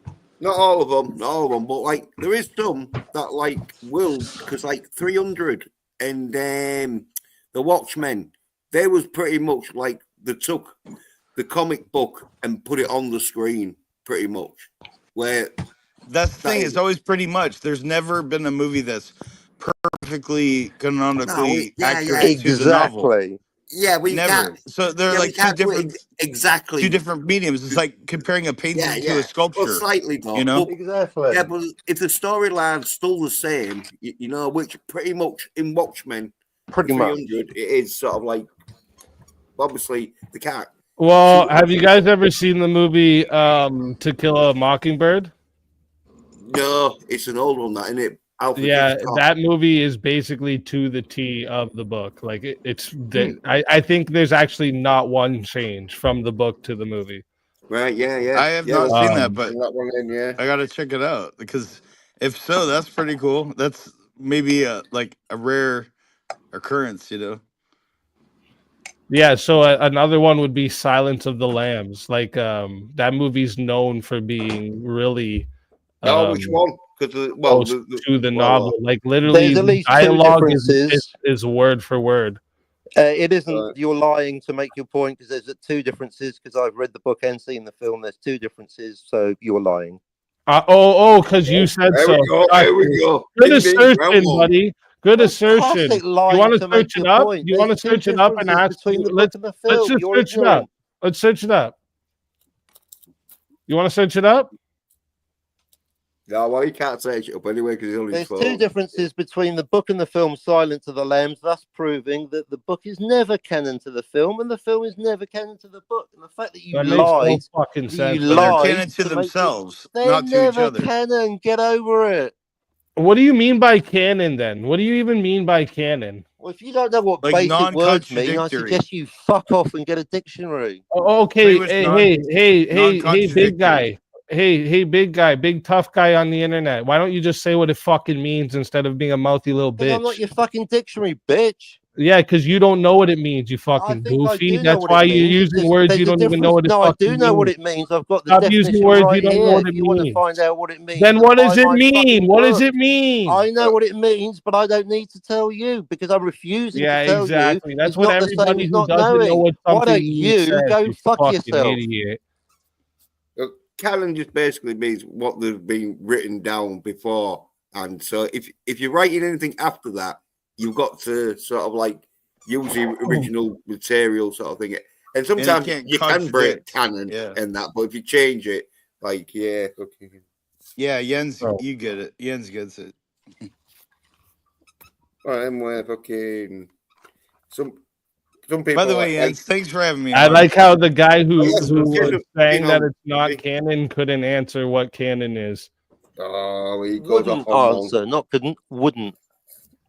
that. Not all of them, not all of them, but like there is some that like will, because like 300 and the Watchmen, they was pretty much like they took the comic book and put it on the screen, pretty much. Where That's the that thing. is It's always pretty much. There's never been a movie that's perfectly no, canonically yeah, accurate to the novel. Exactly. yeah, we Never. can't, So they're yeah, we like two can't do it different exactly. mediums. It's like comparing a painting to a Yeah, well, sculpture. slightly You not, know. but Exactly. yeah, but if the storyline's still the same, you know, which pretty much in Watchmen, Pretty much. 300, it is sort of like obviously the cat. Well, have you guys ever seen the movie To Kill a Mockingbird? No, it's an old one, that isn't it? Alfred Yeah, Hitchcock. that movie is basically to the T of the book. Like I think there's actually not one change from the book to the movie. Right? Yeah. I have not Let's seen that, Um, but bring that one in. Yeah. I gotta check it out because if so, that's pretty cool. That's maybe like a rare occurrence. You know. yeah, so another one would be Silence of the Lambs. Like that movie's known for being really Oh, which one? Because close to the novel. Like literally, There's at the least two dialogue differences. is word for word. It isn't. You're lying to make your point because there's two differences. Because I've read the book and seen the film. There's two differences, so you're lying. Because you said there so. we go. There we go. Good Ding, ding, round assertion, one. buddy. Good assertion. Classic You lying want to to search make it your up? point. You want to There's two search it up and differences ask? between the Let's book and the let's film. just You're search it up. ignorant. Let's search it up. You want to search it up? No, well, you can't search it up anyway because it's on his There's two phone. differences between the book and the film Silence of the Lambs, thus proving that the book is never canon to the film and the film is never canon to the book. And the fact that you That makes no lied, fucking sense. But they're lied canon to to make your... themselves, They're not to each never other. canon. Get over it. What do you mean by canon then? What do you even mean by canon? Well, if you don't know what Like basic words mean, I non-contradictory. suggest you fuck off and get a dictionary. Okay, Pretty much hey, big non-contradictory. guy. Hey, big guy, big tough guy on the internet. Why don't you just say what it fucking means instead of being a mouthy little Because I'm not bitch? your fucking dictionary, bitch. Yeah, because you don't know what it means, you I fucking think I goofy. do know That's what why it you're means. using words There's you a don't even know difference. what it No, I fucking do know means. what it means. I've got the Stop using definition words right you don't here. know what If it you want to means. find out what it means, Then what does buy it my mean? fucking What does book. it mean? I know what it means, but I don't need to tell you because I'm refusing Yeah, to tell exactly. you. That's It's what not the same everybody as who not doesn't know knowing. what Why something don't means you says, go you fuck fucking yourself? idiot. Canon just basically means what they've been written down before, and so if you're writing anything after that, you've got to sort of like use the original material sort of thing. And sometimes can't you can break contradict. canon Yeah. and that, but if you change it, like okay. Yeah, Jens, Oh. you get it. Jens gets it. All right, anyway, fucking some people. By the way, Jens, thanks for having me I on. like how the guy who Yes, was saying that it's not maybe. canon couldn't answer what canon is. Oh, he goes Wouldn't off on answer, not couldn't, wouldn't.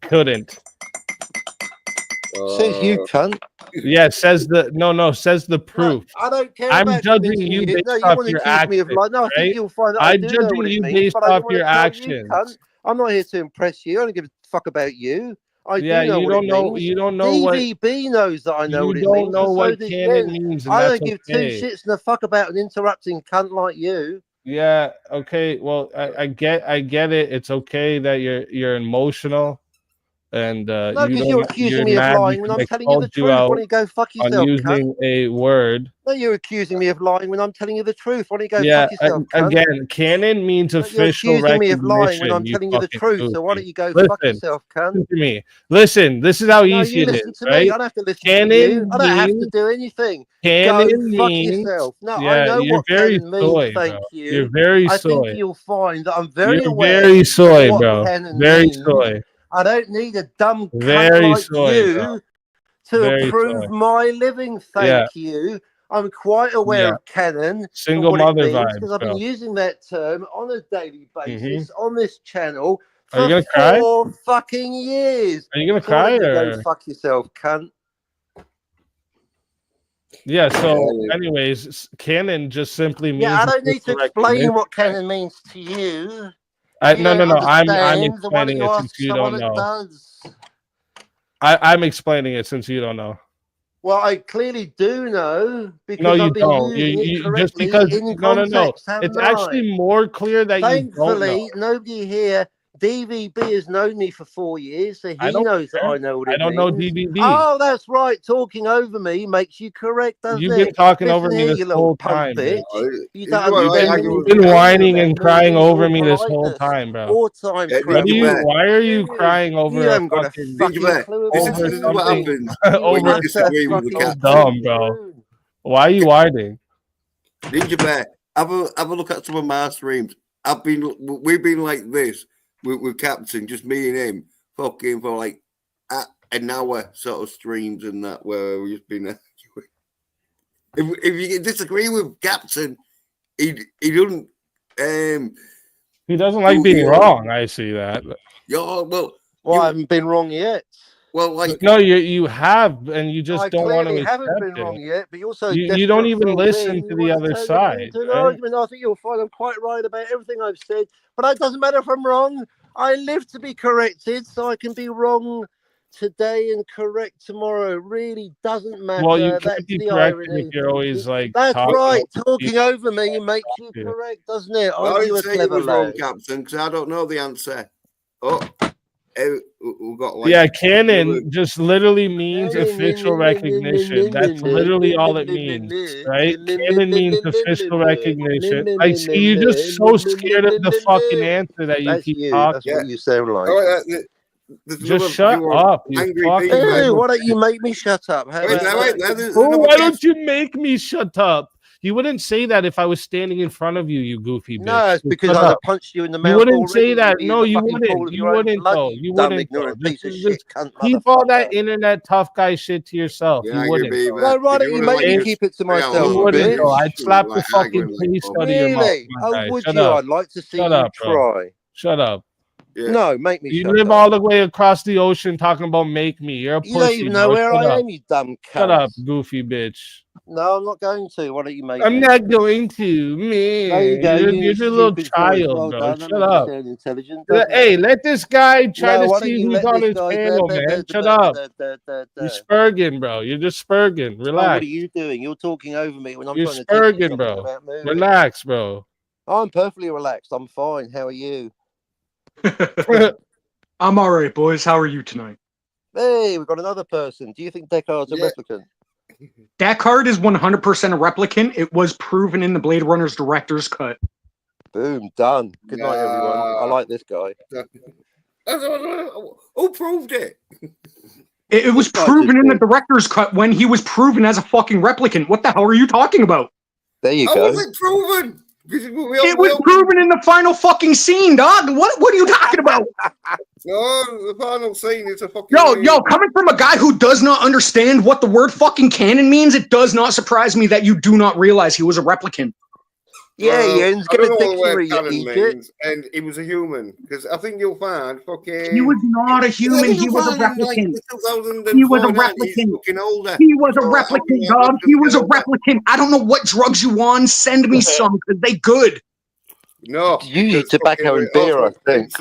Couldn't. one. Says you cunt. Yeah, says the proof. No, I don't care I'm about judging convincing you you. based No, you off want to your accuse me of actions, lying. No, I think right? you'll find that I I'm do know judging what it you means, based but I off didn't want your to tell actions. you, cunt. I'm not here to impress you. I don't give a fuck about you. I Yeah, do know you what don't it know. means. You don't know what. DVB knows that I know You what it don't means, know and so what does canon Jens. means, and I that's don't give two okay. shits and a fuck about an interrupting cunt like you. Yeah. Okay. Well, I get it. It's okay that you're emotional. and No, you because don't. you're accusing You're me of mad lying when because I'm I telling you the called you truth. Why out don't you go fuck on yourself, cunt? using a word. No, you're accusing me of lying when I'm telling you the truth. Why don't you go Yeah, fuck yourself, cunt? again, canon means No, you're official accusing me of lying when recognition. I'm You telling you the fucking truth. So why goofy. don't you go fuck Listen, yourself, cunt? listen to me. Listen, this is how No, easy you it listen is, to me. right? I don't have to listen to Canon you. I don't have to means do anything. Go canon fuck means. yourself. No, I Yeah, know you're what very canon means. soy, Thank bro. you. You're very I think soy. you'll find that I'm very You're aware very of soy, what bro. canon Very means. soy. I don't need a dumb cunt Very like soy, bro. you to Very approve soy. my living. Thank you. I'm quite aware Yeah. of canon and Single what it mother means vibes, because I've been bro. using that term on a daily Mm-hmm. basis on this channel Are you for gonna cry? 4 fucking years. Are you gonna So why cry don't you go or? fuck yourself, cunt? Yeah. So, Yeah. anyways, canon just simply means. Yeah, I don't need to official explain recognition. what canon means to you. You No, don't no, no. I'm understand. Why don't explaining you it ask since you someone don't that know. does? I'm explaining it since you don't know. Well, I clearly do know No, because you I've been don't. using it You just correctly because in no, no, no. context, It's haven't I? actually more clear that you don't know. Thankfully, nobody here. DVB has known me for 4 years, so I he don't knows that care. I know what I it don't know means. DVB. Oh, that's right. Talking over me makes you correct, doesn't You've been it? talking over Listen me here, this you little whole punk time, bitch. bitch. You It's don't right, You've I understand argue with been anything whining about and crying movies over or me this whole politeness time, bro. or time Why Ninja travel. Bear. Why are you crying over You a haven't got a fucking Ninja fucking Bear. clue This about is, over this is what movies. something happens You when you over utter disagree with the something so fucking captain. dumb, bro? buffoon. Why are you whining? Ninja Bear, have a look at some of my streams. We've been like this with Captain, just me and him, fucking for like an hour sort of streams and that where we've just been. If you disagree with Captain, he doesn't. He doesn't like being wrong. I see that. Well, I haven't been wrong yet. Well, like no, you have, and you just I don't want to clearly accept haven't been it. wrong yet, but you're so You don't desperate for even a listen win. to You the want other to turn me side, into an right? argument. I think you'll find I'm quite right about everything I've said, but it doesn't matter if I'm wrong. I live to be corrected, so I can be wrong today and correct tomorrow. It really doesn't matter. Well, you That's can't be the corrected irony. if you're always like That's talking right. over me. Talking over me makes you Yeah. correct, doesn't it? I Aren't you didn't a say you clever was wrong, lad? Captain, because I don't know the answer. Oh, we've got like Yeah, canon just literally means official recognition. That's literally all it means, right? Canon means official recognition. I see you just so scared of the fucking answer that you That's keep you. That's talking. what you sound like. Oh, there's Just another shut viewer, up, you angry fucking beaver. little Why don't you make me shut up? How Wait, about wait, that? there's Oh, another why guest. don't you make me shut up? You wouldn't say that if I was standing in front of you, you goofy bitch. No, it's So because shut I up. punched you in the You mouth wouldn't already. say that. You'd be No, in the you fucking pool wouldn't. of You your own wouldn't blood, though. you You dumb, wouldn't though. ignorant piece of Just shit, cunt keep all that motherfucker. internet tough guy shit to yourself. Yeah, You wouldn't. beaver. No, why If don't you wanna, make like, me just keep it to stay myself, You alone, wouldn't bitch? though. I'd slap the like, fucking arguing like taste out of fucking- your mouth, Really? my Oh, guy. would Shut you? up. I'd like to see Shut you up, bro. try. Shut up. Yeah. No, make me You shut live up. all the way across the ocean talking about make me. You're a You don't pussy, even know bro. where Shut I up. am, you dumb cunt. Shut up, goofy bitch. No, I'm not going to. Why don't you make I'm me? not going to, man. There you go. You're You a little stupid voice. child, Well bro. done. That Shut makes you up. sound intelligent, doesn't it? Hey, let this guy try No, to why don't see you who's let on this his guy? panel, man. Shut up. You're spurging, bro. You're just spurging. Oh, what Relax. are you doing? You're talking over me when I'm You're trying to teach you spurging, something bro. about movies. Relax, bro. I'm perfectly relaxed. I'm fine. How are you? I'm all right, boys. How are you tonight? Hey, we've got another person. Do you think Deckard's a replicant? Deckard is 100% a replicant. It was proven in the Blade Runner's director's cut. Boom, done. Good night, everyone. I like this guy. Who proved it? It was proven in the director's cut when he was proven as a fucking replicant. What the hell are you talking about? There you How go. was it proven? It was proven in the final fucking scene, dog. What are you talking about? No, the final scene is a fucking. Yo, coming from a guy who does not understand what the word fucking canon means, it does not surprise me that you do not realize he was a replicant. Yeah, Ian's I got don't a know what the word dictionary, canon means, and he was a human because I think you'll find fucking. He was not a human. He was a replicant. He was a replicant. He was a replicant, dog. He was a replicant. I don't know what drugs you on. Send me some because they good. No, you eat tobacco and beer, I think.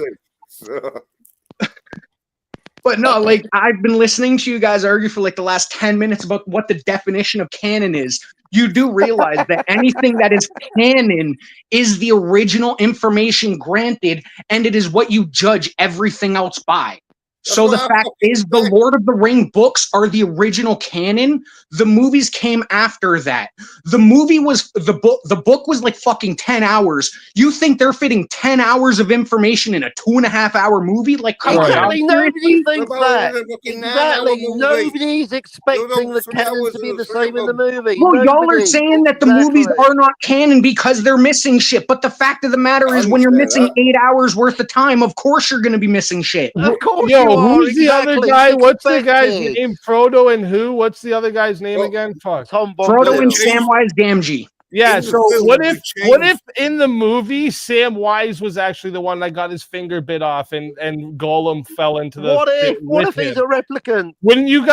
But no, like I've been listening to you guys argue for like the last 10 minutes about what the definition of canon is. You do realize that anything that is canon is the original information granted, and it is what you judge everything else by. So the fact is, the Lord of the Ring books are the original canon. The movies came after that. The movie was the book. The book was like fucking 10 hours. You think they're fitting 10 hours of information in a 2.5-hour movie? Like, come on, Exactly. now, Nobody seriously? thinks that. Exactly. Nobody's expecting the canon to be the same in the movie. Well, y'all are Nobody. saying that the movies Exactly. are not canon because they're missing shit. But the fact of the matter is, when you're missing 8 hours worth of time, of course you're going to be missing shit. Of course Yo, you are. who's the other Exactly. guy? It's What's the guy's expected. name? Frodo and who? What's the other guy's name Well, again? Fuck. Tom Frodo and Bombadil. Samwise Gamgee. Yeah. In the So film, what we if changed- in the movie Sam Wise was actually the one that got his finger bit off and Gollum fell into the What pit if? What with if he's him? a replicant? Wouldn't you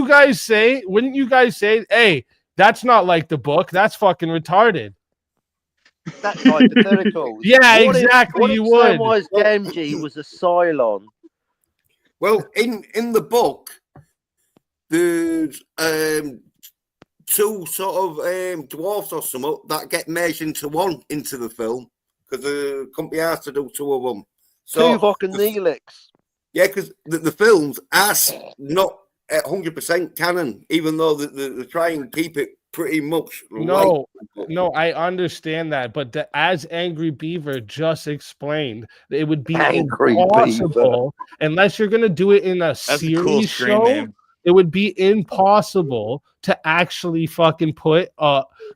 guys say, hey, that's not like the book. That's fucking retarded. That's hypothetical. Yeah, What exactly, If, you what if would. Samwise Gamgee was a Cylon? Well, in the book, there's two sort of dwarfs or something that get merged into one into the film because the company has to do two of them. So Tuvok and Neelix. yeah, because the films are not at 100% canon, even though they try and keep it pretty much. No, I understand that, but as Angry Beaver just explained, it would be Angry impossible unless you're going to do it in a That's a series cool screen show. name. It would be impossible to actually fucking put.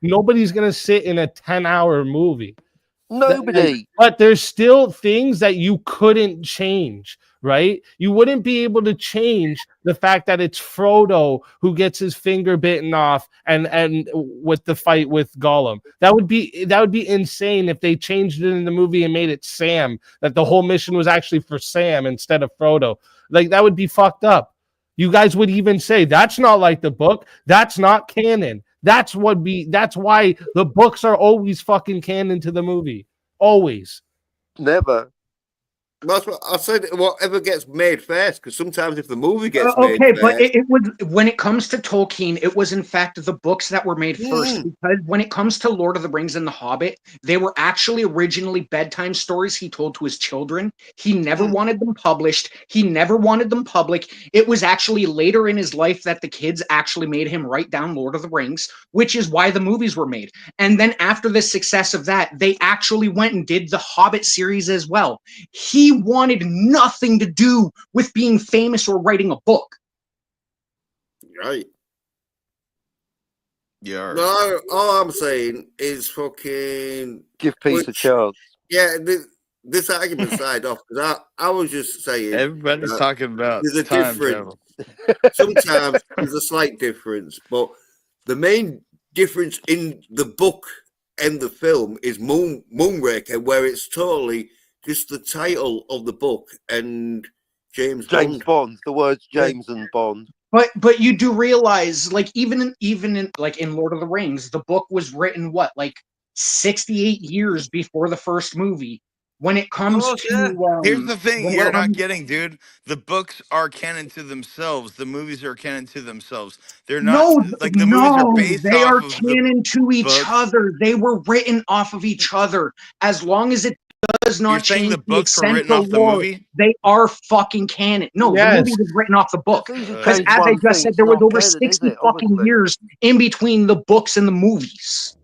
Nobody's going to sit in a 10-hour movie. Nobody. But there's still things that you couldn't change, right? You wouldn't be able to change the fact that it's Frodo who gets his finger bitten off and with the fight with Gollum. That would be insane if they changed it in the movie and made it Sam, that the whole mission was actually for Sam instead of Frodo. Like, that would be fucked up. You guys would even say that's not like the book. That's not canon. That's why the books are always fucking canon to the movie. Always. Never. That's what I said. Whatever gets made first, because sometimes if the movie gets Okay, made but first, it was when it comes to Tolkien, it was in fact the books that were made first. Because when it comes to Lord of the Rings and The Hobbit, they were actually originally bedtime stories he told to his children. He never wanted them published. He never wanted them public. It was actually later in his life that the kids actually made him write down Lord of the Rings, which is why the movies were made. And then after the success of that, they actually went and did the Hobbit series as well. He wanted nothing to do with being famous or writing a book. right? Yeah. No, all I'm saying is fucking Give peace a chance. Yeah, this argument side off because I was just saying Everybody's talking about there's a time difference. travel. Sometimes there's a slight difference, but the main difference in the book and the film is Moonraker, where it's totally just the title of the book and James Bond. The words James and Bond. But you do realize, like, even in like in Lord of the Rings, the book was written what, like 68 years before the first movie. When it comes to Here's the thing you're not comes, getting, dude. The books are canon to themselves. The movies are canon to themselves. They're not no, like the movies are no, based they off are of the canon to each books. other. They were written off of each other. As long as it does not You're saying change the books were written essential off the lore, movie? they are fucking canon. No, the Yes. movie was written off the book. As soon as you Because change as I one just thing, said, it's there was not over canon, is 60 it? fucking Obviously. years in between the books and the movies.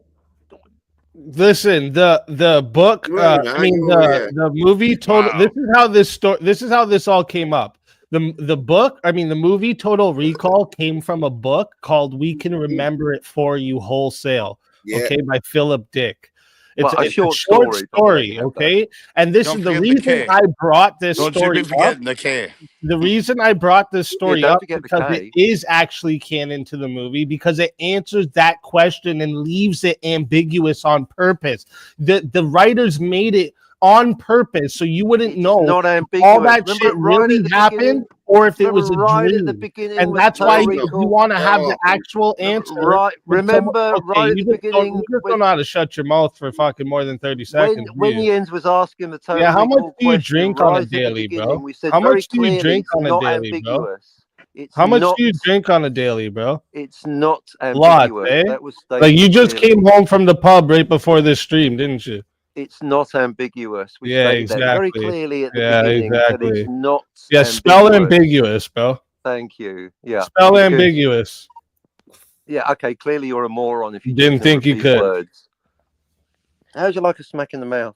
Listen, the book, the movie total. Wow. This is how this all came up. The movie Total Recall came from a book called "We Can Remember It For You Wholesale," okay, by Philip Dick. It's Well, a a short short story, story, okay? And this Don't is the forget the reason K. I brought this Don't you story be up. forgetting the K. The reason I brought this story don't up forget the because K. it is actually canon to the movie because it answers that question and leaves it ambiguous on purpose. The writers made it on purpose so you wouldn't know Not ambiguous. all that Remember shit right at really the happened beginning? or if it was a Right at the dream. beginning And with that's why Total you Recall? want to have the actual answer. Right. when someone- Remember right at you the just beginning you just don't know how to shut your mouth for fucking more than 30 seconds. when do you? Jens was asking the Total Yeah, how much Recall do you question drink on a right at the daily, beginning, bro? we said How very much do you clearly drink it's on a not daily, bro? ambiguous. It's How much not, do you drink on a daily, bro? It's not Lots, ambiguous. eh? That was stated Like you just clearly. came home from the pub right before this stream, didn't you? It's not ambiguous. We Yeah, stated that very exactly. clearly at the Yeah, beginning that exactly. it's not Yeah, spell ambiguous, bro. Thank you. Yeah. Spell Good. ambiguous. Yeah, okay, clearly you're a moron if you Didn't think you repeat could. words. How'd you like a smack in the mouth?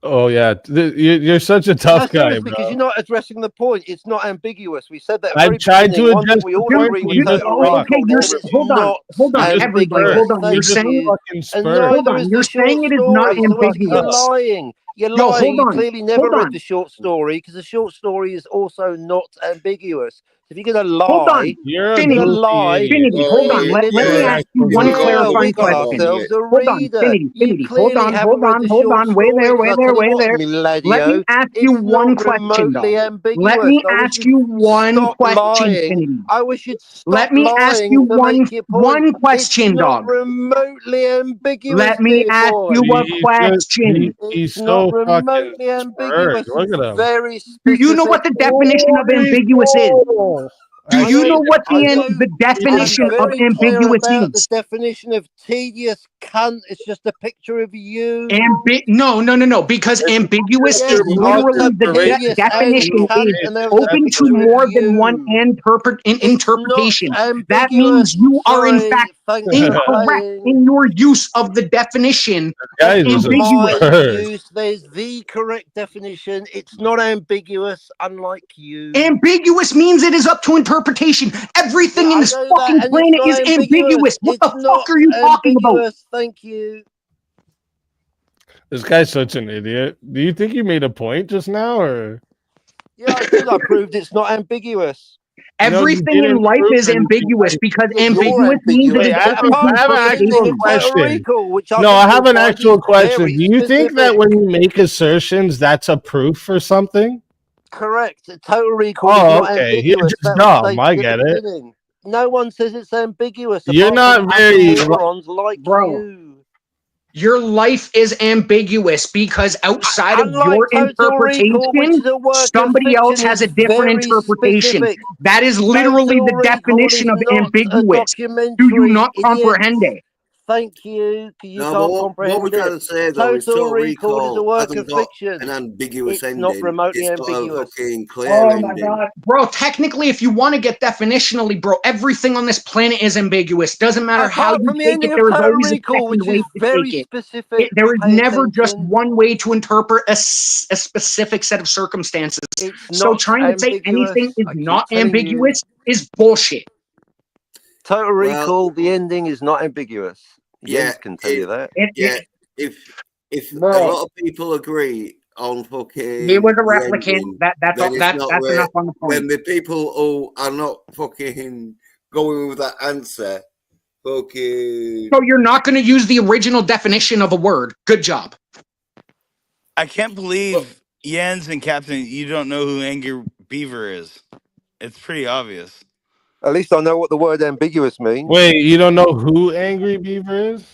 Oh yeah, you're such a tough guy, bro. Because you're not addressing the point. It's not ambiguous. We said that. I tried to One thing address we the all point, agree but with you just Total talk. Recall. Okay, It's hold on, not everybody, ambiguous. hold on. You You're just saying, fucking and spur. neither is you're the short saying it is not story. So you're ambiguous. lying. You're Yo, lying. hold You on, clearly never hold read on. the short story because the short story is also not ambiguous. If you're gonna lie, Hold on. You're a Finity, goofy lie. idiot. Finity, hold on. Let me ask you You're one an actual Well, we clarifying got question. ourselves a Hold on, reader. You Finity, clearly haven't read the short Wait story. there, 'Cause I tell you what, Let me Miladio, ask you it's one not question, remotely dog. ambiguous. Let me I wish ask you'd you one stop question, lying. Finity. I wish you'd stop Let me ask lying you to make your point. one question, It's not dog. remotely ambiguous. Let me ask you a question. He's It's not so fucking remotely ambiguous. spurred. Look at him. Very Do you know what specific. the definition of ambiguous is? Do I you do. know what I do. the definition I'm of very clear ambiguous about the is? definition of tedious cunt. It's just a picture of you. No. Because ambiguous Yes, is you're literally positive the for racist definition cunt, is and there's a open to picture of more than one you. interpretation. It's not That ambiguous. means you are in Sorry, fact thanks for incorrect playing. in your use of the definition of Guys is ambiguous. absurd. There's the correct definition. It's not ambiguous, unlike you. Ambiguous means it is up to interpretation. Everything in this fucking planet is ambiguous. What the fuck are you talking about? Thank you. This guy's such an idiot. Do you think you made a point just now, or Yeah, I did. I proved it's not ambiguous. Everything in life is ambiguous because ambiguous means it is open to I have an actual interpretation. question. Which No, I have an find actual is question. very Do you think that specific. when you make assertions, that's a proof for something? Correct. Total Recall is Oh, not okay. You're ambiguous. just That was dumb. I stated at get the it. beginning. No one says it's ambiguous. You're apart from not very morons like Bro. you. Your life is ambiguous because outside of Unlike your Total Recall, which interpretation, is a work somebody of else fiction, has a is different very interpretation. specific. That is literally Total the Recall definition is of not a ambiguous. Do you documentary, not comprehend idiots. it? Thank you. You No, can't but what comprehend we're it. trying to say though is Total Total Recall is a Recall work hasn't of got fiction. an ambiguous It's not ending. remotely It's got a ambiguous. fucking clear Oh my ending. god. Bro, technically, if you want to get definitionally, bro, everything on this planet is ambiguous. Doesn't matter how Apart you from the take ending it, of there is Total always a Recall, second which way is to very take it. specific. There is Pay never just attention. one way to interpret a specific set of circumstances. It's So not trying to say ambiguous. anything is I keep not telling ambiguous is bullshit. Total Well, Recall, the ending is not ambiguous. Yeah, Jens can tell you that. if a Bro, lot of people agree on fucking he was a the replicant. ending, That's then it's not that's right. enough on the point. When the people who are not fucking going with that answer, fucking So you're not going to use the original definition of a word. Good job. I can't believe Jens and Captain, you don't know who Angry Beaver is. It's pretty obvious. At least I know what the word ambiguous means. Wait, you don't know who Angry Beaver is?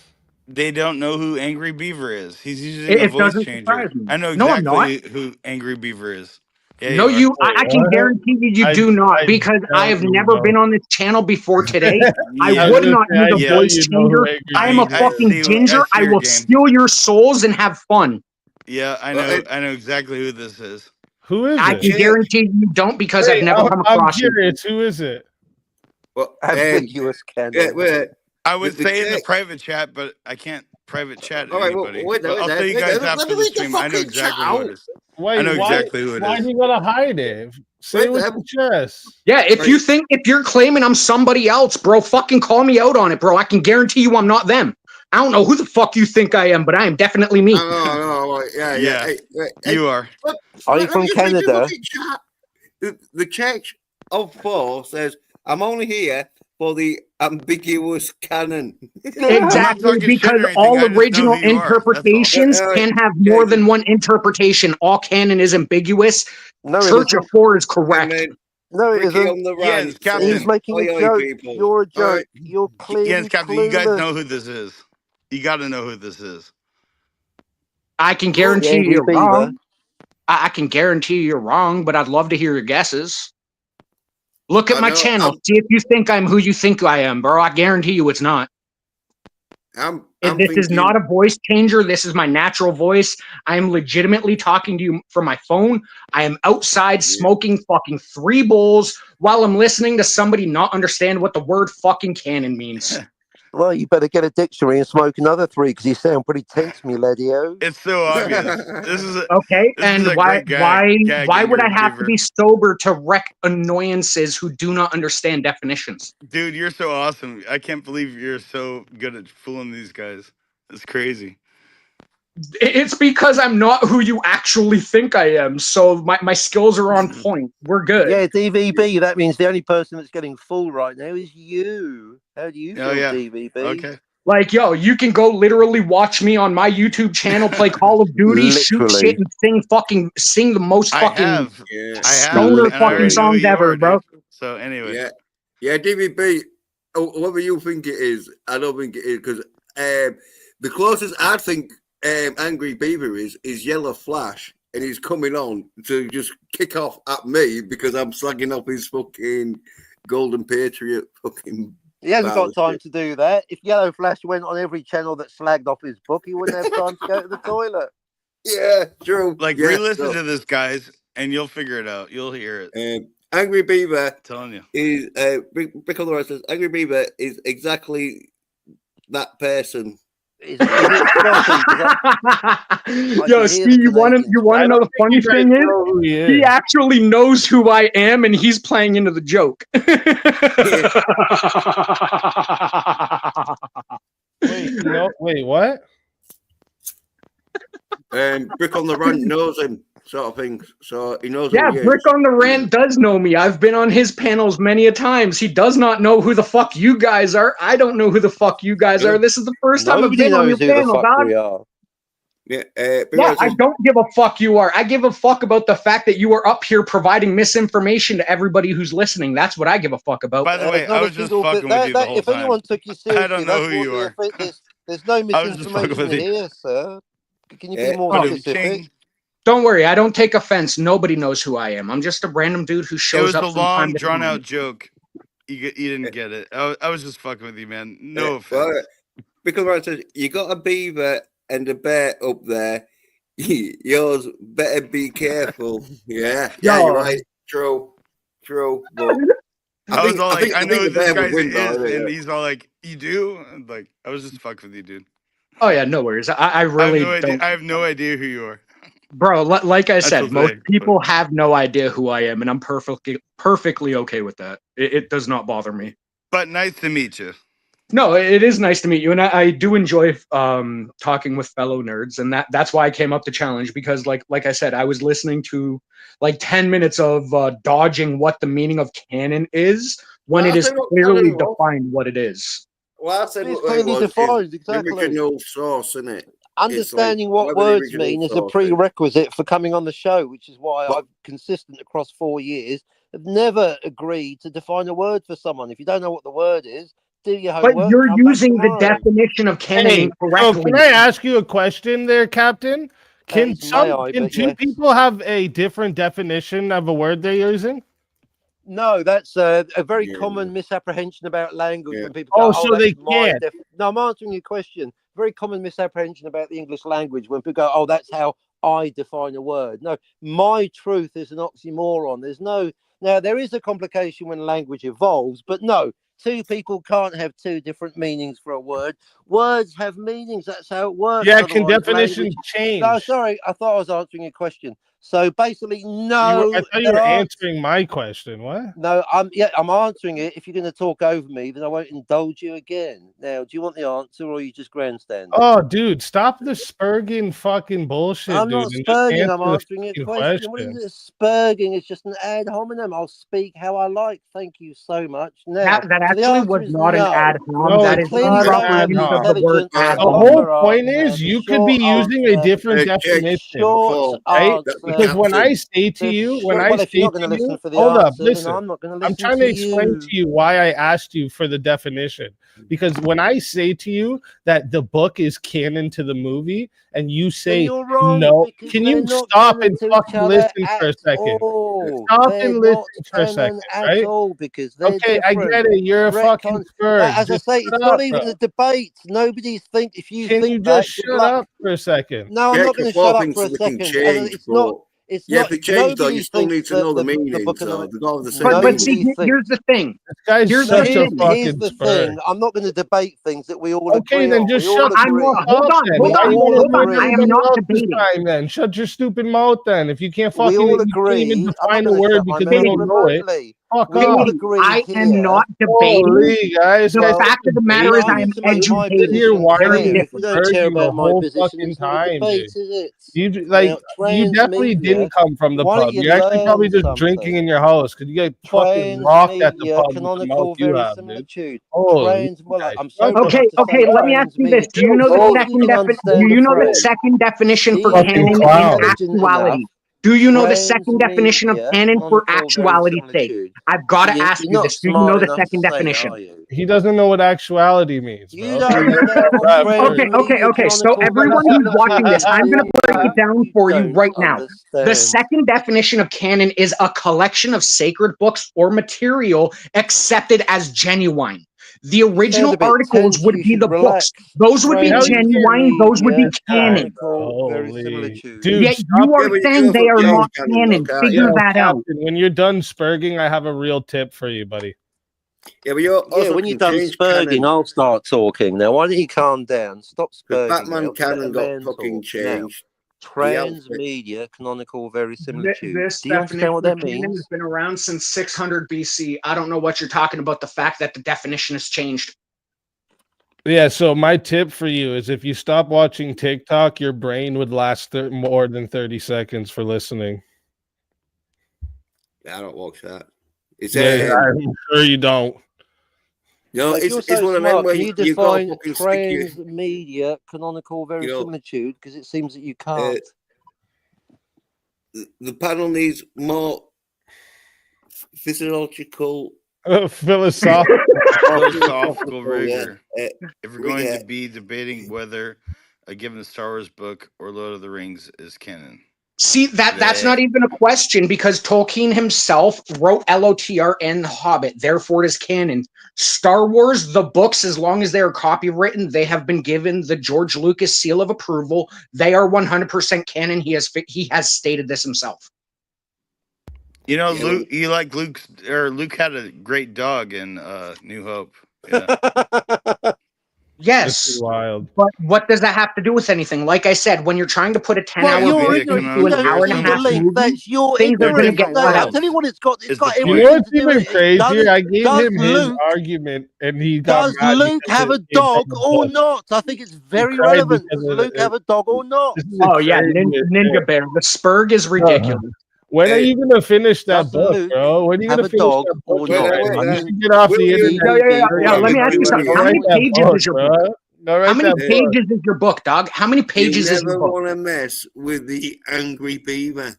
They don't know who Angry Beaver is. He's using a It voice doesn't changer. surprise me. I know No, I'm not. exactly who Angry Beaver is. Yeah, No, you are. I can What? guarantee you do not, because I have definitely never know. been on this channel before today. I Yeah. would not use a yeah. voice you know who changer. Angry I am a Beaver I fucking see. ginger. I your will game. steal your souls and have fun. Yeah, I know. I know exactly who this is. Who is I it? can guarantee you don't, because I've never come I'm across you. curious. Who is it? well, Ambiguous canon. yeah, wait, I would the say in the check- private chat, but I can't private chat all right, well, anybody. wait, But I'll tell you guys after the read the stream. I know fucking chat exactly who it out. is. Wait, I know exactly who it why is. do you gotta hide it? Say it with Wait, your chest. Yeah, if you're claiming I'm somebody else, bro, fucking call me out on it, bro. I can guarantee you I'm not them. I don't know who the fuck you think I am, but I am definitely me. No, yeah. Hey, You are. Are you let from me just read the Canada? fucking chat. The check of 4 says, I'm only here for the ambiguous canon. Exactly, talking shit because or anything. all I just know original who you are. That's all. interpretations can have more than one interpretation. All canon is ambiguous. No, it Church of isn't. 4 is correct. No, it Ricky isn't. on the Yes, rant Captain. says, He's making "Oi, a oi, joke. people." You're a joke. All right. You're clearly Yes, Captain. You guys clueless. know who this is. You got to know who this is. I can The guarantee Angry you're Beaver. wrong. I can guarantee you're wrong, but I'd love to hear your guesses. Look at I my know, channel. See if you think I'm who you think I am, bro. I guarantee you it's not. I'm This is not a voice changer. This is my natural voice. I am legitimately talking to you from my phone. I am outside smoking fucking 3 bowls while I'm listening to somebody not understand what the word fucking cannon means. Well, you better get a dictionary and smoke another 3 because you sound pretty tense, me ladio. It's so obvious. This is okay. And why would I have Beaver. to be sober to wreck annoyances who do not understand definitions? Dude, you're so awesome. I can't believe you're so good at fooling these guys. It's crazy. It's because I'm not who you actually think I am. So my skills are on point. We're good. Yeah, DVB. That means the only person that's getting full right now is you. How do you feel, DVB? Okay. Like, yo, you can go literally watch me on my YouTube channel play Call of Duty, shoot shit, and sing the most fucking stoner fucking songs ever, bro. Dude. So anyway. Yeah, DVB, whatever you think it is, I don't think it is, because the closest I think Angry Beaver is Yellow Flash, and he's coming on to just kick off at me because I'm slagging off his fucking Golden Patriot fucking. He hasn't got time to do that. If Yellow Flash went on every channel that slagged off his book, he wouldn't have time to go to the toilet. Yeah, true. Like, re-listen to this, guys, and you'll figure it out. You'll hear it. Angry Beaver, I'm telling you, is Brick on the Right says Angry Beaver is exactly that person. Yo, see, you want to know the funny thing is? He actually knows who I am, and he's playing into the joke. Wait, what? And Brick on the Run knows him, sort of thing. So he knows. Yeah, Brick on the Rant does know me. I've been on his panels many a times. He does not know who the fuck you guys are. I don't know who the fuck you guys are. This is the first time I've been on your panel, dog. Yeah, I don't give a fuck you are. I give a fuck about the fact that you are up here providing misinformation to everybody who's listening. That's what I give a fuck about. By the way, I was just fucking with you the whole if time. Anyone took you seriously, I don't know who you are. There's no misinformation here, sir. Can you be more specific? Don't worry, I don't take offense. Nobody knows who I am. I'm just a random dude who shows up. It was a long, drawn-out joke. You didn't get it. I was just fucking with you, man. No offense. Because right says you got a beaver and a bear up there. Yours better be careful. Yeah, you're right. True. But I know who this guy is, and he's all like, "You do?" And like, I was just fucking with you, dude. Oh yeah, no worries. I really don't. I have no idea who you are, bro. Like I said, most people have no idea who I am, and I'm perfectly okay with that. It does not bother me. But nice to meet you. No, it is nice to meet you, and I do enjoy talking with fellow nerds, and that's why I came up to challenge, because like I said, I was listening to like 10 minutes of dodging what the meaning of canon is when it is clearly defined what it is. Well, I said it's clearly defined, exactly. The original source, isn't it? Understanding what words mean is a prerequisite for coming on the show, which is why I've consistent across 4 years. I've never agreed to define a word for someone. If you don't know what the word is, do your homework. But you're using the definition of canon correctly. Can I ask you a question there, Captain? Can two people have a different definition of a word they're using? No, that's a very common misapprehension about language when people go, so they can't. No, I'm answering your question. Very common misapprehension about the English language when people go, oh, that's how I define a word. No, my truth is an oxymoron. Now, there is a complication when language evolves, but no, two people can't have two different meanings for a word. Words have meanings. That's how it works. Yeah, can definitions change? No, sorry. I thought I was answering a question. So basically, no. I thought you were answering my question. What? No, I'm answering it. If you're going to talk over me, then I won't indulge you again. Now, do you want the answer, or are you just grandstanding? Oh, dude, stop the spurging fucking bullshit. I'm not spurging. I'm answering your question. What is it? Spurging is just an ad hominem. I'll speak how I like. Thank you so much. Now, that actually was not an ad hominem. No, that is the word. The whole point is you could be using a different definition. Right? Because when I say to you, if you're not going to listen for the hold up, answer, listen. then I'm not going to listen. I'm trying to explain to you why I asked you for the definition. Because when I say to you that the book is canon to the movie, and you say you're wrong, no, can you stop and fucking listen for a second? Stop and listen for a second, right? All because they're okay, I different. get it. You're a fucking spurg. As I say, it's not even a debate. Nobody's think. If you can think you just shut up for a second? No, I'm not going to shut up for a second. It's not. It's yeah, not. if it changed, though, you still need to know the book meaning. of So they don't have the same But see, here's the thing. This guy's here's such a fucking here's the spurg. thing. I'm not going to debate things that we all agree Okay, then on. just We shut all agree. Hold on. I am not debating. Time, then shut your stupid mouth. Then if you can't fucking, We all you can't agree. even I'm not define the going to word shut my because you mouth don't know it. remotely. Fuck We all off. agree I am here. not debating. Holy guys, The guys, fact of the matter is, I am educated. Here Very whining different. if you don't care about my position, it's not a debate, is it? You you definitely didn't come from the Why don't pub. you You're actually probably learn just drinking in your house because you get fucking Transmedia, rocked at the pub with the canonical mouth you have, dude. verisimilitude. Holy I'm sorry to have Okay, to say let me ask you this. Do you know the second definition for canon in actuality? Do you know the second definition of canon for actuality's sake? I've got to ask you this. Do you know the second definition? He doesn't know what actuality means, bro. You don't know what Okay. So everyone who's watching this, I'm going to break it down for you right now. The second definition of canon is a collection of sacred books or material accepted as genuine. The original articles would be the books. Those would be genuine. Those would be canon. Dude, yet you are saying they are not canon. Figure that out. When you're done spurging, I have a real tip for you, buddy. Yeah, but you're also when you're done spurging, I'll start talking. Now, why don't you calm down? Stop spurging. Batman canon got fucking changed. Transmedia, canonical verisimilitude. This Do you understand what that means? Has been around since 600 BC. I don't know what you're talking about. The fact that the definition has changed. Yeah, so my tip for you is if you stop watching TikTok, your brain would last more than 30 seconds for listening. Yeah, I don't watch that. I'm sure you don't. No, it's one of them where you define transmedia, canonical verisimilitude, because it seems that you can't. The panel needs more physiological, philosophical rigor. If we're going to be debating whether a given Star Wars book or Lord of the Rings is canon. See, that's not even a question because Tolkien himself wrote LOTR and The Hobbit, therefore it is canon. Star Wars, the books, as long as they are copywritten, they have been given the George Lucas seal of approval. They are 100% canon. He has stated this himself. You know, Luke had a great dog in New Hope. Yeah. Yes, wild. But what does that have to do with anything? Like I said, when you're trying to put a 10-hour into an hour and a half movie, that's your things are going to get cut out. I'll tell you what it's got. It's got you know what's even crazier? I gave him his argument, and he got Does Luke have a dog or not? I think it's very relevant. Does Luke have a dog or not? Oh yeah, Ninja Bear. The Spurg is ridiculous. When are you going to finish that book, bro? When are you going to finish that book? You should get off the internet. Yeah, let me ask you something. How many pages is your book? How many pages is your book, dog? How many pages is your book? You never want to mess with the angry beaver.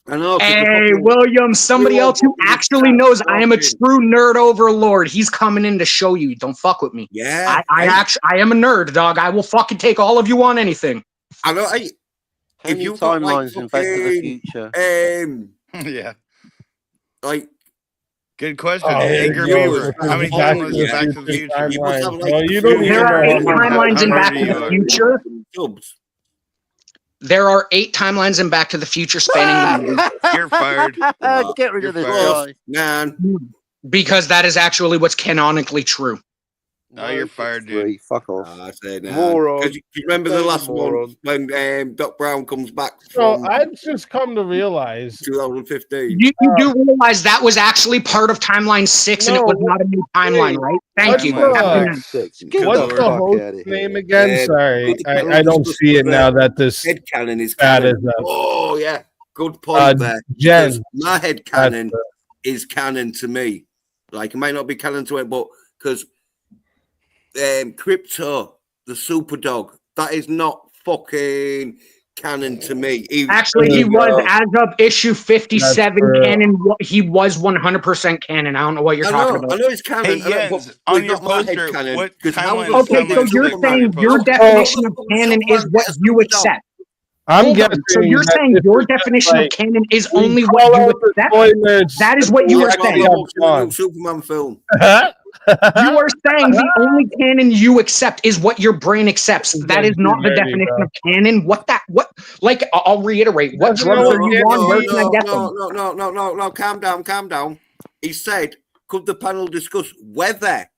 I know. Hey, William, somebody else who actually knows I am a true nerd overlord. He's coming in to show you. Don't fuck with me. Yeah. I am a nerd, dog. I will fucking take all of you on anything. I know. If you timelines in Back to the Future, yeah, like. Good question. Angry Beaver. How many timelines in Back to the Future? There are 8 timelines in Back to the Future. There are 8 timelines in Back to the Future spanning the movie. You're fired. Get rid of this guy. Man. Because that is actually what's canonically true. No, you're fired, dude. Fuck off. I say no. Because you remember the last one when Doc Brown comes back from... So I've just come to realize... 2015. You do realize that was actually part of Timeline 6 and it was not a new timeline, right? Thank you. What's the host's name again? Sorry. I don't see it now that this headcanon is canon. Oh, yeah. Good point there. Jen. My headcanon is canon to me. Like, it might not be canon to it, but because... Crypto, the super dog, that is not fucking canon to me. Actually, he was, as of issue 57 canon, he was 100% canon. I don't know what you're talking about. I know it's canon. Hey, Jens, on your poster, what timeline is Okay, so you're saying your definition of canon is what you accept. I'm Hold on. guessing. So you're saying your definition of canon is only what you accept? That is what you are saying. Superman film. You are saying the only canon you accept is what your brain accepts. That is not the definition of canon. What? Like, I'll reiterate. What drugs are you on? Where can I get them? No. Calm down. He said, could the panel discuss whether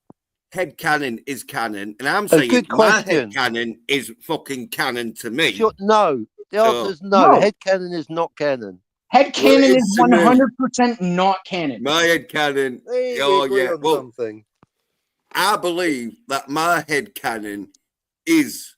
headcanon is canon? And I'm saying my headcanon is fucking canon to me. Sure, no. The answer is no. Headcanon is not canon. Headcanon is 100% not canon. My headcanon. Something. I believe that my headcanon is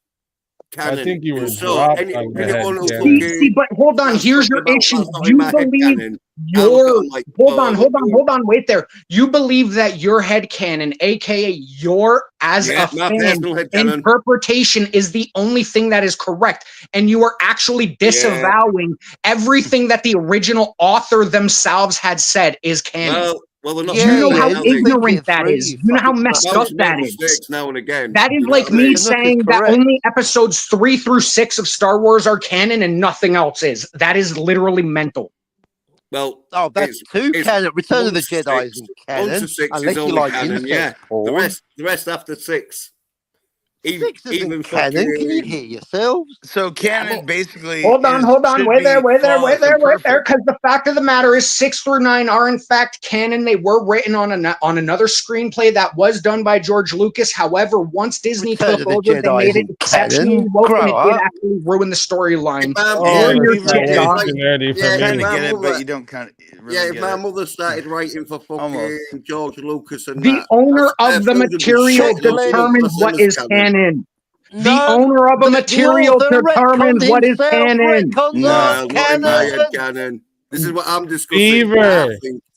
canon. I think you were dropped on the See, but hold on. Here's your issue. You believe your hold on. Wait there. You believe that your headcanon, aka your as a fan interpretation, is the only thing that is correct, and you are actually disavowing everything that the original author themselves had said is canon. Well, they're not. You know how ignorant that is. You know how messed up that is. Now and again. That is like me saying that only episodes 3 through 6 of Star Wars are canon and nothing else is. That is literally mental. Well, that's two canon. Return of the Jedi isn't canon. 1 to 6 unless is you only like canon. Yeah, the rest after 6. 6 isn't canon. Can you hear yourselves? So canon basically. Hold on. Wait there. Because the fact of the matter is, 6 through 9 are in fact canon. They were written on another screenplay that was done by George Lucas. However, once Disney took over, they made it exceptionally woke, and it did actually ruin the storyline. But you don't kind of. Really if my mother started writing for fucking George Lucas and the owner of the material determines what is canon. The owner of a material determines what is canon. No, canon. This is what I'm discussing.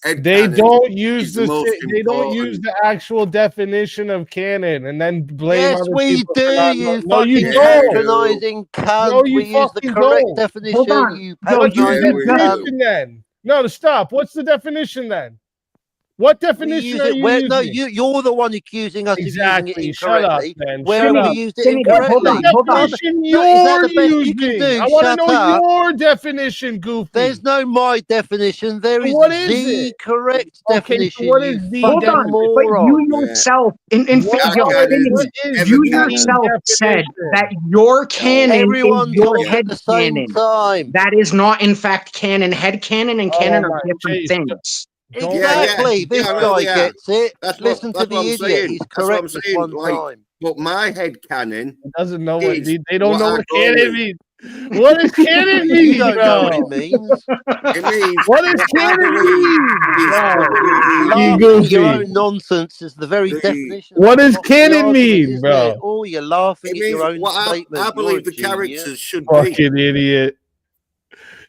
They don't use the actual definition of canon and then blame. Yes, we do. No, you patronizing cunt. No, you we use the correct definition. Hold on. You what's the definition then? No, stop. What's the definition then? What definition are you using? No, you're the one accusing us of using it incorrectly. Shut up, man. Where have we used it incorrectly? Hold on. I want to know your definition, Goofy. There's no my definition. There is the correct definition. What is the Hold on, but you yourself, you yourself said that your canon is your head canon. That is not, in fact, canon. Head canon and canon are different things. Exactly. This guy gets it. Listen to the idiot. He's correct at one time. But my head canon doesn't know what they don't know what canon means. What does canon mean? You don't know what it means. It means what does canon mean? Laughing your own nonsense is the very definition. What does canon mean, bro? Oh, you're laughing at your own statement. I believe the characters should be. Fucking idiot.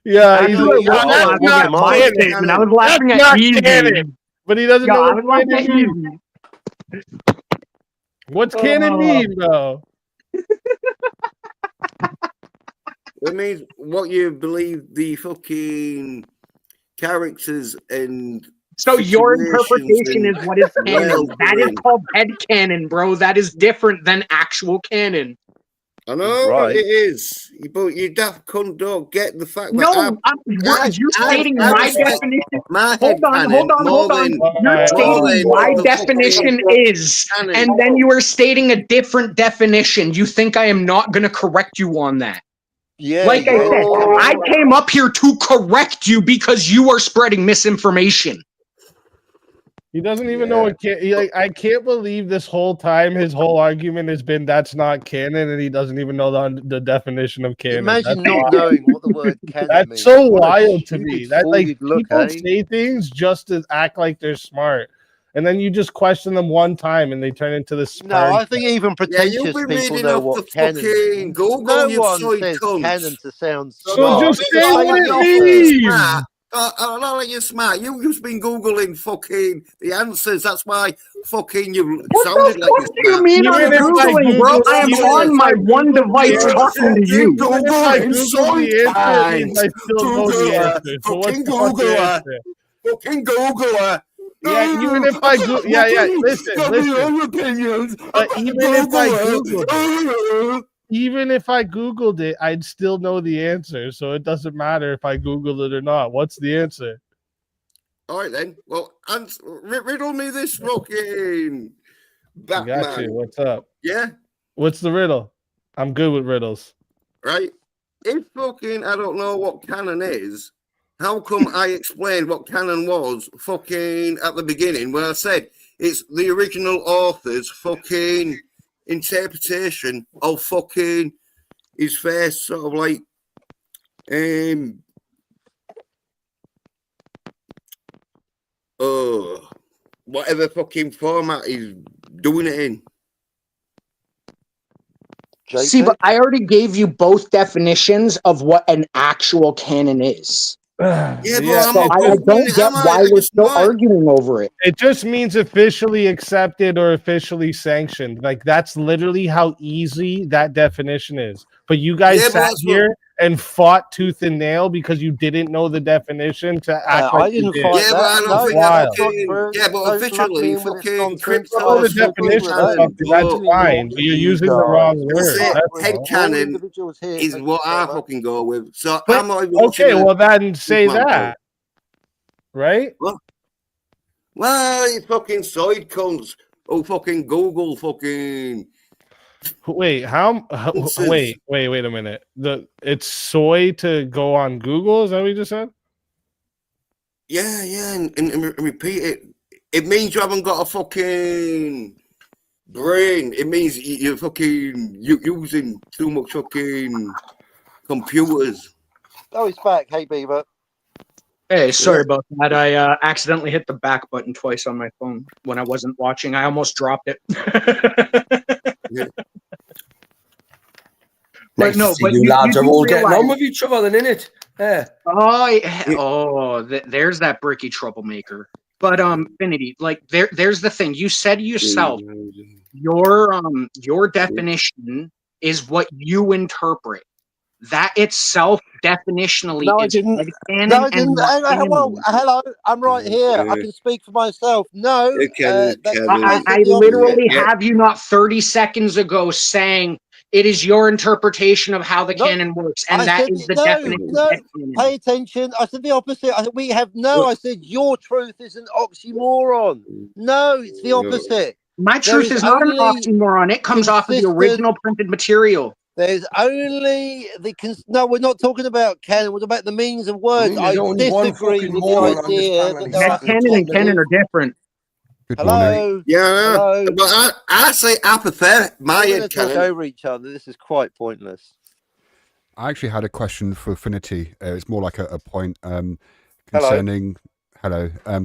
Yeah, he's like, that's not canon. I was laughing at you, but he doesn't know what canon means. What's canon mean, bro? It means what you believe the fucking characters and. So your interpretation is what is canon. That is called head canon, bro. That is different than actual canon. I know it is, but you don't get the fact that you're stating my definition. Hold on. You're stating my definition is, and then you are stating a different definition. You think I am not going to correct you on that? Yeah. Like I said, I came up here to correct you because you are spreading misinformation. He doesn't even know what I can't believe this whole time his whole argument has been that's not canon, and he doesn't even know the definition of canon. Imagine not knowing what the word canon means. That's so wild to me. That people say things just to act like they're smart, and then you just question them one time, and they turn into this. No, I think even pretentious people know what canon means. No one says canon to sound smart. So just say what it means. I know that you're smart. You've just been Googling fucking the answers. That's why fucking you What sounded the like fuck you're do you smart. mean I'm Even if I Googling, bro? Google, I am even on if my I one Google the device answer, talking to Fucking you. even if I Googling Google the answer, it means sometimes. I still know the answer. So what's Fucking the fucking Googler. answer? Fucking Googler. Yeah, even if I go, yeah, listen. Your opinions. But even if I Googled it, Googler. even if I Googled it, I'd still know the answer. So it doesn't matter if I Googled it or not. What's the answer? All right then. Well, riddle me this fucking I got you. Batman. What's up? Yeah. What's the riddle? I'm good with riddles. Right. If fucking I don't know what canon is, how come I explained what canon was fucking at the beginning when I said it's the original author's fucking interpretation of fucking his face, sort of like whatever fucking format he's doing it in. See, but I already gave you both definitions of what an actual canon is. Yeah, but So I don't get why we're still arguing over it. It just means officially accepted or officially sanctioned. Like that's literally how easy that definition is. But you guys sat here and fought tooth and nail because you didn't know the definition to act like I didn't you did. fight Yeah, but I that. don't No, think that's not fucking, true. yeah, but Don't officially lump me in with this fucking nonsense. crypto Know the is fucking definition of canon. something, that's fine. But you're using the wrong word. Say That's head all. canon is what I fucking go with. So But, I'm not even watching okay, well then say Batman that. Right? Well, you fucking side cunts. Oh, fucking Google fucking. Wait, wait a minute. It's soy to go on Google, is that what you just said? Yeah, and repeat it. It means you haven't got a fucking brain. It means you're fucking using too much fucking computers. Oh, he's back. Hey, Beaver. Hey, sorry about that. I accidentally hit the back button twice on my phone when I wasn't watching. I almost dropped it. Nice to see you lads are all getting on with each other, then, innit? Yeah. There's that bricky troublemaker. But Finity, like there's the thing. You said yourself, your definition is what you interpret. That itself definitionally No, I is didn't. canon No, I didn't. and Hello, I'm right here. I can speak for myself. No, I literally have you not 30 seconds ago saying it is your interpretation of how the canon works, and that is the definition. No, pay attention. I said the opposite. I said I said your truth is an oxymoron. No, it's the opposite. My truth is not an oxymoron. It comes off of the original printed material. There's only no. We're not talking about canon. We're talking about the meanings of words. I disagree with the idea that canon and canon are different. Hello. Yeah, hello. But I say apathetic. My head talk over each other. This is quite pointless. I actually had a question for Affinity. It's more like a point concerning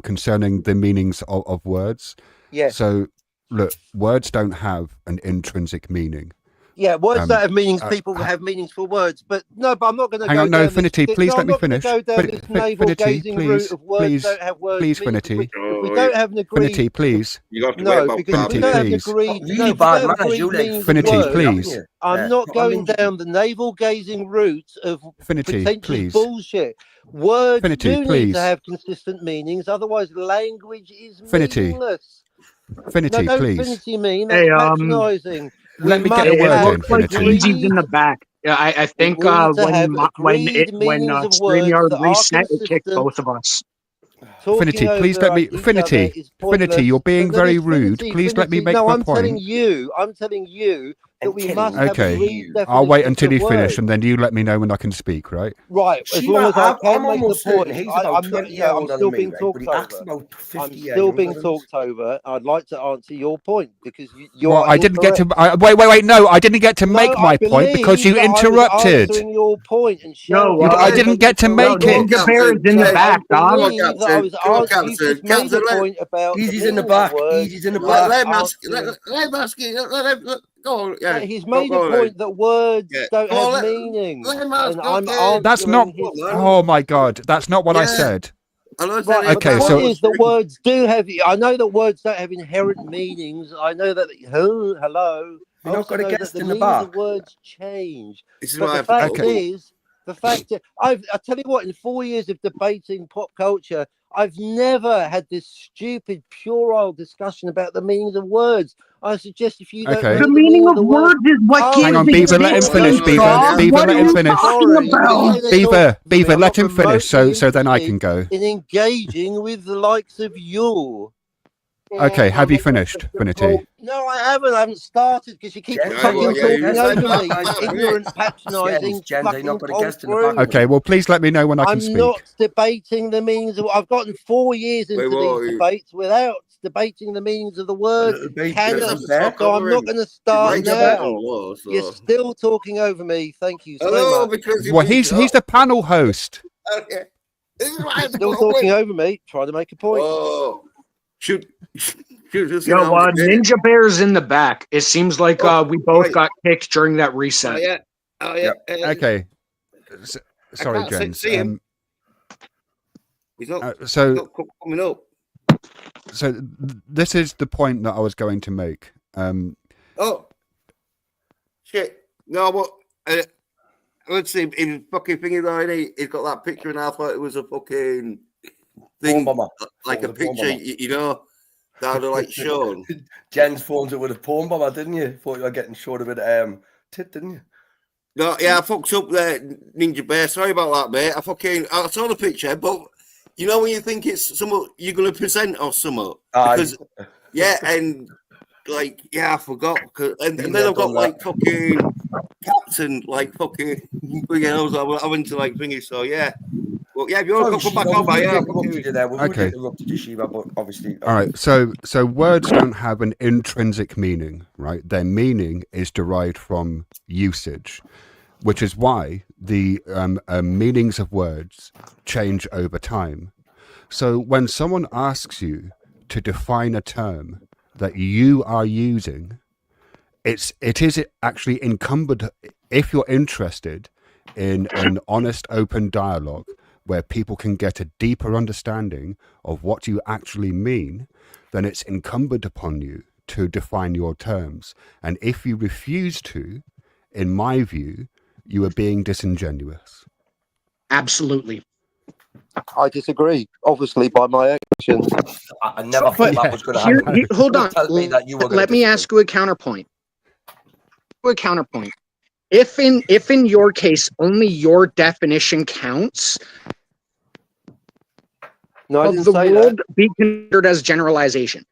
concerning the meanings of words. Yes. So look, words don't have an intrinsic meaning. Yeah, words that have meanings. People have meanings for words, but I'm not going to. Hang on, no, Affinity, please let me finish. Affinity, please, please, Affinity. If we don't have an agreed, Affinity, please. You have to wait about Affinity, please. Really bad manners, you like. Affinity, please. I'm not going down the navel-gazing route of pretentious bullshit. Words do need to have consistent meanings, otherwise language is meaningless. Affinity, please. Affinity mean that's patronising. Let me get a word in, Affinity. Easy's in the back. Yeah, I think when StreamYard reset, it kicked both of us. Affinity, please let me. Affinity, you're being very rude. Please let me make my point. I'm telling you that we must have okay. I'll wait until you finish, and then you let me know when I can speak. Right? Right. As long as I can make the point. I'm still being talked over. I'm still being talked over. I'd like to answer your point because you're. Well, I didn't get to. Wait. No, I didn't get to make my point because you interrupted. Your point and I didn't get to make it. The bear is in the back, dog. Easy's in the back. Easy's in the back. Let him ask. Oh, yeah. He's made a point that words don't have meaning. And I'm answering That's not. his Oh my God, that's not what I said. Right, okay, the so point is that words do have. I know that words don't have inherent meanings. I know that. Hello. You're not got a know guest that the in the meanings of back. words change. This is But why the I've fact got- is, I tell you what, in 4 years of debating pop culture, I've never had this stupid puerile discussion about the meanings of words. I suggest if you don't know The meaning of words is what gives Hang on, the Beaver, let him finish. Beaver, what let are him you finish. talking about? Beaver, I'm let not him finish so remotely then I can interested go. in engaging with the likes of you. Okay, have you finished, Finity? No, I haven't started because you keep Jen, fucking yeah, talking yes, over I me, know. you ignorant, patronising Jen, they not fucking got a guest in the back. poltroon. Okay, well, please let me know when I can I'm speak. not debating the meanings of. I've gotten 4 years into what are these you- debates without debating the meanings of the word little bit, canon. little So bit. I'm not going to start Ninja now. Bear. You're still talking over me. Thank you so Hello, much. because you Well, he's the panel host. Okay. This is why I have to Still put up talking with. over me, trying to make a point. Oh, shoot. Just Yo, Ninja Bear's in the back. It seems like we both right. got kicked during that reset. Oh yeah. Okay. Sorry, can't gents. see him. He's not, so he's not coming up. So this is the point that I was going to make. Oh shit! No, but let's see. His fucking thing is already. He's got that picture, and I thought it was a fucking thing, like a picture. You know, that would like shown. Jen's phones it with a porn bomber, didn't you? Thought you were getting short of it. Tit, didn't you? No, yeah, I fucked up there, Ninja Bear. Sorry about that, mate. I saw the picture, but you know when you think it's something you're going to present or something, because and like I forgot, and then I've got like fucking captain, like fucking I went to like thingy, so yeah. Well, yeah, if you want to come back on, We've Okay. interrupted you, Shiva, but obviously. All right. So words don't have an intrinsic meaning, right? Their meaning is derived from usage, which is why the meanings of words change over time. So when someone asks you to define a term that you are using, it is actually incumbent, if you're interested in an honest, open dialogue where people can get a deeper understanding of what you actually mean, then it's incumbent upon you to define your terms. And if you refuse to, in my view, you are being disingenuous. Absolutely. I disagree, obviously, by my actions. I never thought that was going to happen. Hold on. Tell me that you were Let me ask you a counterpoint. If in your case only your definition counts, no, I of didn't the say world that. be considered as generalization.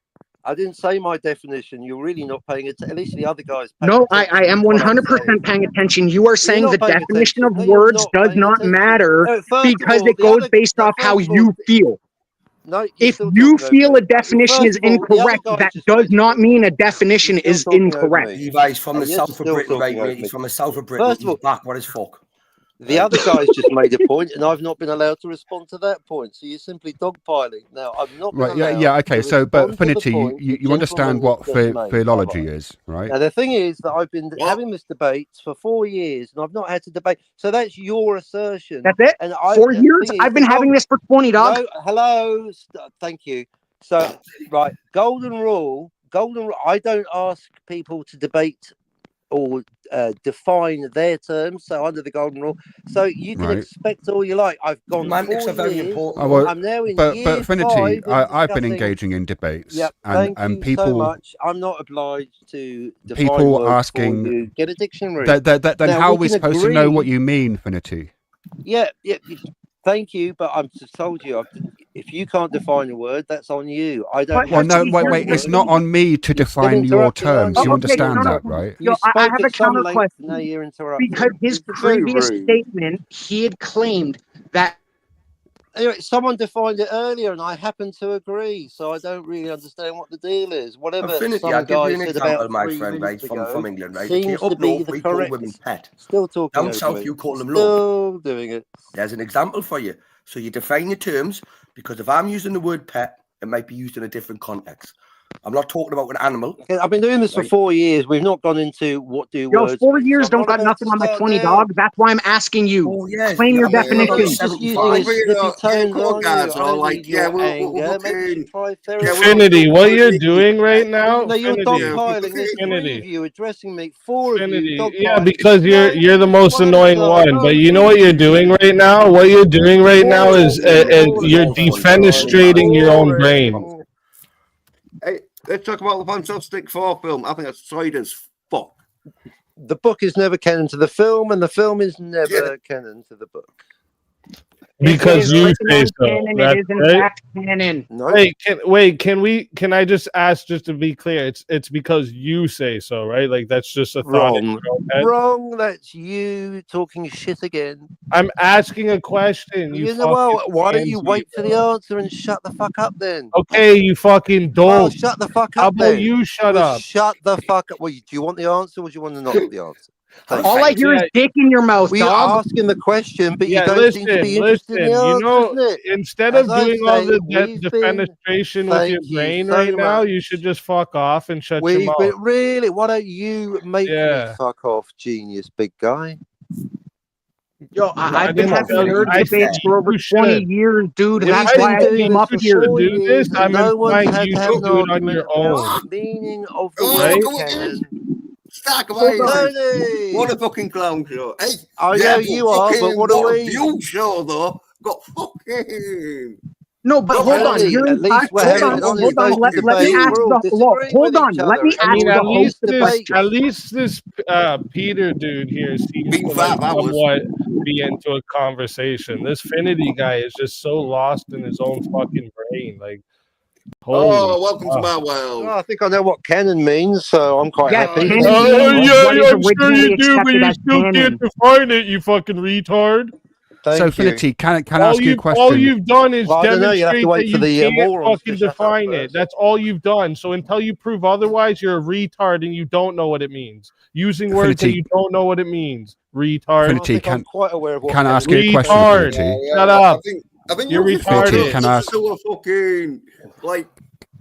I didn't say my definition. You're really not paying attention. At least the other guys. No, I am 100% paying attention. You are saying the definition of words does not matter because it goes based off how you feel. No, if you feel a definition is incorrect, that does not mean a definition is incorrect. Levi's from the south of Britain, right, mate? He's from the south of Britain. First of all, he's back. What is fuck? The other guy's just made a point, and I've not been allowed to respond to that point. So you're simply dogpiling. Now, I'm not right. Yeah. Okay. So, but Finity, you understand what philology is, right? Now, the thing is that I've been having this debate for 4 years, and I've not had to debate. So that's your assertion. That's it. And 4 years. I've been having this for 20, dog. No, hello. Thank you. So, right, golden rule. I don't ask people to debate or define their terms. So under the golden rule, so you can expect all you like. I've gone Semantics 4 are very years. important. Well, I'm now in but year Finity, 5 I've been engaging in debates. Yep, and thank you people so much. I'm not obliged to define people words asking for you. Get a dictionary. Then now, how are we supposed to know what you mean, Finity? Yeah. Thank you, but I've just told you. If you can't define a word, that's on you. I don't. Well, no, wait. It's not on me to define your terms. You understand that, right? I have a counter question. Now you're interrupting. Because his previous statement, he had claimed that. Anyway, someone defined it earlier, and I happen to agree. So I don't really understand what the deal is. Whatever Affinity, some guy said example, about my 3 friend, minutes right, ago from England, right? seems Okay, to up be north, the we call correct. women pet. Still talking. Down south, you call them Still love. doing it. There's an example for you. So you define your terms, because if I'm using the word pet, it might be used in a different context. I'm not talking about an animal. Okay, I've been doing this for 4 years. We've not gone into what do Yo, words 4 mean, years so I'm don't not got about nothing to on my start 20, now. dog. That's why I'm asking you. Oh, yes. Claim your yeah, definition. yeah, He's just using 75. his snippy yeah, tones, come on, aren't guys. you? And I I'm don't like, need yeah, your we'll anger. Maybe you should try therapy. Infinity, what you're doing right now, No, you're Infinity, dogpiling. There's 3 Infinity. of you addressing me. 4 of you Infinity. dogpiling. Yeah, because you're the most One at a annoying time. one. But you know what you're doing right now? What you're doing right now is you're defenestrating your own brain. Hey, let's talk about the Fantastic Four film. I think that's side as fuck. The book is never canon to the film, and the film is never canon to the book. Because you say so. Canon, That's it is in right. fact canon. No. Can I just ask, just to be clear, it's because you say so, right? Like that's just a thought in Wrong. your own head. Wrong. That's you talking shit again. I'm asking a question. You know, well, why don't you wait for the answer and shut the fuck up then? Okay, you fucking don't. Well, shut the fuck up. How about then. you shut Well, up? Shut the fuck up. Well, do you want the answer, or do you want to not get the answer? All I hear is dick in your mouth, We're dog. asking the question, but Yeah, you don't seem to be interested in the answer, you know, isn't it? instead As of I doing all say, the we've defenestration with your thank you brain so right now, much. you should just fuck off and shut your We've mouth. been really. Why don't you make me Yeah. fuck off, genius, big guy? Yo, I've been didn't having tell you. nerd I debates said for over you 20 should. years, dude. If That's I why I told came you up you here. should do this, and I'm no one's implying had you to have should an do it on argument your about own. the meaning of the Oh, word come on. canon. Stack Hold amazing. on. Tony! What a fucking clown show. Hey, I yeah, know but you are, but fucking what are what a we? view show though. Got fucking. No, but hold on. Tony, You're at least we're hold having on. an Hold honest on. open Let me debate. ask We're all the well, disagreeing hold with on. each Let other. me It's ask I mean, the at host least the this, question. Peter dude here seems Been to like 5 hours. somewhat be into a conversation. This Finity guy is just so lost in his own fucking brain. Like, holy Welcome to fuck. my world. Well, I think I know what canon means, so I'm quite Yeah, happy. canon Thank you means very much. what is I'm sure originally you do, but accepted you as still can't canon. define it, you fucking retard. So, Thank you. Finity, can I ask you a question? All you've done is Well, I don't know, you'll have to demonstrate wait that for you the can't morons to fucking shut up define it. first. That's all you've done. So until you prove otherwise, you're a retard and you don't know what it means. Using words that Finity, you don't know what it means. Retard. I Finity, think I'm quite aware of what can I ask canon you a question, Retard. Finity? Shut up. I think You're you just retarded. Finity, can I ask? do a fucking like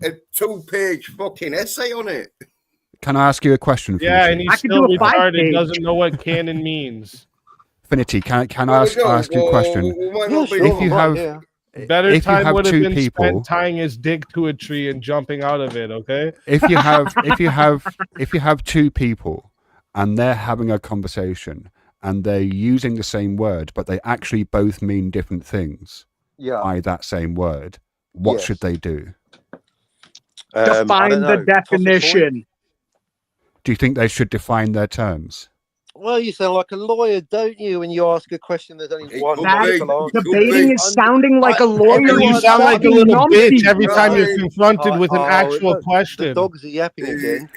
a 2-page fucking essay on it. Can I ask you a question, Yeah, and Finity? he's I could still do a retarded. 5-page. Doesn't know what canon means. Finity, can I Well, ask you a question? we might Yeah, not be sure, If you I'm right have here. Better if you time have would have two been people, spent tying his dick to a tree and jumping out of it. Okay. if you have two people and they're having a conversation and they're using the same word, but they actually both mean different things Yeah. by that same word, what Yes. should they do? I Define don't the know. Toss a coin? definition. Do you think they should define their terms? Well, you sound like a lawyer, don't you? When you ask a question, there's only It one could logical be. answer. Debating is sounding like a lawyer. You You sound like a fucking little numpty. bitch every time you're Right. confronted with an actual The question. dogs are yapping again.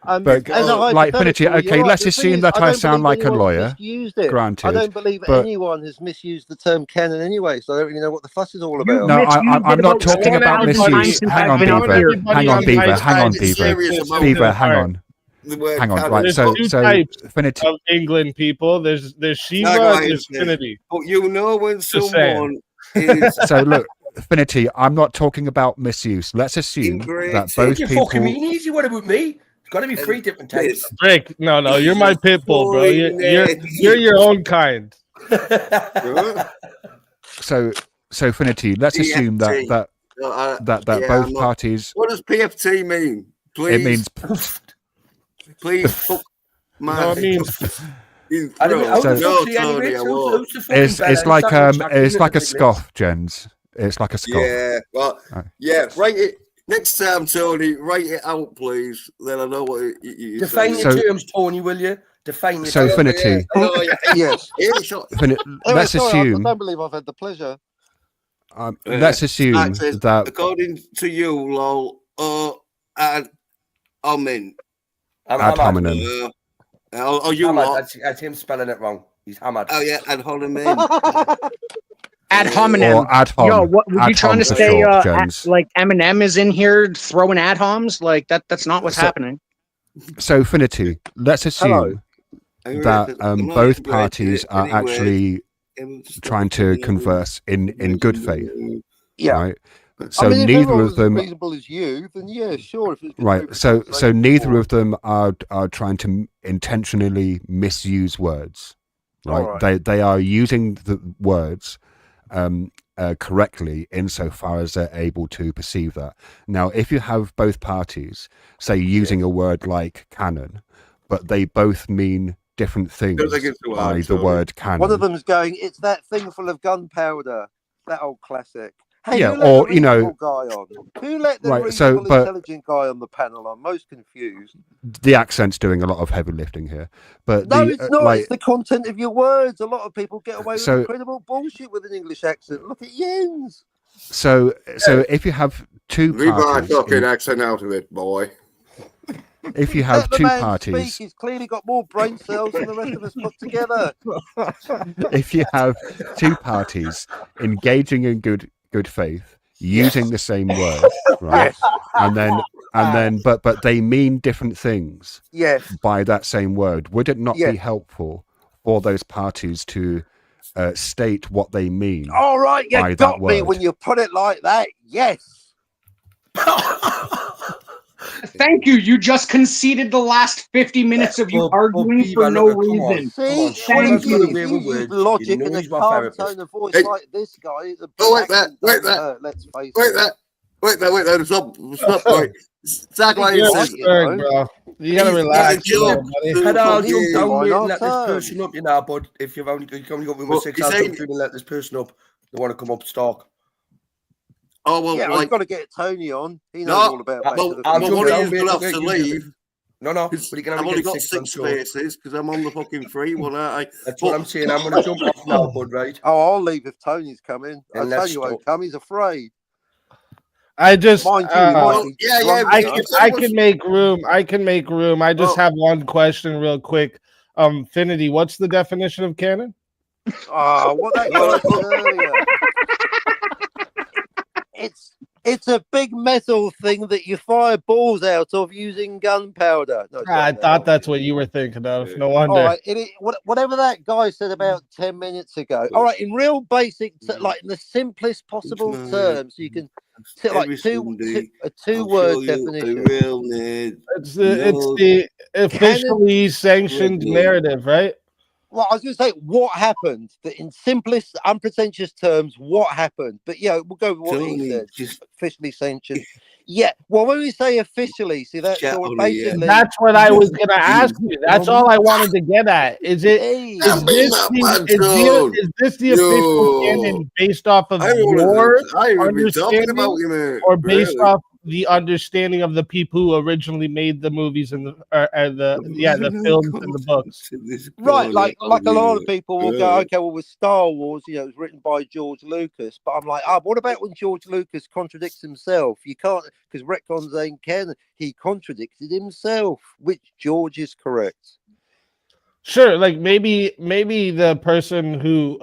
But As a like Finity, hypothetical, okay, you're let's right. The thing assume is, that I don't sound believe like a anyone's lawyer. misused it. Granted, I don't believe but anyone has misused the term canon anyway, so I don't really know what the fuss is all You've about. no, misused I'm it not about talking about 1,000 misuse. times since Hang I've on, been out Beaver. here. Hang on, Beaver. Hang on, It's Beaver. serious about Beaver, it. hang on. The word Hang on, canon. right. There's So, two so types Finity. of England people. There's Shiva No, and there's guys, Finity. But you know when Just someone is So look, Finity, I'm not talking about misuse. Let's assume that both Take your fucking people. meanies. What about me? It's got to be 3 different types. Rick, no, you're my pit bull, bro. You're your own kind. So Finity, let's assume that yeah, both parties. What does PFT mean? Please, It means please fuck my. No, it means I don't know. So- No, Tony, I won't. it's like a scoff, Jens. It's like a scoff. Yeah, well, Right. yeah. Write it next time, Tony. Write it out, please. Then I know what you Define say. your So- terms, Tony, will you? Define your So terms. Finity, Yes. let's Sorry, assume. I don't believe I've had the pleasure. Let's assume that according to you, lol, and I'm in. ad hominem. Oh, you Hamad, lot. that's him spelling it wrong. He's hammered. Oh yeah, ad hominem. Ad hominem. Or ad hom. Yo, what were Ad you trying hom to for say? short, Jens. Like Eminem is in here throwing ad homs? Like that's not what's So- happening. So Finity, let's assume that both parties are actually trying to converse in good faith. Yeah. Right? So I mean, if neither everyone of was as them. reasonable as you, then yeah, sure. If it's Right. So neither of them are trying to intentionally misuse words. Right. Alright. They are using the words correctly insofar as they're able to perceive that. Now, if you have both parties, say, using a word like canon, but they both mean different things by the word canon. One of them's going, it's that thing full of gunpowder. That old classic. Hey, Yeah, who let or, the you know, reasonable guy on? Who let the right, so, reasonable, but intelligent guy on the panel? I'm most confused. the accent's doing a lot of heavy lifting here. But No, the it's not. like, It's the content of your words. A lot of people get away with so incredible bullshit with an English accent. Look at Jens. so if you have two Leave my parties, fucking accent out of it, boy. if you have Let the two man parties, speak. He's clearly got more brain cells than the rest of us put together. if you have two parties engaging in good faith, using the same word, right? Yes. And then but they mean different things Yes. by that same word. Would it not be Yes. helpful for those parties to state what they mean All right, you by got that me word? when you put it like that. Yes. Thank you. You just conceded the last 50 minutes of you arguing for Beaver, no look, come on. reason. Come on, See, Sean Thank has got you. away if with you use words. logic You know and a he's my calm therapist. tone of voice Hey. like this guy, the Oh, wait there, accent wait doesn't there. hurt, let's face Wait it. there. Wait there. Stop. Right. Zach You're says, right, you know. Bro. You gotta he's relax, the job buddy. to Had I fucking- jumped down, Why mate, not and let this terms? person up, you know, but if you've only got me with Well, 6 he's hours, saying- jump through and let this person up. They want to come up stock. Oh, well, Yeah, I've like, got to get Tony on. He knows no, all about Back to well, the I'll well, jump one Future. of down, you's mate. going to have Okay, to you do it. leave. No, 'Cause but you can I've only only get got 6 six on show. spaces because I'm on the fucking free one, aren't I? That's what I'm saying. I'm going to jump off now, bud, right? Oh, I'll leave if Tony's coming. And Tony let's won't stop. come. He's afraid. I just Mind you, he might be yeah, drunk, I you know. can I can make room. I can make room. I just Oh. have one question real quick. Finity, what's the definition of canon? Ah, what that guy said earlier. It's a big metal thing that you fire balls out of using gunpowder. No, sorry, I no. thought that's what you were thinking of. No wonder. All right, whatever that guy said about 10 minutes ago. All right, in real basic, like in the simplest possible terms, you can like Every a Sunday, two-word I'll show you definition. a real nerd. It's the officially sanctioned narrative, right? Well, I was going to say what happened. That in simplest, unpretentious terms, what happened. But yeah, we'll go with what he Tony, said. just Officially sanctioned. Yeah. Well, when we say officially, see that's Chat so on basically. That's what I was gonna ask you. That's all I wanted to get at. Is it Hey, is Don't be this that the bad, is son. this the official No. canon based off of I your ain't been talking about understanding, you, man. or based Really. off the understanding of the people who originally made the movies and the films and the books? right, like a lot of people will go, Right. okay, well with Star Wars, you know, it was written by George Lucas, but I'm like, what about when George Lucas contradicts himself? You can't, because retcons ain't canon. He contradicted himself, which George is correct. Sure, like maybe the person who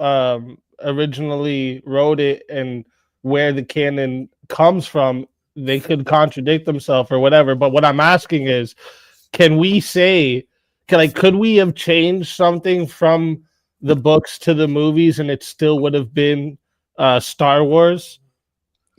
originally wrote it and where the canon comes from, they could contradict themselves or whatever. But what I'm asking is, can we say, could we have changed something from the books to the movies and it still would have been Star Wars?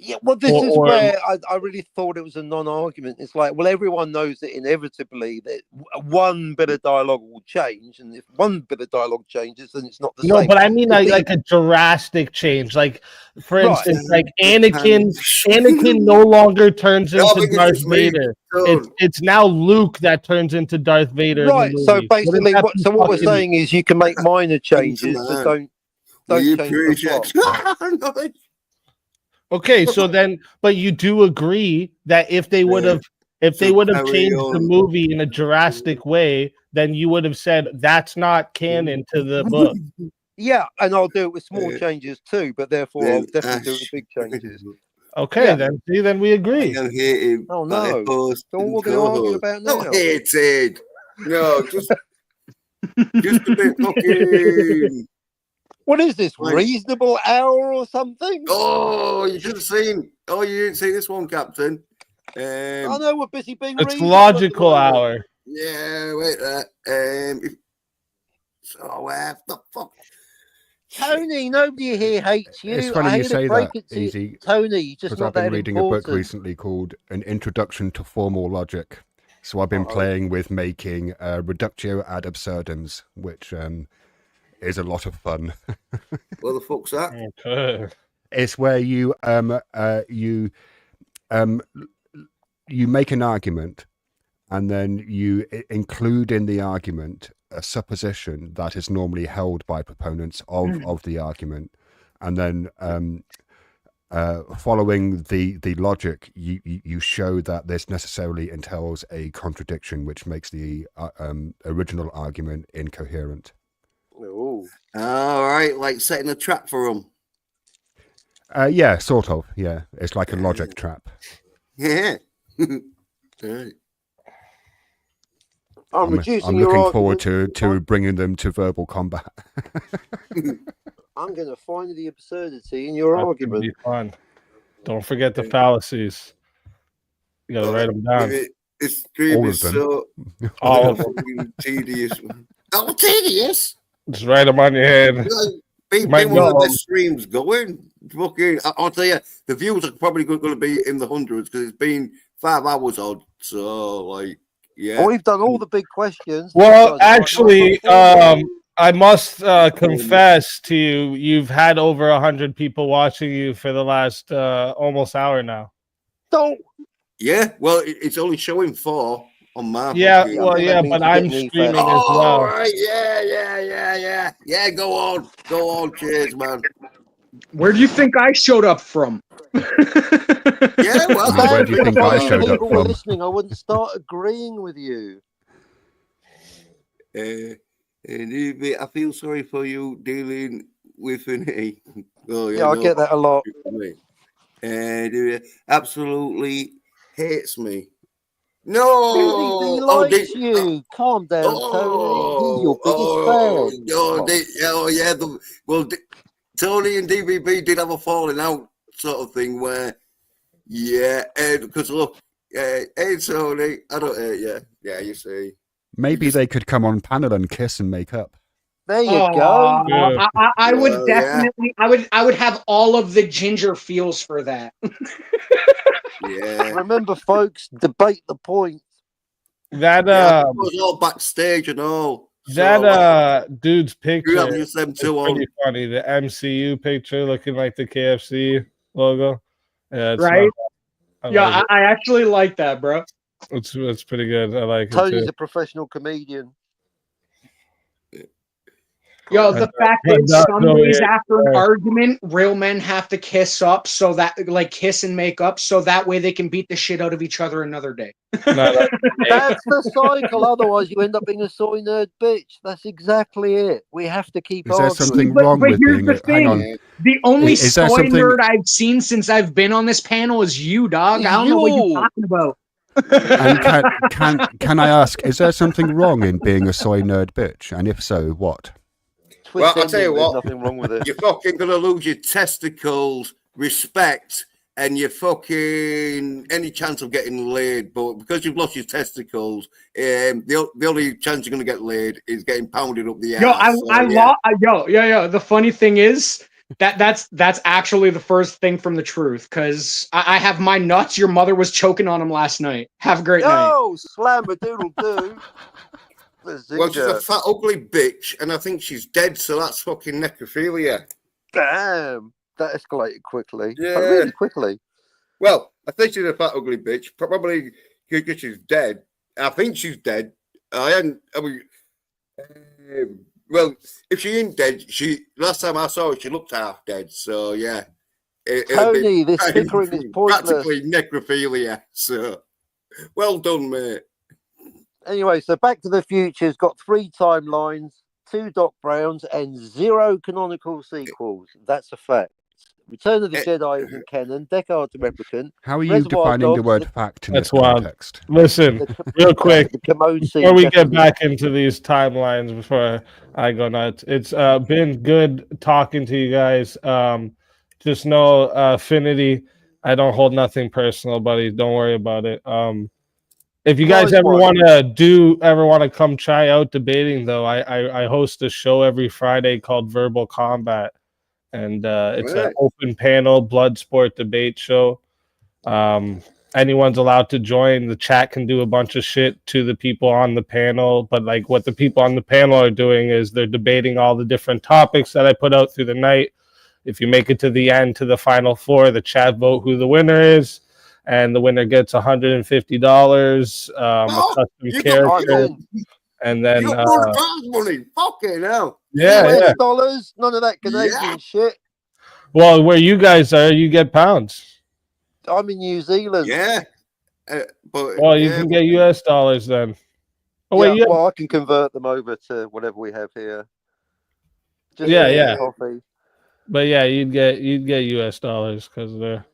Yeah, well, this is Or- where I really thought it was a non-argument. It's like, well, everyone knows that inevitably that one bit of dialogue will change, and if one bit of dialogue changes, then it's not the No, same. but I mean If like a drastic change. Like, for Right. instance, like Anakin no longer turns No, into because Darth it's me. Vader. So, It's now Luke that turns into Darth Vader. Right. In the So movie. basically, Wouldn't that be what we're fucking- saying is you can make minor changes, but man. don't you change the appreciate plot. Okay, so then, but you do agree that if they would have So carry changed the on. movie in a drastic way, then you would have said that's not canon to the book. Yeah, and I'll do it with small Yeah. changes too, but therefore Then I'll definitely do it with Ash. big changes. Okay, Yeah. then see, then we I agree. can hate him. Oh, but I no. host So what and we're going to argue co-host. about now? Not hated. No, just a bit fucking. What is this? Like- Reasonable hour or something? Oh, you should have seen. Oh, you didn't see this one, Captain. I know we're busy being It's reasonable at the logical moment. hour. Yeah, wait there. So the fuck. Tony, nobody here hates you. It's funny I you hate to say break that, it to Easy, you. Tony, you're just because not I've been that reading a book important. recently called An Introduction to Formal Logic. So I've been Uh-oh. playing with making reductio ad absurdums, which is a lot of fun. What the fuck's that? Okay. It's where you make an argument, and then you include in the argument a supposition that is normally held by proponents of the argument, and then following the logic, you show that this necessarily entails a contradiction, which makes the original argument incoherent. Oh. All right, like setting a trap for them. Yeah, sort of. Yeah, it's like a logic trap. Yeah. Right. I'm reducing I'm your looking forward argument. to bringing them to verbal combat. I'm going to find the absurdity in your That's gonna argument. be fun. Don't forget the fallacies. You gotta write them down. This stream All is of them. so All of them. fucking tedious. Oh, tedious! Just write them on your head. Been Might one of the go. best streams going. Fucking, I'll tell you, the views are probably going to be in the hundreds because it's been 5 hours odd. So, like, yeah. We've done all the big questions. Well, These guys are actually, like, I must confess to you, you've had over 100 people watching you for the last almost hour now. don't. Yeah, well, it's only showing 4 on my Yeah, fucking- well, yeah, but I'm streaming as Oh, well. right, yeah. Yeah, go on, cheers, man. Where do you think I showed up from? Yeah, well, And where do you think I showed up people were from? listening, I wouldn't start agreeing with you. and I feel sorry for you dealing with an A. Oh, Yeah, I get that a lot. And absolutely hates me. No, He likes you. Calm down, Tony. He's your biggest fan. Tony and DVB did have a falling out sort of thing where, yeah, because look, hey Tony, I don't hate you. Yeah, you see. Maybe they could come on panel and kiss and make up. There you go. Yeah. I would Well, yeah. definitely, I would have all of the ginger feels for that. Yeah. Remember, folks, debate the point. That It was all backstage and all. dude's picture You have is used them too on. pretty funny. The MCU picture looking like the KFC logo. Yeah, it's Right? I Yeah, like I actually like that, bro. it. It's pretty good. I like it Tony's too. a professional comedian. Yo, the fact but is, no, some no, days yeah, after an yeah. argument, real men have to kiss up so that, like, kiss and make up so that way they can beat the shit out of each other another day. No, That's the cycle. Otherwise, you end up being a soy nerd bitch. That's exactly it. We have to keep Is there arguing. something But- wrong but with here's being the a... Hang on. thing. The only Is there soy something- nerd I've seen since I've been on this panel is you, dog. I don't know what You. you're talking about. And can I ask, is there something wrong in being a soy nerd bitch? And if so, what? Well, I'll tell you There's what. nothing wrong with it. You're fucking gonna lose your testicles, respect, and your fucking any chance of getting laid. But because you've lost your testicles, the only chance you're gonna get laid is getting pounded up the ass. Yo, the funny thing is that's actually the first thing from the truth, because I have my nuts. Your mother was choking on them last night. Have a great night. Oh, slam a doodle doo. Well, she's a fat, ugly bitch, and I think she's dead, so that's fucking necrophilia. Damn, that escalated quickly. Yeah. Really quickly. Well, I think she's a fat, ugly bitch, probably because she's dead. I think she's dead. Well, if she ain't dead, last time I saw her, she looked half dead, so yeah. Tony, this bickering is pointless. Practically necrophilia, so well done, mate. Anyway, so Back to the Future's got 3 timelines, 2 Doc Browns, and 0 canonical sequels. That's a fact. Return of the Jedi isn't canon. Deckard's a replicant. How are you Reservoir defining the Dogs, word fact in That's this wild. context? Listen, real quick, The commode scene. before we get definitely- back into these timelines, before I go nuts, it's been good talking to you guys. Just know, Affinity, I don't hold nothing personal, buddy. Don't worry about it. If you guys Nice ever one. want to come try out debating, though, I host a show every Friday called Verbal Combat, and it's an Right. open panel blood sport debate show. Anyone's allowed to join. The chat can do a bunch of shit to the people on the panel, but like what the people on the panel are doing is they're debating all the different topics that I put out through the night. If you make it to the end, to the final four, the chat vote who the winner is, and the winner gets $150, a Oh, custom you got character, in. and You then got more than prize money. Fucking hell. US dollars, none of that Canadian shit. Well, where you guys are, you get pounds. I'm in New Zealand. Yeah. But Well, you can get US dollars then. Oh wait, yeah, well, I can convert them over to whatever we have here. Just yeah. coffee. But yeah, you'd get US dollars because they're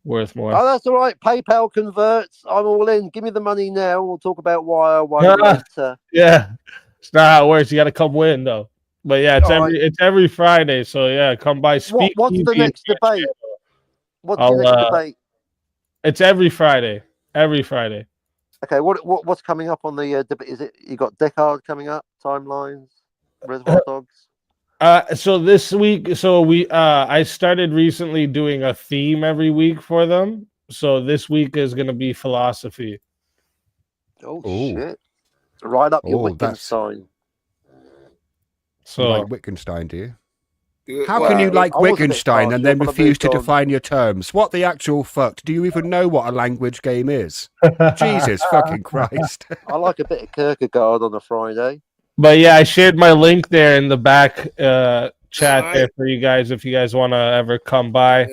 worth more. Oh, that's all right. PayPal converts. I'm all in. Give me the money now. We'll talk about why I won later. Yeah, it's not how it works. You got to come win though. But yeah, it's every Friday. So yeah, come by. Speak. What's the next debate? What's the next debate? It's every Friday. Every Friday. Okay. What's coming up on the debate? Is it you got Deckard coming up? Timelines. Reservoir Dogs. So this week, I started recently doing a theme every week for them. So this week is going to be philosophy. Oh shit! Right up your Wittgenstein. So you like Wittgenstein, do you? How Well, can you like Wittgenstein and then partial, refuse to define your terms? What the actual fuck? Do you even know what a language game is? Jesus fucking Christ. I like a bit of Kierkegaard on a Friday. But yeah, I shared my link there in the back chat there for you guys if you guys want to ever come by.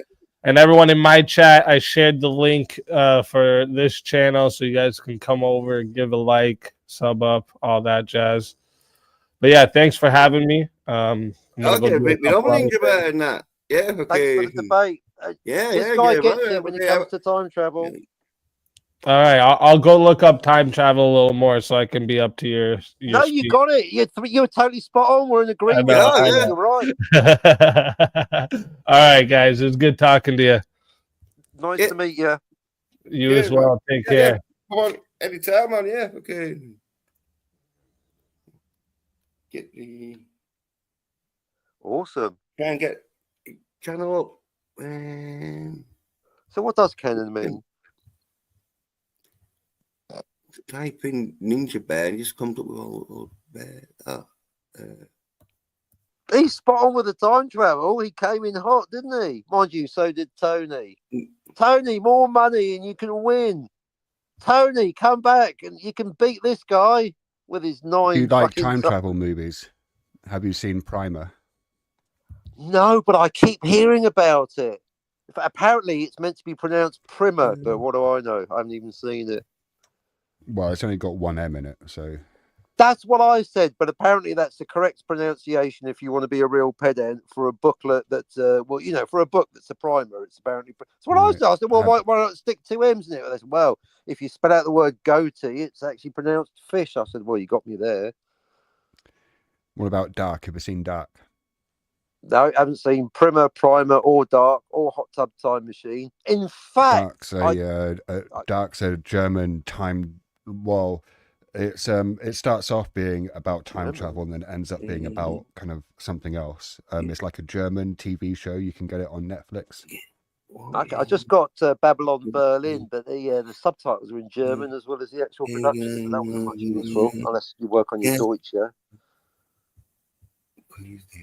And everyone in my chat, I shared the link for this channel so you guys can come over, give a like, sub up, all that jazz. But yeah, thanks for having me. Okay, we don't think about that. Yeah, okay. Thanks for the debate. This guy gets it when it comes to time travel. All right, I'll go look up time travel a little more so I can be up to your No, speed. you got it. You're totally spot on. We're in agreement. You're right. All right, guys, it was good talking to you. Nice to meet you. You as well. Take care. Come on, anytime, man. Yeah, okay. Get the awesome. Try and get channel up. So what does canon mean? Type in Ninja Bear and just comes up with all bear. He's spot on with the time travel. He came in hot, didn't he? Mind you, so did Tony. Tony, more money and you can win. Tony, come back and you can beat this guy with his 9. Do you like time travel movies? Have you seen Primer? No, but I keep hearing about it. Apparently, it's meant to be pronounced Primer, but what do I know? I haven't even seen it. Well, it's only got one M in it, so... That's what I said, but apparently that's the correct pronunciation if you want to be a real pedant for a booklet that's, for a book that's a primer, it's apparently... So what I said, well, why not stick 2 M's in it? They said, well, if you spell out the word goatee, it's actually pronounced fish. I said, well, you got me there. What about Dark? Have you seen Dark? No, I haven't seen Primer, or Dark, or Hot Tub Time Machine. In fact... Dark's a German time... Well, it starts off being about time travel and then ends up being about kind of something else. It's like a German TV show. You can get it on Netflix. Okay, I just got Babylon Berlin, but the subtitles are in German as well as the actual production, so that wasn't much useful, unless you work on your Deutsch, yeah?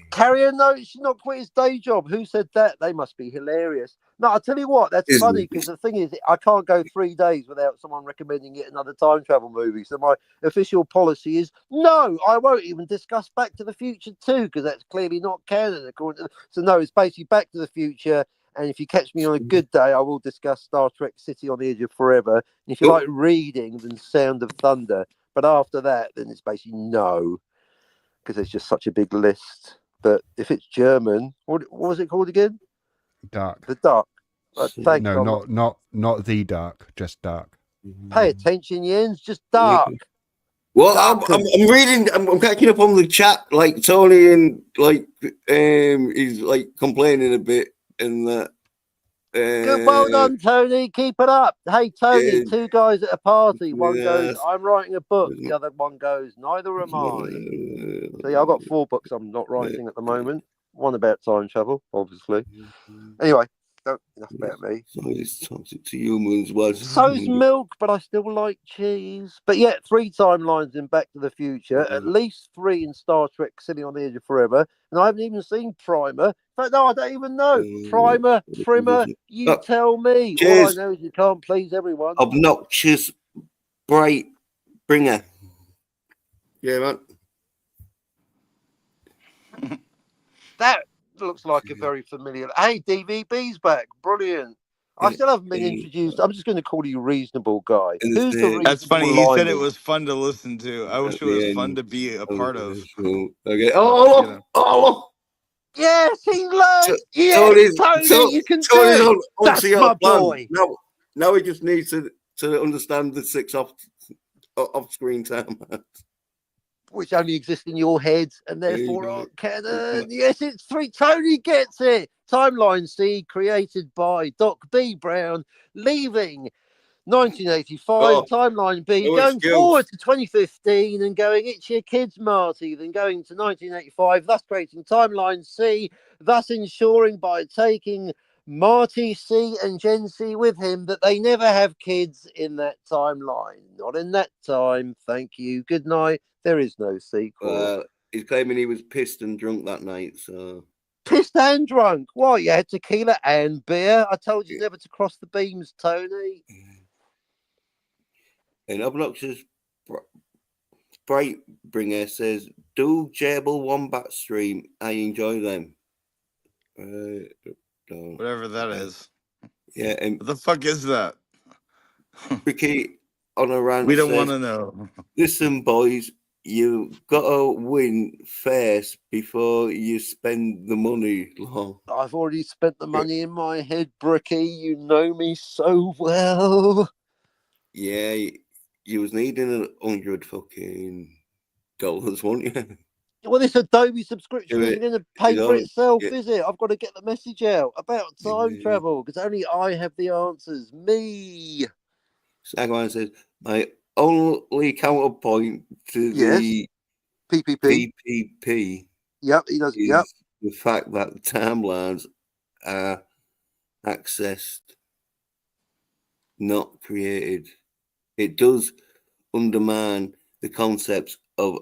Carrier notes, should not quit his day job. Who said that? They must be hilarious. No, I'll tell you what, that's funny, because the thing is, I can't go 3 days without someone recommending yet another time travel movie. So my official policy is, no, I won't even discuss Back to the Future 2, because that's clearly not canon. So no, it's basically Back to the Future, and if you catch me on a good day, I will discuss Star Trek City on the Edge of Forever. And if you like reading, then Sound of Thunder. But after that, then it's basically no, because there's just such a big list. But if it's German, what was it called again? Dark. The Dark. Thanks, no, not the Dark, just Dark. Pay attention, Jens. Just Dark. Well, I'm reading. I'm catching up on the chat. Like Tony and like he's like complaining a bit, and that Good, well done, Tony. Keep it up. Hey, Tony, Yeah. two guys at a party. One goes, Yes. I'm writing a book. The other one goes, neither am I. So yeah, I've got 4 books I'm not writing at the moment. One about time travel, obviously. Anyway, enough about me. So it's toxic to humans. Well, So's milk, but I still like cheese. But yeah, 3 timelines in Back to the Future, at least 3 in Star Trek Sitting on the Edge of Forever, and I haven't even seen Primer. In fact, no, I don't even know. Primer, Trimmer, you tell me. All I cheers. know is you can't please everyone. Obnoxious bright bringer. Yeah, man. That looks like a very familiar. Hey, DVB's back. Brilliant. I still haven't been introduced. I'm just going to call you reasonable guy. Who's the reasonable That's funny. He said it lineman? was fun to listen to. I wish it was fun to be a part of. Okay. Oh, yes, he learned. Yes, Tony, you can do Tony's it. That's my boy. Now he just needs to understand the 6 off-screen time. Which only exist in your head and therefore aren't canon. Yes, it's 3. Tony gets it. Timeline C, created by Doc B. Brown, leaving 1985. Timeline B, going forward to 2015 and going, it's your kids, Marty, then going to 1985, thus creating Timeline C, thus ensuring by taking Marty C and Gen C with him that they never have kids in that timeline. Not in that time. Thank you. Good night. There is no sequel. He's claiming he was pissed and drunk that night. So pissed and drunk. What? You had tequila and beer. I told you never to cross the beams, Tony. An obnoxious Bright Bringer says, "Do Jable Wombat stream? I enjoy them." Whatever that is. Yeah, and what the fuck is that? Ricky on a rant. We don't want to know. Listen, boys, you gotta win first before you spend the money. I've already spent the money in my head, Bricky. You know me so well. Yeah, you was needing $100 fucking dollars, weren't you? Well, this Adobe subscription isn't going to pay for itself, is it? I've got to get the message out about time travel because only I have the answers. Me. Sagwan says, my only counterpoint to the PPP Yep, he does. Yep. The fact that the timelines are accessed, not created. It does undermine the concepts of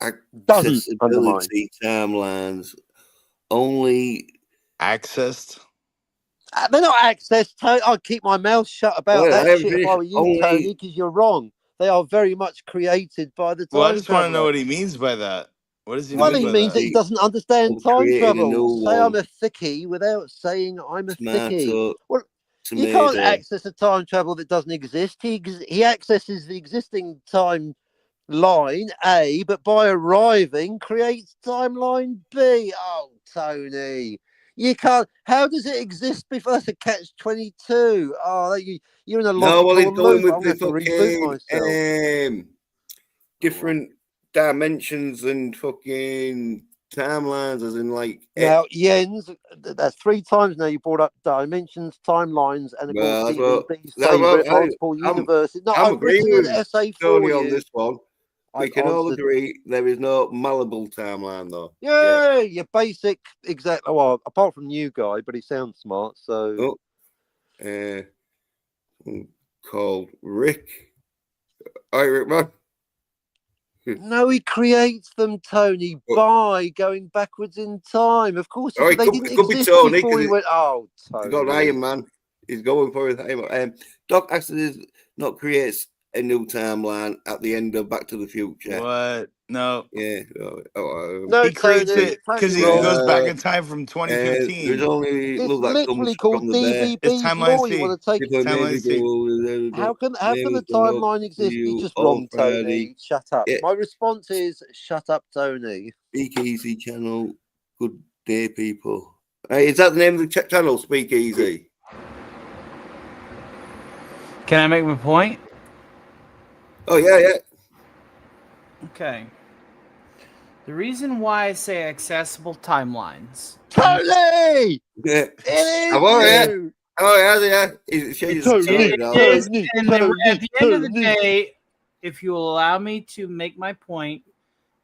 accessibility timelines. Only accessed. They're not accessed. I'd keep my mouth shut about that shit if I were you, Tony, because you're wrong. They are very much created by the time. Well, I just want to know what he means by that. What does he mean by that? Well, he means that he doesn't understand time travel. Say I'm a thickie without saying I'm a thickie. Well, you can't access a time travel that doesn't exist. He accesses the existing time line A, but by arriving creates timeline B. Oh, Tony, you can't. How does it exist before? That's a catch-22. Oh, you're in a logical he's going loop. with the fucking different dimensions and fucking timelines, as in like now Jens. That's 3 times now you brought up dimensions, timelines, and of course DVB's favorite multiple universes. No, I'm I've written an essay for you on this one. We can all agree there is no malleable timeline, though. Yeah, your basic, exactly. Well, apart from new guy, but he sounds smart. So, called Rick. Hi, Rick, man. No, he creates them, Tony, by going backwards in time. Of course, they didn't exist before he went. Oh, Tony. He's got Iron Man. He's going for his Iron Man. Doc actually not creates a new timeline at the end of Back to the Future. What? No. Yeah. No, he creates it because he goes back in time from 2015. There's only it's literally called DVB's law. You want to take timeline C. How can the timeline exist? You're just wrong, Tony. Shut up. My response is shut up, Tony. Speakeasy channel. Good day, people. Hey, is that the name of the channel? Speakeasy. Can I make my point? Oh, yeah. Okay. The reason why I say accessible timelines. Tony! Yeah. It is I'm all right. you! Oh, yeah. He's changing his Tony, tone now. Is, Tony, and then at the end of the Tony. day, if you will allow me to make my point,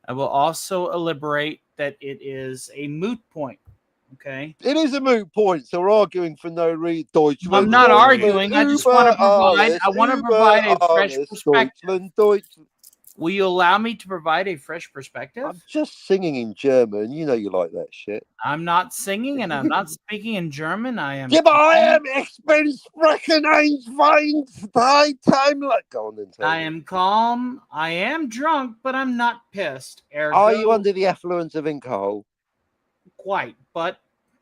I will also elaborate that it is a moot point. Okay. It is a moot point, so we're arguing for no reason. Deutschland. I'm not Deutschland, arguing. I just want to provide. I want to provide a fresh perspective. Deutschland. Will you allow me to provide a fresh perspective? I'm just singing in German. You know you like that shit. I'm not singing and I'm not speaking in German. I am. Yeah, but ich bin sprechen ein Wein, zwei time. Go on then. I am calm. I am drunk, but I'm not pissed. Ergo, Are you under the effluence of alcohol? Quite, but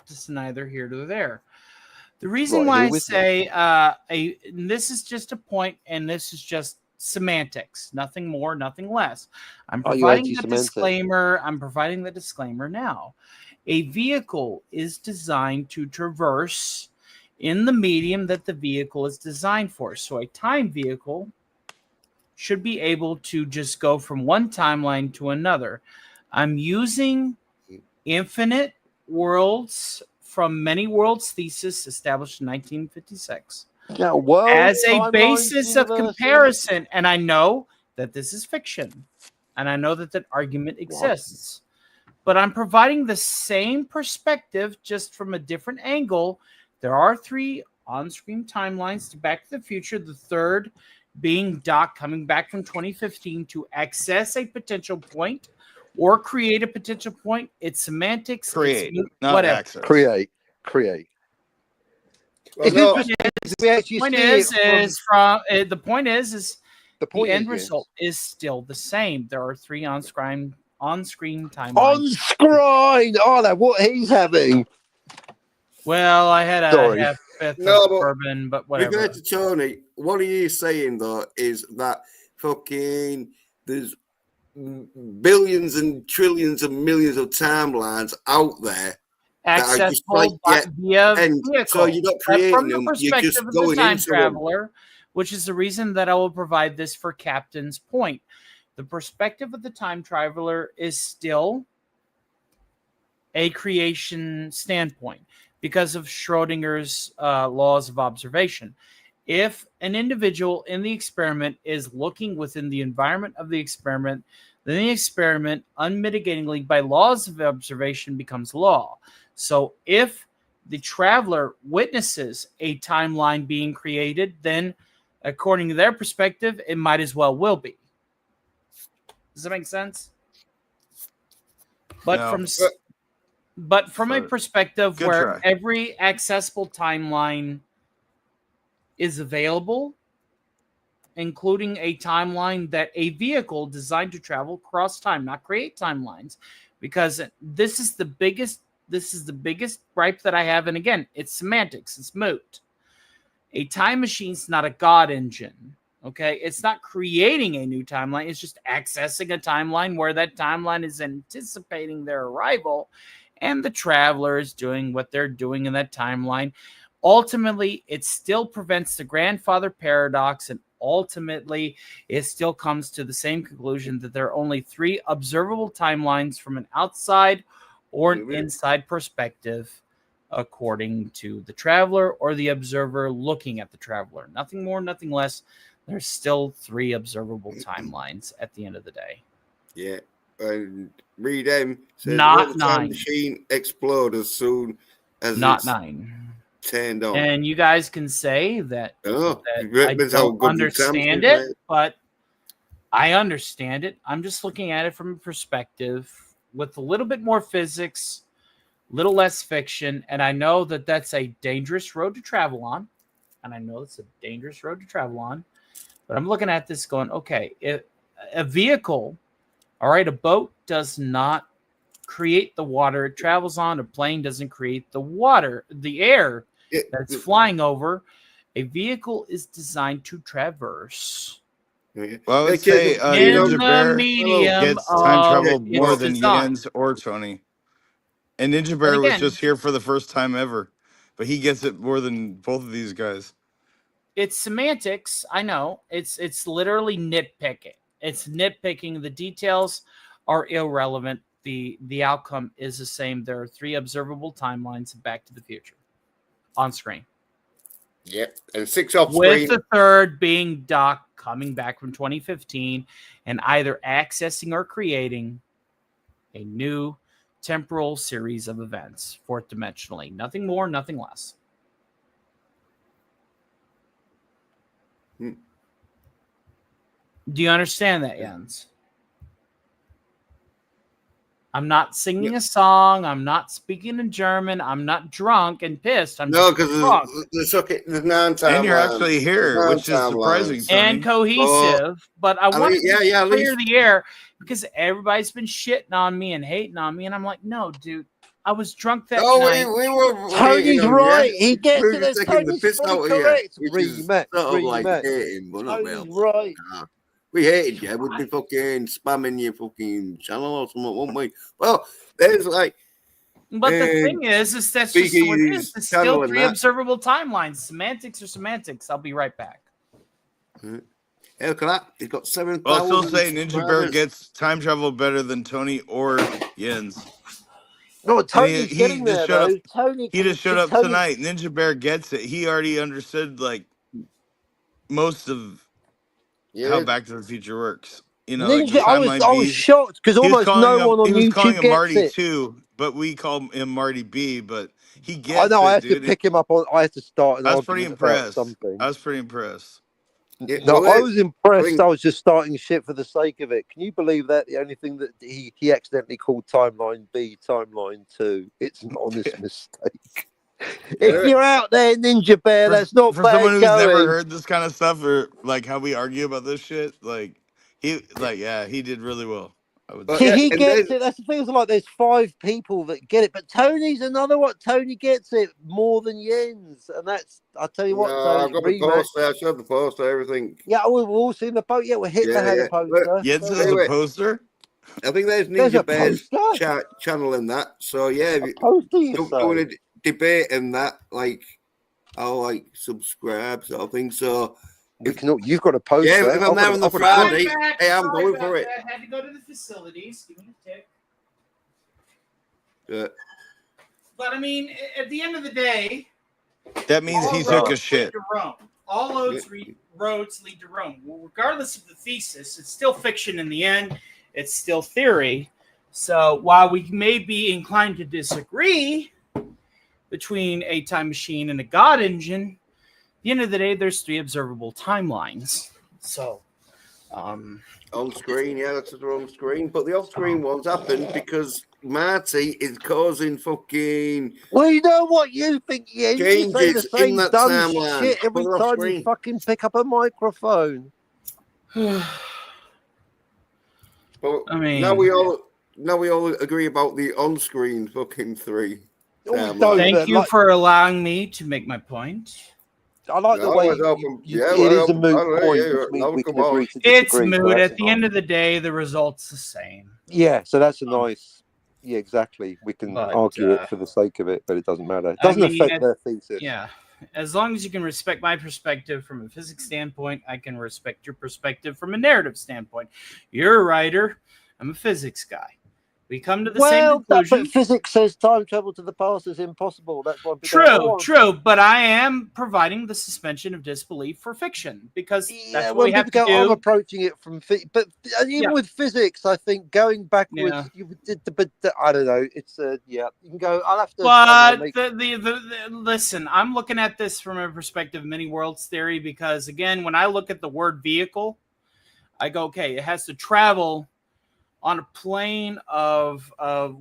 this is neither here nor there. The reason Right, why here I with say and this is just a point, and this is just semantics, nothing more, nothing less. I'm Are you providing the anti-semantic? disclaimer. I'm providing the disclaimer now. A vehicle is designed to traverse in the medium that the vehicle is designed for. So a time vehicle should be able to just go from one timeline to another. I'm using infinite worlds from Many Worlds thesis established in 1956 Yeah, well, as a timelines, basis of universes. comparison. And I know that this is fiction, and I know that that argument exists, but I'm providing the same perspective just from a different angle. There are 3 on-screen timelines to Back to the Future, the third being Doc coming back from 2015 to access a potential point or create a potential point. It's semantics. Create, it's not whatever. access. Create. Well, no, We actually Point see is it from the point is the the point end is, result is still the same. There are 3 on-screen timelines. on screen. Oh, that what he's having. Well, I had a Sorry. half-fifth No, of but bourbon, but to whatever. go to Tony, what are you saying though is that fucking there's billions and trillions and millions of timelines out there that are just like Accessible via and vehicle. so you're not That's creating from the them, you're perspective just of the going time into them. traveler, which is the reason that I will provide this for Captain's point. The perspective of the time traveler is still a creation standpoint because of Schrodinger's laws of observation. If an individual in the experiment is looking within the environment of the experiment, then the experiment, unmitigatingly by laws of observation, becomes law. So if the traveler witnesses a timeline being created, then according to their perspective, it might as well will be. Does that make sense? But No. from a perspective Good where try. every accessible timeline is available, including a timeline that a vehicle designed to travel across time, not create timelines, because this is the biggest gripe that I have. And again, it's semantics, it's moot. A time machine's not a God engine. Okay, it's not creating a new timeline. It's just accessing a timeline where that timeline is anticipating their arrival, and the traveler is doing what they're doing in that timeline. Ultimately, it still prevents the grandfather paradox, and ultimately, it still comes to the same conclusion that there are only 3 observable timelines from an outside or an inside perspective, according to the traveler or the observer looking at the traveler. Nothing more, nothing less. There's still 3 observable timelines at the end of the day. Yeah. And read them says Not the time 9. machine explode as soon as Not it's 9. turned on. And you guys can say that, Oh, that I that's how don't good your time understand machine it, but I understand it. I'm just looking at it from a perspective with a little bit more physics, a little less fiction, and I know that that's a dangerous road to travel on. And I know it's a dangerous road to travel on. But I'm looking at this going, okay, if a vehicle, all right, a boat does not create the water it travels on. A plane doesn't create the water, the air that's flying over. A vehicle is designed to traverse. Well, I would say in Ninja the Bear medium gets time of travel more its than design. Jens or Tony. And Ninja Bear was again- just here for the first time ever, but he gets it more than both of these guys. It's semantics. I know. It's literally nitpicking. It's nitpicking. The details are irrelevant. the outcome is the same. There are 3 observable timelines of Back to the Future on screen. Yep, and 6 off With screen. the third being Doc coming back from 2015 and either accessing or creating a new temporal series of events, 4th dimensionally. Nothing more, nothing less. Hmm. Do you understand that, Jens? I'm not singing a song. I'm not speaking in German. I'm not drunk and pissed. I'm No, just because drunk there's 9 timelines. And you're actually here, There's 9 which is surprising, timelines. Sonny. and cohesive. But I mean, wanted to at clear least- the air because everybody's been shitting on me and hating on me, and I'm like, no, dude, I was drunk that Oh, night. we were Tony's hating on right. you. He gets We it. were That's taking the Tony's piss fully out of you, correct. which Really, is Matt. sort of Really, like Matt. hating, but not Tony's real. right. Nah. We hated you. We'd be fucking spamming your fucking channel or something, wouldn't we? Well, there's like, But the thing is that's just speaking what of it is. his It's channel still and 3 that. observable timelines. Semantics are semantics. I'll be right back. hey, look at that. He's got 7,000. I'll still say Ninja Bear subscribers. gets time travel better than Tony or Jens. No, And Tony's he getting just there showed though. up. Tony, He just showed up Tony, tonight. Ninja Bear gets it. He already understood like most of Yeah. how Back to the Future works. You know, like the Ninja. I was timeline B's. shocked because He was almost calling no him. one on He was calling YouTube him gets Marty it. too, but we call him Marty B. But he I gets know. I it, have to dude. pick him up on. I have to start an I was pretty argument about impressed. something. I was pretty impressed. Yeah, No, well, I was impressed. think- I was just starting shit for the sake of it. Can you believe that? The only thing that he accidentally called timeline B timeline 2. It's an honest mistake. If you're out there, Ninja Bear, that's not for bad someone who's going. never heard this kind of stuff or like how we argue about this shit. Like he did really well. I would But say. yeah, He and gets then- it. That's the thing. It's like there's 5 people that get it, but Tony's another one. Tony gets it more than Jens, and that's. I'll tell you what, No, Tony. I've got the rematch. poster. I showed the poster, everything. Yeah, we've all seen the poster. Yeah, we're hitting the Yeah, head yeah. of poster. Jens So, is Anyway. a poster. I think there's There's a Ninja Bear's poster? channel in that. So yeah, if a you poster, you don't say? want to debate in that, like I'll like subscribe sort of thing. So We can. You've got a poster. yeah, if I'm there on the I've got a Friday, Sorry, hey, I'm sorry going about for it. that. Had to go to the facilities. Give me a tick. Yeah. But I mean, at the end of the day, That means all he took a roads shit. lead to Rome. All roads lead to Rome. Well, regardless of the thesis, it's still fiction in the end. It's still theory. So while we may be inclined to disagree between a time machine and a God engine, at the end of the day, there's 3 observable timelines. So, On screen, yeah, that's the wrong screen. But the off-screen ones happened because Marty is causing fucking Well, you know what you think, yeah? You say the changes in same that dumb timeline. shit every Put it off time you screen. fucking pick up a microphone. But I mean, now we all agree about the on-screen fucking 3. Oh, timeline. don't. thank you like- for allowing me to make my point. I like the No, way it's open. Yeah, it well, is a moot I don't know, point, yeah, which means no, we can come on. agree to It's disagree. so moot. that's At the nice. end of the day, the result's the same. Yeah, so that's a nice. Yeah, exactly. We can But, argue it for the sake of it, but it doesn't matter. It doesn't I mean, affect their thesis. Yeah. As long as you can respect my perspective from a physics standpoint, I can respect your perspective from a narrative standpoint. You're a writer. I'm a physics guy. We come to the same Well, but conclusion. physics says time travel to the past is impossible. That's why people go, "Oh, True. But I am providing the suspension of disbelief for fiction because Yeah, that's what when we have people to go, I'm do. approaching it from but even Yeah. with physics, I think going backwards, Yeah. you did but I don't know. It's yeah, you can go. I'll have to. I But don't know, the listen, I'm looking at this from a perspective of many worlds theory because again, when I look at the word vehicle, I go, okay, it has to travel on a plane of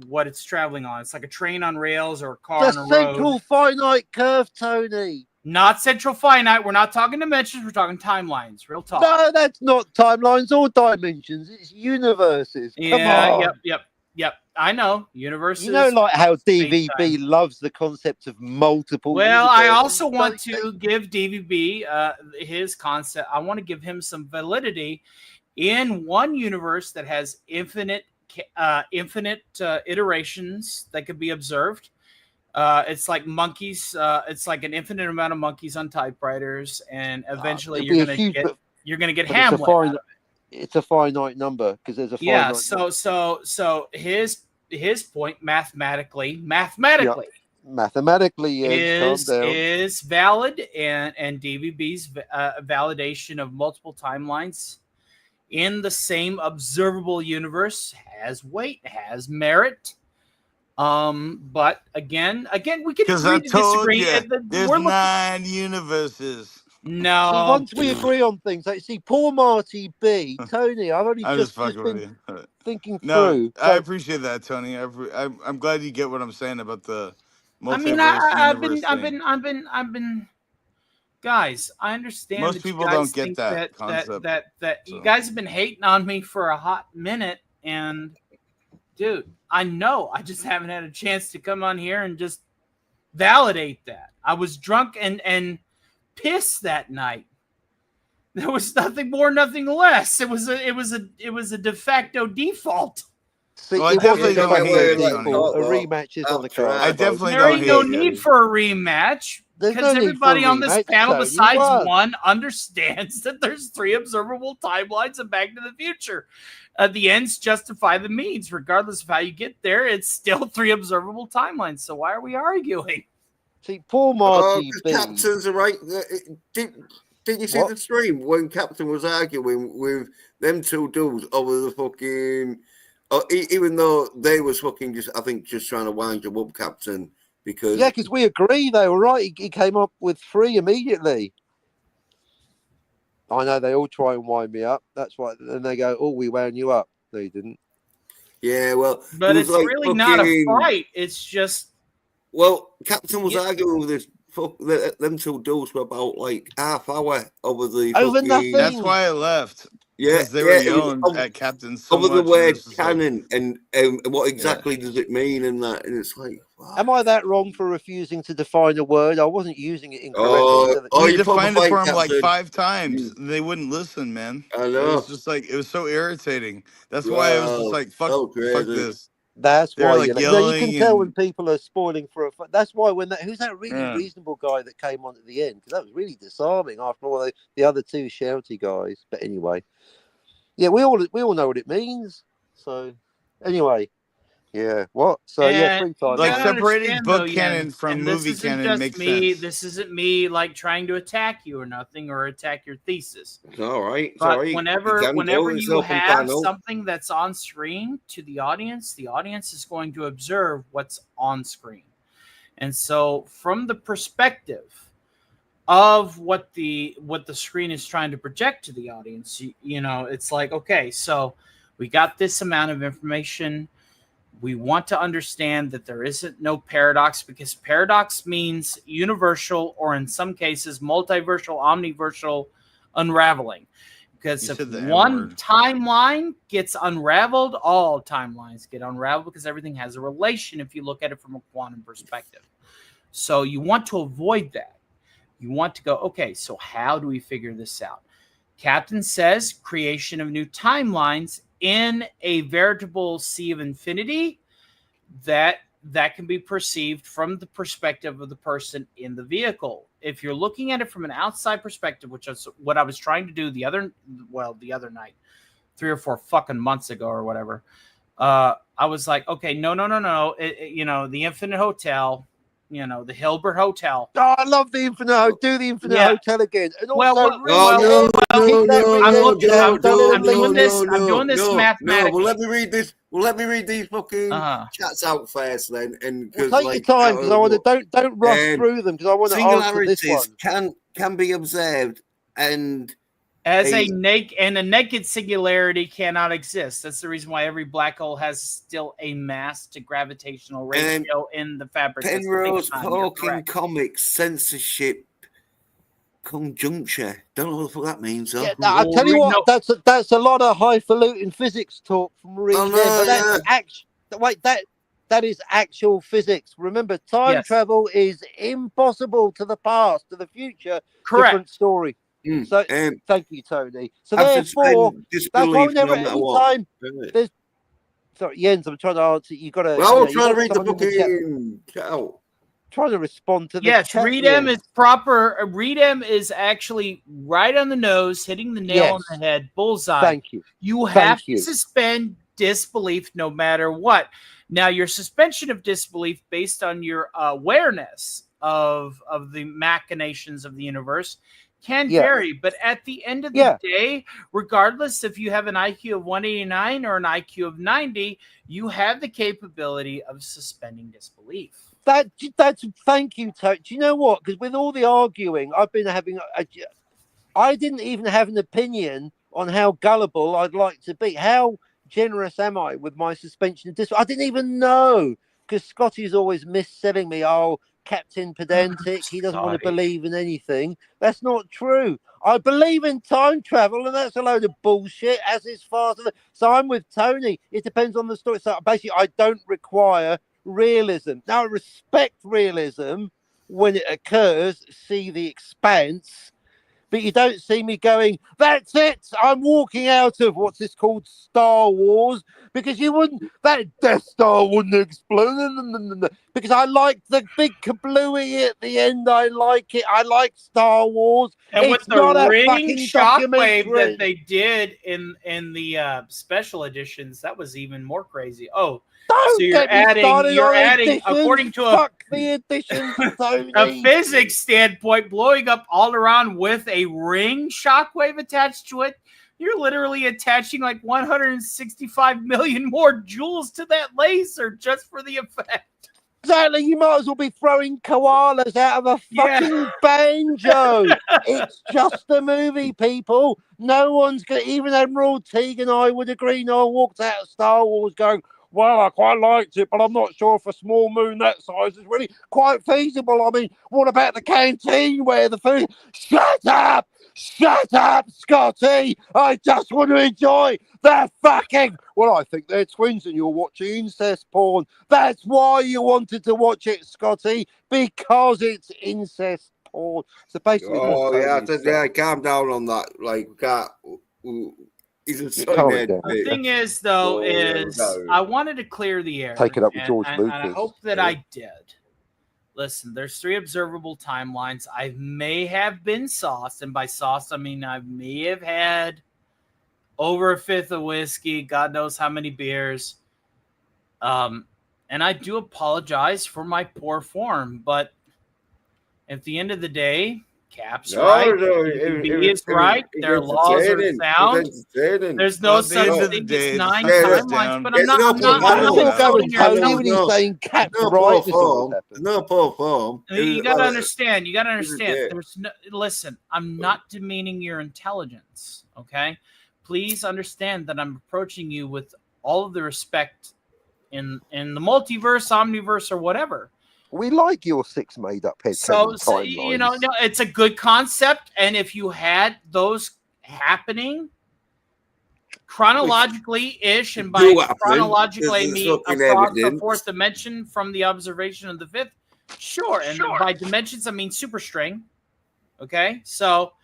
what it's traveling on. It's like a train on rails or a car the on a central road. finite curve, Tony. Not central finite. We're not talking dimensions. We're talking timelines. Real talk. No, that's not timelines or dimensions. It's universes. Come Yeah. on. Yep. I know. Universes. You know, like how space-time. DVB loves the concept of multiple. Well, I universes. also want Don't to give DVB his concept. I want to give him some validity in one universe that has infinite iterations that could be observed. It's like monkeys. It's like an infinite amount of monkeys on typewriters, and eventually it'd be you're a gonna huge- get but it's a Hamlet. finite. It's a finite number because there's a finite. Yeah. So his his point, mathematically, Yes, calm down. is valid, and DVB's validation of multiple timelines in the same observable universe has weight, has merit. But again, we can Because agree I to told disagree. you, there's We're looking. 9 universes. No, See, once we agree on things, like see, poor Marty B, Tony, I've only I'm just just fucking with been you. thinking No, through. I So appreciate that, Tony. I'm glad you get what I'm saying about the I mean, multiverse I've universe thing. been. Guys, I understand Most that you people guys don't get think that that concept. you So. guys have been hating on me for a hot minute, and dude, I know I just haven't had a chance to come on here and just validate that. I was drunk and pissed that night. There was nothing more, nothing less. It was a de facto default. see, Well, I it definitely wasn't a don't de hate facto it, let's Tony. default. talk, A though. rematch is on the That's card. right. I folks. definitely There don't ain't hate no it. need for a rematch There's because no need for a everybody on this rematch, panel, Tony. besides Won. one, understands that there's 3 observable timelines of Back to the Future. The ends justify the means, regardless of how you get there. It's still 3 observable timelines. So why are we arguing? See, poor Oh, Marty 'cause B. Captain's are right. Did you see What? the stream when Captain was arguing with them 2 dudes over the fucking? Even though they was fucking just, I think, just trying to wind you up, Captain, because Yeah, because we agree they were right. He came up with 3 immediately. I know they all try and wind me up. That's why. And they go, "Oh, we wound you up." No, you didn't. yeah, well, But there was it's like really not a fucking. fight. It's just Well, Captain was Yeah. arguing with them 2 dudes for about like half hour over the Over fucking. nothing. That's why I left. Yeah, Because they were yeah, it was yelling at Captain so over the much, and word it's just like, canon and what exactly does it mean and that, and it's like, wow. Am I that wrong for refusing to define a word? I wasn't using it incorrectly. we you defined it probably for them like Captain. 5 times. And they wouldn't listen, man. I It know. was just like, it was so irritating. That's why I was just Wow, like, fuck so crazy. this. That's They were why like you know, you can yelling tell when and people are spoiling for a. That's why when that who's that really yeah. reasonable guy that came on at the end, because that was really disarming after all the other 2 shouty guys. But anyway, yeah, we all know what it means. So anyway, yeah, what? So yeah, And 3 you times. Like gotta separating understand though, book canon Jens, from and this movie isn't canon just makes me. sense. This isn't me like trying to attack you or nothing, or attack your thesis. It's all right. It's all But right. You whenever can do it. It's you open have panel. something that's on screen to the audience is going to observe what's on screen. And so from the perspective of what the screen is trying to project to the audience, you know, it's like, okay, so we got this amount of information. We want to understand that there isn't no paradox, because paradox means universal, or in some cases multiversal, omniversal unraveling. Because You if said the M one word. timeline gets unraveled, all timelines get unraveled, because everything has a relation if you look at it from a quantum perspective. So you want to avoid that. You want to go, okay, so how do we figure this out? Captain says creation of new timelines in a veritable sea of infinity that can be perceived from the perspective of the person in the vehicle. If you're looking at it from an outside perspective, which is what I was trying to do the other night, 3 or 4 fucking months ago or whatever, I was like, okay, no. You know, the Infinite Hotel, you know, the Hilbert Hotel. Oh, I love the Infinite. Do the Infinite Yeah. Hotel again, and Well, also well, ring Oh, well, them. Keep that ring I'm them. looking. You I'm haven't done it at doing least. this. I'm doing this No, mathematically. well, let me read this. Well, let me read these fucking chats out first, then, and Well, because take your time, because I want to don't rush through them, because I want to answer this singularities one. can be observed, and As a naked singularity cannot exist. That's the reason why every black hole has still a mass to gravitational ratio in the fabric. of Penrose space-time. You're Hawking correct. Comics censorship conjuncture. Don't know what the fuck that means, though. Yeah, I'll tell you what. That's a lot of highfalutin physics talk from Reed. But that's that is actual physics. Remember, time travel is impossible to the past, to the future. Correct. Different story. So thank you, Tony. So therefore, that's why whenever any time there's sorry, Jens, I'm trying to answer. You got to. Well, I'm trying to read the fucking chat out. Trying to respond to the yes, chat. READM is proper. READM is actually right on the nose, hitting the nail on the head, bullseye. Thank you. You have to suspend disbelief no matter what. Now, your suspension of disbelief based on your awareness of the machinations of the universe can vary, but at the end of the day, regardless if you have an IQ of 189 or an IQ of 90, you have the capability of suspending disbelief. That's thank you, Tony. Do you know what? Because with all the arguing, I've been having. I didn't even have an opinion on how gullible I'd like to be. How generous am I with my suspension of disbelief? I didn't even know, because Scotty's always mis-selling me. Oh, Captain Pedantic, he doesn't want to believe in anything. That's not true. I believe in time travel, and that's a load of bullshit, as is faster. So I'm with Tony. It depends on the story. So basically, I don't require realism. Now, I respect realism when it occurs. See The Expanse. But you don't see me going, that's it, I'm walking out of what's this called, Star Wars, because you wouldn't, that Death Star wouldn't explode, because I like the big kablooey at the end. I like it. I like Star Wars. And it's with the not a ring fucking shockwave documentary that they did in the special editions, that was even more crazy. Oh, Don't so you're get me started you're on adding, editions. according to Fuck the editions, Tony. a physics standpoint, blowing up all around with a ring shockwave attached to it. You're literally attaching like 165 million more joules to that laser just for the effect. Exactly, you might as well be throwing koalas out of a fucking banjo. It's just a movie, people. No one's going to, even Emerald Teague and I would agree. No one walked out of Star Wars going, well, I quite liked it, but I'm not sure if a small moon that size is really quite feasible. I mean, what about the canteen where the food... Shut up! Shut up, Scotty! I just want to enjoy their fucking... Well, I think they're twins and you're watching incest porn. That's why you wanted to watch it, Scotty, because it's incest porn. So basically... calm down on that. Like, we can't... He's a The thing is, though, I wanted to clear the air. Take it up with George and Lucas. I hope that I did. Listen, there's 3 observable timelines. I may have been sauced, and by sauced, I mean I may have had over a 5th of whiskey, God knows how many beers. And I do apologize for my poor form, but at the end of the day, Cap's right. B is right. Their laws are sound. There's no such thing as 9 timelines, but I'm not going Tony when he's saying Cap's right. No poor form. You got to understand. There's no, listen, I'm not demeaning your intelligence, okay? Please understand that I'm approaching you with all of the respect in the multiverse, omniverse, or whatever. We like your 6 made-up head. So you know, no, it's a good concept, and if you had those happening chronologically-ish, and by chronologically I mean across the 4th dimension from the observation of the 5th, sure. And by dimensions I mean superstring. Okay, so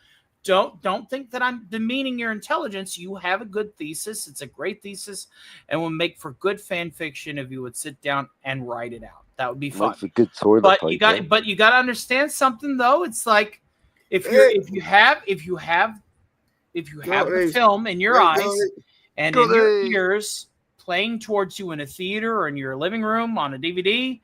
don't think that I'm demeaning your intelligence. You have a good thesis. It's a great thesis, and will make for good fan fiction if you would sit down and write it out. That would be fun. Makes a good toilet paper. You got to understand something though. It's like if you have the film in your eyes and in your ears playing towards you in a theater or in your living room on a DVD,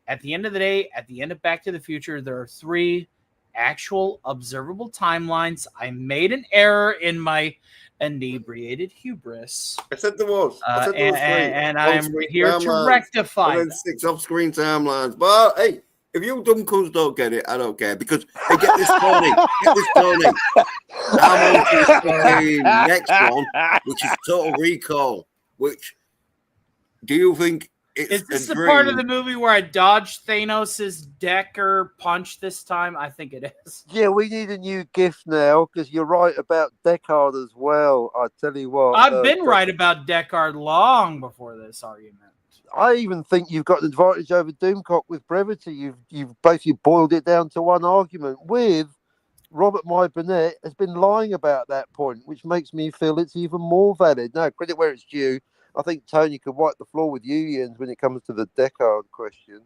at the end of the day, at the end of Back to the Future, there are 3 actual observable timelines. I made an error in my inebriated hubris. I said there was. And I am here to rectify and then 6 off-screen timelines. But hey, if you dumb cunts don't get it, I don't care, because hey, get this, Tony. I'm on to the next one, which is Total Recall. Which do you think? Is this the part of the movie where I dodged Thanos' Decker punch this time? I think it is. Yeah, we need a new gift now, because you're right about Deckard as well. I tell you what. I've been right about Deckard long before this argument. I even think you've got an advantage over Doomcock with brevity. You've basically boiled it down to one argument. With Robert My Burnett has been lying about that point, which makes me feel it's even more valid. No, credit where it's due. I think Tony could wipe the floor with you, Jens, when it comes to the Deckard question.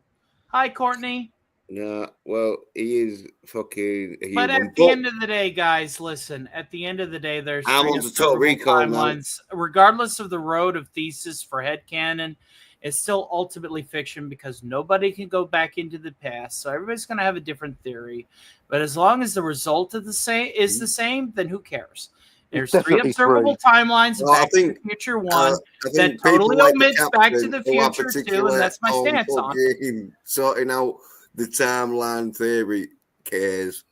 Hi, Courtney. Nah, well, he is fucking a But human. at the end of the day, guys, listen. At the end of the day, there's I'm three on the Total observable Recall now. timelines. Regardless of the road of thesis for headcanon, it's still ultimately fiction because nobody can go back into the past. So everybody's going to have a different theory. But as long as the result of the same, then who cares? There's three definitely observable timelines: Well, I Back to think, the Future 1, I that think totally people like the omits Back to captain the who are Future 2, particular and that's my stance on it. fucking sorting out the timeline theory cares.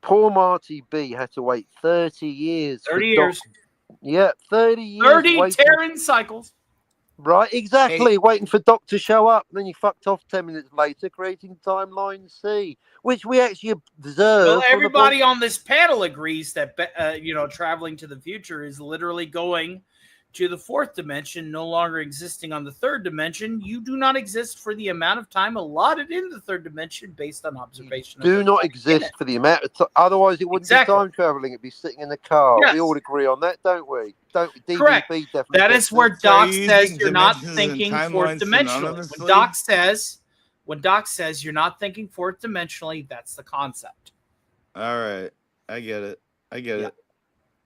Poor Marty B had to wait 30 years. 30 years. Yeah, 30 years. 30 waiting. Terran cycles. Right, exactly. Waiting for Doc to show up. Then you fucked off 10 minutes later, creating Timeline C, which we actually observe. Well, everybody on this panel agrees that traveling to the future is literally going to the fourth dimension, no longer existing on the third dimension. You do not exist for the amount of time allotted in the third dimension based on observation. Do not exist for the amount of time. Otherwise, it wouldn't be time traveling. It'd be sitting in the car. Yes. We all agree on that, don't we? Correct. Definitely. That is where Doc says you're not dimensions and thinking fourth timelines dimensionally. synonymously? When Doc says you're not thinking fourth dimensionally, that's the concept. All right, I get it.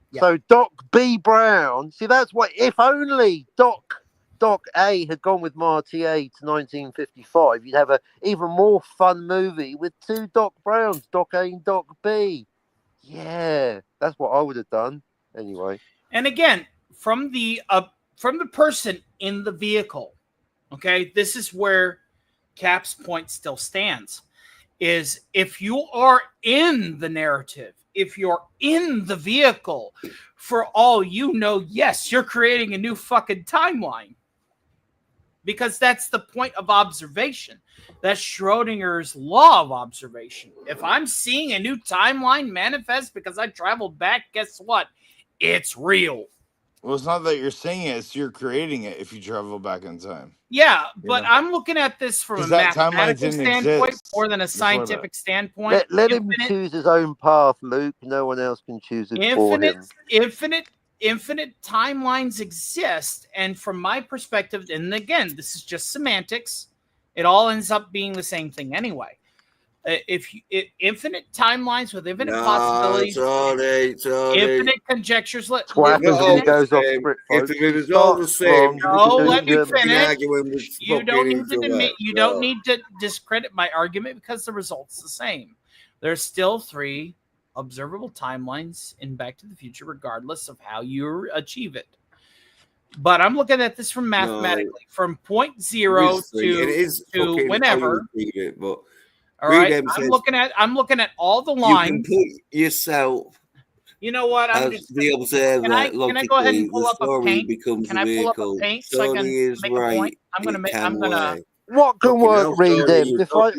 Yeah. So Doc B. Brown, see, that's what. If only Doc A had gone with Marty A to 1955, you'd have a even more fun movie with two Doc Browns, Doc A and Doc B. Yeah, that's what I would have done anyway. And again, from the person in the vehicle, okay, this is where Cap's point still stands. Is if you are in the narrative, if you're in the vehicle, for all you know, yes, you're creating a new fucking timeline. Because that's the point of observation. That's Schrodinger's law of observation. If I'm seeing a new timeline manifest because I traveled back, guess what? It's real. Well, it's not that you're saying it, it's you're creating it if you travel back in time. Yeah, but I'm looking at this from a mathematical standpoint more than a scientific standpoint. Let him choose his own path, Luke. No one else can choose it for him. Infinite timelines exist, and from my perspective, and again, this is just semantics, it all ends up being the same thing anyway. Infinite timelines with infinite possibilities, infinite conjectures. What happens when he goes off script, folks? If it is all the same, no, let me finish. You don't need to discredit my argument because the result's the same. There's still three observable timelines in Back to the Future, regardless of how you achieve it. But I'm looking at this from mathematically, from point zero to whenever. All right, I'm looking at all the lines. You can put yourself. You know what? I'm just the observer. Can I go ahead and pull up a paint? Can I pull up a paint so I can make a point? I'm gonna. What can work, read them? I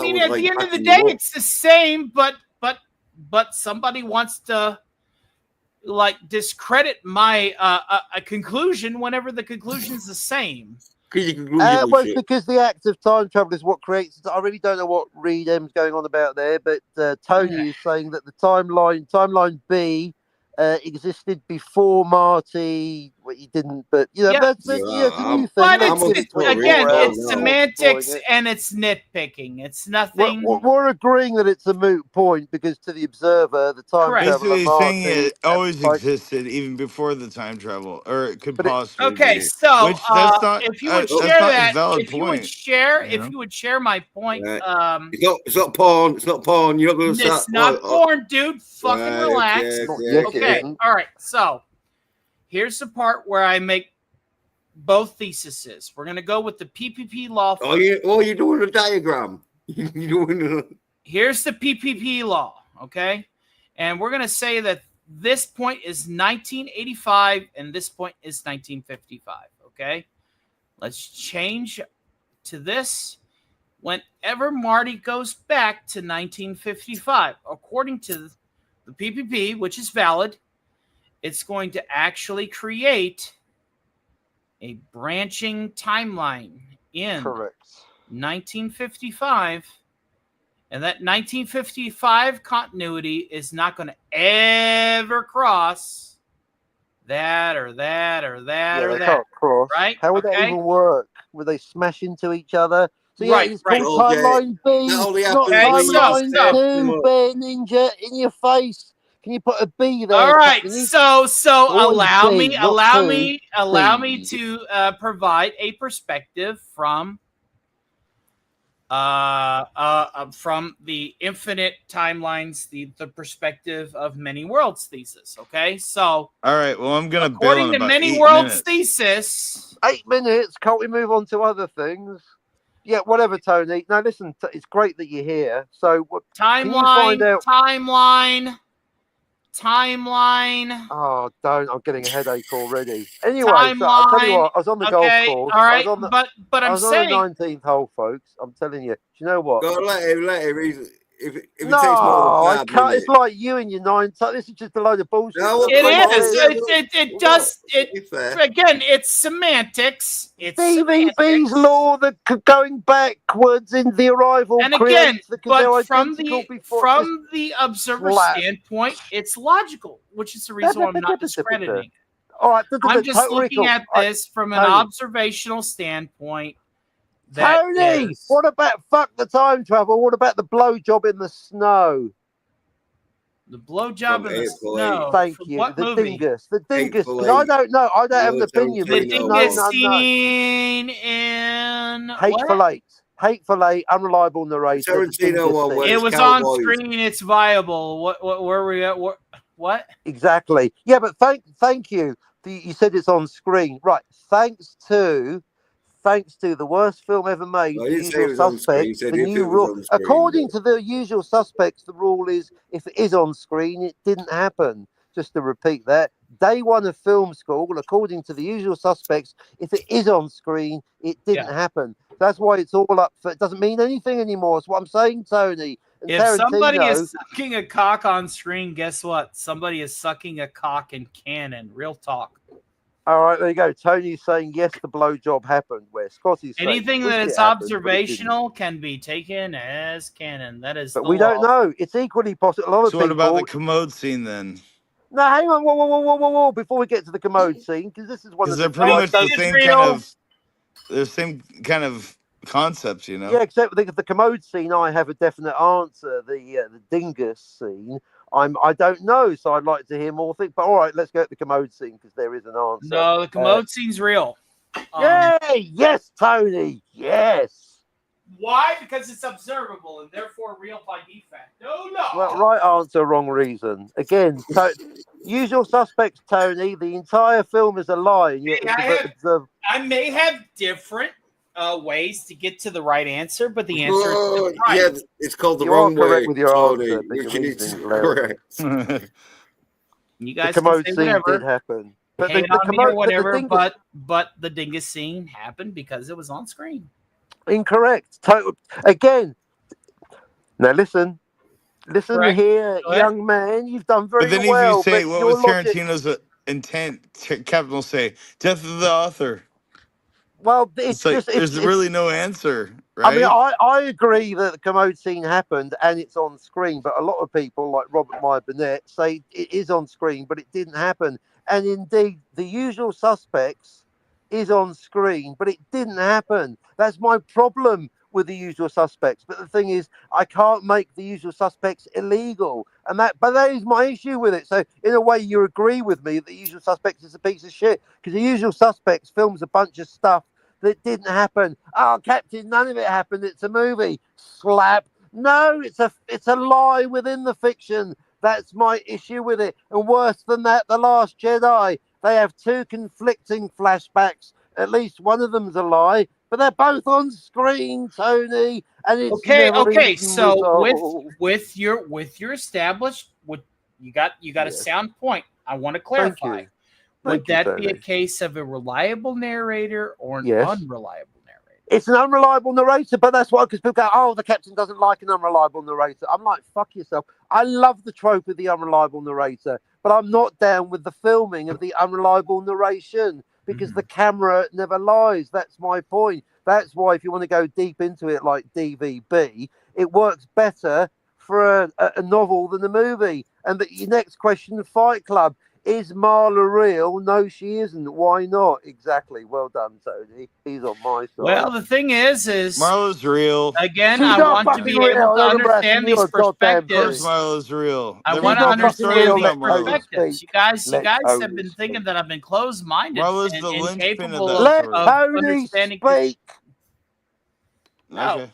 mean, at the end of the day, it's the same, but somebody wants to discredit my a conclusion whenever the conclusion's the same. Well, it's because the act of time travel is what creates. I really don't know what Reed M's going on about there, but Tony is saying that the timeline B existed before Marty. Well, he didn't, but that's a new thing. But it's semantics and it's nitpicking. It's nothing. We're agreeing that it's a moot point because to the observer, the time travel. Basically, saying it always existed even before the time travel, or it could possibly. Okay, be. so Which that's not, if you would share that, if you would share my point, it's not porn. It's not porn. You're not going to. It's not porn, dude. Fucking relax. Okay, all right. So here's the part where I make both theses. We're gonna go with the PPP law. You're doing a diagram. Here's the PPP law, okay? And we're gonna say that this point is 1985 and this point is 1955, okay? Let's change to this. Whenever Marty goes back to 1955, according to the PPP, which is valid, it's going to actually create a branching timeline in 1955. And that 1955 continuity is not going to ever cross that or that or that or that. Can't cross. Right? How would that even work? Would they smash into each other? So yeah, Right, it's right. called Well, yeah, Timeline B, that only not happens Okay, when you so Timeline step so 2, Bear Ninja, in your face. Can you put a B there, all right, Captain? It's so always allow B, me not allow 2. me allow me B. to provide a perspective from the infinite timelines, the perspective of many worlds thesis. Okay, so All right. Well, I'm gonna bail according in to about many 8 worlds minutes. thesis, 8 minutes. Can't we move on to other things? Yeah, whatever, Tony. Now, listen, it's great that you're here. So, can you find out? timeline. Oh, don't! I'm getting a headache already. Anyway, so I'll tell you Timeline. what. I was on the golf Okay, course. all I right, was on the. but I I'm was on the saying 19th hole, folks. I'm telling you. Do you know what? Go let him. If No, it takes more than I 5 can't. It's minutes. like you and your nine. This is just a load of bullshit. No, it come on, is. yeah, It well, does. to It be fair. again. It's semantics. It's DVB's semantics. law that going backwards in the arrival And again, creates because they're but identical before. Just from the observer slap. standpoint, it's logical, which is the reason why I'm not discrediting it. All right, I'm just totally looking cool. at this from an Tony. observational standpoint. That Tony, is, what about fuck the time travel? What about the blowjob in the snow? the blowjob From in the 8 for 8. snow. Thank From you. what The movie? dingus. The dingus. Hateful Because I Eight. don't know. I don't have an World War opinion, Two, but The it's no dingus one. scene in Hateful what? Eight. Hateful Eight, unreliable narrator. The Tarantino dingus one where scene. It it's was on cowboys. screen. It's viable. What? Where were we at? What? Exactly. Yeah, but thank you. You said it's on screen, right? Thanks to the worst film ever made, No, The he didn't say it Usual was on screen. He Suspects. said The if new it was rule, on screen. according to The Usual Suspects, the rule is if it is on screen, it didn't happen. Just to repeat that, day one of film school, according to The Usual Suspects, if it is on screen, it didn't Yeah. happen. That's why it's all up for. It doesn't mean anything anymore. That's what I'm saying, Tony. And If somebody Tarantino. is sucking a cock on screen, guess what? Somebody is sucking a cock in canon. Real talk. All right, there you go. Tony's saying yes, the blowjob happened. Where Scotty's saying Anything wish that it is happened, but it didn't. observational can be taken as canon. That is But the we don't law. know. It's equally possible. A lot of So what about the people. commode scene then? No, hang on, whoa! Before we get to the commode scene, because this is one Because of they're the. pretty I much the don't. Anything is same kind real. of the same kind of concepts, you know. Yeah, except the commode scene, I have a definite answer. The dingus scene, I don't know, so I'd like to hear more things. But all right, let's go to the commode scene because there is an answer. No, the commode scene's real. Yay! Yes, Tony. Yes. Why? Because it's observable and therefore real by defect. No. Well, right answer, wrong reason. Again, Usual Suspects, Tony. The entire film is a lie, and yet it's I may have different ways to get to the right answer, but the answer is Oh, still right. yeah, it's called the You are wrong correct way. with your Tony. answer, but Your your reasoning's reasoning is correct. You The guys can commode say scene whatever, did happen, but hate the on me or commode, whatever, the dingus, but the dingus scene happened because it was on screen. incorrect. Again. Now listen Correct. here, Go ahead. young man. You've done But very then if you well, say but what your was logic. Tarantino's intent, Captain will say death of the author. Well, It's like there's really no answer, I mean, right? I agree that the commode scene happened and it's on screen, but a lot of people, like Robert Meyer Burnett, say it is on screen, but it didn't happen. And indeed, The Usual Suspects is on screen, but it didn't happen. That's my problem with The Usual Suspects. But the thing is, I can't make The Usual Suspects illegal, but that is my issue with it. So in a way, you agree with me that The Usual Suspects is a piece of shit because The Usual Suspects films a bunch of stuff that didn't happen. Oh, Captain, none of it happened. It's a movie. Slap. No, it's a lie within the fiction. That's my issue with it. And worse than that, The Last Jedi. They have two conflicting flashbacks. At least one of them's a lie, but they're both on screen, Tony, and it's never Okay. even So resolved. with your established, you got a Yes. sound point. I want to Thank clarify. you. Would Thank you, that be a Tony. case of a reliable narrator or an Yes. unreliable narrator? It's an unreliable narrator, but that's why, because people go, oh, the captain doesn't like an unreliable narrator. I'm like, fuck yourself. I love the trope of the unreliable narrator, but I'm not down with the filming of the unreliable narration because the camera never lies. That's my point. That's why, if you want to go deep into it like DVB, it works better for a novel than a movie. And your next question, Fight Club. Is Marla real? No, she isn't. Why not? Exactly. Well done, Tony. He's on my side. Well, the thing is Marla's real. again, She's I not want to fucking be real. able to I'm gonna asking understand you these a goddamn Of course, perspectives. Marla's real. I There want was to not no fucking story understand real. these about Let Tony Marla. perspectives. speak. You Let guys have Tony been thinking speak. that I've been closed-minded Marla's and the linchpin of incapable that Let story. of Tony understanding. speak. No, Okay.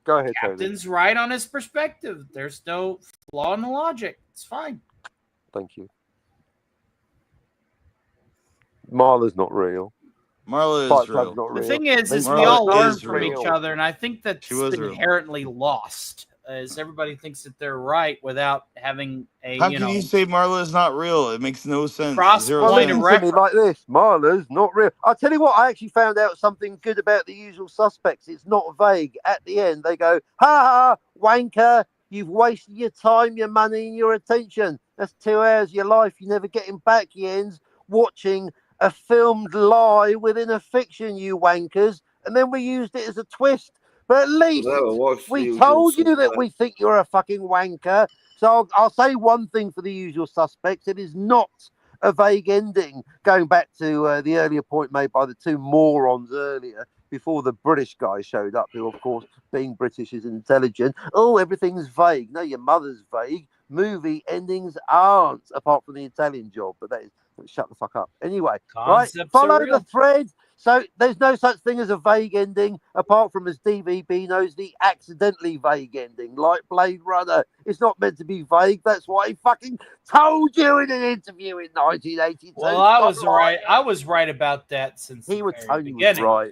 Go ahead, Tony. Captain's right on his perspective. There's no flaw in the logic. It's fine. Thank you. Marla's not real. Marla Fight is Club's real. not The real. thing is These we Marla all guys learn is from real. each other, and I think She that's was been real. inherently lost, as everybody thinks that they're right without having a How can you say Marla is not real? It makes no sense. cross Zero Well, point of sense. listen to me reference. like this. Marla's not real. I'll tell you what, I actually found out something good about The Usual Suspects. It's not vague. At the end, they go, ha ha, wanker, you've wasted your time, your money, and your attention. That's 2 hours of your life. You're never getting back, Jens, watching a filmed lie within a fiction, you wankers. And then we used it as a twist. But at least Never watched The we Usual told you that Suspects. we think you're a fucking wanker. So I'll say one thing for The Usual Suspects. It is not a vague ending, going back to the earlier point made by the two morons earlier, before the British guy showed up, who, of course, being British is intelligent. Oh, everything's vague. No, your mother's vague. Movie endings aren't, apart from the Italian job, but that is, shut the fuck up. Anyway, right? Concepts Follow are the real. thread. So there's no such thing as a vague ending, apart from, as DVB knows, the accidentally vague ending, like Blade Runner. It's not meant to be vague. That's why he fucking told you in an interview in 1982. Well, I Stop was right. lying. I was right about that since He the was very Tony was beginning. right.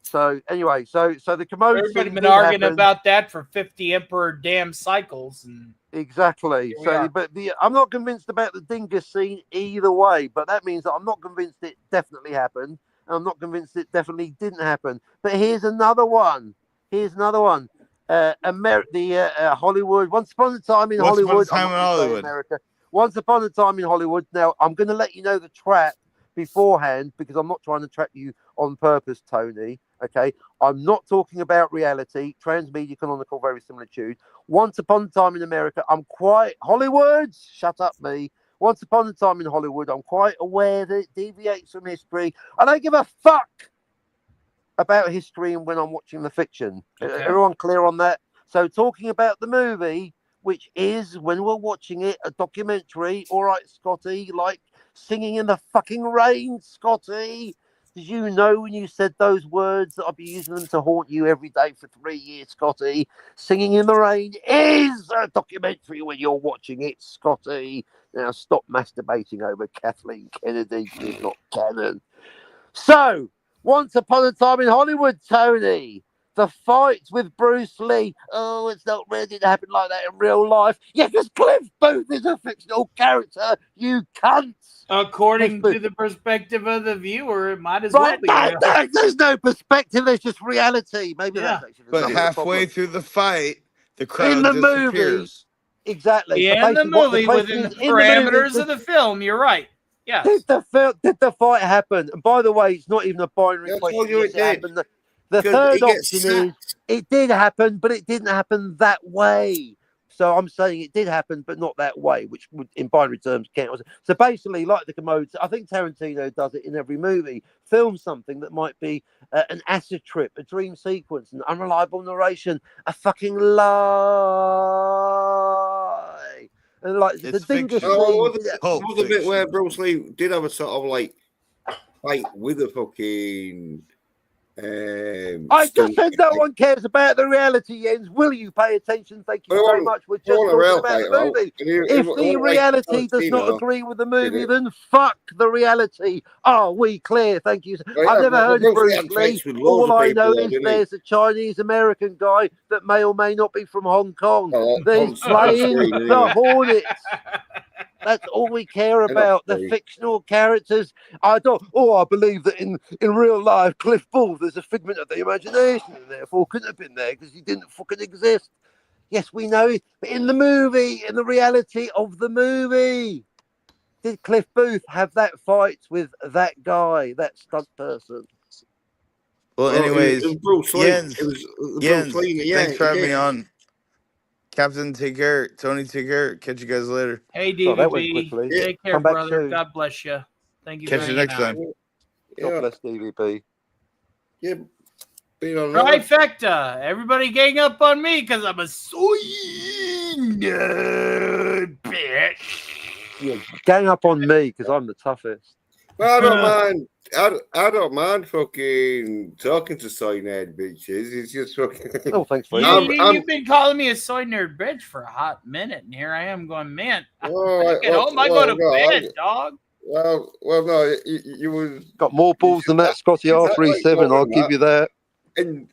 So anyway, so the commode Everybody scene been did arguing happen. about that for 50 emperor damn cycles, and Exactly. Here we So, are. but I'm not convinced about the dingus scene either way. But that means that I'm not convinced it definitely happened, and I'm not convinced it definitely didn't happen. But here's another one. Here's another one. Hollywood. Once upon a time in Once upon a Hollywood. I'm time not in going to say Hollywood. America. Once upon a time in Hollywood. Now I'm going to let you know the trap beforehand, because I'm not trying to trap you on purpose, Tony. Okay, I'm not talking about reality. Transmedia canonical verisimilitude. Once upon a time in America, I'm quite Hollywood. Shut up, me. Once upon a time in Hollywood, I'm quite aware that it deviates from history. I don't give a fuck about history and when I'm watching the fiction. Okay. Everyone clear on that? So talking about the movie, which is, when we're watching it, a documentary. All right, Scotty, like Singing in the Fucking Rain, Scotty. Did you know when you said those words that I'll be using them to haunt you every day for 3 years, Scotty? Singing in the Rain is a documentary when you're watching it, Scotty. Now stop masturbating over Kathleen Kennedy. She's not canon. So, once upon a time in Hollywood, Tony, the fight with Bruce Lee. Oh, it's not really to happen like that in real life. Yeah, because Cliff Booth is a fictional character, you cunts. according Cliff to Booth. the perspective of the viewer, it might as well Right, be real. there's no perspective, there's just reality. Maybe Yeah. that's actually the But number of the halfway problem. through the fight, the In crowd the movie, disappears. exactly. So In the basically, what the movie, question within is, the in the movie, parameters of the film, you're right. Yes. did the fight happen? And by the way, it's not even a binary I question. told you Yes, it it did. happened. The Because third he gets option is sacked. it did happen, but it didn't happen that way. So I'm saying it did happen, but not that way, which would, in binary terms, count. So basically, like the commodes, I think Tarantino does it in every movie. Film something that might be an acid trip, a dream sequence, an unreliable narration, a fucking lie. And like the It's dingus fiction. Oh, scene. Pulp was the bit where fiction. Bruce Lee did have a sort of like fight with a fucking I just stunt said no guy. one cares about the reality, Jens. Will you pay attention? Thank you Well, so much. We're I just want a talking real about the fighter out. movie. And it If the wasn't like reality does not Tarantino agree with the did movie, it. then fuck the reality. Are we clear? Thank you. Oh, I've yeah, never but heard of Bruce Lee Bruce had Lee. fights with loads All of I people, know though, is didn't he? there's a Chinese American guy that may or may not be from Hong Kong Oh, that on is playing screen, the anyway. Hornets. That's all we care And about. The screen. fictional characters. I don't. Oh, I believe that in real life, Cliff Booth is a figment of the imagination, and therefore couldn't have been there because he didn't fucking exist. Yes, we know it. But in the movie, in the reality of the movie, did Cliff Booth have that fight with that guy, that stunt person? Well, Well, it anyways, was Bruce Lee. Jens, It was Bruce Jens, Lee. Yeah, thanks for having me on. Captain, take care. Tony, take care. Catch you guys later. Hey, Oh, that went DVB. quickly. Take care, Come back brother. soon. God bless you. Thank you Catch for you hanging next out. time. God Yeah, bless DVB. yeah. Been on that. Trifecta. Everybody gang up on me because I'm a soy nerd, bitch. Yeah, gang up on me because I'm the toughest. Well, I don't mind. I don't mind fucking talking to soy nerd bitches. It's just fucking. Oh, thanks very I'm- much. You've been calling me a soy nerd bitch for a hot minute, and here I am going, man, I'm Well, back at home. I go to bed, dog. Well, no. You was Got more balls than that Scotty R37. I'll give you that. and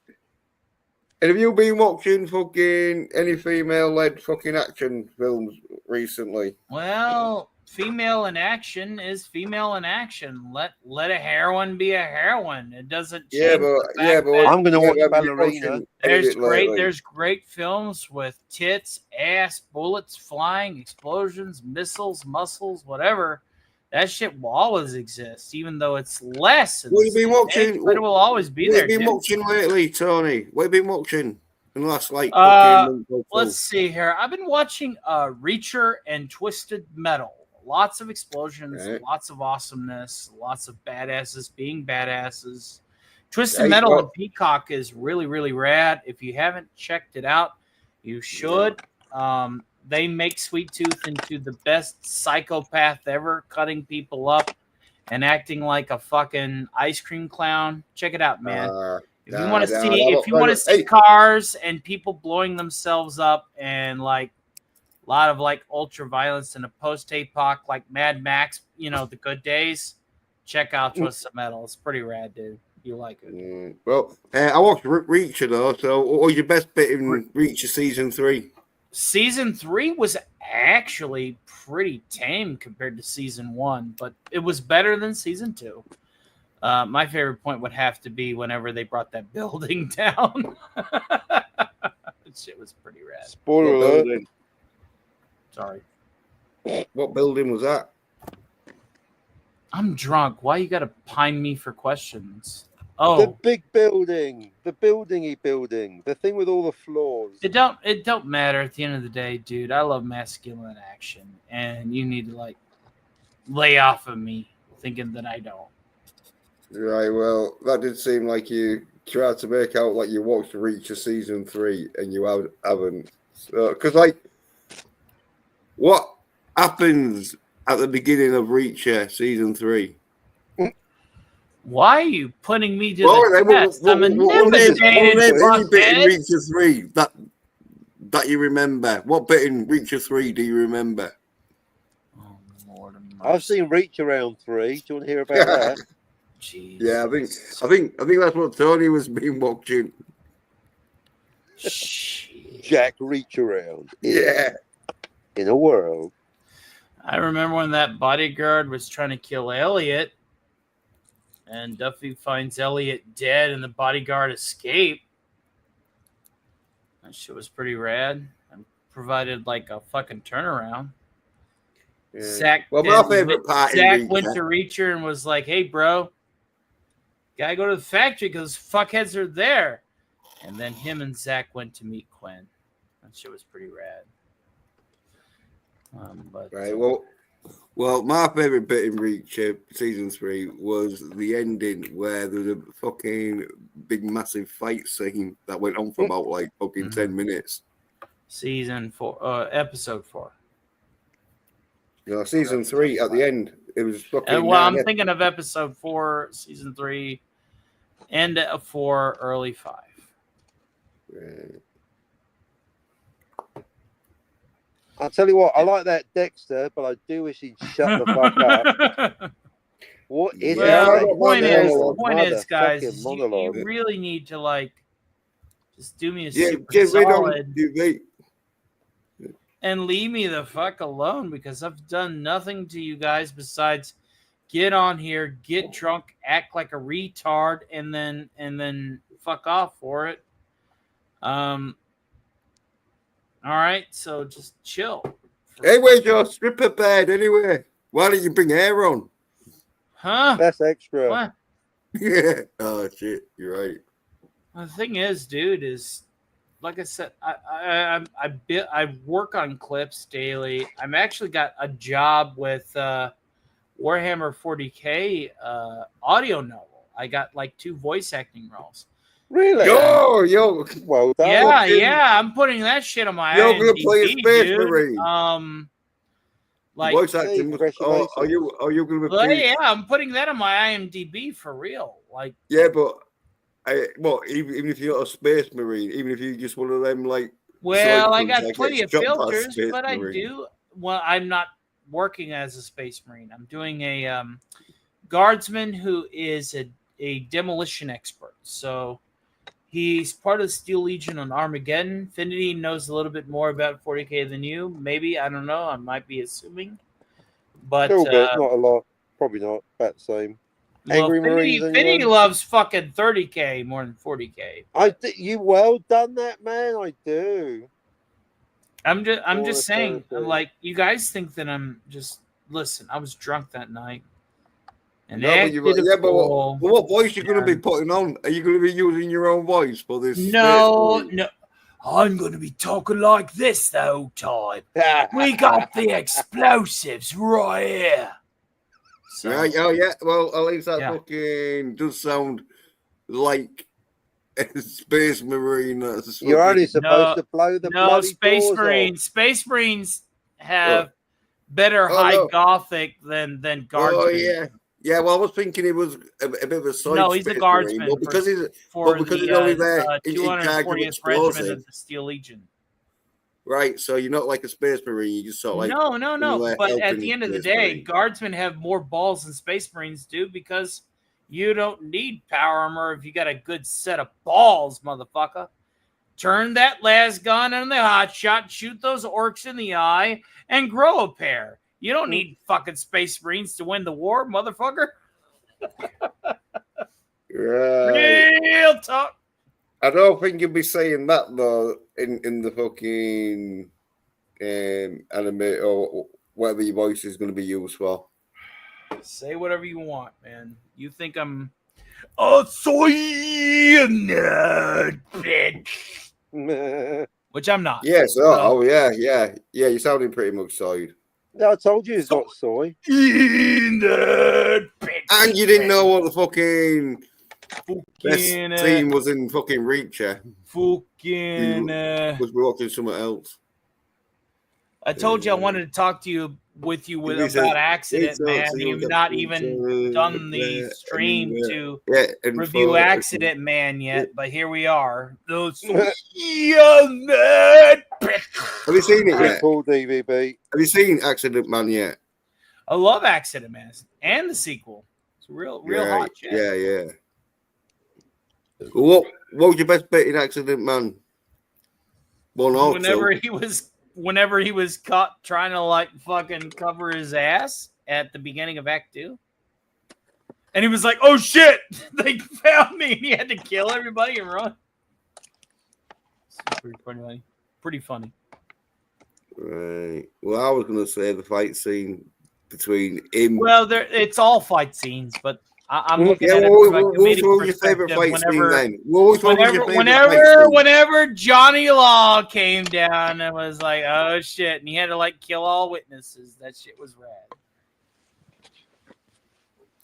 have you been watching fucking any female-led fucking action films recently? Well, female in action is female in action. Let a heroine be a heroine. It doesn't change. Yeah, but the fact that I'm going to watch have you Ballerina. watching there's anything lately? there's great films with tits, ass, bullets flying, explosions, missiles, muscles, whatever. That shit will always exist, even though it's less. What have you been watching? But it will always be What there. have you been Dude. watching lately, Tony? What have you been watching in the last like Uh, fucking month or Let's so? see here. I've been watching Reacher and Twisted Metal. Lots of explosions, Right. lots of awesomeness, lots of badasses being badasses. Twisted Right, Metal well- and Peacock is really, really rad. If you haven't checked it out, you should. They make Sweet Tooth into the best psychopath ever, cutting people up and acting like a fucking ice cream clown. Check it out, man. If you want to see cars and people blowing themselves up and like a lot of like ultra violence in a post-apoc like Mad Max, the good days, check out Twisted Metal. It's pretty rad, dude. You like it. Well, I watched Reacher though. So, what was your best bit in Reacher season 3? Season 3 was actually pretty tame compared to season 1, but it was better than season 2. My favorite point would have to be whenever they brought that building down. That shit was pretty rad. Spoiler alert. Sorry. What building was that? I'm drunk. Why you gotta pine me for questions? The Oh, big building. The buildingy building. The thing with all the floors. it don't matter at the end of the day, dude. I love masculine action, and you need to like lay off of me thinking that I don't. Right, well, that did seem like you tried to make out like you watched Reacher season 3 and you haven't. Because, like, what happens at the beginning of Reacher season 3? Why are you putting me to Well, the test? I'm any intimidated, bit in fuckhead. Reacher 3 that you remember? What bit in Reacher 3 do you remember? Oh, Lord of I've mercy. seen Reach around 3. Do you want to hear about that? Jeez. Yeah, I think that's what Tony was been watching. Shit. Jack Reach around. Yeah. In a world. I remember when that bodyguard was trying to kill Elliot, and Duffy finds Elliot dead, and the bodyguard escaped. That shit was pretty rad. And provided like a fucking turnaround. Yeah. Zach, Well, my favorite part Zach in went Reacher. to Reacher and was like, "Hey, bro, gotta go to the factory because fuckheads are there." And then him and Zach went to meet Quinn. That shit was pretty rad. Right. Well, my favorite bit in Reacher season 3 was the ending where there was a fucking big, massive fight scene that went on for about like fucking 10 minutes. Season 4, episode 4. You know, season 3 at the end, it was fucking. Well, I'm thinking of episode 4, season 3, end of 4, early 5. I'll tell you what, I like that Dexter, but I do wish he'd shut the fuck up. What is Well, that? the point is, guys, Motherfucking is monologue. you really need to like just do me a Yeah, super get rid of solid you. and leave me the fuck alone because I've done nothing to you guys besides get on here, get drunk, act like a retard, and then fuck off for it. All right, so just chill. Hey, where's your stripper bed anyway? Why didn't you bring hair on? Huh? That's extra. What? Yeah. Oh shit, you're right. The thing is, dude, is like I said, I work on clips daily. I'm actually got a job with Warhammer 40K audio novel. I got like 2 voice acting roles. Really? Yo, Well done. Yeah, fucking- yeah. I'm putting that shit on my You're gonna play a IMDb, Space dude. Marine. Like, Voice acting. Congratulations. Are you gonna be? well, yeah, I'm putting that on my IMDb for real. Like, Yeah, but even if you're not a Space Marine, even if you just one of them like. well, I cycles got that plenty get of shot by a filters, Space but I Marine. do. Well, I'm not working as a Space Marine. I'm doing a guardsman who is a demolition expert. So he's part of the Steel Legion on Armageddon. Infinity knows a little bit more about 40K than you. Maybe, I don't know. I might be assuming. But A little bit, not a lot. Probably not. About the same. well, Angry Marines, Infinity anyone? loves fucking 30K more than 40K. You well done that, man. I do. I'm More just saying, authority. like, you guys think that I'm just listen, I was drunk that night. And No, but what voice are you going to be putting on? Are you going to be using your own voice for this? No, I'm going to be talking like this the whole time. We got the explosives right here. So, Right, oh yeah. Well, at least that Yeah. fucking does sound like a Space Marine. That's You're only supposed No, to blow the no, bloody Space doors Marines. Space Marines have better Oh, high no. Gothic than guardsmen. Oh yeah, yeah. Well, I was thinking it was a bit of a side. No, he's a Space guardsman Marine, but because he's for because the he's only there in charge of 240th Regiment explosive, of the Steel Legion. right? So you're not like a Space Marine. You just sort of like No. like But at helping the end of the Space day, Marine. guardsmen have more balls than Space Marines do because you don't need power armor if you got a good set of balls, motherfucker. Turn that last gun on the hot shot, shoot those orcs in the eye, and grow a pair. You don't need fucking Space Marines to win the war, motherfucker. Right. Real talk. I don't think you'll be saying that though in the fucking anime or whatever your voice is going to be used for. Say whatever you want, man. You think I'm a soy nerd, bitch. Which I'm not. Yes. Oh yeah. You're sounding pretty much soid. No, I told you he's got soy. Nerd, bitch. And you didn't know what the fucking best Fucking, scene was in fucking Reacher. fucking. Was we watching something else? I told you I wanted to talk to you He said- about accident, he man. said- You've not even done the stream to review Accident Man yet, but here we are. Those young man. Have you seen it yet? Cool DVB. Have you seen Accident Man yet? I love Accident Man and the sequel. It's real hot shit. Yeah. What was your best bit in Accident Man? One or Whenever he was caught trying to like fucking cover his ass at the beginning of Act 2. And he was like, "Oh shit, they found me," and he had to kill everybody and run. It's pretty funny. Right. Well, I was gonna say the fight scene between him. Well, it's all fight scenes, but I'm looking Yeah, at it what from a was comedic your favorite perspective. fight scene then? What was your favorite fight scene? Whenever Johnny Law came down and was like, "Oh shit," and he had to like kill all witnesses, that shit was rad.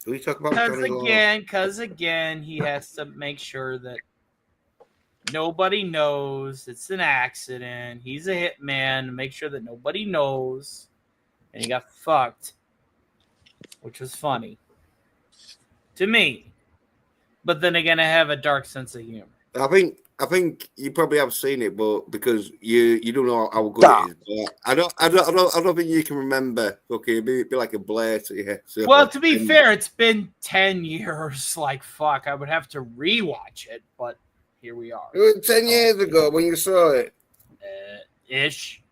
Can we talk about Johnny Law? Because again, he has to make sure that nobody knows it's an accident. He's a hitman. Make sure that nobody knows, and he got fucked, which was funny to me. But then again, I have a dark sense of humor. I think you probably have seen it, but because you don't know how good it is. But I don't think you can remember. Okay, it'd be like a blur to you. So, Well, to be fair, it's been 10 years. Like fuck, I would have to rewatch it, but here we are. It was 10 years ago when you saw it. Ish.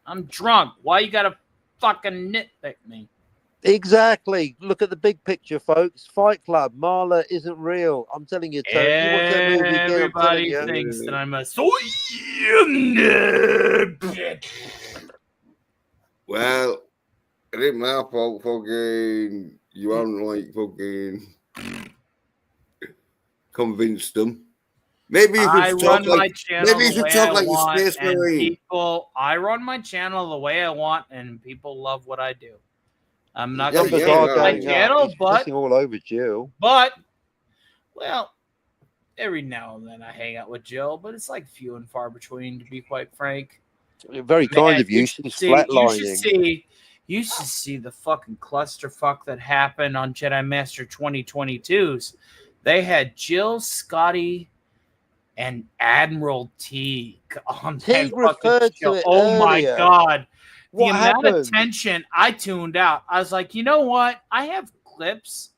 I'm drunk. Why you gotta fucking nitpick me? Exactly. Look at the big picture, folks. Fight Club. Marla isn't real. I'm telling you, Tony. You watch that movie again, I'm telling Everybody you. thinks that I'm a soy nerd. Well, it ain't my fault. Fucking, you haven't like fucking convinced them. Maybe you I should run talk my like channel maybe you the should way talk I like a want, Space and Marine. I run my channel the way I want, and people love what I do. I'm not Yeah, going to Numbers yeah, are change my going up. channel, He's but pissing all over Jill. well, every now and then I hang out with Jill, but it's like few and far between, to be quite frank. Very kind Man, of you. you She's should flatlining. you should see the fucking clusterfuck that happened on Jedi Master 2022s. They had Jill, Scotty, and Admiral Teague on that Teague fucking referred to show. it Oh my earlier. god. The What amount of happened? tension, I tuned out. I was like, you know what? I have clips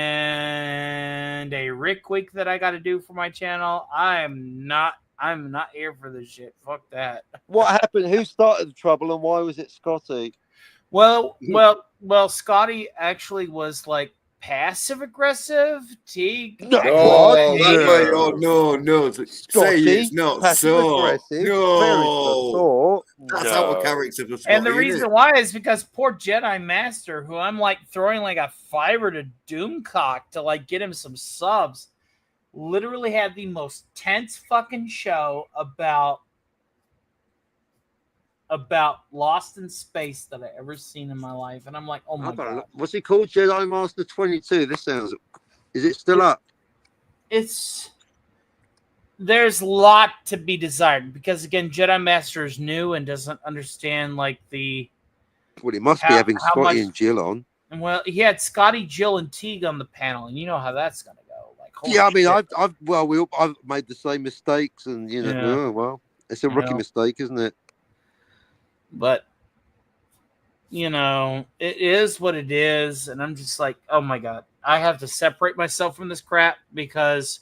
and a Rick week that I got to do for my channel. I'm not here for this shit. Fuck that. What happened? Who started the trouble, and why was it Scotty? Well, Scotty actually was like passive aggressive. Teague. No, No, what? that's why No. no. Say Scotty, it's not passive so. aggressive. Very No, thought. that's No. out of character for Scotty. And the innit? reason why is because poor Jedi Master, who I'm like throwing like a fiber to Doomcock to like get him some subs, literally had the most tense fucking show about Lost in Space that I ever seen in my life. And I'm like, oh my god. What's it called? Jedi Master 22. This sounds. Is it still up? There's a lot to be desired because again, Jedi Master is new and doesn't understand like the. Well, he must be having how Scotty much- and Jill on. Well, he had Scotty, Jill, and Teague on the panel, and you know how that's gonna go. Like, holy Yeah, I mean, shit. I've made the same mistakes, and you know, Yeah. oh, well, it's a rookie Yeah. mistake, isn't it? But you know, it is what it is, and I'm just like, oh my god, I have to separate myself from this crap because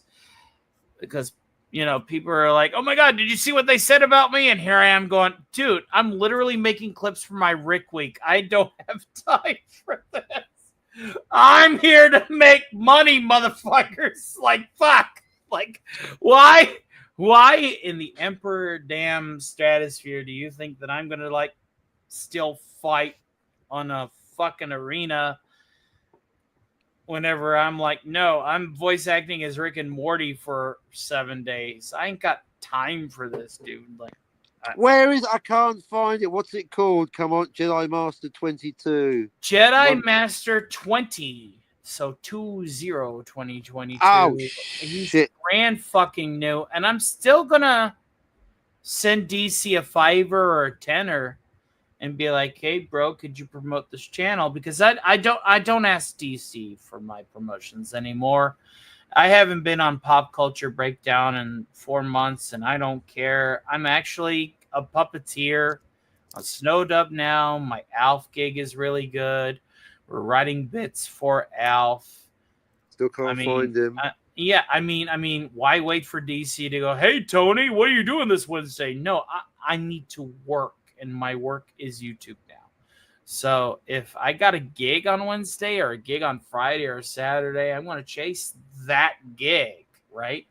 you know, people are like, oh my god, did you see what they said about me? And here I am going, dude, I'm literally making clips for my Rick week. I don't have time for this. I'm here to make money, motherfuckers. Like, fuck. Like, why in the Emperor damn stratosphere do you think that I'm gonna like still fight on a fucking arena whenever I'm like, no, I'm voice acting as Rick and Morty for 7 days. I ain't got time for this, dude. Like, Where is? I can't find it. What's it called? Come on, Jedi Master 22. Jedi Master 20. So 2022. Oh He's shit! brand fucking new, and I'm still gonna send DC a $5 or a $10 and be like, hey bro, could you promote this channel? Because I don't ask DC for my promotions anymore. I haven't been on Pop Culture Breakdown in 4 months, and I don't care. I'm actually a puppeteer on Snowdub now. My Alf gig is really good. We're writing bits for Alf. Still can't find him. I mean, why wait for DC to go, hey Tony, what are you doing this Wednesday? No, I need to work, and my work is YouTube now. So if I got a gig on Wednesday or a gig on Friday or Saturday, I'm going to chase that gig, right?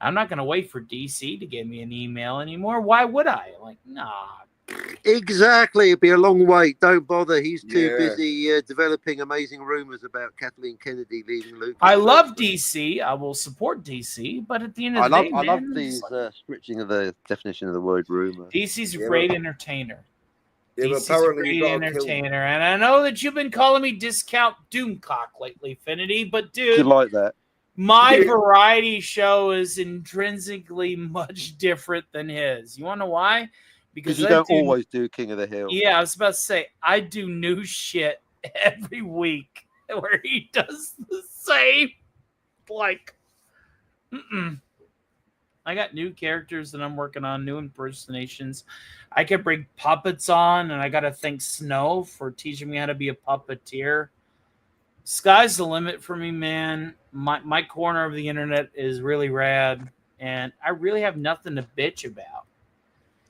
I'm not going to wait for DC to give me an email anymore. Why would I? Like, nah. Exactly. It'd be a long wait. Don't bother. He's too Yeah. busy developing amazing rumors about Kathleen Kennedy leaving Lucas. I love DC. I will support DC, but at the end of the day, I love man, these it's like, switching of the definition of the word rumor. DC's a Yeah, great but- entertainer. Yeah, but DC's a apparently great you got to kill. entertainer, and I know that you've been calling me discount Doomcock lately, Finity, but Do you dude, like that? my variety show is intrinsically much different than his. You want to know why? Because you I don't do- always do King of the Hill. Yeah, I was about to say I do new shit every week where he does the same. Like, I got new characters that I'm working on, new impersonations. I could bring puppets on, and I got to thank Snow for teaching me how to be a puppeteer. Sky's the limit for me, man. My corner of the internet is really rad, and I really have nothing to bitch about.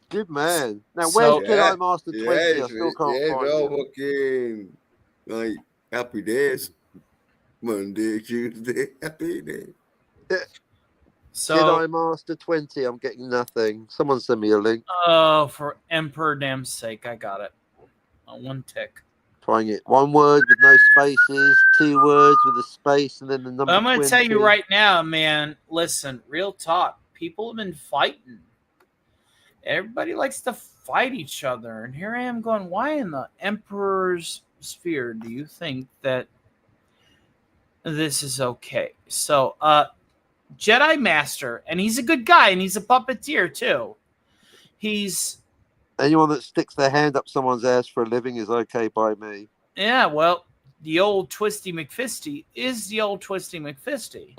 Good man. Now, So- where's Jedi Master 20? I it's- still can't it's find all him. fucking like happy days. Monday, Tuesday, happy day. So, Jedi Master 20. I'm getting nothing. Someone send me a link. oh, for Emperor damn sake, I got it. One tick. Trying it. One word with no spaces, 2 words with a space, and then the number I'm going 20. to tell you right now, man. Listen, real talk. People have been fighting. Everybody likes to fight each other. And here I am going, why in the Emperor's sphere do you think that this is okay? So, Jedi Master, and he's a good guy, and he's a puppeteer, too. He's... Anyone that sticks their hand up someone's ass for a living is okay by me. Yeah, well, the old Twisty McFisty is the old Twisty McFisty.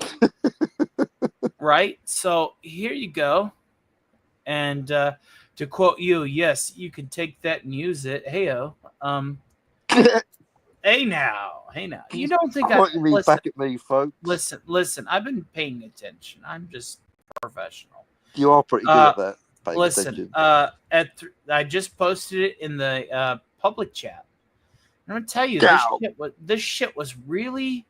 Right? So here you go. And to quote you, yes, you can take that and use it. Heyo. Hey now. You don't think Pointing me back at me, folks. Listen, I've been paying attention. I'm just professional. You are pretty good at that. Listen, I just posted it in the public chat. I'm gonna tell you, this shit was really,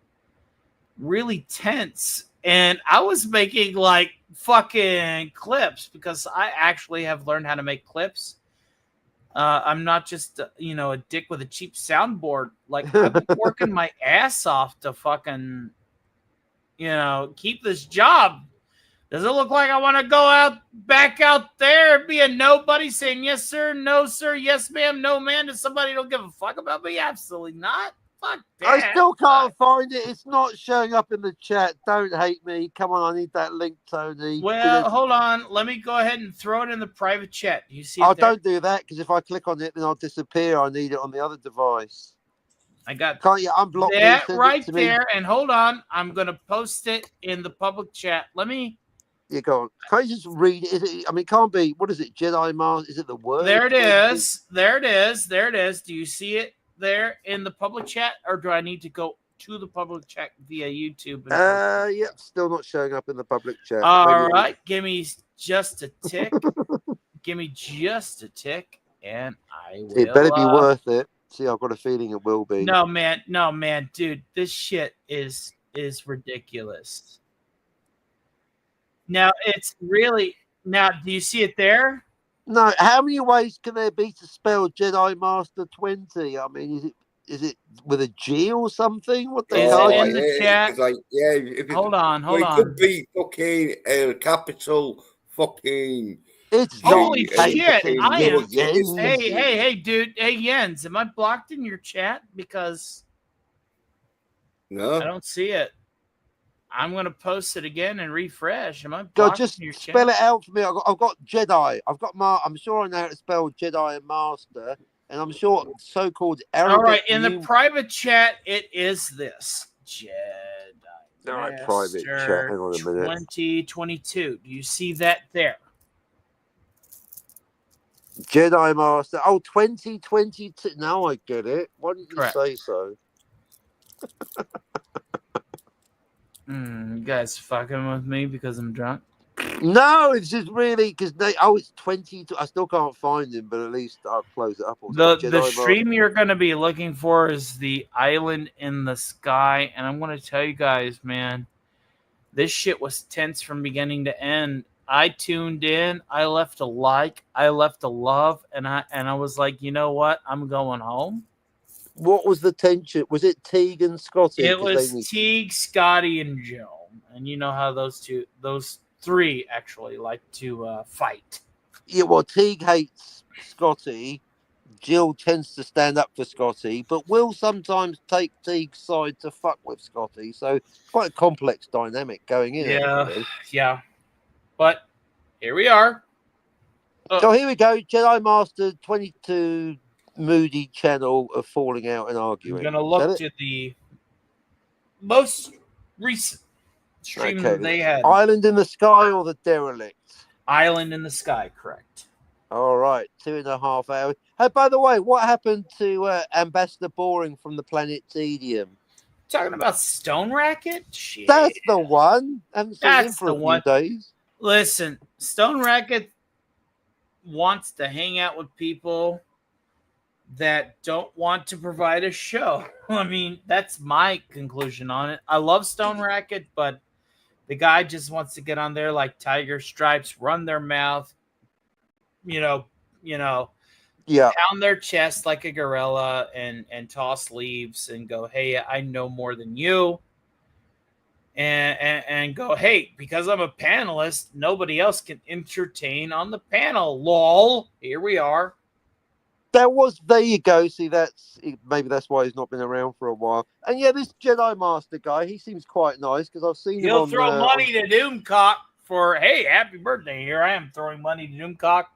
really tense, and I was making like fucking clips because I actually have learned how to make clips. I'm not just a dick with a cheap soundboard. Like I've been working my ass off to fucking keep this job. Does it look like I want to go back out there and be a nobody saying yes, sir, no, sir, yes, ma'am, no, man, to somebody who don't give a fuck about me? Absolutely not. Fuck that. I still can't find it. It's not showing up in the chat. Don't hate me. Come on, I need that link, Tony. Well, hold on. Let me go ahead and throw it in the private chat. You see it there? Don't do that, because if I click on it, then I'll disappear. I need it on the other device. Can't you unblock that me? right there? And hold on. I'm going to post it in the public chat. Let me... You go on. Can you just read it? It can't be. What is it? Jedi Master? Is it the word? There it is. There it is. Do you see it there in the public chat, or do I need to go to the public chat via YouTube? Yeah, still not showing up in the public chat. All right, give me just a tick. And I will. It better be worth it. See, I've got a feeling it will be. No, man, dude, this shit is ridiculous. Now it's really do you see it there? No, how many ways can there be to spell Jedi Master 20? I mean, is it with a G or something? What the hell? In the chat? It's like, hold on. It could be fucking capital fucking. It's holy shit! I am. Jens. Hey, dude. Hey, Jens, am I blocked in your chat? Because no, I don't see it. I'm gonna post it again and refresh. Am I blocked just in your chat? spell it out for me. I've got Jedi. I've got I'm sure I know how to spell Jedi and Master, and I'm sure so-called Arabic. All right, in the private chat, it is this Jedi. All right, private chat. Hang on a minute. 2022. Do you see that there? Jedi Master. Oh, 2022. Now I get it. Why didn't you say so? You guys fucking with me because I'm drunk? No, it's just really because it's 20. I still can't find him, but at least I'll close it up. The stream you're going to be looking for is the Island in the Sky, and I'm going to tell you guys, man, this shit was tense from beginning to end. I tuned in, I left a like, I left a love, and I was like, you know what? I'm going home. What was the tension? Was it Teague and Scotty? It was Teague, Scotty, and Joe. And you know how those three actually like to fight. Yeah, well, Teague hates Scotty. Jill tends to stand up for Scotty, but will sometimes take Teague's side to fuck with Scotty. So quite a complex dynamic going in. Yeah. But here we are. So here we go. Jedi Master 22 moody channel of falling out and arguing. I'm going to look to the most recent stream that they had. Island in the Sky or the Derelict? Island in the Sky, correct. All right, 2.5 hours. Hey, by the way, what happened to Ambassador Boring from the planet Tedium? Talking about Stone Racket? Shit. That's the one. I haven't seen him for a few days. Listen, Stone Racket wants to hang out with people that don't want to provide a show. I mean, that's my conclusion on it. I love Stone Racket, but the guy just wants to get on there like Tiger Stripes, run their mouth, Yeah. pound their chest like a gorilla and toss leaves and go, hey, I know more than you. And go, hey, because I'm a panelist, nobody else can entertain on the panel. Lol. Here we are. There you go. See, maybe that's why he's not been around for a while. And yeah, this Jedi Master guy, he seems quite nice because I've seen him He'll on. throw money to Doomcock for, hey, happy birthday. Here I am throwing money to Doomcock.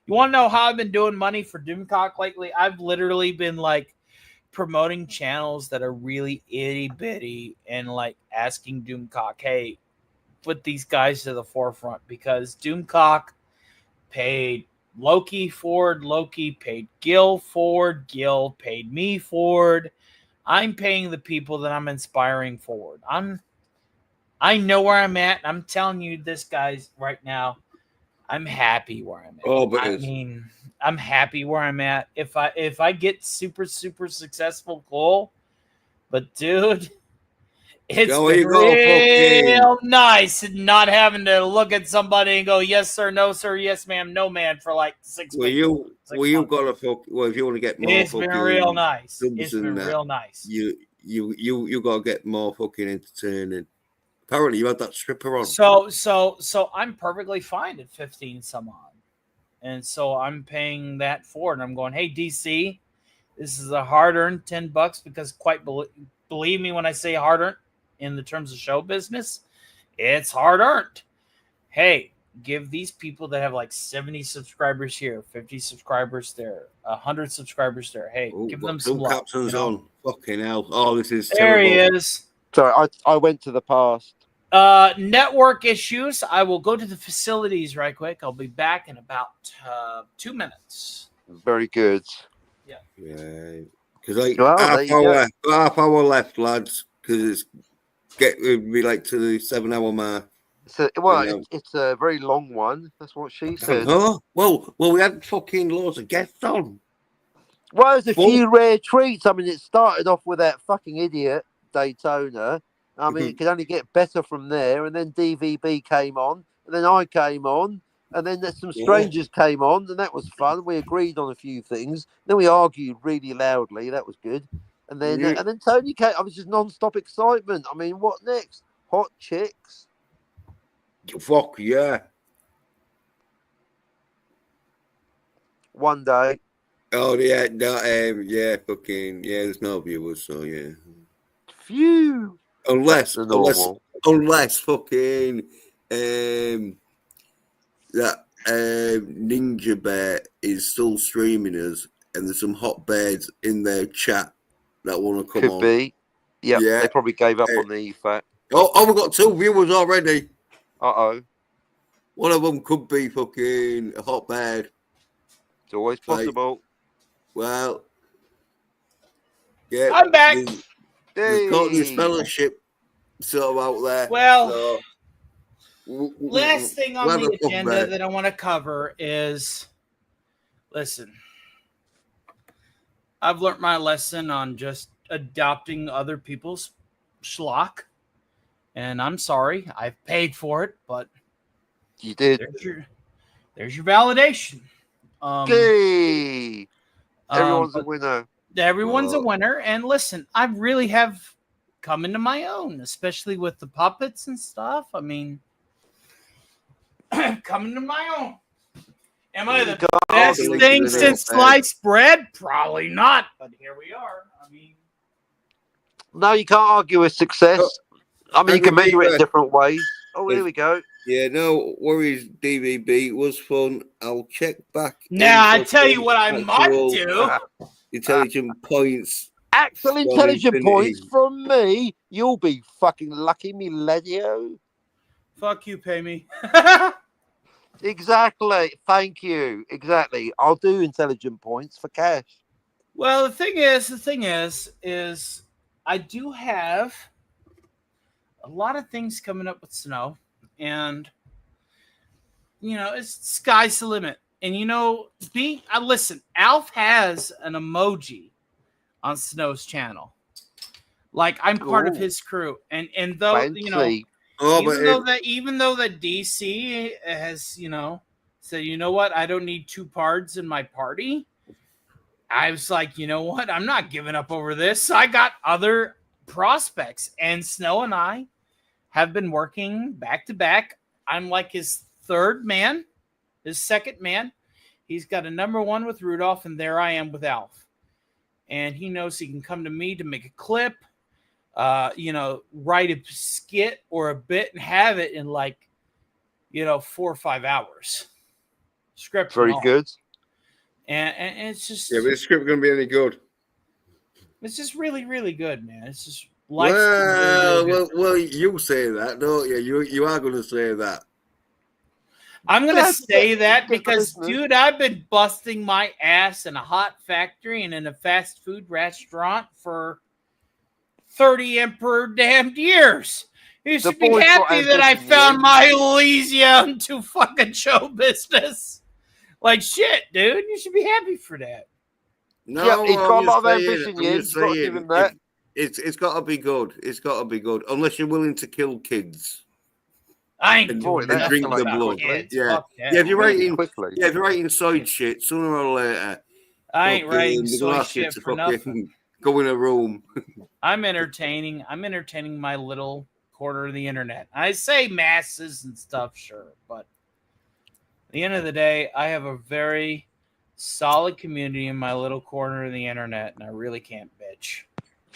You want to know how I've been doing money for Doomcock lately? I've literally been like promoting channels that are really itty bitty and like asking Doomcock, hey, put these guys to the forefront, because Doomcock paid Loki forward, Loki paid Gil forward, Gil paid me forward. I'm paying the people that I'm inspiring forward. I know where I'm at. I'm telling you this, guys, right now. I'm happy where I'm at. Oh, but I mean, I'm happy where I'm at. If I get super successful, cool. But dude, it's been real nice not having to look at somebody and go, yes sir, no sir, yes ma'am, no man for like 6 Well, weeks. you got to fuck. Well, if you want to get more, It's been real nice. It's been that, real nice. You got to get more fucking entertaining. Apparently, you had that stripper on. So I'm perfectly fine at 15 some odd, and so I'm paying that forward. And I'm going, hey DC, this is a hard-earned $10 because believe me when I say hard-earned in the terms of show business, it's hard-earned. Hey, give these people that have like 70 subscribers here, 50 subscribers there, 100 subscribers there. Hey, give them some love. Captains on. Fucking hell! Oh, this is there. terrible. He is. Sorry, I went to the past. Network issues. I will go to the facilities right quick. I'll be back in about 2 minutes. Very good. Yeah, because like Well, half hour left, lads. Because it's getting me like to the 7 hour mark. So, it's a very long one. That's what she said. Huh? Well, we had fucking loads of guests on. Well, there's a few rare treats. I mean, it started off with that fucking idiot Daytona. I mean, it could only get better from there. And then DVB came on, and then I came on, and then some strangers came on, and that was fun. We agreed on a few things. Then we argued really loudly. That was good. And then Tony came. I was just non-stop excitement. I mean, what next? Hot chicks. Fuck yeah. One day. Oh yeah, no, fucking yeah. There's no viewers, so yeah. Phew. Unless fucking that Ninja Bear is still streaming us, and there's some hot bears in their chat that want to come on. Could be. Yep, yeah, they probably gave up on the fact. Oh, we've got 2 viewers already. Uh-oh. One of them could be fucking a hot bear. It's always possible. Well, yeah. I'm back. There's got this fellowship sort of out there. Well, so, last thing on the agenda that I want to cover is, listen, I've learned my lesson on just adopting other people's schlock, and I'm sorry, I've paid for it, but you did. There's your validation. Everyone's a winner. Everyone's a winner, and listen, I really have come into my own, especially with the puppets and stuff. I mean, coming to my own. Am I the best thing since sliced bread? Probably not, but here we are. I mean, no, you can't argue with success. I mean, you can measure it in different ways. Oh, here we go. Yeah, no worries, DVB. It was fun. I'll check back. Now, I tell you what I might do. Intelligent points. Actual intelligent points from me. You'll be fucking lucky, me ladio. Fuck you, pay me. Exactly. Thank you. Exactly. I'll do intelligent points for cash. Well, the thing is I do have a lot of things coming up with Snow, and it's sky's the limit. And listen, Alf has an emoji on Snow's channel. Like, I'm part of his crew, and though Fancy. Even though that DC has said, you know what, I don't need 2 pards in my party, I was like, you know what? I'm not giving up over this. I got other prospects, and Snow and I have been working back to back. I'm like his third man, his second man. He's got a #1 with Rudolph, and there I am with Alf. And he knows he can come to me to make a clip, write a skit or a bit and have it in 4 or 5 hours. Script Very good. And it's just Yeah, but the script going to be any good? It's just really, really good, man. It's just well, you say that, don't you? You are going to say that. I'm going to say that because, dude, I've been busting my ass in a hot factory and in a fast food restaurant for 30 emperor damned years. You should be happy that I found my Elysium to fucking show business. Like shit, dude. You should be happy for that. No, he's got a lot of ambition. Yeah, you've got to give him that. It's got to be good. It's got to be good. Unless you're willing to kill kids. I ain't doing that. Drink the blood. Yeah. If you're writing soy shit, sooner or later, I ain't writing soy shit for nothing. Go in a room. I'm entertaining my little corner of the internet. I say masses and stuff, sure, but at the end of the day, I have a very solid community in my little corner of the internet, and I really can't bitch.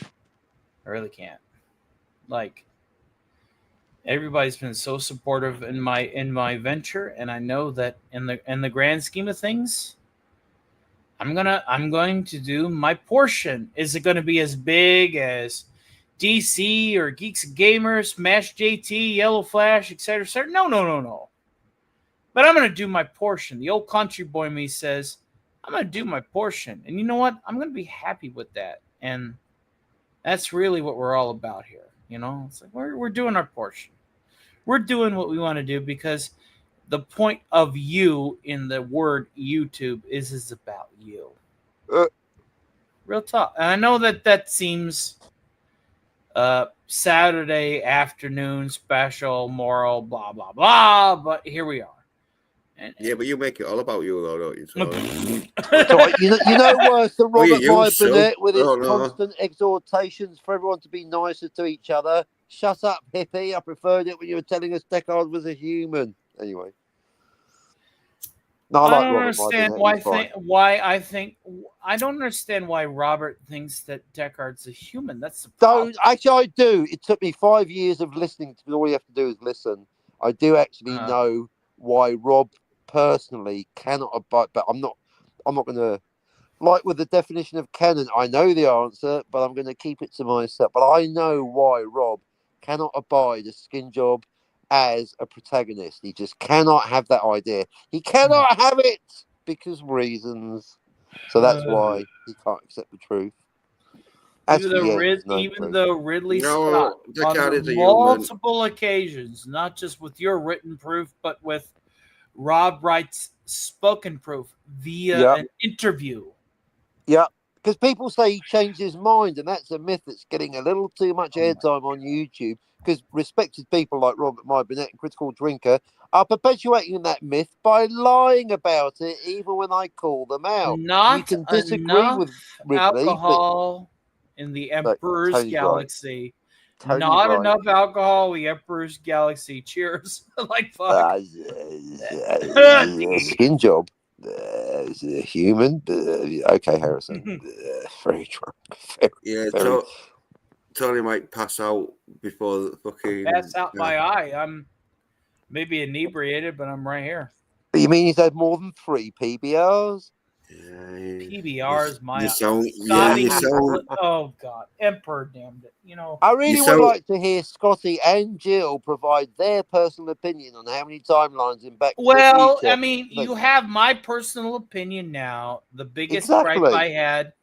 I really can't. Like, everybody's been so supportive in my venture, and I know that in the grand scheme of things, I'm going to do my portion. Is it going to be as big as DC or Geeks and Gamers, Smash JT, Yellow Flash, etc., etc.? No. But I'm going to do my portion. The old country boy me says, I'm going to do my portion. And you know what? I'm going to be happy with that. And that's really what we're all about here. You know, it's like we're doing our portion. We're doing what we want to do because the point of you in the word YouTube is about you. Real talk. And I know that seems Saturday afternoon special, moral, blah, blah, blah. But here we are. Yeah, but you make it all about you, though, don't you? You know worse than Robert Burnett with his constant exhortations for everyone to be nicer to each other. Shut up, hippie. I preferred it when you were telling us Deckard was a human. Anyway. No, I don't understand I don't understand why Robert thinks that Deckard's a human. That's the problem. Actually, I do. It took me 5 years of listening to all you have to do is listen. I do actually know why Rob personally cannot abide, but I'm not going to, like with the definition of canon, I know the answer, but I'm going to keep it to myself. But I know why Rob cannot abide a skin job as a protagonist. He just cannot have that idea. He cannot have it because reasons. So that's why he can't accept the truth. Even though Ridley Scott on multiple occasions, not just with your written proof, but with Rob Wright's spoken proof via an interview. Yeah, because people say he changed his mind, and that's a myth that's getting a little too much airtime on YouTube. Because respected people like Robert Burnett and Critical Drinker are perpetuating that myth by lying about it, even when I call them out. You can disagree with Ridley, alcohol in the Emperor's Galaxy. Not enough alcohol in the Emperor's Galaxy. Cheers. Like fuck. Skin job. Human. Okay, Harrison. Very drunk. Tony might pass out before the fucking... Pass out my eye. I'm maybe inebriated, but I'm right here. You mean he's had more than 3 PBRs? PBRs, my... Oh, God. Emperor, damned it. You know... I really would like to hear Scotty and Jill provide their personal opinion on how many timelines in Back to the Future. I mean, you have my personal opinion now. The biggest gripe I had...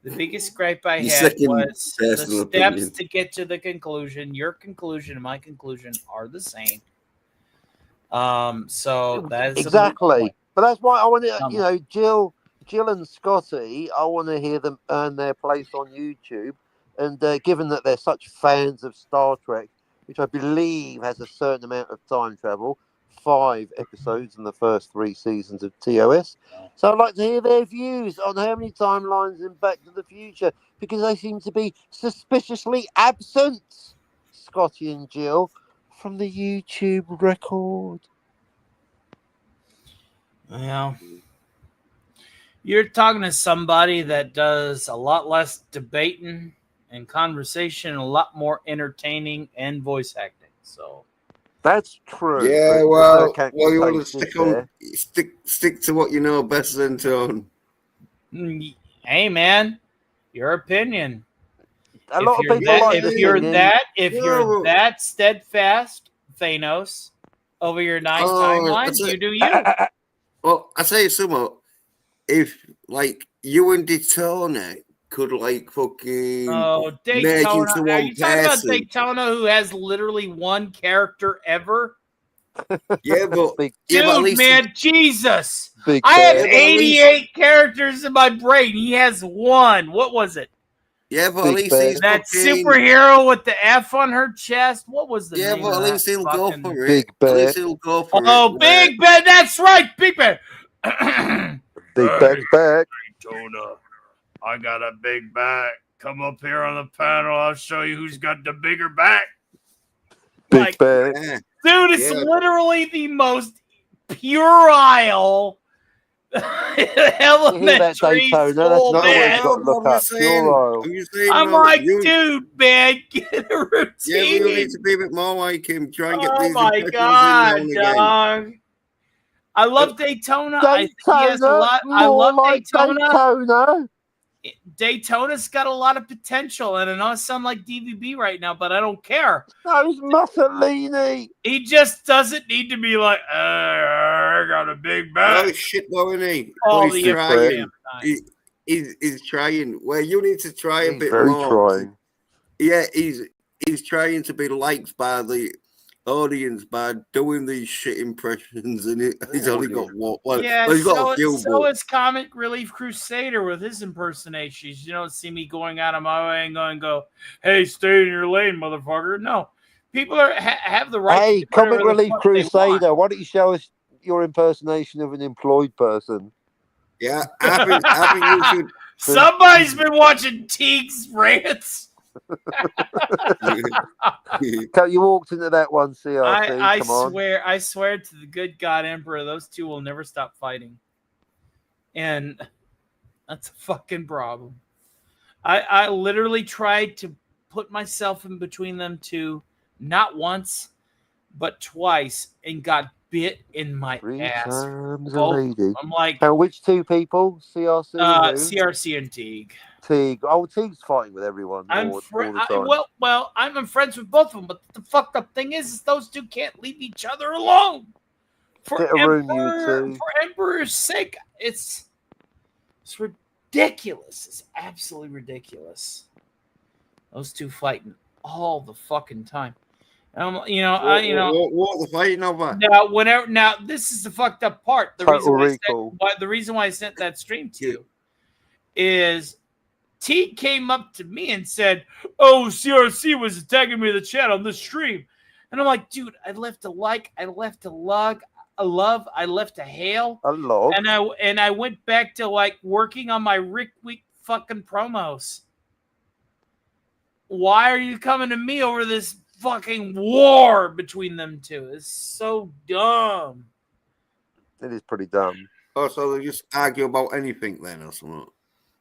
The biggest gripe I had was the steps to get to the conclusion. Your conclusion and my conclusion are the same. So that is exactly. But that's why I want to, Jill and Scotty. I want to hear them earn their place on YouTube. And given that they're such fans of Star Trek, which I believe has a certain amount of time travel, 5 episodes in the first 3 seasons of TOS. So I'd like to hear their views on how many timelines in Back to the Future, because they seem to be suspiciously absent, Scotty and Jill, from the YouTube record. Well, you're talking to somebody that does a lot less debating and conversation, a lot more entertaining and voice acting. So That's true. Yeah, but well, can't you want to contain stick to what you know best, then, Tone. hey, man, your opinion. A lot of people like if the you're singing. you're that steadfast, Thanos, over your 9 timelines, you do you. Well, I tell you something. If like you and Daytona could like fucking make Daytona, into are one you talking about person. Daytona, who has literally one character ever? Yeah, but dude, man, Jesus! Big I have Bear. Yeah, but at 88 characters in my brain. He has one. What was it? Yeah, but at least he's that fucking superhero with the F on her chest. What was the Yeah, name but of at that least he'll fucking... go for it. Big At Bear. least he'll go for Oh, it. Big Ben. That's right, Big Ben. Big Ben's back. Daytona, I got a big back. Come up here on the panel. I'll show you who's got the bigger back. Big Bear. Yeah. Dude, it's literally the most puerile elementary Daytona? school, That's not man. what you've got to look up. Puerile. I'm like, dude, man, get a routine. Yeah, we need to be a bit more like him. Try and get these my impressions God, in now and dog. I love Daytona. I think he has a Daytona, lot. I more love like Daytona. Daytona's got a lot of potential, and I know I sound like DVB right now, but I don't care. No, he's Mussolini. He just doesn't need to be like, I got a big back. Oh shit, though, isn't he? All But he's the trying. time. He's trying. Well, you need to try a He's bit very more. trying. Yeah, he's trying to be liked by the audience by doing these shit impressions, and he's only got one. Well, Yeah, he's got a few. so is Comic Relief Crusader with his impersonations. You don't see me going out of my way and go, hey, stay in your lane, motherfucker. No. People have the right Hey, to do Comic whatever the Relief fuck they want. Crusader, why don't you show us your impersonation of an employed person? Yeah, I think you should. Somebody's been watching Teague's rants. You walked into that one, CRC. I swear to the good God Emperor, those two will never stop fighting. And that's a fucking problem. I literally tried to put myself in between them two, not once, but twice, and got bit in my ass. I'm like, which two people? CRC? CRC and Teague. Teague. Oh, Teague's fighting with everyone. I'm friends with both of them, but the fucked up thing is those two can't leave each other alone. For Emperor's sake, it's ridiculous. It's absolutely ridiculous. Those two fighting all the fucking time. What the fighting over? Now this is the fucked up part. The reason why I sent that stream to you is T came up to me and said, "Oh, CRC was attacking me in the chat on this stream," and I'm like, "Dude, I left a like, I left a love, I left a hail, and I went back to like working on my Rick Week fucking promos. Why are you coming to me over this fucking war between them two? It's so dumb." It is pretty dumb. Oh, so they just argue about anything then, or something?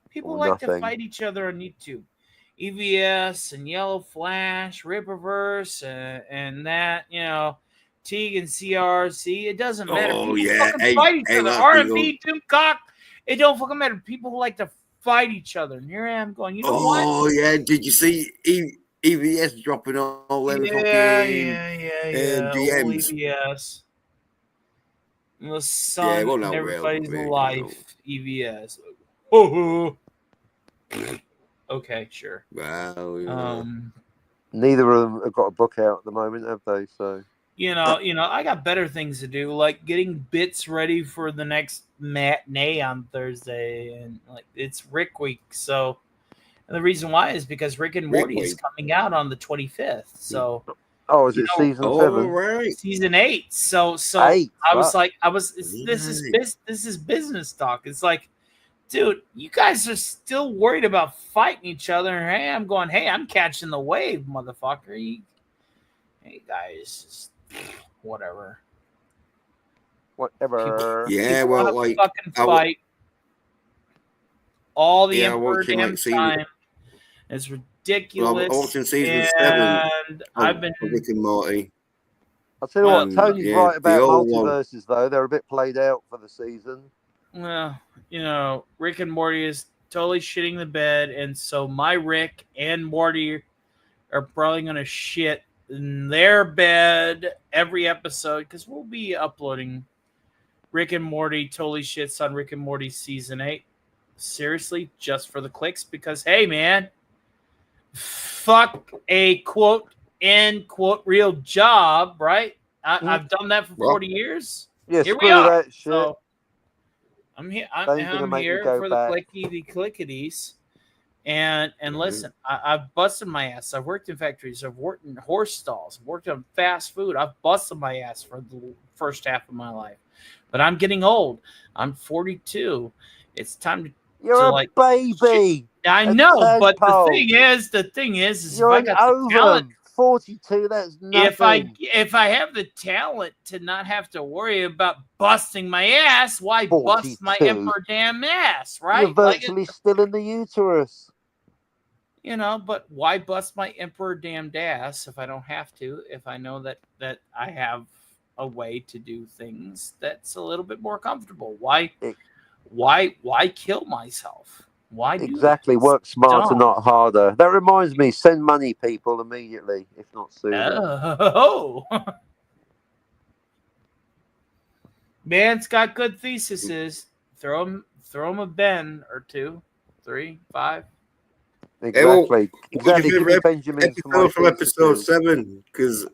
People like to fight each other on YouTube. EVS and Yellow Flash, Ripperverse, and that, Teague and CRC. It doesn't matter. Oh, People yeah. fucking fight each other. R&B, Doomcock. It don't fucking matter. People like to fight each other. And here I am going, you know what? Oh, yeah. Did you see EVS dropping all them fucking DMs? EVS. The sun in everybody's life. EVS. Oh. Okay, sure. Wow. Neither of them have got a book out at the moment, have they? So I got better things to do, like getting bits ready for the next matinee on Thursday, and like it's Rick Week. So, and the reason why is because Rick and Morty is coming out on the 25th. So, Oh, is you it know, season All 7? right. season 8. So 8. I was Fuck. like, this is business talk. It's like, dude, you guys are still worried about fighting each other. And hey, I'm catching the wave, motherfucker. Hey guys, just whatever. Whatever. Yeah, People well, want to like, fucking I fight all the I'm emperor watching damn like season. time. It's Well, ridiculous. I'm watching season 7 And I've of been Rick and Morty. I'll tell you what, And Tony's yeah, right the about old one. multiverses, though. They're a bit played out for the season. well, you know, Rick and Morty is totally shitting the bed, and so my Rick and Morty are probably gonna shit in their bed every episode because we'll be uploading Rick and Morty totally shits on Rick and Morty season 8. Seriously, just for the clicks, because hey man, fuck a quote end quote real job, right? I've done that for 40 years. Yeah, Here we screw are. that shit. So I'm here. Don't gonna I'm make me here go for back. the clickities. And listen, I've busted my ass. I've worked in factories. I've worked in horse stalls. I've worked on fast food. I've busted my ass for the first half of my life. But I'm getting old. I'm 42. It's time to You're a like baby. I a know, but tadpole. the thing is You're if I an got the talent, ovum. 42. That's nothing. if I have the talent to not have to worry about busting my ass, why bust my 42. emperor damn ass, right? You're virtually still in the uterus. You know, but why bust my emperor damned ass if I don't have to? If I know that I have a way to do things that's a little bit more comfortable, why kill myself? Why do Exactly. this? Work smarter, Dumb. not harder. That reminds me, send money, people, immediately, if not sooner. Oh, man's got good theses. Throw him a Ben or 2, 3, 5. Exactly. What's your Give me favorite Benjamin for my episode from episode theses. 7? Because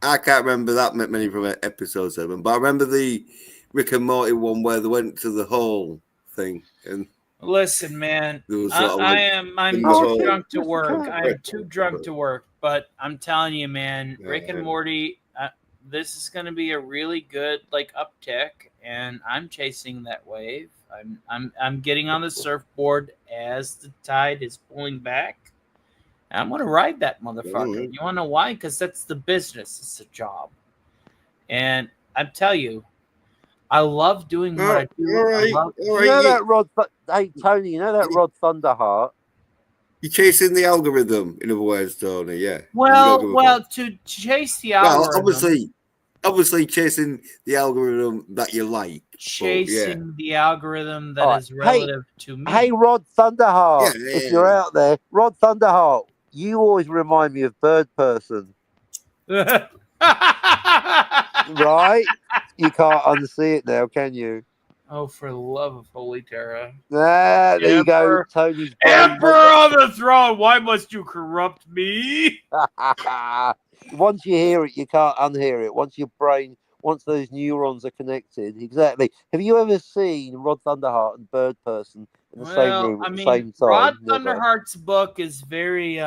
I can't remember that many from episode 7, but I remember the Rick and Morty one where they went to the hole thing. And listen, man, there was sort of like I'm in too the hole. drunk to work. I'm too drunk to work. But I'm telling you, man, Yeah. Rick and Morty, this is going to be a really good like uptick, and I'm chasing that wave. I'm getting on the surfboard as the tide is pulling back. I'm going to ride that motherfucker. You want to know why? Because that's the business. It's a job, and I tell you, I love doing what I do. You know that Rod? Hey Tony, you know that Rod Thunderheart? You're chasing the algorithm, in other words, Tony. Yeah. Well, to chase the algorithm. Well, obviously chasing the algorithm that you like. Chasing the algorithm that is relative to me. Hey, Rod Thunderheart, if you're out there, Rod Thunderheart, you always remind me of Bird Person. Right? You can't unsee it now, can you? Oh, for the love of Holy Terra. There you go. Tony's Emperor on the throne. Why must you corrupt me? Once you hear it, you can't unhear it. Once those neurons are connected. Exactly. Have you ever seen Rod Thunderheart and Bird Person in the same room at the same time? Rod Thunderheart's book is very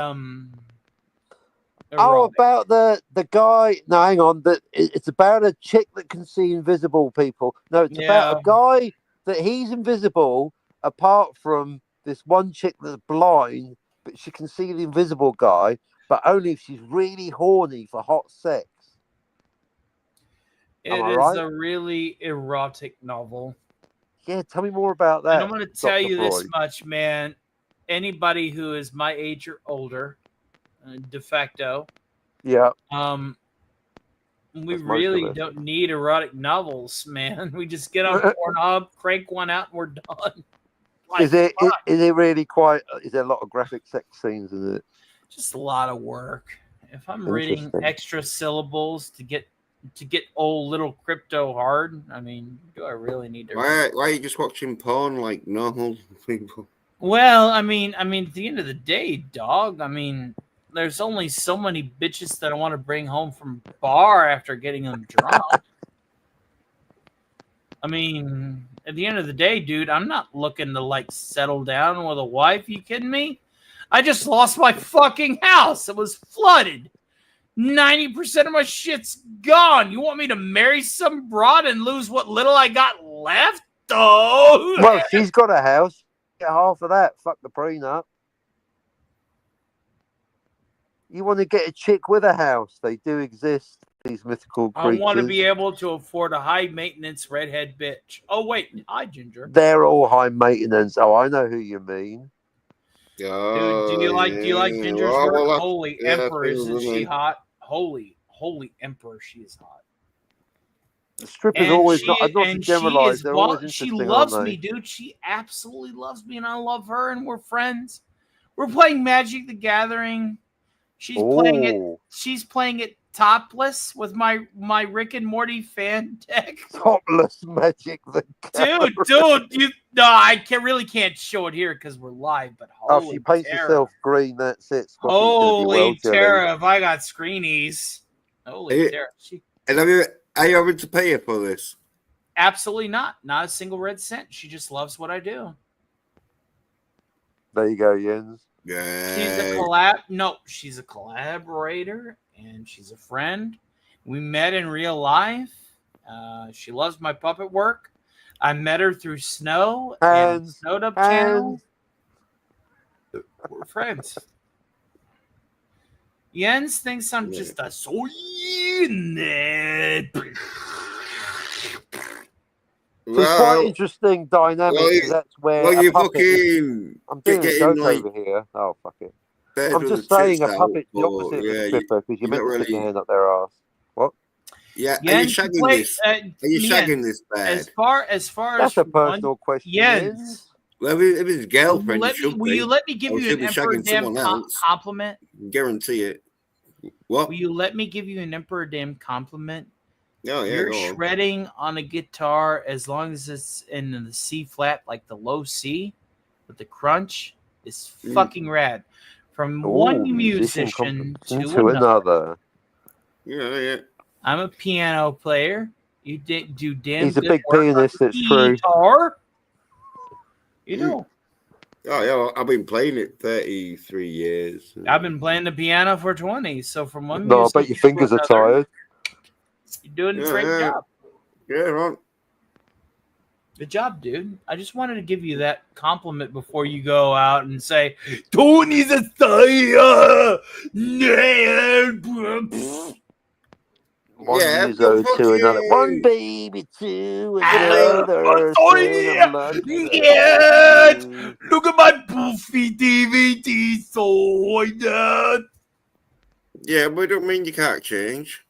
Oh, erotic. about the guy. No, hang on. It's about a chick that can see invisible people. No, it's about a guy that he's invisible, apart from this one chick that's blind, but she can see the invisible guy, but only if she's really horny for hot sex. It is a really erotic novel. Yeah, tell me more about that. And I'm going to tell you this much, man. Anybody who is my age or older, de facto. Yeah. We really don't need erotic novels, man. We just get on Pornhub, crank one out, and we're done. Is it really quite? Is there a lot of graphic sex scenes in it? Just a lot of work. If I'm reading extra syllables to get old little crypto hard, I mean, do I really need to? Why are you just watching porn like normal people? Well, I mean, at the end of the day, dog. I mean, there's only so many bitches that I want to bring home from bar after getting them drunk. I mean, at the end of the day, dude, I'm not looking to like settle down with a wife. You kidding me? I just lost my fucking house. It was flooded. 90% of my shit's gone. You want me to marry some broad and lose what little I got left? Oh, Well, she's got a house. Get half of that. Fuck the prenup. You want to get a chick with a house. They do exist, these mythical I creatures. want to be able to afford a high maintenance redhead bitch. Oh, wait. Hi, Ginger. They're all high maintenance. Oh, I know who you mean. Dude, do you like Ginger's Well, work? well, Holy yeah, Emperor, isn't she absolutely. hot? Holy Emperor, she is hot. The strippers And always she not to generalize. is They're always she interesting, loves aren't me, they? dude. She absolutely loves me, and I love her, and we're friends. We're playing Magic the Gathering. She's playing it. Oh, She's playing it topless with my Rick and Morty fan deck. topless Magic the Gathering. Dude, I really can't show it here because we're live. But Oh, holy she paints Tara. herself green. That's it. Scotty's gonna be Holy well jelly. Tara, if I got screenies. Holy Hey, Tara. And are you having to pay her for this? Absolutely not. Not a single red cent. She just loves what I do. There you go, Jens. Yeah. She's a collaborator and she's a friend. We met in real life. She loves my puppet work. I met her through Snow and Snowed Up channel. We're friends. Jens thinks I'm just a soy nerd. So it's quite interesting dynamic. That's where you a puppet fucking I'm doing a getting, joke like, over here. Oh, fuck it. better I'm with just the saying tits a out, puppet's the but, opposite of yeah, a stripper because you're meant to not stick your really. hand up their ass. What? Yeah, are you Jens, shagging this? Are you shagging this bad? As far as That's a personal question. Jens. Well, if it's girlfriend, Will you let me give you an Emperor Damn compliment? Guarantee it. What? Will you let me give you an Emperor Damn compliment? Oh, yeah, You're go on. shredding on a guitar as long as it's in the C flat, like the low C, with the crunch, is fucking rad. From one musician to another. Yeah. I'm a piano player. You do damn He's a good big work on pianist, the it's true. guitar. You know. Oh, yeah, I've been playing it 33 years. I've been playing the piano for 20. So from one No, I music bet your to fingers are another, tired. you're doing a great job. Yeah, right. Good job, dude. I just wanted to give you that compliment before you go out and say, Tony's a star. One Yeah, muso but to another. fucking- One baby to another. Look at my poofy DVD, soy nerd. Yeah, but it don't mean you can't change.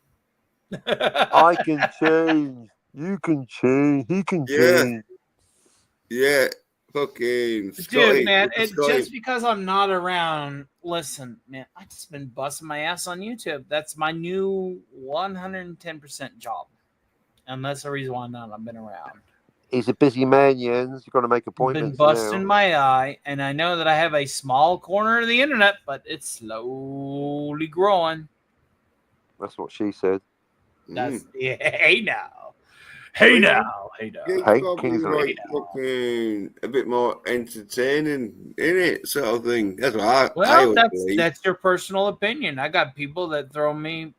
I can change. You can change. He can change. Yeah, fucking Dude, Scotty, man, Scotty. just because I'm not around, listen, man, I just been busting my ass on YouTube. That's my new 110% job. And that's the reason why I've been around. He's a busy man, Jens. You've got to make I've appointments been busting now. my eye, and I know that I have a small corner of the internet, but it's slowly growing. That's what she said. That's hey now. Hey now. Hey, Kingsley. Fucking a bit more entertaining in it, sort of thing. That's what I Well, would believe. that's your personal opinion. I got people that throw me,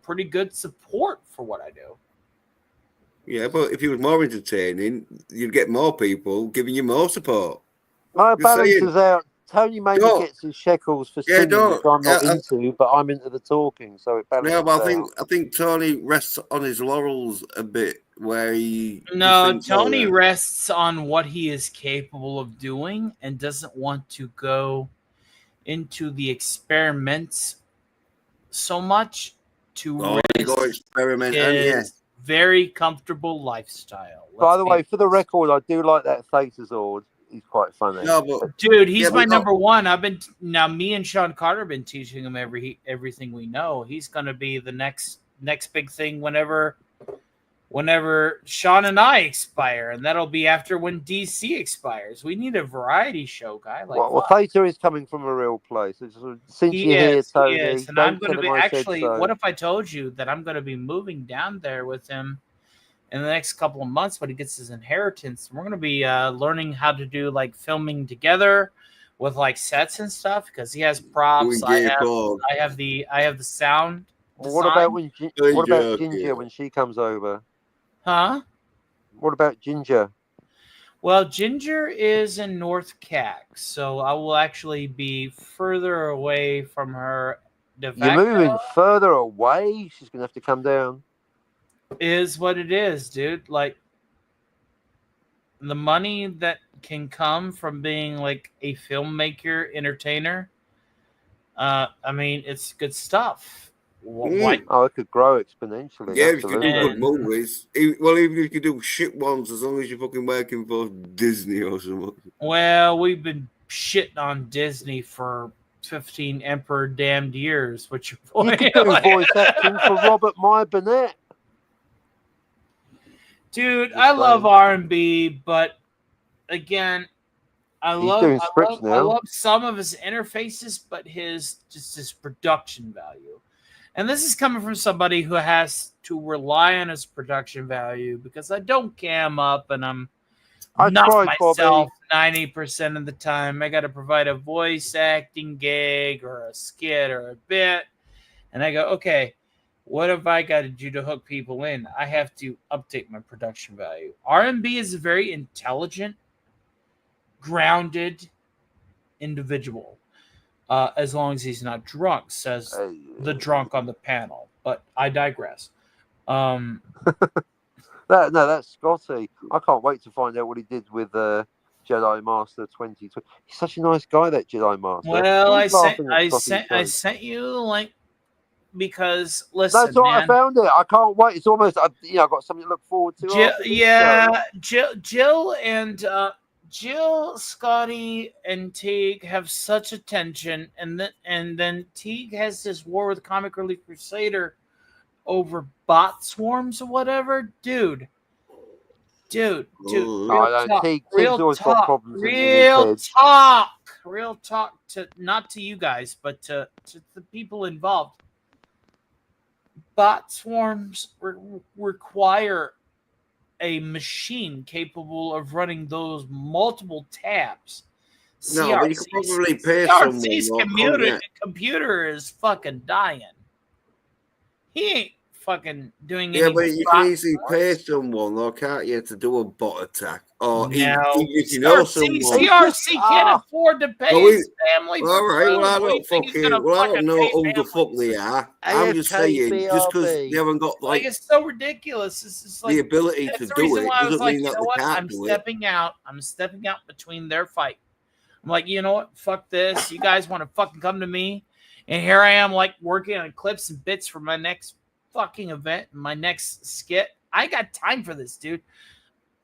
pretty good support for what I do. Yeah, but if it was more entertaining, you'd get more people giving you more support. It balances out. Tony maybe gets his shekels for singing, which I'm not into, but I'm into the talking, so it balances No, but out. I think Tony rests on his laurels a bit, where he. No, Tony rests on what he is capable of doing and doesn't want to go into the experiments so much to experiment his very comfortable lifestyle. By the way, for the record, I do like that Thaser. He's quite funny. No, but, dude, he's my number one. Me and Sean Carter have been teaching him everything we know. He's gonna be the next big thing whenever Sean and I expire, and that'll be after when DC expires. We need a variety show guy. Well, Thaser is coming from a real place. Since you're here, Tony, and I'm going to be actually. What if I told you that I'm going to be moving down there with him in the next couple of months when he gets his inheritance? We're going to be learning how to do like filming together. with like sets and stuff because he has props. I have the sound Well, what about design. what about Ginger when she comes over? Huh? What about Ginger? Well, Ginger is in North Cac, so I will actually be further away from her. De You're facto moving further away. She's gonna have to come down. is what it is, dude. Like the money that can come from being like a filmmaker, entertainer. I mean, it's good stuff. Why? Oh, it could grow exponentially. Yeah, if you absolutely. can do good movies. Well, even if you do shit ones, as long as you're fucking working for Disney or something. Well, we've been shitting on Disney for 15 emperor damned years. What's your point? You could do voice acting for Robert Meyer Burnett. Dude, I love R&B, but again, I love some of his interfaces, but his production value. And this is coming from somebody who has to rely on his production value because I don't cam up and I'm not myself 90% of the time. I got to provide a voice acting gig or a skit or a bit. And I go, okay, what have I got to do to hook people in? I have to update my production value. R&B is a very intelligent, grounded individual. As long as he's not drunk, says the drunk on the panel. But I digress. That's Scotty. I can't wait to find out what he did with Jedi Master 2020. He's such a nice guy, that Jedi Master. Well, I sent you the link because listen, that's what I found it. I can't wait. It's almost I've got something to look forward to. Jill, Scotty, and Teague have such a tension, and then Teague has this war with Comic Relief Crusader over bot swarms or whatever, dude. Real talk to not to you guys, but to the people involved. Bot swarms require a machine capable of running those multiple tabs. No, but you could probably pay someone. CRC's computer is fucking dying. He ain't fucking doing anything. Yeah, but you can easily pay someone, though, can't you, to do a bot attack? Or if you know someone. CRC can't afford to pay his family. All right, well, I don't know who the fuck they are. I'm just saying, just because they haven't got like it's so ridiculous. It's just like the ability to do it doesn't mean that they can't do it. I'm stepping out between their fight. I'm like, you know what? Fuck this. You guys want to fucking come to me? And here I am, like working on clips and bits for my next fucking event, my next skit. I got time for this, dude.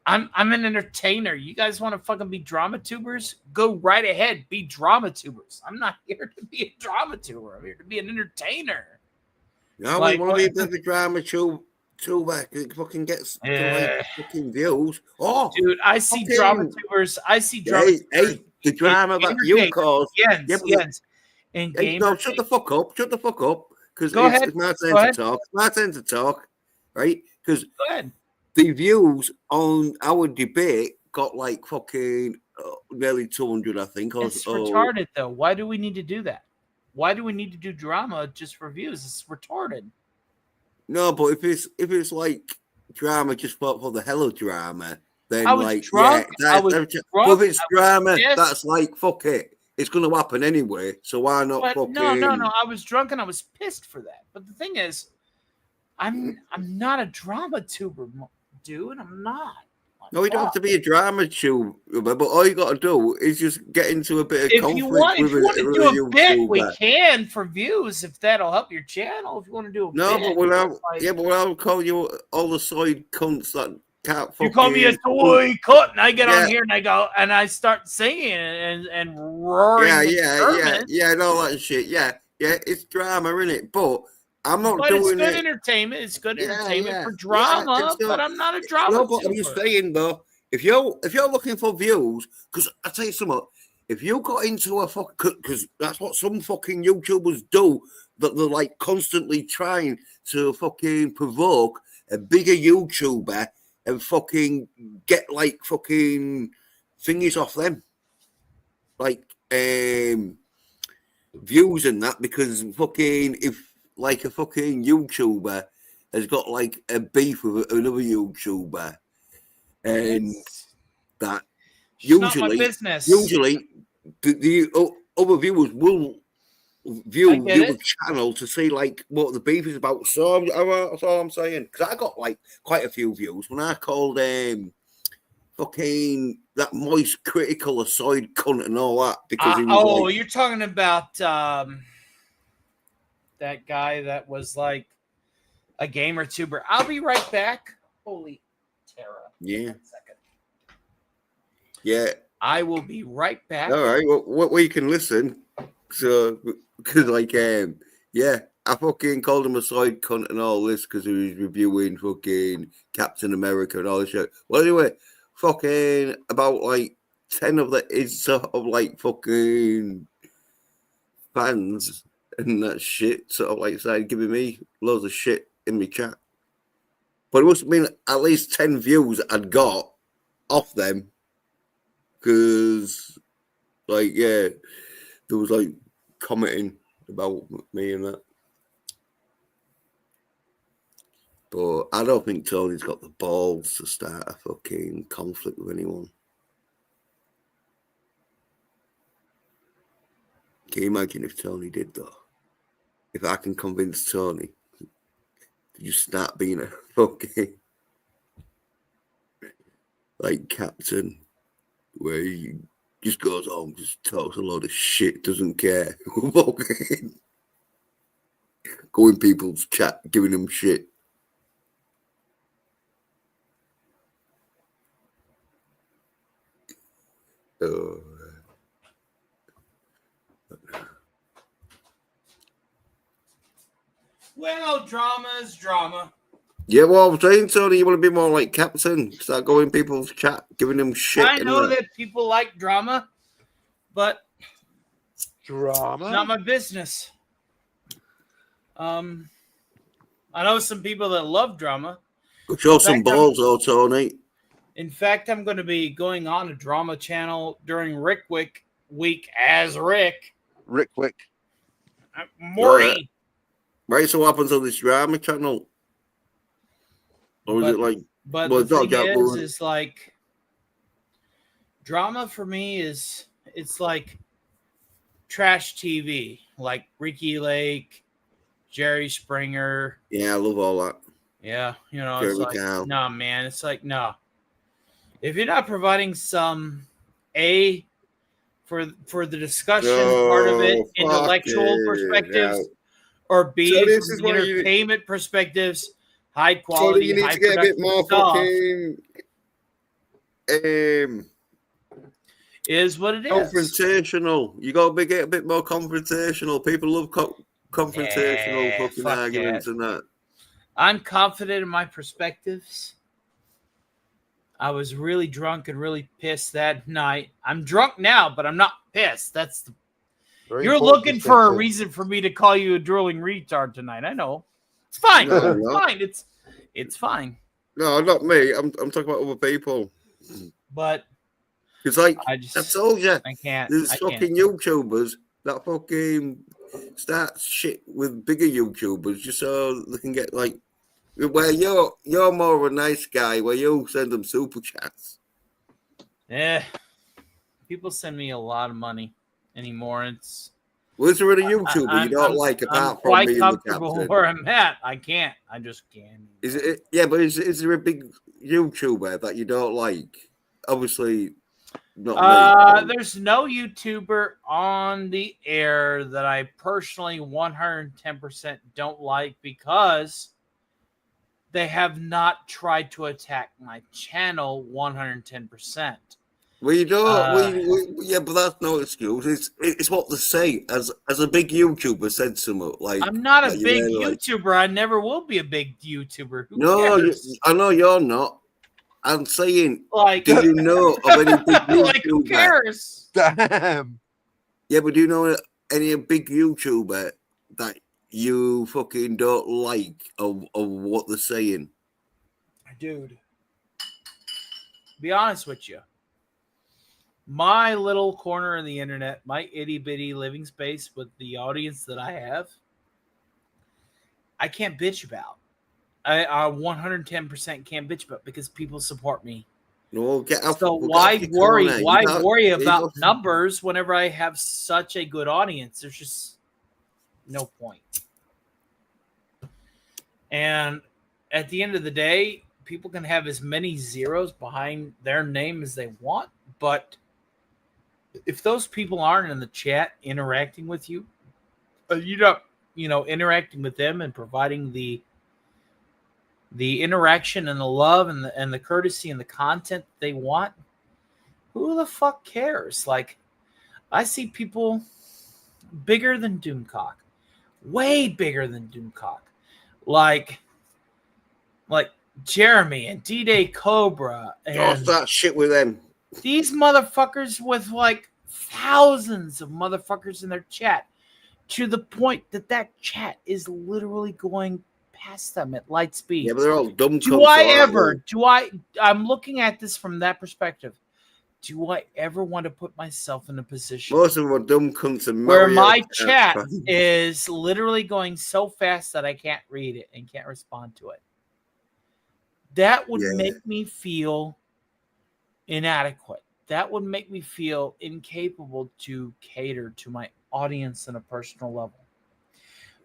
I'm an entertainer. You guys want to fucking be drama tubers? Go right ahead, be drama tubers. I'm not here to be a drama tuber. I'm here to be an entertainer. No, we want to be the drama tuber. It fucking gets fucking views. Oh, dude, I see drama tubers. I see drama. Hey, the drama that you cause. Yes. No, shut the fuck up. Shut the fuck up. Because it's my turn to talk. It's my turn to talk, right? Because the views on our debate got like fucking nearly 200, I think. It's retarded, though. Why do we need to do that? Why do we need to do drama just for views? It's retarded. No, but if it's like drama just for the hell of drama, then I was drunk. But if it's drama, that's like fuck it. It's going to happen anyway, so why not fucking... No. I was drunk and I was pissed for that. But the thing is, I'm not a drama tuber, dude. I'm not. No, you don't have to be a drama tuber, but all you got to do is just get into a bit of conflict. If you want to do a bit, we can for views, if that'll help your channel. If you want to do a bit. But without calling you all the soy cunts that can't fucking... You call me a soy cunt, and I get on here and I go, and I start singing and roaring. Yeah, and all that shit. Yeah, it's drama, innit? But I'm not doing it. It's good entertainment. It's good entertainment for drama, but I'm not a drama. No, but I'm just saying though, if you're looking for views, because I tell you something, if you got into a fuck, because that's what some fucking YouTubers do, that they're like constantly trying to fucking provoke a bigger YouTuber and fucking get like fucking thingies off them. Like views and that, because fucking if like a fucking YouTuber has got like a beef with another YouTuber, and that It's not my usually business. the other viewers will view I get the other it. channel to see like what the beef is about. So that's all I'm saying, because I got like quite a few views when I called fucking that moist critical aside cunt and all that, because he was like, you're talking about that guy that was like a gamer tuber. I'll be right back. Holy Terra. yeah, 1 second. yeah. I will be right back. All right, well you can listen. So, because like, yeah, I fucking called him a side cunt and all this because he was reviewing fucking Captain America and all this shit. Well, anyway, fucking about like 10 of his sort of like fucking fans and that shit sort of like started giving me loads of shit in my chat. But it must have been at least 10 views I'd got off them, because like, yeah, there was like commenting about me and that. But I don't think Tony's got the balls to start a fucking conflict with anyone. Can you imagine if Tony did, though? If I can convince Tony to just start being a fucking like captain, where he just goes home, just talks a load of shit, doesn't care. Fucking go in people's chat, giving them shit. Well, drama is drama. Yeah, well, I'm saying, Tony, you want to be more like captain. Start going in people's chat, giving them shit. I know that people like drama, but Drama? not my business. I know some people that love drama. Show some balls, though, Tony. In fact, I'm going to be going on a drama channel during Rick Wick week as Rick. Rick Wick. Morty. Right, so what happens on this drama channel? Or is it like... But well, the thing is like, drama for me is, it's like trash TV, like Ricky Lake, Jerry Springer. Yeah, I love all that. Yeah, you know, Jeremy it's like, Kyle. no, man, it's like, no. If you're not providing some for the discussion part of it, intellectual perspectives, or B, so this from is the what entertainment perspectives, high So quality, you need high to get a bit production more stuff, fucking is what it is. confrontational. You got to get a bit more confrontational. People love confrontational Yeah, fucking fuck arguments that. and that. I'm confident in my perspectives. I was really drunk and really pissed that night. I'm drunk now, but I'm not pissed. That's the... You're looking for a reason for me to call you a drooling retard tonight. I know. It's fine. No, I'm It's not. fine. It's fine. No, not me. I'm talking about other people. But It's like I I told you, I can't. there's I fucking YouTubers that fucking start shit with bigger YouTubers just so they can get like, where you're more of a nice guy, where you send them super chats. Yeah. People send me a lot of money anymore. It's... Was there any YouTuber you don't like apart from quite me and the comfortable captain? where I'm at. I can't. I just can't. Is it? Yeah, but is there a big YouTuber that you don't like? Obviously, not me. There's no YouTuber on the air that I personally 110% don't like, because they have not tried to attack my channel 110%. Well, you don't. Yeah, but that's no excuse. It's what they say. As a big YouTuber said something like, I'm not a big like, YouTuber. I never will be a big YouTuber. Who no, cares? I know you're not. I'm saying, Like, do you know of any big YouTuber? like, who cares? Damn. Yeah, but do you know any big YouTuber that you fucking don't like of what they're saying? Dude, be honest with you. my little corner of the internet, my itty bitty living space with the audience that I have, I can't bitch about. I 110% can't bitch about because people support me. No, get off. So We'll get off why your worry? corner. Why worry You about don't- numbers whenever I have such a good audience? There's just no point. And at the end of the day, people can have as many zeros behind their name as they want, but if those people aren't in the chat interacting with you, you're not, interacting with them and providing the interaction and the love and the courtesy and the content they want, who the fuck cares? Like, I see people bigger than Doomcock, way bigger than Doomcock, like Jeremy and D-Day Cobra Don't and start shit with them. these motherfuckers with like thousands of motherfuckers in their chat, to the point that chat is literally going past them at light speed. Yeah, but they're all dumb. I'm looking at this from that perspective. Do I ever want to put myself in a position Most of them are dumb cunts and where Mario my Kart chat fans. is literally going so fast that I can't read it and can't respond to it? That would make me feel inadequate. That would make me feel incapable to cater to my audience on a personal level.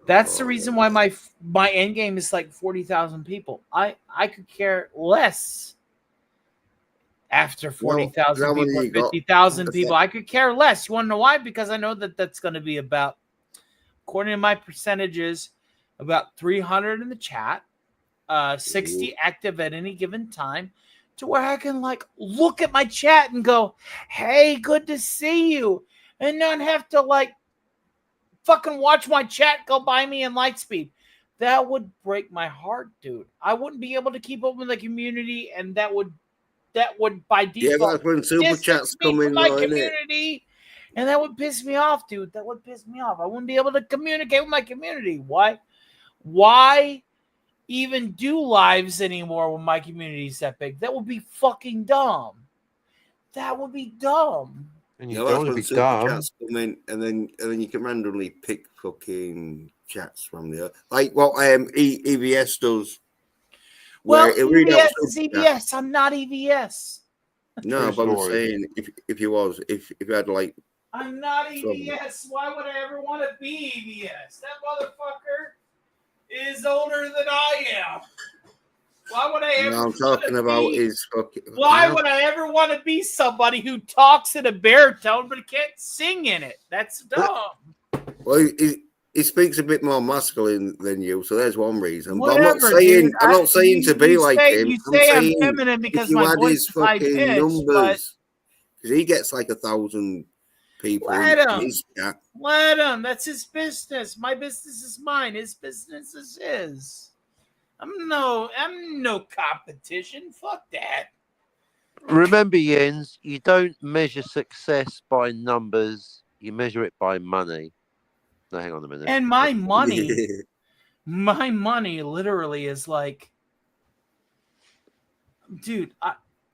That's the reason why my end game is like 40,000 people. I could care less after 40,000 people, 50,000 people. I could care less. You want to know why? Because I know that that's going to be about, according to my percentages, about 300 in the chat, 60 active at any given time, to where I can like look at my chat and go, hey, good to see you, and not have to like fucking watch my chat go by me in light speed. That would break my heart, dude. I wouldn't be able to keep up with the community, and that would by default that's when super chats come in, my though, community, and that would piss me off, dude. That would piss me off. I wouldn't be able to communicate with my community. Why even do lives anymore when my community is that big? That would be fucking dumb. That would be dumb. And you Yeah, don't that's want to when be super dumb. chats come in, and then you can randomly pick fucking chats from there, like what EVS does. Well, EVS is EVS. I'm not EVS. No, but I'm saying if you had like, I'm not EVS. Why would I ever want to be EVS? That motherfucker is older than I am. Why would I ever? No, I'm talking about is fucking. Why would I ever want to be somebody who talks in a baritone but can't sing in it? That's dumb. Well, he speaks a bit more masculine than you, so there's one reason. Whatever, but I'm not saying you, to be you like say, him. You say I'm feminine because my voice is high fucking pitched, numbers, because he gets like 1,000 people in his chat. Let him. That's his business. My business is mine. His business is his. I'm no competition. Fuck that. Remember, Jens, you don't measure success by numbers. You measure it by money. No, hang on a minute. And my money literally is like, dude,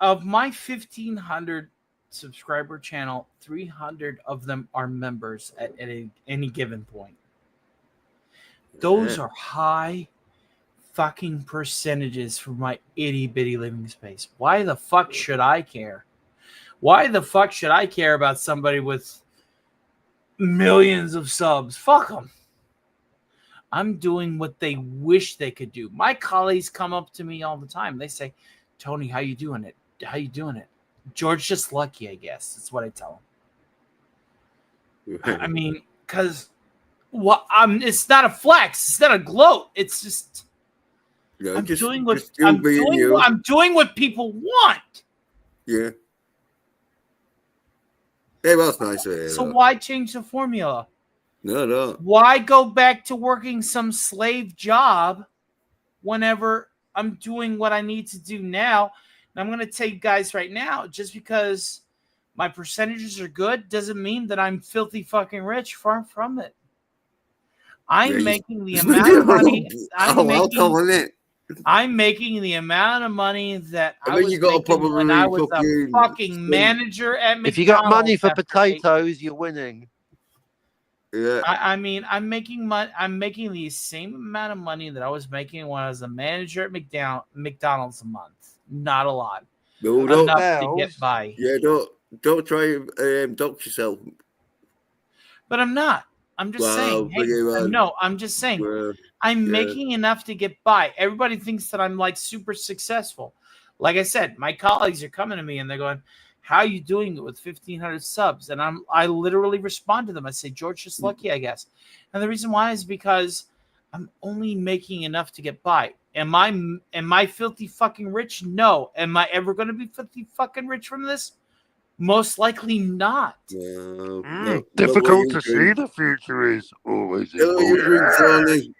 of my 1,500 subscriber channel, 300 of them are members at any given point. Those are high fucking percentages for my itty bitty living space. Why the fuck should I care? Why the fuck should I care about somebody with millions of subs? Fuck them. I'm doing what they wish they could do. My colleagues come up to me all the time. They say, Tony, how you doing it? How you doing it? George, just lucky, I guess. That's what I tell him. I mean, because it's not a flex. It's not a gloat. It's just I'm doing what people want. Yeah. Hey, well, that's nice to hear. So why change the formula? No. Why go back to working some slave job whenever I'm doing what I need to do now? And I'm going to tell you guys right now, just because my percentages are good doesn't mean that I'm filthy fucking rich. Far from it. I'm making the amount of money. I'm making the amount of money that And I then was you got to making when I probably was a fucking fucking spend- manager at McDonald's. If you got money for after 8 potatoes, you're winning. Yeah. I mean, I'm making money. I'm making the same amount of money that I was making when I was a manager at McDonald's a month. Not a lot. No, Enough don't. to get by. Yeah, don't try and dox yourself. But I'm not. I'm just saying. Hey, no, I'm just saying. Well, I'm yeah. making enough to get by. Everybody thinks that I'm like super successful. Like I said, my colleagues are coming to me and they're going, "How are you doing it with 1,500 subs?" And I literally respond to them. I say, "George, just lucky, I guess." And the reason why is because I'm only making enough to get by. Am I filthy fucking rich? No. Am I ever going to be filthy fucking rich from this? Most likely not. Difficult to see. The future is always. You drink, Tony.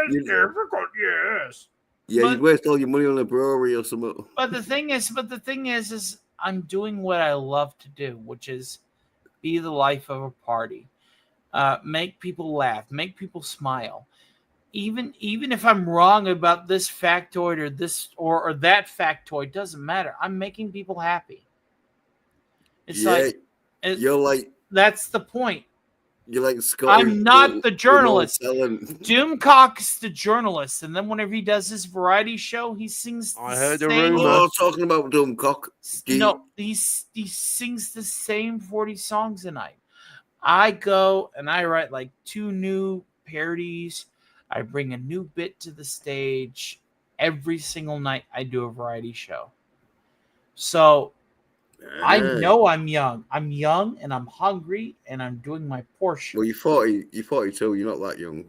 Difficult, yes. Yeah, But- you'd waste all your money on a brewery or something. But the thing is I'm doing what I love to do, which is be the life of a party, make people laugh, make people smile. Even if I'm wrong about this factoid or this or that factoid, doesn't matter. I'm making people happy. It's you're like that's the point. You're like Scott. I'm not the journalist. Doomcock's the journalist, and then whenever he does his variety show, he sings. I heard a rumor. Oh, talking about Doomcock. No, he sings the same 40 songs a night. I go and I write like 2 new parodies. I bring a new bit to the stage every single night. I do a variety show. So I know I'm young. I'm young and I'm hungry and I'm doing my portion. Well, you're 40. You're 42. You're not that young,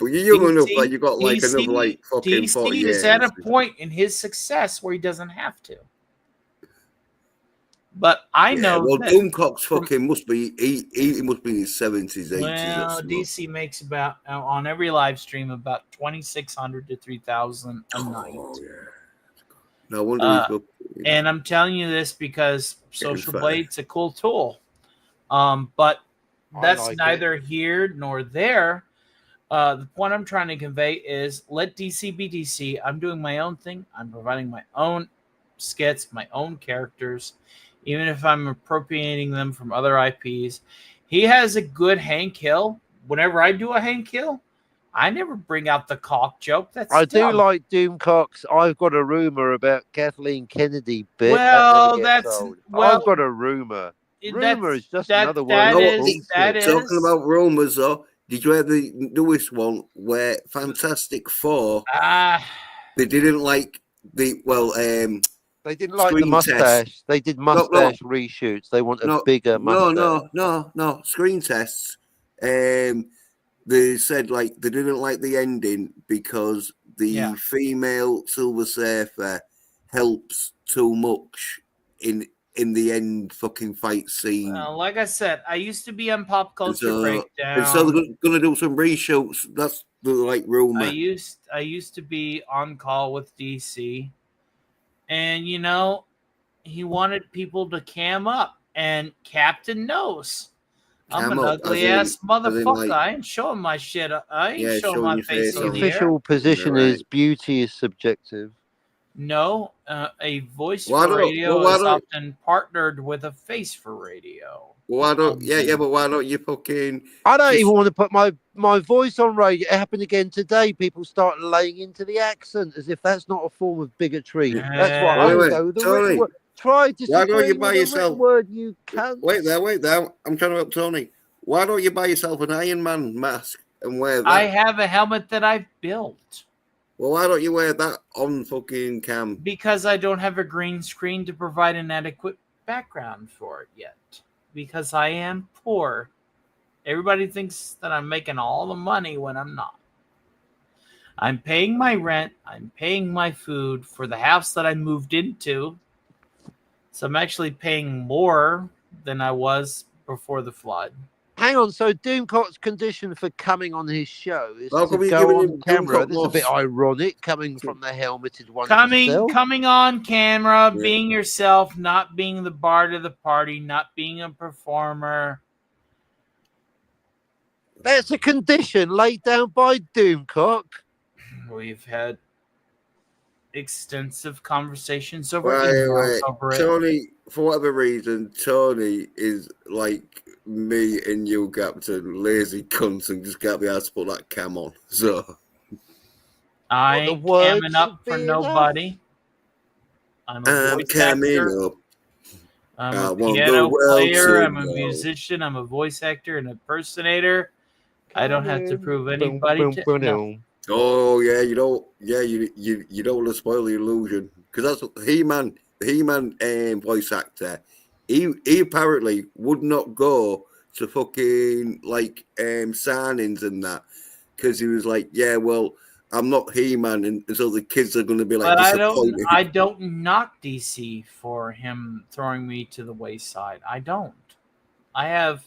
but you're young enough that you got like another like fucking 40 years. DC is at a point in his success where he doesn't have to. But I know. Well, Doomcock's fucking must be he must be in his 70s, 80s. Well, DC makes about on every live stream about 2,600 to 3,000 a night. Oh yeah. No wonder and I'm telling you this because Social Blade's a cool tool. But that's neither here nor there. The point I'm trying to convey is let DC be DC. I'm doing my own thing. I'm providing my own skits, my own characters, even if I'm appropriating them from other IPs. He has a good Hank Hill. Whenever I do a Hank Hill, I never bring out the cock joke. That's I dumb. do like Doomcock's I've got a rumor about Kathleen Kennedy bit. Well, I've got a rumor. Rumor is just another word. Talking about rumors, though, did you hear the newest one where Fantastic Four? They didn't like the They didn't like the mustache. Tests. They did mustache reshoots. They want a bigger mustache. No. Screen tests. They said like they didn't like the ending because the female Silver Surfer helps too much in the end fucking fight scene. Like I said, I used to be on Pop Culture Breakdown. And so they're gonna do some reshoots. That's the like rumor. I used to be on call with DC, and he wanted people to cam up, and Captain knows. I'm an ugly ass motherfucker. I ain't showing my shit. I ain't showing my face on the official position is beauty is subjective. No, a voice for radio is often partnered with a face for radio. Why don't? But why don't you fucking? I don't even want to put my voice on radio. It happened again today. People start laying into the accent as if that's not a form of bigotry. That's why I would go with the written word. Try to. Why don't you buy yourself? Word you can't. Wait there. I'm trying to help Tony. Why don't you buy yourself an Iron Man mask and wear that? I have a helmet that I've built. Well, why don't you wear that on fucking cam? Because I don't have a green screen to provide an adequate background for it yet. Because I am poor. Everybody thinks that I'm making all the money when I'm not. I'm paying my rent. I'm paying my food for the house that I moved into. So I'm actually paying more than I was before the flood. Hang on, so Doomcock's condition for coming on his show is to go on camera. This is a bit ironic, coming from the helmeted one. Coming on camera, being yourself, not being the bard of the party, not being a performer. That's a condition laid down by Doomcock. We've had extensive conversations over Right, emails over it. Tony, for whatever reason, Tony is like me and you, Captain, lazy cunts and just can't be asked to put that cam on. So I What the ain't camming words up should for be enough? nobody. I'm a I'm voice coming actor. up. I'm I a want the piano world player. to I'm a know. musician. I'm a voice actor and impersonator. I don't have to prove Boom, anybody boom, to boom, no. boom. Oh yeah, you don't want to spoil the illusion because that's He-Man voice actor. He apparently would not go to fucking like signings and that because he was like, yeah, well, I'm not He-Man, and so the kids are going to be like But disappointed. I don't knock DC for him throwing me to the wayside. I don't. I have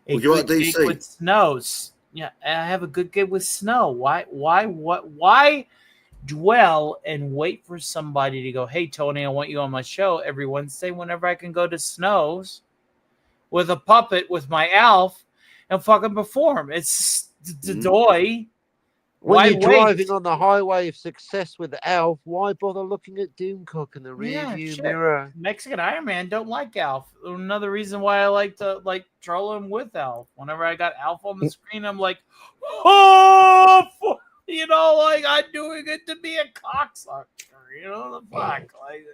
a Would you like good gig DC? with Snows. Yeah, I have a good gig with Snow. Why dwell and wait for somebody to go, hey Tony, I want you on my show every Wednesday whenever I can go to Snows with a puppet with my Alf and fucking perform. It's doy. When Why you're wait? driving on the highway of success with Alf, why bother looking at Doomcock in the Yeah, rearview shit. mirror? Mexican Iron Man don't like Alf. Another reason why I like to like troll him with Alf. Whenever I got Alf on the screen, I'm like, oh, you know, like I'm doing it to be a cocksucker. You know the fuck, like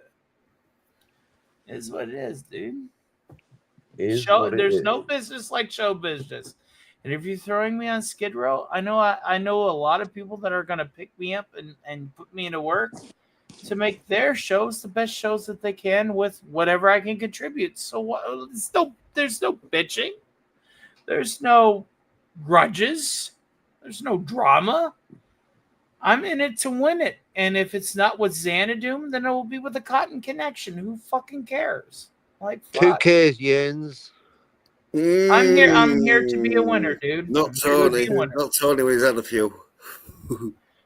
it is what it is, dude. There's no business like show business. And if you're throwing me on Skid Row, I know a lot of people that are gonna pick me up and put me into work to make their shows the best shows that they can with whatever I can contribute. So there's no bitching, there's no grudges, there's no drama. I'm in it to win it, and if it's not with Xanadu, then it will be with the Cotton Connection. Who fucking cares? Like, Who fuck. cares, Jens? I'm here to be a winner, dude. Not I'm here to be Tony. a winner. Not Tony when he's had a few.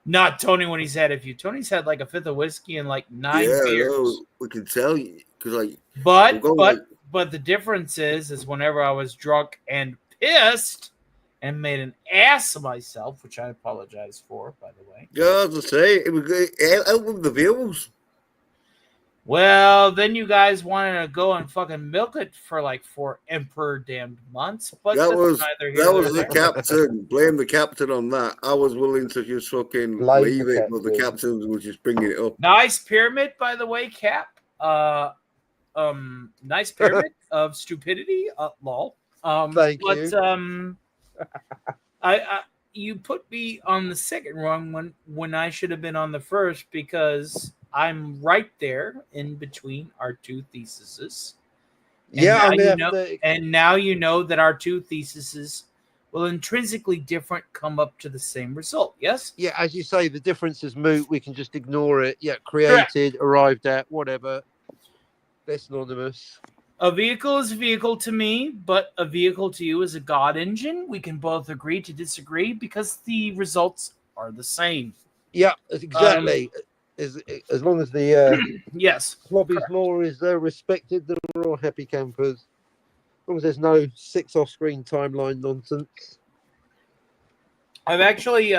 Not Tony when he's had a few. Tony's had like a fifth of whiskey and like 9 Yeah, I beers. know. We can tell you because like But the difference is whenever I was drunk and pissed and made an ass of myself, which I apologize for, by the way. yeah, as I say, it was out with the views. Well, then you guys wanted to go and fucking milk it for like 4 emperor damned months, but That that's was neither here that nor was the there. captain. Blame the captain on that. I was willing to just fucking Blame leave the it, but the captain. captain was just bringing it up. Nice pyramid, by the way, Cap. Nice pyramid of stupidity. Lol. Thank but, you. I you put me on the second rung when I should have been on the first because I'm right there in between our two theses. And Yeah, now I'm gonna you have know, to. and now you know that our two theses will intrinsically different come up to the same result. Yes. Yeah, as you say, the difference is moot. We can just ignore it. Yeah, created, arrived at, whatever. They're synonymous. A vehicle is a vehicle to me, but a vehicle to you is a God engine. We can both agree to disagree because the results are the same. Yeah, exactly. As long as the Yes. Floppy's law is respected, then we're all happy campers. As long as there's no 6 off-screen timeline nonsense. I've actually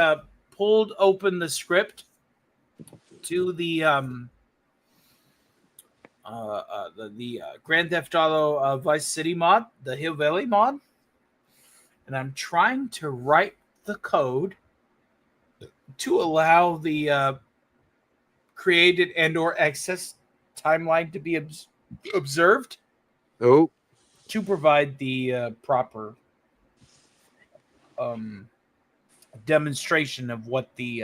pulled open the script to the Grand Theft Auto Vice City mod, the Hill Valley mod, and I'm trying to write the code to allow the created and/or access timeline to be observed. Oh, to provide the proper demonstration of what the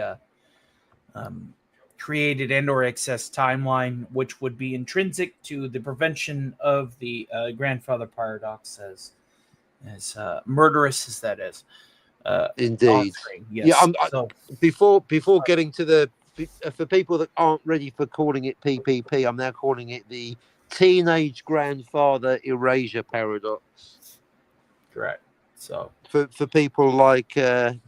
created and/or access timeline, which would be intrinsic to the prevention of the grandfather paradox, as murderous as that is. indeed. Yes. Yeah. Before getting to the for people that aren't ready for calling it PPP, I'm now calling it the teenage grandfather erasure paradox. Correct. So for people like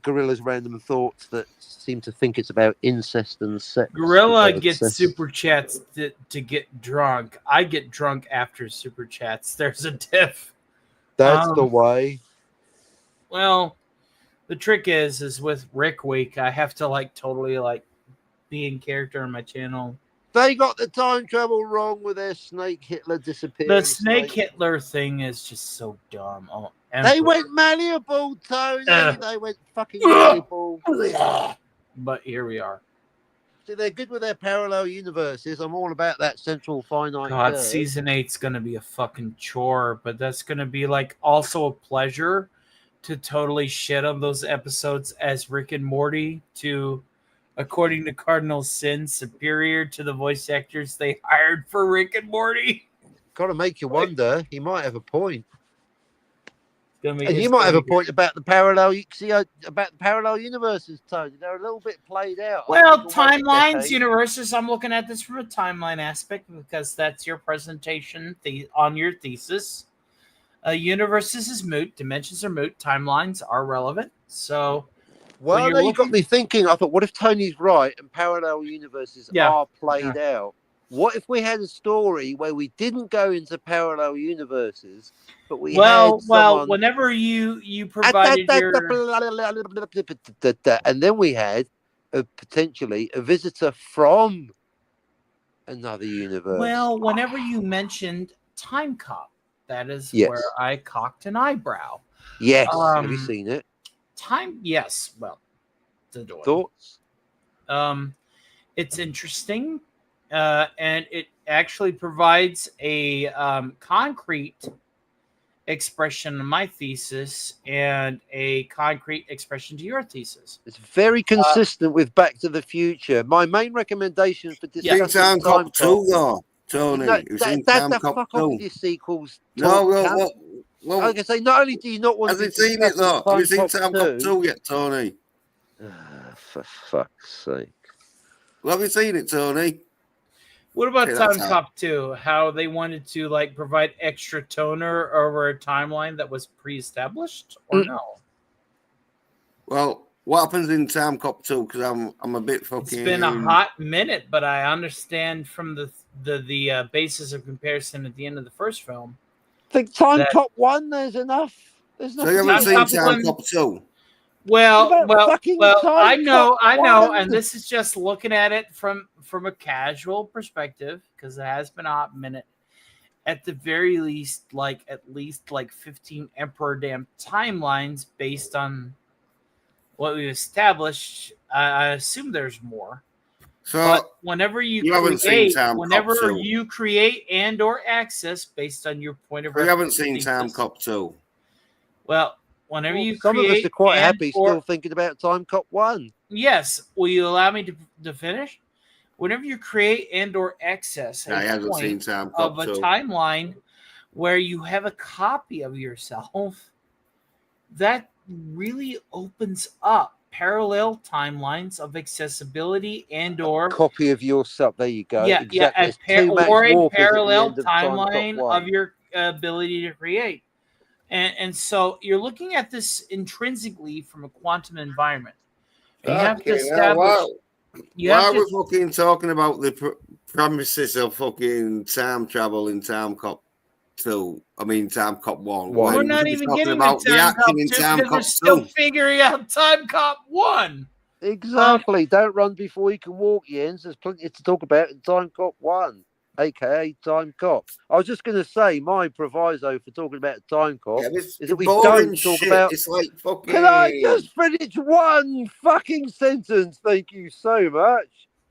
Gorilla's Random Thoughts that seem to think it's about incest and sex. Gorilla gets super chats to get drunk. I get drunk after super chats. There's a diff. That's the way. Well, the trick is with Rick Week, I have to like totally like be in character on my channel. They got the time travel wrong with their snake Hitler disappearing. The snake Hitler thing is just so dumb. Oh, They Emperor. went malleable, Tony. Ugh. They went fucking malleable. But here we are. See, they're good with their parallel universes. I'm all about that central finite God, curve. season 8's gonna be a fucking chore, but that's gonna be like also a pleasure to totally shit on those episodes as Rick and Morty to, according to Cardinal Sin, superior to the voice actors they hired for Rick and Morty. Got to make you wonder. He might have a point. And you might have a point about the parallel. You see about the parallel universes, Tony. They're a little bit played out. Well, timelines, universes. I'm looking at this from a timeline aspect because that's your presentation on your thesis. Universes is moot. Dimensions are moot. Timelines are relevant. So, well, you got me thinking. I thought, what if Tony's right and parallel universes are played out? What if we had a story where we didn't go into parallel universes, but we had someone... whenever you provided and then we had potentially a visitor from another universe. Well, whenever you mentioned Time Cop, that is where I cocked an eyebrow. Yes, have you seen it? Yes. Well, thoughts? It's interesting. And it actually provides a concrete expression of my thesis and a concrete expression to your thesis. It's very consistent with Back to the Future. My main recommendation for discussing Time Cop 2, though, Tony. That's the fuck off with your sequels. No, well, I can say, not only do you not want to see it, though. Have you seen Time Cop 2 yet, Tony? For fuck's sake. Well, have you seen it, Tony? What about Time Cop 2? How they wanted to like provide extra toner over a timeline that was pre-established, or no? Well, what happens in Time Cop 2? Because I'm a bit fucking. It's been a hot minute, but I understand from the basis of comparison at the end of the first film. I think Time Cop 1, there's enough. So you haven't seen Time Cop 2? Well, I know, and this is just looking at it from a casual perspective because it has been a hot minute. At the very least, at least 15 Emperor damn timelines based on what we've established. I assume there's more. So but whenever you create and or access based on your point of reference, you haven't seen Time Cop 2. Well. Whenever you some create of us are quite happy still thinking about Time Cop 1. Yes. Will you allow me to finish? Whenever you create and or access I haven't seen Time Cop of a timeline where you have a copy of yourself, that really opens up parallel timelines of accessibility and or copy of yourself. There you go. Yeah, exactly. Or a parallel timeline of your ability to create. And so you're looking at this intrinsically from a quantum environment. You have to establish. Why are we fucking talking about the premises of fucking time travel in Time Cop 2? I mean, Time Cop 1. We're not even getting about the acting in Time Cop 2. We're still figuring out Time Cop 1. Exactly. Don't run before you can walk, Jens. There's plenty to talk about in Time Cop 1. AKA Time Cop. I was just going to say my proviso for talking about Time Cop is that we don't talk about. It's like fucking. Can I just finish one fucking sentence? Thank you so much.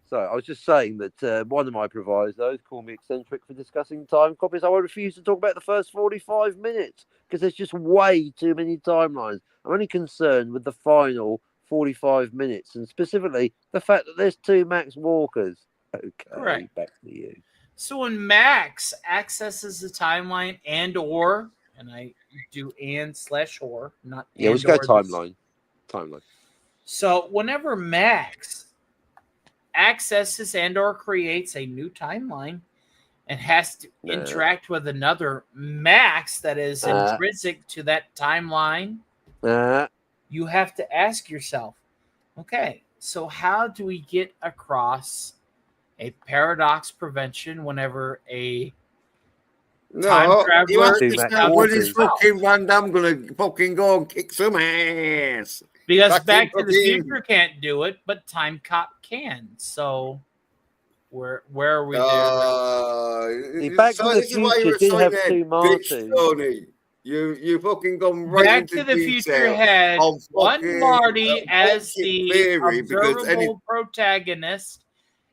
So I was just saying that one of my provisos, call me eccentric for discussing Time Cop, is I refuse to talk about the first 45 minutes because there's just way too many timelines. I'm only concerned with the final 45 minutes and specifically the fact that there's 2 Max Walkers. Okay, correct. Back to you. So when Max accesses the timeline and I do and/or, not let's go timeline. Timeline. So whenever Max accesses and or creates a new timeline and has to interact with another Max that is intrinsic to that timeline, you have to ask yourself, okay, so how do we get across a paradox prevention whenever a Time No, you traveler asked Two me Max now, when is Walkers. fucking Van Damme gonna fucking go and kick some ass? because Back in Back to the fucking- Future can't do it, but Time Cop can. So where are we there? See, Back to the this is why Future you're a did have Soy two Nerd, bitch, Martys. Tony. You fucking gone right Back into to the detail Future had on one fucking Marty as bullshit the theory because any observable protagonist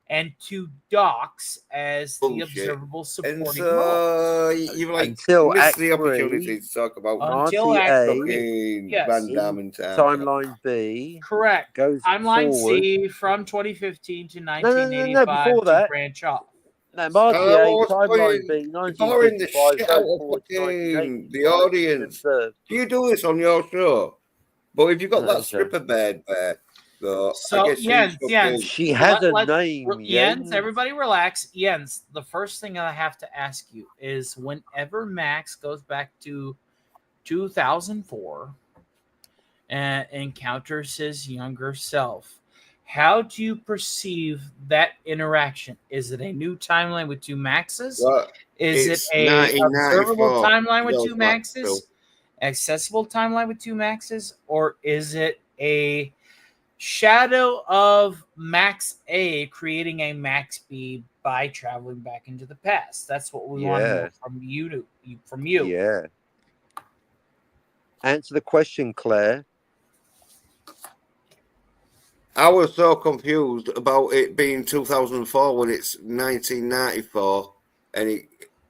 and two Docs as the bullshit. observable And supporting role. so you've like Until missed Act the 3, opportunity to talk about Until Marty Act A fucking Yes. Van Damme in and time. Timeline B Correct. goes Timeline forward. C from 2015 to No, 1985 before to that. branch off. No, Marty A, what's Timeline boring, B, boring the 1955 shit out goes of forward to fucking the 1985 to audience. observed. Do you do this on your show? But if you've got No, that sir. stripper bed there, so I So guess Jens, she's Jens, She has a let's- name, Jens, Jens. everybody relax. Jens, the first thing I have to ask you is whenever Max goes back to 2004 and encounters his younger self, how do you perceive that interaction? Is it a new timeline with two Maxes? Well, Is it it's a observable 1994. timeline with Goes two back Maxes? Accessible timeline with two Maxes? Or is it a shadow of Max A creating a Max B by traveling back into the past? That's what we want to know from you. Yeah. Answer the question, Claire. I was so confused about it being 2004 when it's 1994 and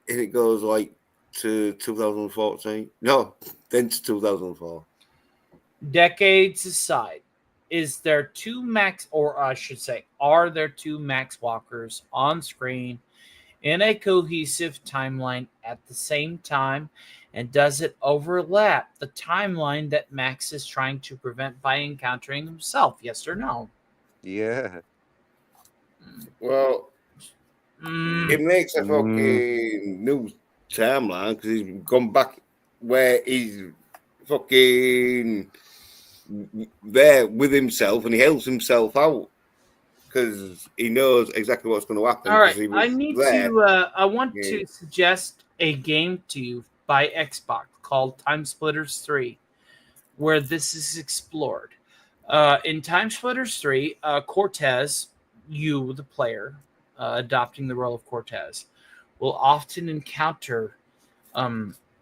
it goes like to 2014. No, then to 2004. Decades aside, is there two Max, or I should say, are there two Max Walkers on screen in a cohesive timeline at the same time? And does it overlap the timeline that Max is trying to prevent by encountering himself? Yes or no? Yeah. Well, it makes a fucking new timeline because he's gone back where he's fucking there with himself and he helps himself out because he knows exactly what's going to happen. All right, 'cause he was I need there. to. I want Yeah. to suggest a game to you by Xbox called Time Splitters 3, where this is explored. In Time Splitters 3, Cortez, you, the player, adopting the role of Cortez, will often encounter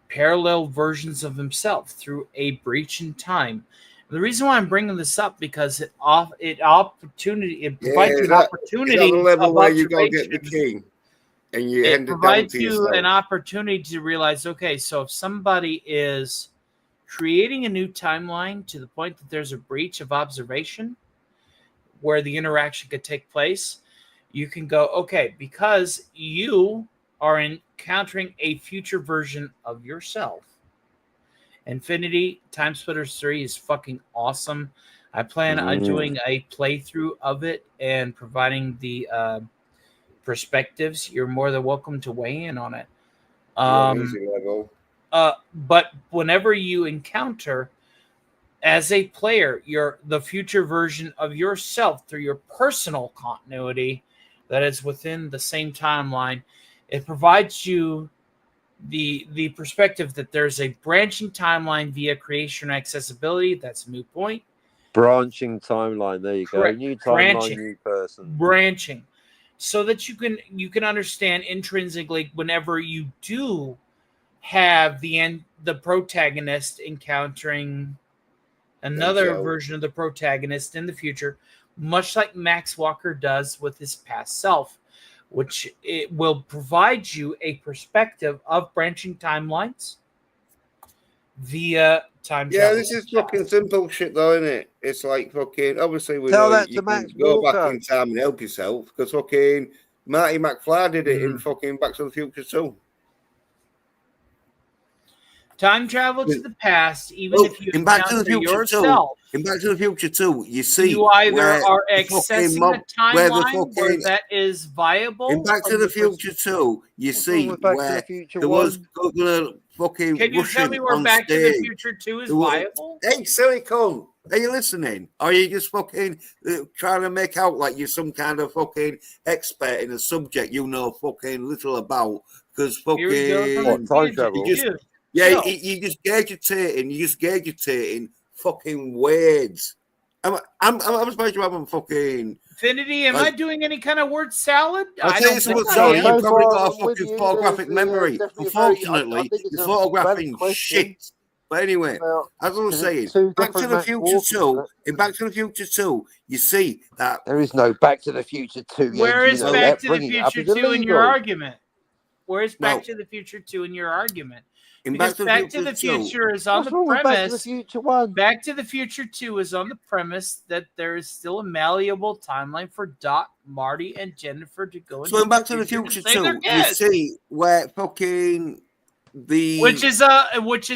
parallel versions of himself through a breach in time. The reason why I'm bringing this up because it provides you an opportunity Is that the level of where you go get the observation. key and you It hand it down provides to you yourself? an opportunity to realize, okay, so if somebody is creating a new timeline to the point that there's a breach of observation where the interaction could take place, you can go, okay, because you are encountering a future version of yourself. Infinity Time Splitters 3 is fucking awesome. I plan on doing a playthrough of it and providing the perspectives. You're more than welcome to weigh in on it. Easy level. But whenever you encounter as a player the future version of yourself through your personal continuity that is within the same timeline, it provides you the perspective that there's a branching timeline via creation and accessibility. That's a moot point. Branching timeline. There you Correct. go. New timeline, Branching. new person. Branching, so that you can understand intrinsically whenever you do have the protagonist encountering another Himself. version of the protagonist in the future, much like Max Walker does with his past self, which it will provide you a perspective of branching timelines via time Yeah, travel. this is fucking simple shit, though, isn't it? It's like fucking. Obviously, we Tell know that you to can Max go back Walker. in time and help yourself because fucking Marty McFly did it in fucking Back to the Future too. Time travel to the past, even if you in Back to the encounter Future yourself, 2, in Back to the Future 2, you see you either where are the fucking accessing mob- a where the timeline where fucking- that is viable. in Back to from the the pers- Future 2, you What's see wrong with Back to the where Future there was 1? gonna fucking Can you tell me Russian where on Back to the stage. Future 2 is There was- viable? Hey, silly cunt, are you listening? Or are you just fucking trying to make out like you're some kind of fucking expert in a subject you know fucking little about? because Here we go from What, fucking time the future. travel? just- Dude, yeah, chill. you just gurgitating fucking words. I'm surprised you haven't fucking. Infinity, am Like- I doing any kind of word salad? I'll I tell don't you think something, I Tony. am. You've So probably far, got a I'm with fucking you. photographic There's memory. definitely a very. I Unfortunately, think it's your a valid photographing question. shit. But anyway, Well, as I was 'cause saying, it's two Back to different the Max Future Walkers, 2, isn't it? in Back to the Future 2, you see that There is no Back to the Future 2. Where James, is you know Back that. to the Bringing it up Future is 2 in your illegal. argument? Where's Back Well, to the Future 2 in your argument? in Because Back to the Back to Future the 2, Future is on What's the wrong with Back to the premise. Future 1? Back to the Future 2 is on the premise that there is still a malleable timeline for Doc, Marty, and Jennifer to go into so in Back to the future Future save their 2, you kids. see where fucking the Which is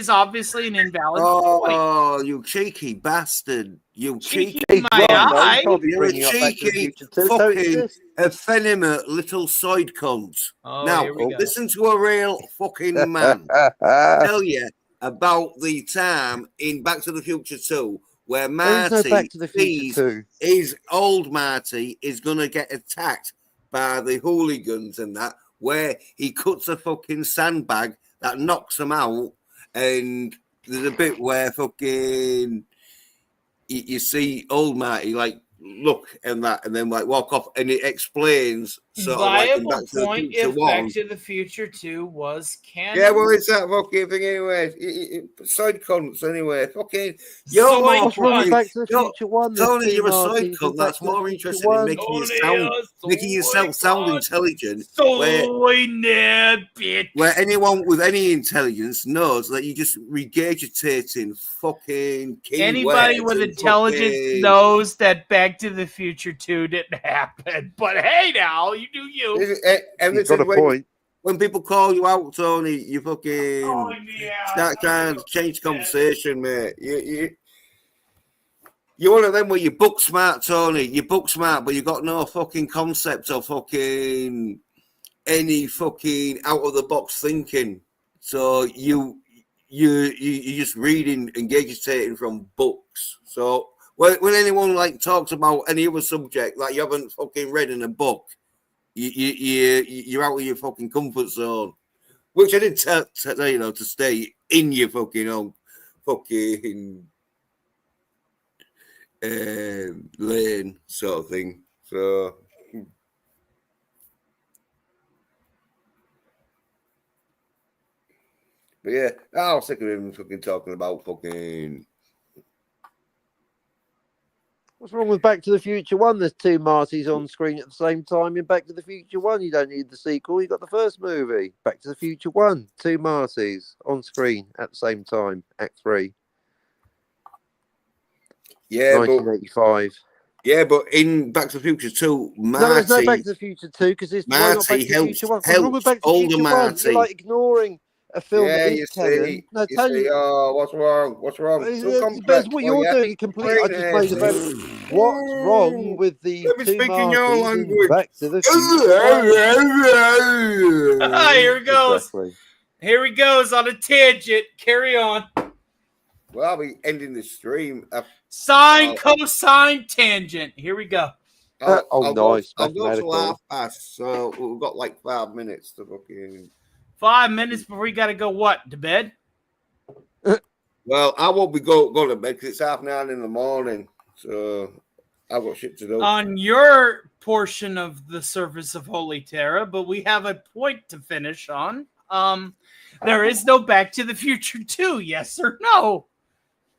obviously an invalid point. oh, you cheeky bastard, you cheeky, Cheeky my Wrong, though. eye. You can't be you're a bringing up Back to the cheeky Future 2. So it fucking exists. effeminate little side cunt. Oh, Now, here we go. listen to a real fucking man tell you about the time in Back to the Future 2 where There is no Marty Back to the Future sees 2. his old Marty is going to get attacked by the hooligans and that, where he cuts a fucking sandbag that knocks him out, and there's a bit where fucking you see old Marty like look and that, and then like walk off, and it explains sort of like in Viable Back to the point Future if 1. Back to the Future 2 was canon. Yeah, well, it's that fucking thing anyway. Side cunts anyway. Fucking, you're So my What's wrong with fucking, Back to the you're- Future 1? There's Tony, two you're a side Martys in cunt. Back That's to the more Future interested in 1. making yourself sound intelligent. Soy nerd, bitch. Where anyone with any intelligence knows that you're just regurgitating fucking key Anybody words with and intelligence fucking- knows that Back to the Future 2 didn't happen. But hey, now you do you. And He's this got is a point. when people call you out, Tony, you fucking Calling me out. start trying to change conversation, mate. You're one of them where you book smart, Tony. You book smart, but you got no fucking concept of fucking any fucking out of the box thinking. So you just reading and gurgitating from books. So when anyone like talks about any other subject that you haven't fucking read in a book, you're out of your fucking comfort zone. Which I did tell you know to stay in your fucking own fucking lane sort of thing. So but yeah, I was sick of him fucking talking about fucking. What's wrong with Back to the Future 1? There's two Martys on screen at the same time in Back to the Future 1. You don't need the sequel. You got the first movie. Back to the Future 1. Two Martys on screen at the same time. Act 3. Yeah, 1985. but in Back to the Future 2, Marty, No, there's no Back to the Future 2 because it's why not Back Marty to the helps, Future 1? What's wrong with Back to the older Future 1? Marty. You're like ignoring a film Yeah, that you is canon. see, No, you Tony, see, oh, what's wrong? What's wrong? Too it's complex what for you're you. doing. Completely, I just made a very. What's wrong with the Let me two speak in your Martys in language. Back to the Future 1? Here it goes. Exactly. Here he goes on a tangent. Carry on. Well, I'll be ending the stream. Sine, cosine, tangent. Here we go. Oh, nice. I'll go to Mathematical. 1/2 so we've got like 5 minutes to fucking. 5 minutes before you got to go what? To bed? Well, I won't be going to bed because it's 9:30 in the morning, so I've got shit to do. On your portion of the surface of Holy Terra, but we have a point to finish on. There is no Back to the Future 2, yes or no?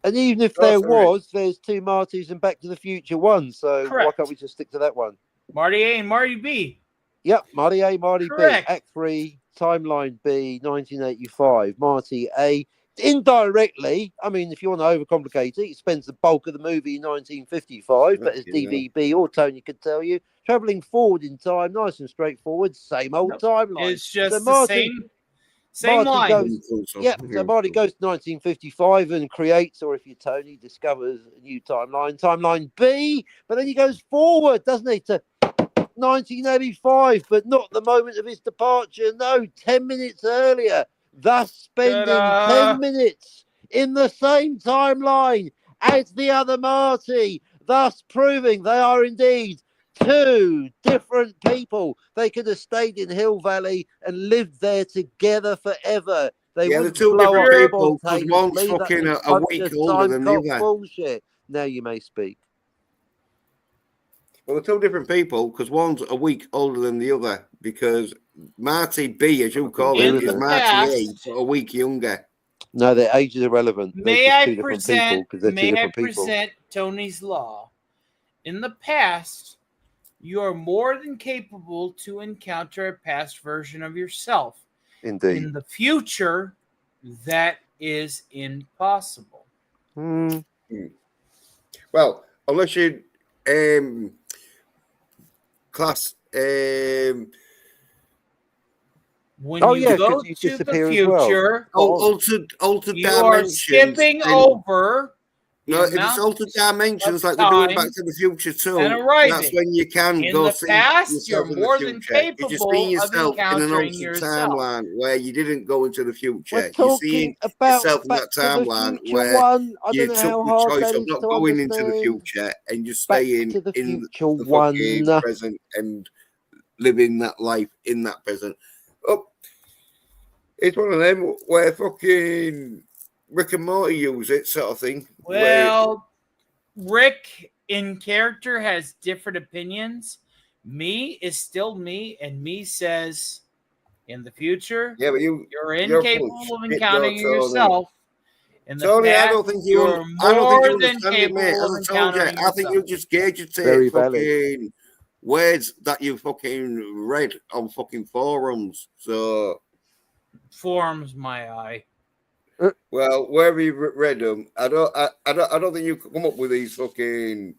And even if there was, there's two Martys in Back to the Future 1. So why Correct. can't we just stick to that one? Marty A and Marty B. Yep, Marty A, Marty Correct. B. Act 3, Timeline B, 1985. Marty A. Indirectly, I mean, if you want to overcomplicate it, he spends the bulk of the movie in 1955, but as DVB or Tony could tell you, travelling forward in time, nice and straightforward, same old timeline. It's just So the Marty- same Marty line. So Marty goes to 1955 and creates, or if you're Tony, discovers a new timeline, timeline B, but then he goes forward, doesn't he, to 1985, but not the moment of his departure. No, 10 minutes earlier, thus spending Ta-da! 10 minutes in the same timeline as the other Marty, thus proving they are indeed two different people. They could have stayed in Hill Valley and lived there together forever. They Yeah, they're wouldn't two blow different up people because one's spontaneously. fucking That's a bunch week of older than the time-cop other. bullshit. Now you may speak. Well, they're two different people because one's a week older than the other because Marty B, as you call agree him, with is that. Marty A, but a week younger. No, their age is irrelevant. They're May just I two different people present? because they're two May I different people. present Tony's law? In the past, you are more than capable to encounter a past version of yourself. Indeed. In the future, that is impossible. Well, unless you class. When Oh, you yeah, go 'cause you to the disappear as well. future, altered you are dimensions. skipping over. No, if it's altered dimensions like they're doing Back to the Future too, and arriving. that's when you can In go the see past, yourself you're in more the than future. You're just seeing capable of yourself in an encountering altered yourself. timeline where you didn't go into the We're future. You're seeing talking about yourself in Back that to the timeline Future where one. I you don't know took how the hard choice that of is not to going into the understand. future and just Back staying to the in Future the one. fucking present and living that life in that present. Oh, it's one of them where fucking Rick and Morty use it, sort of thing. Well, Rick in character has different opinions. Me is still me, and me says in the future, yeah, but you're you're incapable of encountering yourself. In the Tony, past, I don't think you're I don't think you more than understand it, mate. capable of As I told you, encountering I think you yourself. just gauge Very it valid. fucking words that you fucking read on fucking forums. So Forms my eye. well, wherever you read them, I don't think you could come up with these fucking.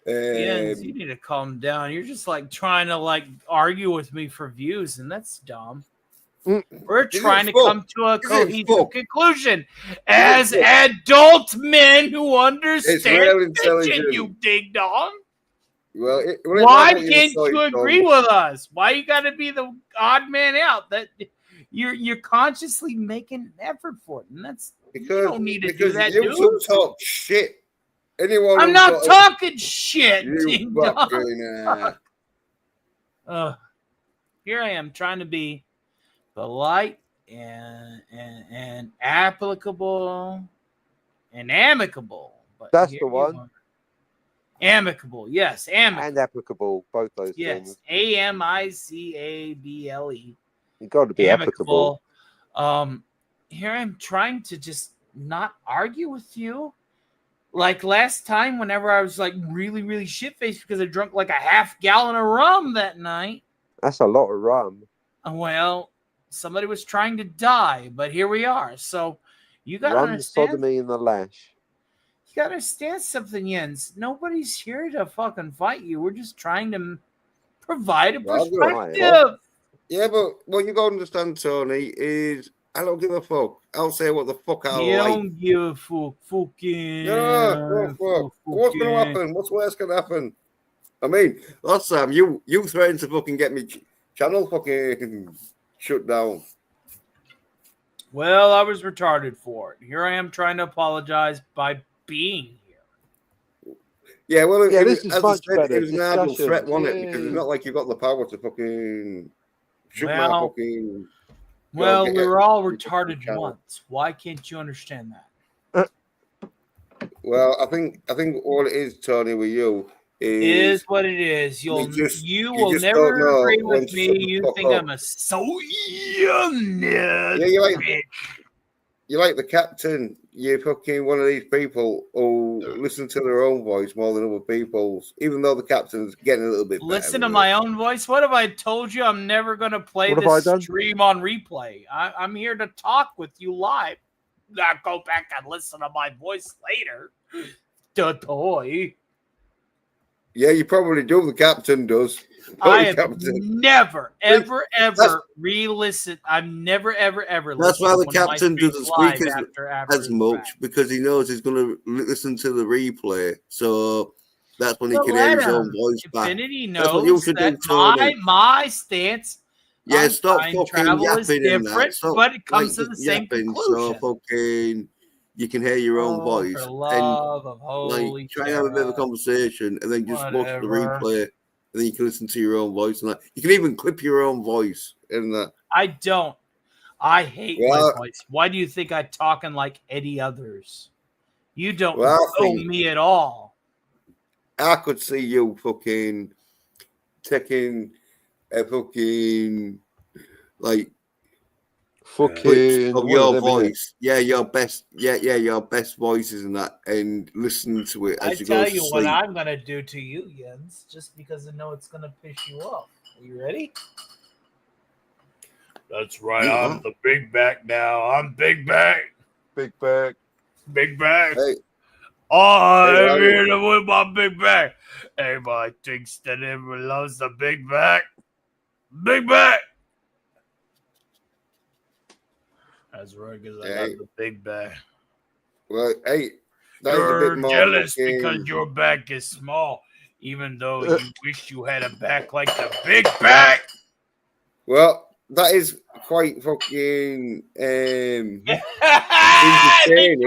Jens, you need to calm down. You're just like trying to like argue with me for views, and that's dumb. We're trying to come to a cohesive conclusion as adult men who understand fiction, you ding dong. Well, why can't you agree with us? Why you got to be the odd man out? That you're consciously making an effort for it, and that's because you don't need to do that, you dude. talk shit. Anyone I'm not talking shit. You fucking here I am trying to be polite and applicable and amicable. But that's the one. Amicable, yes, amicable. And applicable, both those things. AMICABLE. You got to be applicable. Here I'm trying to just not argue with you. Like last time, whenever I was like really, really shit-faced because I drank like a half gallon of rum that night. That's a lot of rum. Well, somebody was trying to die, but here we are. So you got to understand. Sodomy in the lash. You got to understand something, Jens. Nobody's here to fucking fight you. We're just trying to provide a perspective. Yeah, but what you got to understand, Tony, is I don't give a fuck. I'll say what the fuck I like. You don't give a fuck. Fucking. No, fuck. What's going to happen? What's worse going to happen? I mean, last time you threatened to fucking get me channel fucking shut down. Well, I was retarded for it. Here I am trying to apologize by being here. Yeah, well, this is much better. It was an adult threat, wasn't it? Because it's not like you got the power to fucking shoot my fucking. Well, we were all retarded once. Why can't you understand that? Well, I think all it is, Tony, with you is what it is. You will never agree with me. You think I'm a nerd. Yeah, you're like the captain. You're fucking one of these people who listen to their own voice more than other people's, even though the captain's getting a little bit better. Listen to my own voice? What have I told you? I'm never going to play this stream on replay. I'm here to talk with you live. Not go back and listen to my voice later. The toy. Yeah, you probably do. The captain does. I have never, ever re-listened. I've never, ever listened. That's why the captain doesn't speak as much because he knows he's going to listen to the replay. So that's when he can hear his own voice back. Infinity knows that my stance. Yeah, stop fucking yapping is different, but it comes to the same conclusion. So fucking, you can hear your own voice, For and love of like holy try and have a bit of a Sarah. conversation, and then just watch the Whatever. replay, and then you can listen to your own voice, and that you can even clip your own voice in that. I don't. I hate Well, my voice. Why do you think I talking like any others? You don't Well, I know think- me at all. I could see you fucking taking a fucking like clips Fucking of one your them, innit? voice. Yeah, your best. Yeah, your best voices and that, and listen to it I as you go tell to you what sleep. I'm gonna do to you, Jens, just because I know it's gonna piss you off. Are you ready? That's right. Yeah. I'm the big back now. I'm big back. Big back. Big back. Hey, I'm Larry. here to win my big back. Everybody thinks that everyone loves the big back. Big back. That's right, because I Hey. got the big back. Well, hey, that is a You're bit more jealous fucking. because your back is small, even though you wish you had a back like the big back. Well, that is quite fucking Entertaining.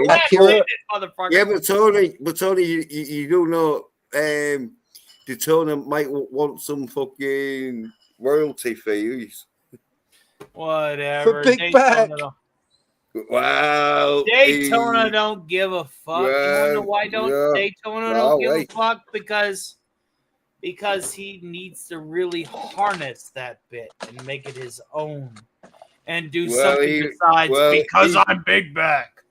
Accurate. Motherfucker. Yeah, but Tony, you do know, the Tony might want some fucking royalty fees. Whatever. For big back. Wow, Daytona don't give a fuck. You wanna know why Daytona don't give a fuck? Because he needs to really harness that bit and make it his own and do something besides because I'm big back.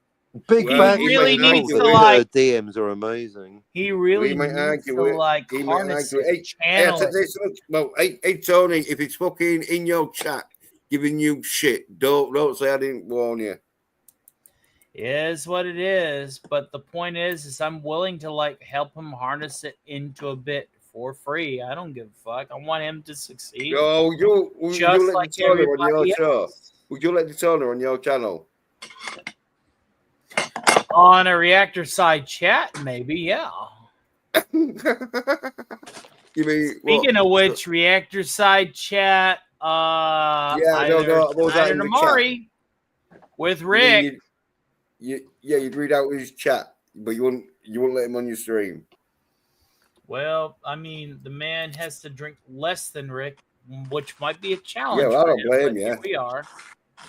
Big back. He really needs to The like. DMs are amazing. He really might needs argue to it. like He might harness argue it, it. channel it. Well, hey, Tony, if it's fucking in your chat giving you shit, don't say I didn't warn you. It is what it is, but the point is I'm willing to like help him harness it into a bit for free. I don't give a fuck. I want him to succeed. No, would you let like the Tony on your everybody show? else. Would you let the Tony on your channel? On a reactor side chat, maybe, yeah. You mean Speaking of which, reactor side chat, either Amari with Rick. You'd read out his chat, but you wouldn't let him on your stream. Well, I mean, the man has to drink less than Rick, which might be a challenge. Yeah, well, I don't blame you. We are.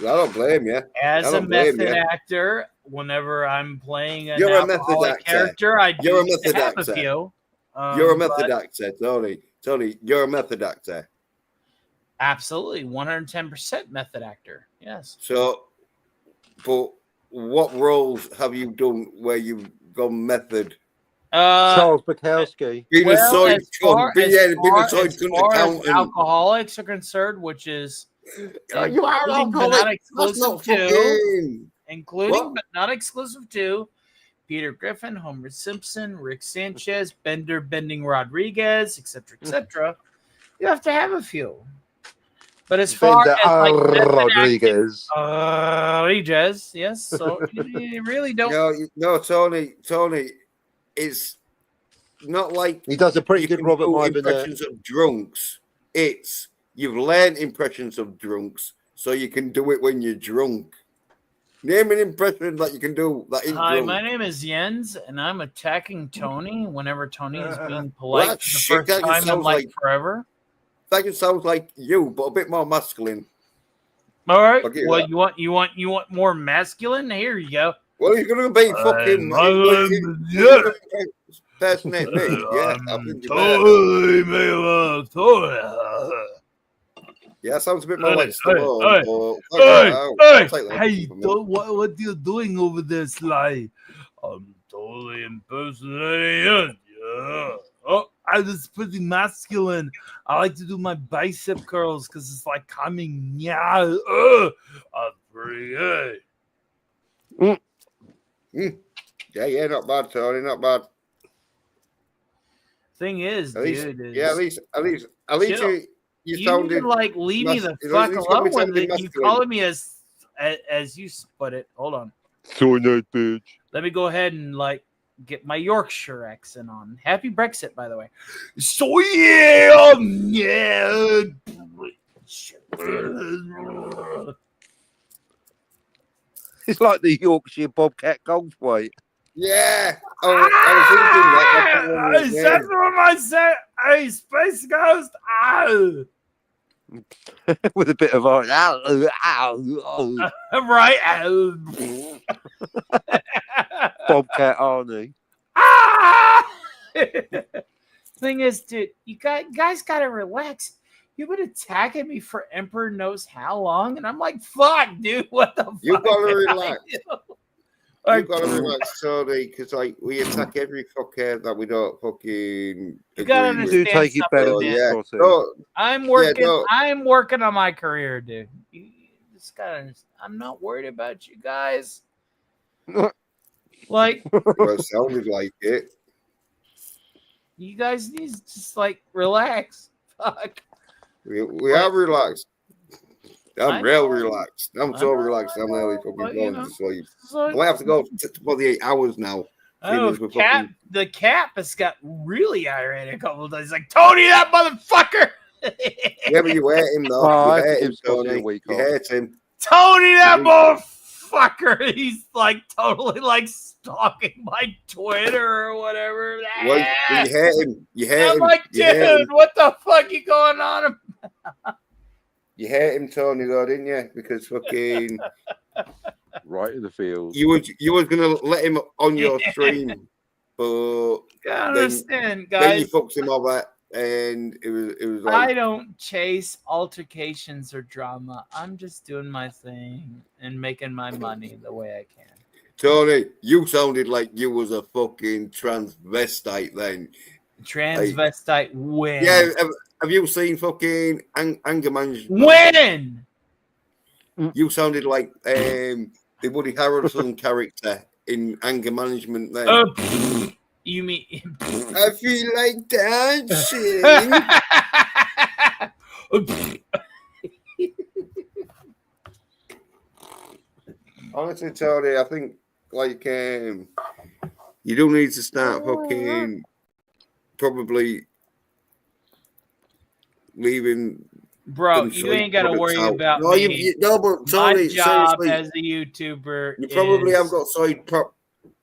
Well, I don't blame you. As a method actor, whenever I'm playing an alcoholic character, I do You're a method have actor. a few. You're a method actor, Tony. Tony, you're a method actor. Absolutely, 110% method actor. Yes. So, but what roles have you done where you've gone method? Charles Bukowski. Being a soy cunt, being a soy cunt accountant. Alcoholics are concerned, which is you are alcoholic. Not exclusive to, including what? but not exclusive to Peter Griffin, Homer Simpson, Rick Sanchez, Bending Rodriguez, etc., etc. You have to have a few. But as far as like Rodriguez, yes. So you really don't. No, Tony, it's not like he does a pretty good Robert Myben impressions of drunks. It's you've learned impressions of drunks, so you can do it when you're drunk. Name an impression that you can do that is Hi, drunk. my name is Jens, and I'm attacking Tony whenever Tony is being polite for the first time in like forever. That just sounds like you, but a bit more masculine. All right. Well, you want more masculine? Here you go. Well, he's gonna be fucking. Personate me. Yeah, I think yeah, sounds a bit more like Stallone. Hey, what are you doing over there, Sly? I'm totally impersonating you. Yeah. Oh, I was pretty masculine. I like to do my bicep curls because it's like coming. Yeah, I'm pretty good. Yeah, not bad, Tony, not bad. Thing is, at least, dude, at least you sounded need to, like leave me the fuck alone when you calling me as you put it. Hold on. Soy nerd bitch. Let me go ahead and like get my Yorkshire accent on. Happy Brexit, by the way. So yeah. It's like the Yorkshire Bobcat Golf weight. Yeah. I was thinking that. Is that what I said? Hey, Space Ghost. Ow. With a bit of right. Bobcat Arnie. Thing is, dude, you guys gotta relax. You've been attacking me for Emperor knows how long, and I'm like, fuck, dude, what the fuck? You gotta did I relax. do? You gotta relax, Tony, because like we attack every fucker that we don't fucking. You gotta agree with. You understand take it better something, than man. Scotty. No, I'm working. no. I'm working on my career, dude. You just gotta understand. I'm not worried about you guys. Like, Well, it sounded like it. you guys need to just like relax. Fuck. We are relaxed. I'm I real know. relaxed. I'm I so know, relaxed. I'm nearly fucking but, going to sleep. so- I might have to go to 48 hours now. Oh, Feelings were the cap has got really irate a couple of times. Like, Tony, that motherfucker! Yeah, but you hate him though. Oh, I you have to hate give him, Scotty Tony. a week You off. hate him. Tony, that You- motherfucker! He's like totally like stalking my Twitter or whatever. Well, you hate him. You hate I'm him. like, You hate him. dude, what the fuck you going on? You hate him, Tony, though, didn't you? Because fucking Right in the field. you was gonna let him on your stream, but Gotta then understand, then you guys. fucked him over, and it was I like don't chase altercations or drama. I'm just doing my thing and making my money the way I can. Tony. You sounded like you was a fucking transvestite then. Transvestite win. Yeah, have you seen fucking Anger Management? Win. You sounded like the Woody Harrelson character in Anger Management. Then You mean? I feel like dancing. Honestly, Tony, I think like you do need to start fucking probably leaving. Bro, them you side ain't got to products worry out. about No, me. no, but My Tony, job seriously, as a YouTuber you probably is, have got side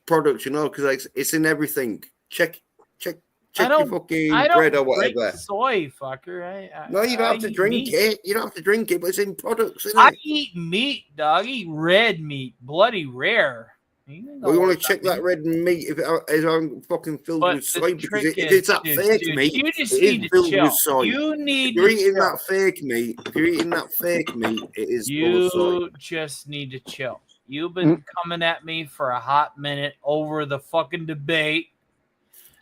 products, you know, because it's in everything. Check your fucking I bread or don't drink whatever. soy, fucker. No, you don't I have to eat drink meat. it. You don't have to drink it, but it's in products, isn't I it? eat meat, dog. I eat red meat, bloody rare. Well, you want to check that red meat if I'm fucking filled But with the soy because trick if is, it's that dude, fake dude, meat, you just it need is to filled chill. with soy. You If need you're to eating chill. that fake meat, if you're eating that fake meat, it is full of soy. You just need to chill. You've been coming at me for a hot minute over the fucking debate.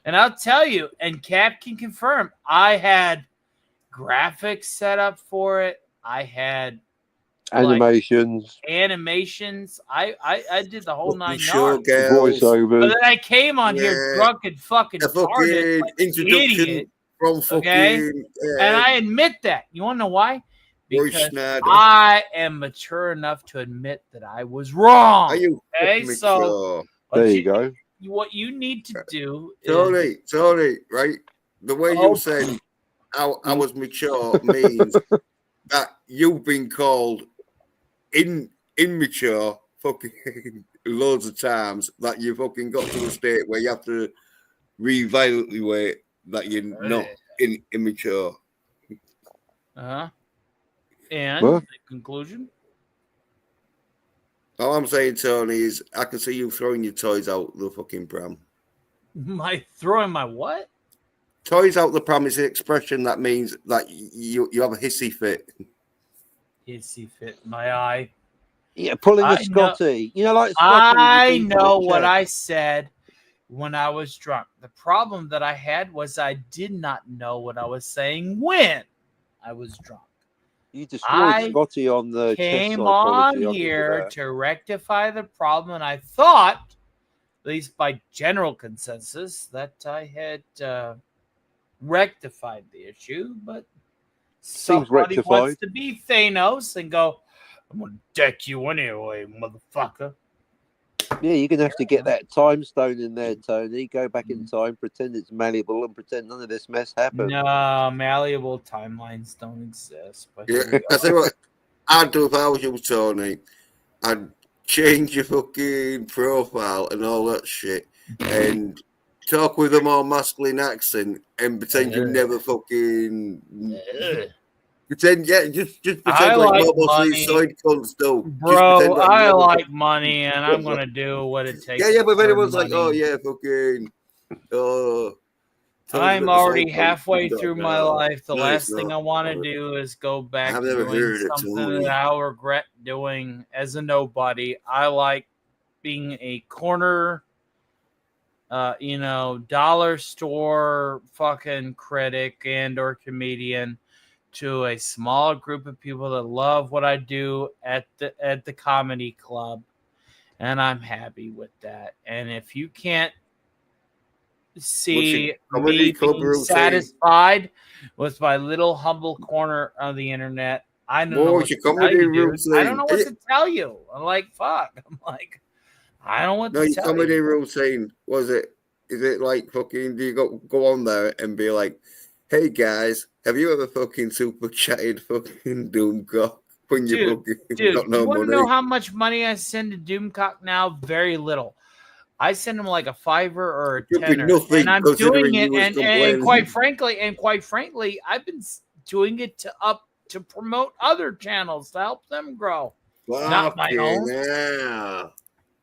And I'll tell you, and Cap can confirm, I had graphics set up for it. I had Animations, animations. I did the whole nine Sure, yards. girls. But voiceovers. then I came on here Yeah. drunk and fucking A retarded, fucking like an introduction idiot. from fucking Okay? And I admit that. You want to know why? Roy Because Schneider. I am mature enough to admit that I was wrong. Are you Okay, fucking so mature? There you go. what you need to do is Tony, right? The way you said I was mature means that you've been called immature fucking loads of times, that you fucking got to a state where you have to reevaluate that you're not immature. and What? the conclusion. All I'm saying, Tony, is I can see you throwing your toys out the fucking pram. My throwing my what? Toys out the pram is an expression that means that you have a hissy fit. Hissy fit in my eye. Yeah, pulling I a Scotty. You know, like Scotty I with the know deep what chest. I said when I was drunk. The problem that I had was I did not know what I was saying when I was drunk. You destroyed I Scotty on the chest Came psychology. on I'll give you here that. to rectify the problem, and I thought, at least by general consensus, that I had rectified the issue. But Seems somebody wants rectified. to be Thanos and go, "I'm gonna deck you anyway, motherfucker." Yeah, you're going to have to get that time stone in there, Tony. Go back in time, pretend it's malleable, and pretend none of this mess happened. No, malleable timelines don't exist. But Yeah, I tell you what, I'd do if I was you, Tony. I'd change your fucking profile and all that shit, and talk with a more masculine accent, and pretend you never fucking pretend. Yeah, just I pretend like like mobile money. suicide cunts do. Just Bro, pretend like you I never like fucking- money, and I'm gonna do what it takes. Yeah, but to then it earn was like, oh money. yeah, fucking. Tell us I'm about the already soul halfway punch. through my life. The last thing I want to do is go back I've to never doing heard it, something Tony. that I'll regret doing as a nobody. I like being a corner, dollar store fucking critic and or comedian to a small group of people that love what I do at the comedy club, and I'm happy with that. And if you can't see comedy me club being routine? satisfied with my little humble corner of the internet, I don't know what What's to your tell comedy you, dude. I don't routine? know what to tell you. I'm like, fuck. I'm like, I don't know what No, to your tell comedy you. routine, was it? Is it like fucking? Do you go on there and be like, "Hey guys, have you ever fucking super chatted fucking Doomcock when you fucking got Dude, no you want to money?" know how much money I send to Doomcock now? Very little. I send him like a $5 or a Could be $10, nothing, and I'm considering doing it. you was And complaining. quite frankly, I've been doing it to promote other channels to help them grow, not my own. Yeah,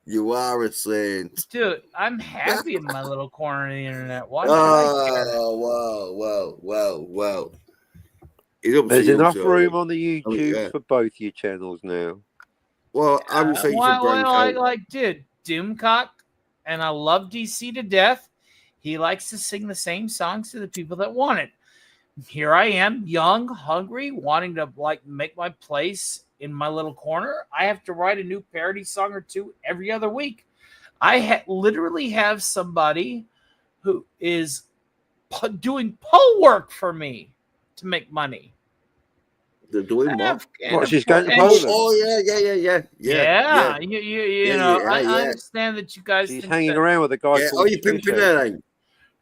you are a saint. Dude, I'm happy in my little corner of the internet. Why should I care? Oh, well. It's up to There's you, enough Tony. room on the I mean, YouTube yeah. for both your channels now. Well, I would say you should branch out. Dude, Doomcock, and I love DC to death. He likes to sing the same songs to the people that want it. Here I am, young, hungry, wanting to make my place in my little corner. I have to write a new parody song or two every other week. I literally have somebody who is doing poll work for me to make money. They're doing what? She's going to Poland. Oh, yeah. Yeah. You know, I understand that you guys. She's hanging around with a guy called. Oh, you pimping her then?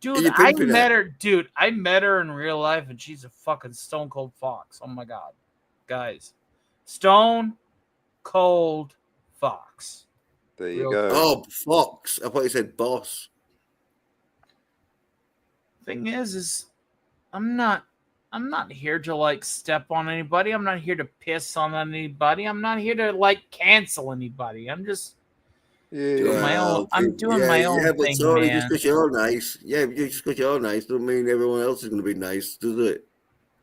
Dude, I met her. Dude, I met her in real life, and she's a fucking stone cold fox. Oh my god, guys, stone cold fox. There you go. Oh, fox. I thought you said boss. Thing is I'm not here to step on anybody. I'm not here to piss on anybody. I'm not here to cancel anybody. I'm just doing my own. I'm doing my own thing, sorry, man. just because you're nice. Yeah, just because you're nice doesn't mean everyone else is going to be nice, does it?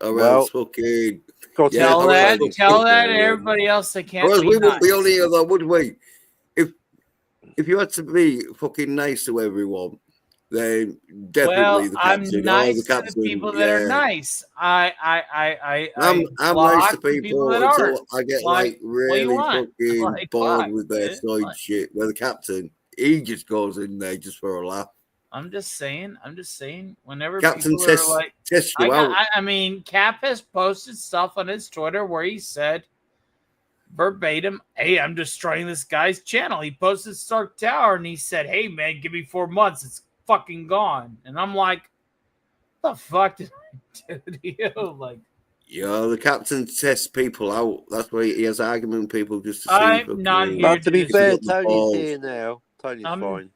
Or else fucking. Tell that everybody else they can't. Or else be we nice. wouldn't be on here, though, would we? If you had to be fucking nice to everyone, then definitely the captain. I'm nice the captain, to the people that are nice. I'm nice to people that until aren't. I get really fucking bored with their side shit. Where the captain, he just goes in there just for a laugh. I'm just saying. Whenever Captain people test are you out. I mean, Cap has posted stuff on his Twitter where he said verbatim, "Hey, I'm destroying this guy's channel." He posted Stark Tower and he said, "Hey, man, give me 4 months. It's fucking gone." And I'm like, "What the fuck did I do to you?" Yeah, the captain tests people out. That's why he has argument with people just to see. I'm not here. But to be fair, Tony's Tony's here now. Tony's fine.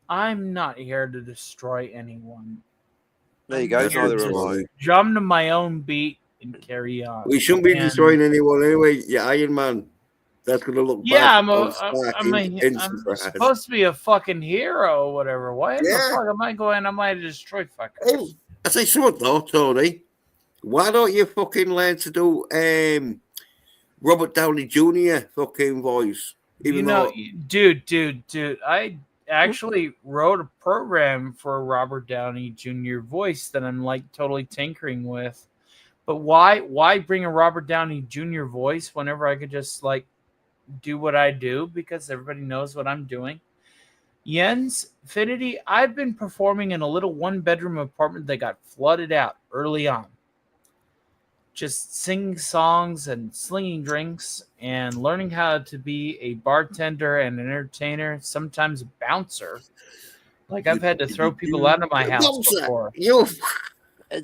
I'm not here to destroy anyone. There you go. Neither am I. Drum to my own beat and carry on. We shouldn't be destroying anyone anyway. Yeah, Iron Man. That's gonna look bad. I'm supposed to be a fucking hero or whatever. Why the fuck am I going? Am I to destroy fuckers? I say something though, Tony. Why don't you fucking learn to do Robert Downey Jr. fucking voice? Even though, dude, I actually wrote a program for a Robert Downey Jr. voice that I'm totally tinkering with. But why bring a Robert Downey Jr. voice whenever I could just do what I do, because everybody knows what I'm doing? Jens Finity, I've been performing in a little 1-bedroom apartment that got flooded out early on. Just singing songs and slinging drinks and learning how to be a bartender and an entertainer, sometimes a bouncer. I've had to throw people out of my house before.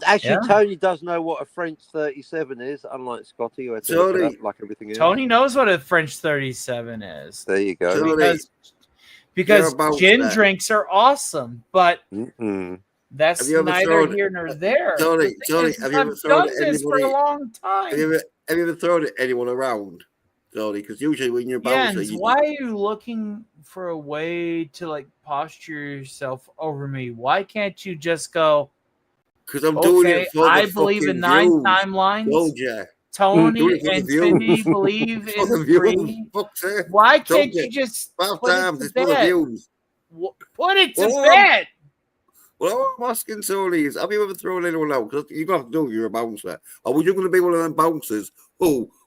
Actually, Yeah. Tony does know what a French 37 is, unlike Scotty, who had to look it Tony. up like everything else. Tony knows what a French 37 is. There you go. Tony, Because about gin that. drinks are awesome, but that's Have you ever neither thrown- here nor there. Tony, The thing Tony, is, have you ever I've thrown done this for a anybody- long time. Have you ever thrown anyone around, Tony? Because usually when you're a bouncer, Jens, why are you looking for a way to like posture yourself over me? Why can't you just go? Because I'm doing Okay, it for the I believe in fucking 9 views. timelines. Told ya. Tony Doing it for the and views. Timmy believe For the in views. 3. Fuck's sake. Why Told can't ya. you just 12 put it times. to It's for the bed? views. Put it to Well, bed. Well, all I'm asking Tony is, have you ever thrown anyone out? Because you're going to have to do it, you're a bouncer. Or were you going to be one of them bouncers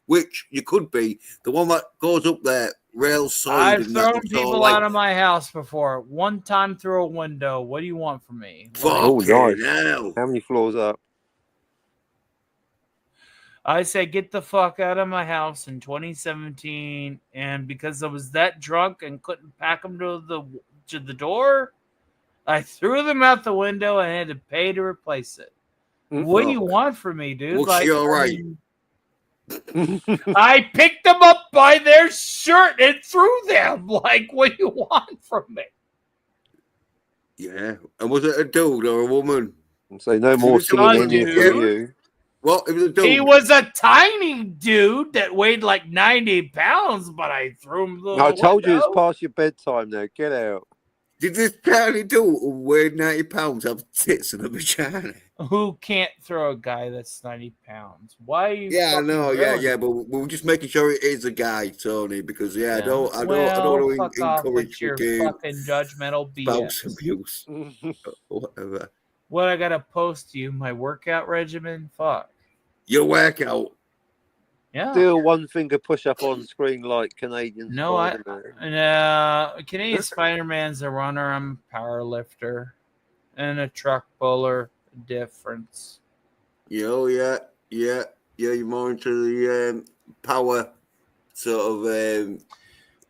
which you could be, the one that goes up there, rail side. I've thrown people out of my house before. One time through a window. What do you want from me? Fucking hell. How many floors up? I said, get the fuck out of my house in 2017, and because I was that drunk and couldn't pack them to the door, I threw them out the window and had to pay to replace it. What do you want from me, dude? Well, like, you're right. I picked them up by their shirt and threw them. Like, what do you want from me? Yeah. And was it a dude or a woman? So no more singing in here for you. Well, it was a dude. He was a tiny dude that weighed like 90 pounds, but I threw him. I told you it's past your bedtime now. Get out. Did this tiny dude who weighed 90 pounds have tits and a vagina? Who can't throw a guy that's 90 pounds? Why are you? Yeah, I know. Yeah, grilling? but we're just making sure it is a guy, Tony, because I don't fuck want to off encourage with your fucking judgmental spouse BS. abuse. Whatever. What I gotta post to you? My workout regimen? Fuck. Your workout. Yeah. Do a one finger push up on screen like Canadian Spider-Man. Canadian Spider-Man's a runner. I'm a power lifter and a truck puller. Difference. Yeah. You're more into the power sort of.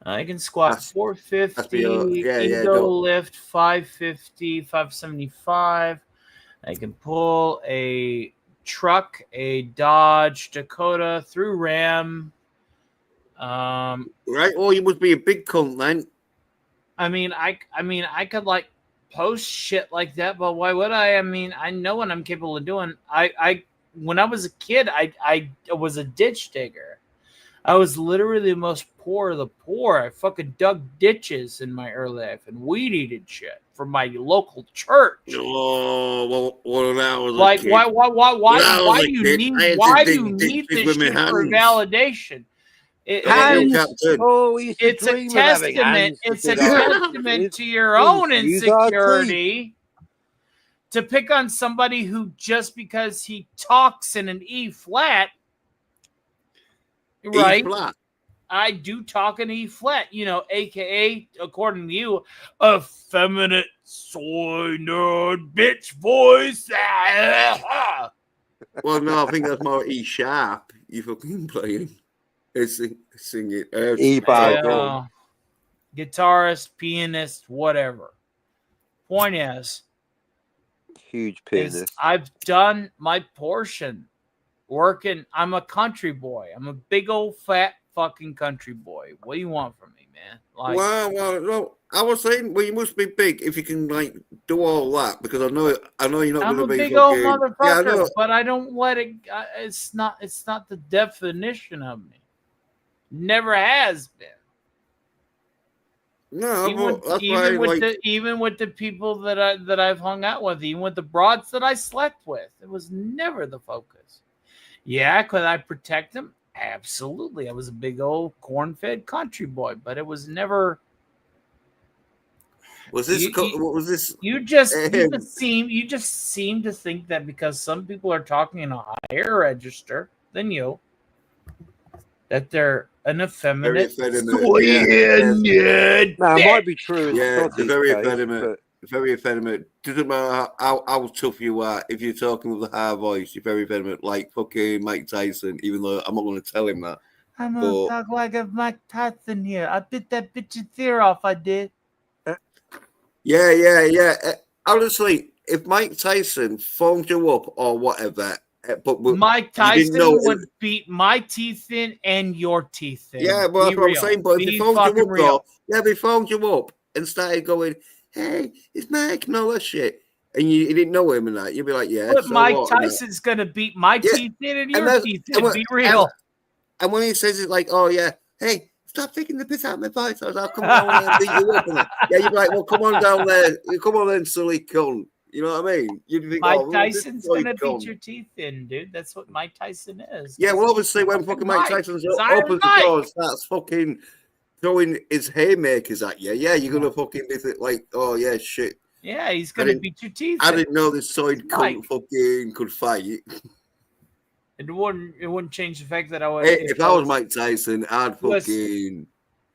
I can squat 450, ego don't. lift 550, 575. I can pull a truck, a Dodge Dakota through Ram. Right. Oh, you must be a big cunt then. I mean, I could like post shit like that, but why would I? I mean, I know what I'm capable of doing. When I was a kid, I was a ditch digger. I was literally the most poor of the poor. I fucking dug ditches in my early life and weed eated shit from my local church. Oh, well, when I was like, a kid, why do you need this shit for validation? It's a testament. It's a testament to your own insecurity to pick on somebody who just because he talks in an E flat, right? E-flat. I do talk in E flat, aka according to you, effeminate soy nerd bitch voice. Well, no, I think that's more E sharp. You fucking playing. Sing it. Guitarist, pianist, whatever. Point is, huge pianist. I've done my portion working. I'm a country boy. I'm a big old fat fucking country boy. What do you want from me, man? Like, well, no. I was saying, well, you must be big if you can like do all that, because I know you're not going to be. I'm a big old motherfucker, but I don't let it. It's not the definition of me. Never has been. No, even with the people that I've hung out with, even with the broads that I slept with, it was never the focus. Yeah, could I protect them? Absolutely. I was a big old corn-fed country boy, but it was never. Was this? What was this? You just seem to think that because some people are talking in a higher register than you, that they're an effeminate. It might be true. Yeah, it's very effeminate. Very effeminate. Doesn't matter how tough you are. If you're talking with a high voice, you're very effeminate. Like fucking Mike Tyson. Even though I'm not going to tell him that. I'm gonna talk like a Mike Tyson here. I bit that bitch's ear off. I did. Yeah. Honestly, if Mike Tyson phoned you up or whatever, but Mike you didn't Tyson know would beat my teeth in and your teeth in. yeah, well, that's Be what I'm real. saying. But if he Be phoned you fucking up, real. though, yeah, if he phoned you up and started going, "Hey, it's Mike," and all that shit, and you didn't know him and that, you'd be like, "Yeah." But So Mike what? And that. Tyson's gonna beat my Yeah, teeth in and and your that's- teeth and in. when- Be real. And when he says it, like, "Oh yeah, hey, stop taking the piss out of my voice," I was like, "I'll come down there and beat you up." And that. Yeah, you'd be like, "Well, come on down there, come on then, silly cunt." You know what I mean? You'd think, Mike "Oh, Tyson's silly gonna cunt." beat your teeth in, dude. That's what Mike Tyson is. Yeah, well, obviously, when Fucking fucking Mike Mike. Tyson's It's Iron opens the Mike. door and starts fucking throwing his haymakers at you, yeah, you're gonna fucking be like, "Oh yeah, shit." Yeah, he's gonna beat your teeth I in. didn't know this Soyd Mike. cunt fucking could fight. It wouldn't change the fact that I would. If I was Mike Tyson, I'd fucking.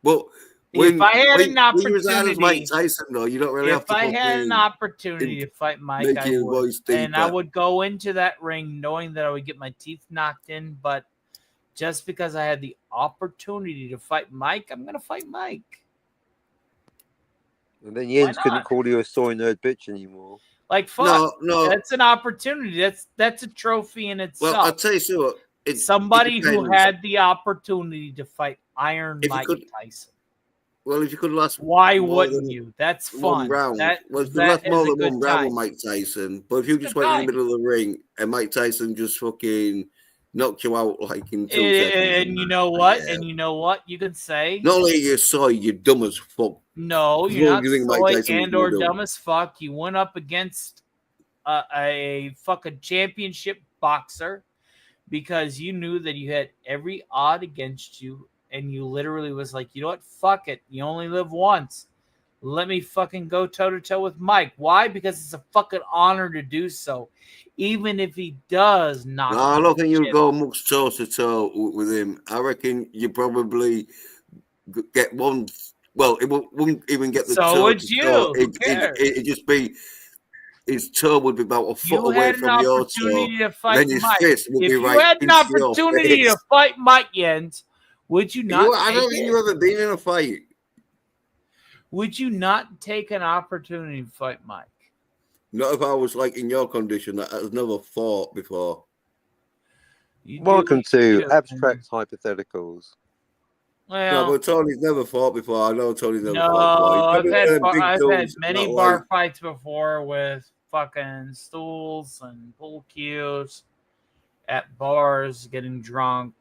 But if I had an when you reside as Mike opportunity, Tyson, though, you don't really have if to. I had an fucking opportunity to fight Mike, make I your would, voice and I deeper. would go into that ring knowing that I would get my teeth knocked in. But just because I had the opportunity to fight Mike, I'm gonna fight Mike. And then Jens Why couldn't not? call you a soy nerd bitch anymore. Like fuck, No. that's an opportunity. That's a trophy in itself. Well, I'll tell you so. Somebody who had the opportunity to fight Iron If you Mike could- Tyson. Well, if you could last, Why more wouldn't than you? That's one fun. round. That Well, if you that last is more a than good one round time. with Mike Tyson, but if you It's a just good went in time. the middle of the ring and Mike Tyson just fucking knocked you out like in 2 seconds, And you know what? yeah. And you know what? You could say Not only you're soy, you're dumb as fuck. no. As You're long not as you think Mike soy Tyson was and or gonna do it. dumb as fuck. You went up against a fucking championship boxer because you knew that you had every odd against you, and you literally was like, you know what? Fuck it. You only live once. Let me fucking go toe to toe with Mike. Why? Because it's a fucking honor to do so, even if he does not. No, I don't think you'll go much toe to toe with him. I reckon you probably get one. Well, it wouldn't even get the So toe. would to you. toe. Who cares? It'd just be his toe would be about a foot You away had an from your toe. opportunity to fight Then his Mike. fist would If be you right had an into your opportunity face. to fight Mike Jens, would you not? I don't think you've ever been in a fight. Would you not take an opportunity to fight Mike? Not if I was like in your condition that has never fought before. Welcome to Abstract Hypotheticals. Well, no, but Tony's never fought before. I know Tony's never no, fought before. I've had many bar fights before with fucking stools and pool cues at bars, getting drunk.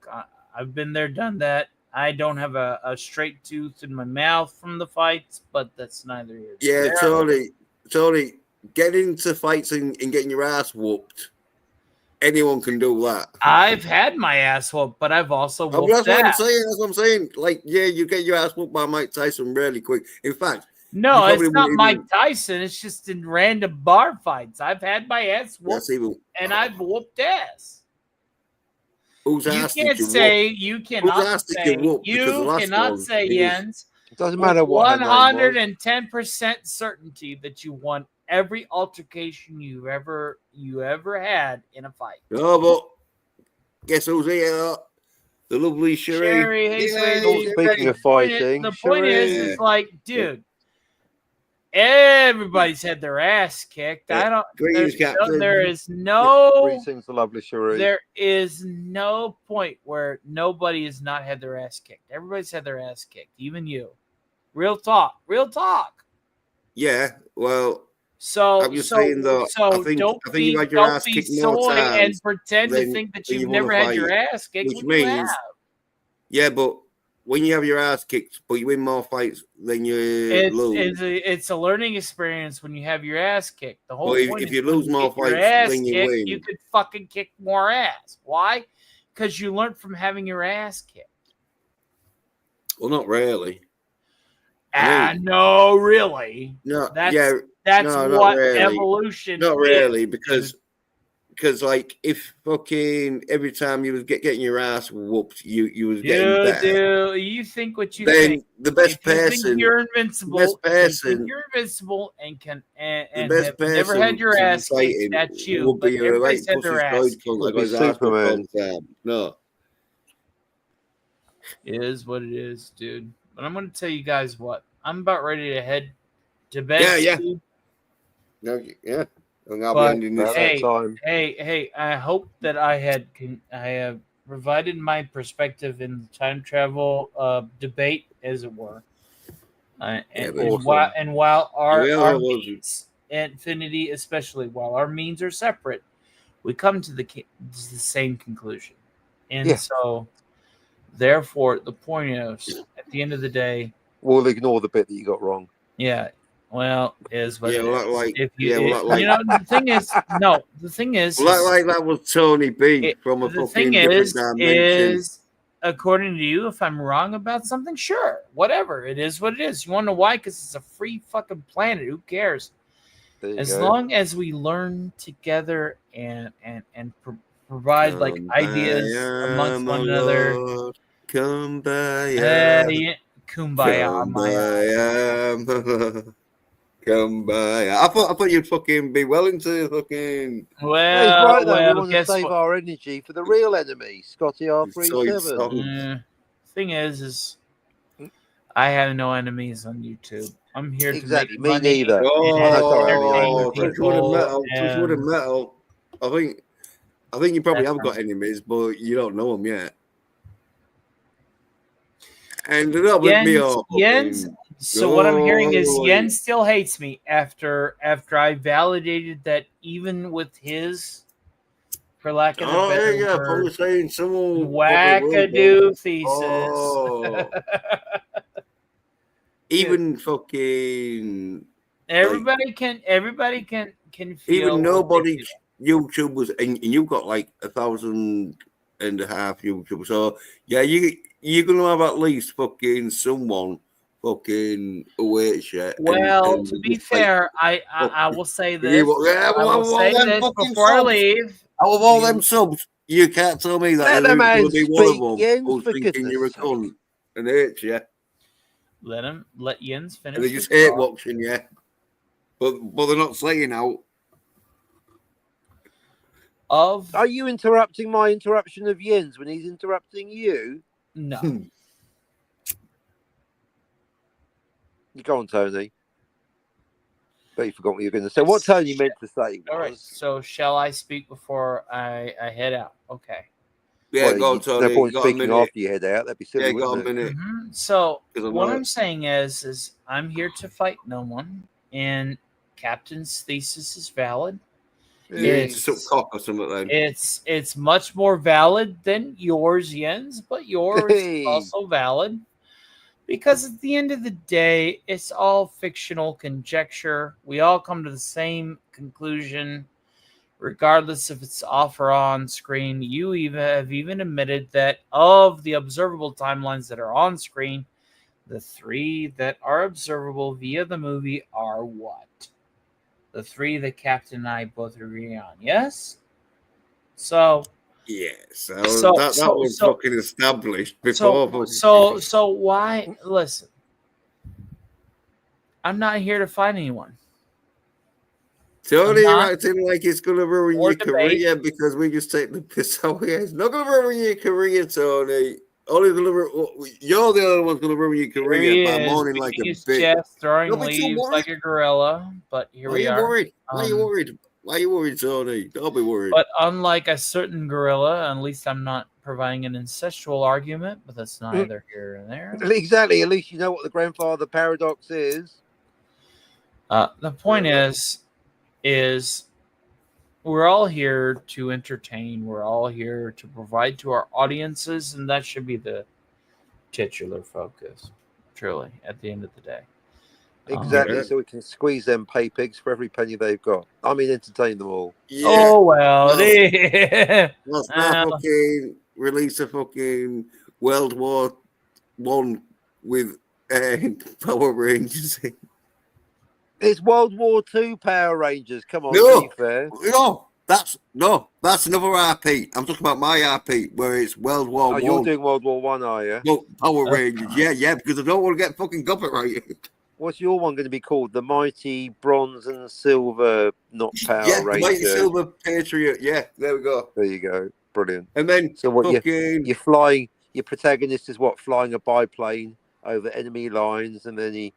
I've been there, done that. I don't have a straight tooth in my mouth from the fights, but that's neither here nor Yeah, there. Tony, getting into fights and getting your ass whooped. Anyone can do that. I've had my ass whooped, but I've also whooped That's what I'm ass. saying. That's what I'm saying. Like, yeah, you get your ass whooped by Mike Tyson really quick. In fact, No, you probably it's not wouldn't Mike even- Tyson. It's just in random bar fights. I've had my ass whooped, That's even. and I've whooped ass. Whose You ass did can't you say, whoop? you cannot Whose ass did say, you whoop? Because the you last cannot one say, is- Jens, It doesn't matter what her name was. 110% certainty that you won every altercation you ever had in a fight. No, but guess who's here? The lovely Sherry. Sherry, hey, Yay, sweetie. Speaking of fighting, The point is, Sherry. like, dude, everybody's had their ass kicked. I don't. Greetings, Captain. There is no. Greetings, the lovely Cherie. There is no point where nobody has not had their ass kicked. Everybody's had their ass kicked, even you. Real talk. Real talk. Yeah, well, So I'm just saying though. So I think don't you've had your don't ass be kicked more soy and times pretend to than- think that than you've you wanna never had your fight, ass kicked. which when you means- have. Yeah, but when you have your ass kicked, but you win more fights than you lose. It's a learning experience when you have your ass kicked. The whole Well, if- point if is you when lose more get your fights ass than you kicked, win. you could fucking kick more ass. Why? Because you learned from having your ass kicked. Well, not really. I mean- No, really. No, That's yeah, that's no, not what really. evolution. Not is. really, because like if fucking every time you was getting your ass whooped, you was getting better. You think what you Then think. the best If you think person, you're invincible. best you person- think you're invincible and can and best have never person had your to be ass kicked. fighting That's you. would But be a everybody's right had their pussy ass. Freud cunt that Would got be his ass whooped all Superman. the time. No, It is what it is, dude. But I'm gonna tell you guys what. I'm about ready to head to bed. Yeah, yeah. Steve. no, yeah. And I'll be But ending this. About that hey, time. hey! I hope that I have provided my perspective in the time travel debate, as it were. Yeah, And while Yeah, our that was. means, Infinity especially, while our means are separate, we come to the same conclusion. And Yeah. so, therefore, the point is, at the end of the day, We'll ignore the bit that you got wrong. yeah, well, is what Yeah, it well, is. like, If you, yeah, well, like, you know, the thing is, no, the thing is, like that was Tony B from a the thing fucking different dimension. is, according to you, if I'm wrong about something, sure, whatever, it is what it is. You want to know why? Because it's a free fucking planet. Who cares? There you As go. long as we learn together and provide like ideas amongst one another. Kumbaya. Yeah, kumbaya, my Kumbaya. Kumbaya. I thought you'd fucking be well into fucking No, he's right though. We well, want to guess save what? our energy for the real enemy, Scotty soy R37. songs. Thing is I have no enemies on YouTube. I'm here Exactly, to me make money neither. and Sorry, Andy, I entertain spoke for Touch wood and people. metal. Touch wood and metal. I think you probably That's have got right. enemies, but you don't know them yet. And they're not with me or Jens. fucking. So what I'm hearing is Oh, Jens still hates me after I validated that even with his, for lack of a Oh, better yeah, probably word, saying someone wackadoo thesis. Oh, even fucking everybody can feel even what they nobody feel. YouTubers, and you've got like 1,500 YouTubers. So yeah, you're gonna have at least fucking someone fucking awaits you. Well, to and be just like, fair, I will say yeah, this. well, I will say them this fucking before I subs. leave. Out of all them subs, you can't tell me that Let there the isn't going man to be one of speak, them Jens, who's for thinking you're a goodness sake. cunt and hates you. Let Jens finish. And they just his hate thought. watching you. But they're not saying out. Are you interrupting my interruption of Jens when he's interrupting you? No. You go on, Tony. But you forgot what you were going to say. What Tony meant to say was... All right. So shall I speak before I head out? Okay. Yeah, well, go on, Tony. no point got speaking a minute. after you head out. That'd be silly, Yeah, got a wouldn't it? minute. So what I'm I'm saying is I'm here to fight no one, and Captain's thesis is valid. It's some cock or something then. It's much more valid than yours, Jens, but yours is also valid. Because at the end of the day, it's all fictional conjecture. We all come to the same conclusion, regardless if it's off or on screen. You have even admitted that of the observable timelines that are on screen, the three that are observable via the movie are what? The three that Captain and I both agree on. Yes? So yeah, that was fucking established before. So why listen? I'm not here to fight anyone. Tony acting like it's gonna ruin your debate. career because we just take the piss out here. It's not gonna ruin your career, Tony. Only you're the other one's gonna ruin your career by moaning like a bitch. Chest, throwing Don't be too leaves worried. like a gorilla, but here we are. Why are you worried? Why are you worried? Why are you worried, Tony? Don't be worried. But unlike a certain gorilla, at least I'm not providing an incestual argument, but that's neither here nor there. Exactly. At least you know what the grandfather paradox is. The point is we're all here to entertain. We're all here to provide to our audiences, and that should be the titular focus, truly, at the end of the day. Exactly, so we can squeeze them pay pigs for every penny they've got. I mean, entertain them all. Yeah. Oh, well. Let's not fucking release a fucking World War One with Power Rangers. It's World War II Power Rangers. Come on, No, be fair. That's another RP. I'm talking about my RP where it's World War One. You're doing World War One, are you? No, Power Rangers. Yeah, because I don't want to get fucking copyrighted. What's your one going to be called? The Mighty Bronze and Silver, not Power Ranger. The Mighty Silver Patriot. Yeah, there we go. There you go. Brilliant. And then so what? Fucking... You're flying. Your protagonist is what? Flying a biplane over enemy lines, and then he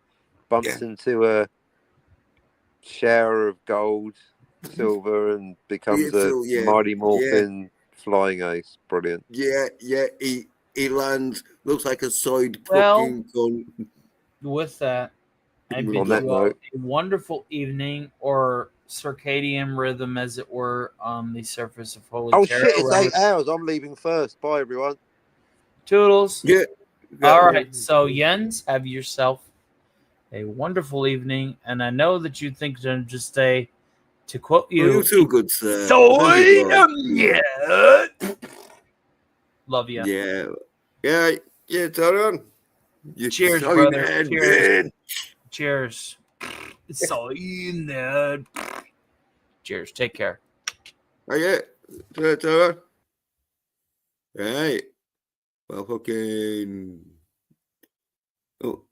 bumps into a shower of gold. Silver and becomes Yeah, a so, yeah, Mighty yeah. Morphin flying ace. Brilliant. Yeah. He lands. Looks like a soid Well, fucking gun. with that, I On bid that you all note. a wonderful evening, or circadian rhythm, as it were, on the surface of Holy Oh Terror. shit! It's Remember- 8 hours. I'm leaving first. Bye, everyone. Toodles. Yeah. All right. So, Jens, have yourself a wonderful evening. And I know that you think to just stay, to quote Well, you, you too, good sir. SOYDOM, Yeah. love you. Yeah. Yeah. Yeah. Turn on. You Cheers, soy brother. nerd, Cheers. man. Cheers. SOYDOM. Cheers. Take care. Oh yeah. Turn on. Right. Well, fucking. Oh.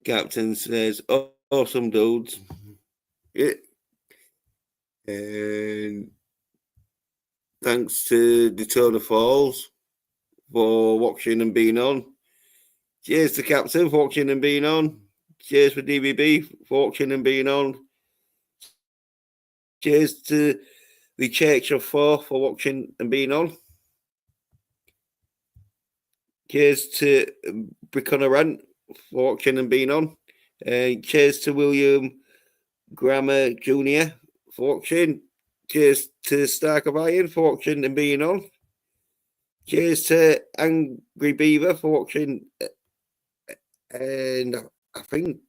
Captain says, "Oh, awesome dudes." Yeah. And thanks to Daytona Falls for watching and being on. Cheers to Captain for watching and being on. Cheers for DBB for watching and being on. Cheers to the Church of Four for watching and being on. Cheers to Brick on a Rant for watching and being on. And cheers to William Grammer Jr. for watching. Cheers to Stark of Iron for watching and being on. Cheers to Angry Beaver for watching. And I think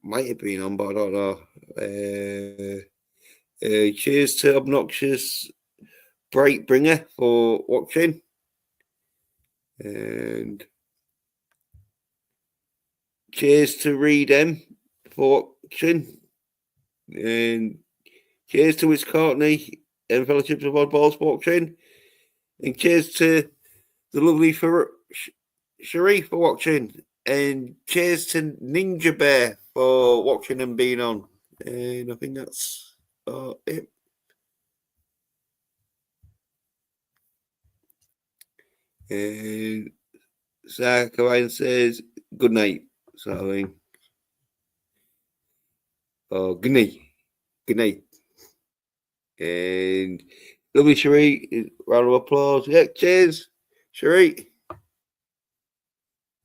might have been on, but I don't know. Cheers to Obnoxious Brightbringer for watching. And cheers to Reed M for watching. And cheers to Wiz Courtney and Fellowships of Oddballs for watching. And cheers to the lovely Sharif for watching. And cheers to Ninja Bear for watching and being on. And I think that's it. And Zachariah says good night. So good night. Good night. And lovely Cherie, round of applause. Yeah, cheers, Cherie.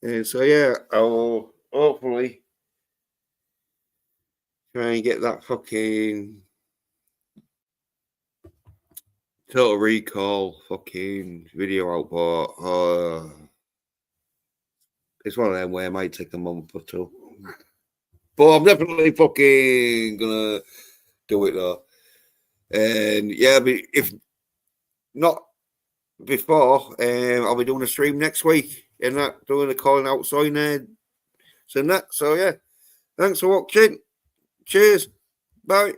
And so yeah, I'll hopefully try and get that fucking Total Recall fucking video out, but it's one of them where it might take a month or two. But I'm definitely fucking gonna do it though. And yeah, but if not before, I'll be doing a stream next week and that doing the calling out Soy Nerds and that. So yeah, thanks for watching. Cheers. Bye.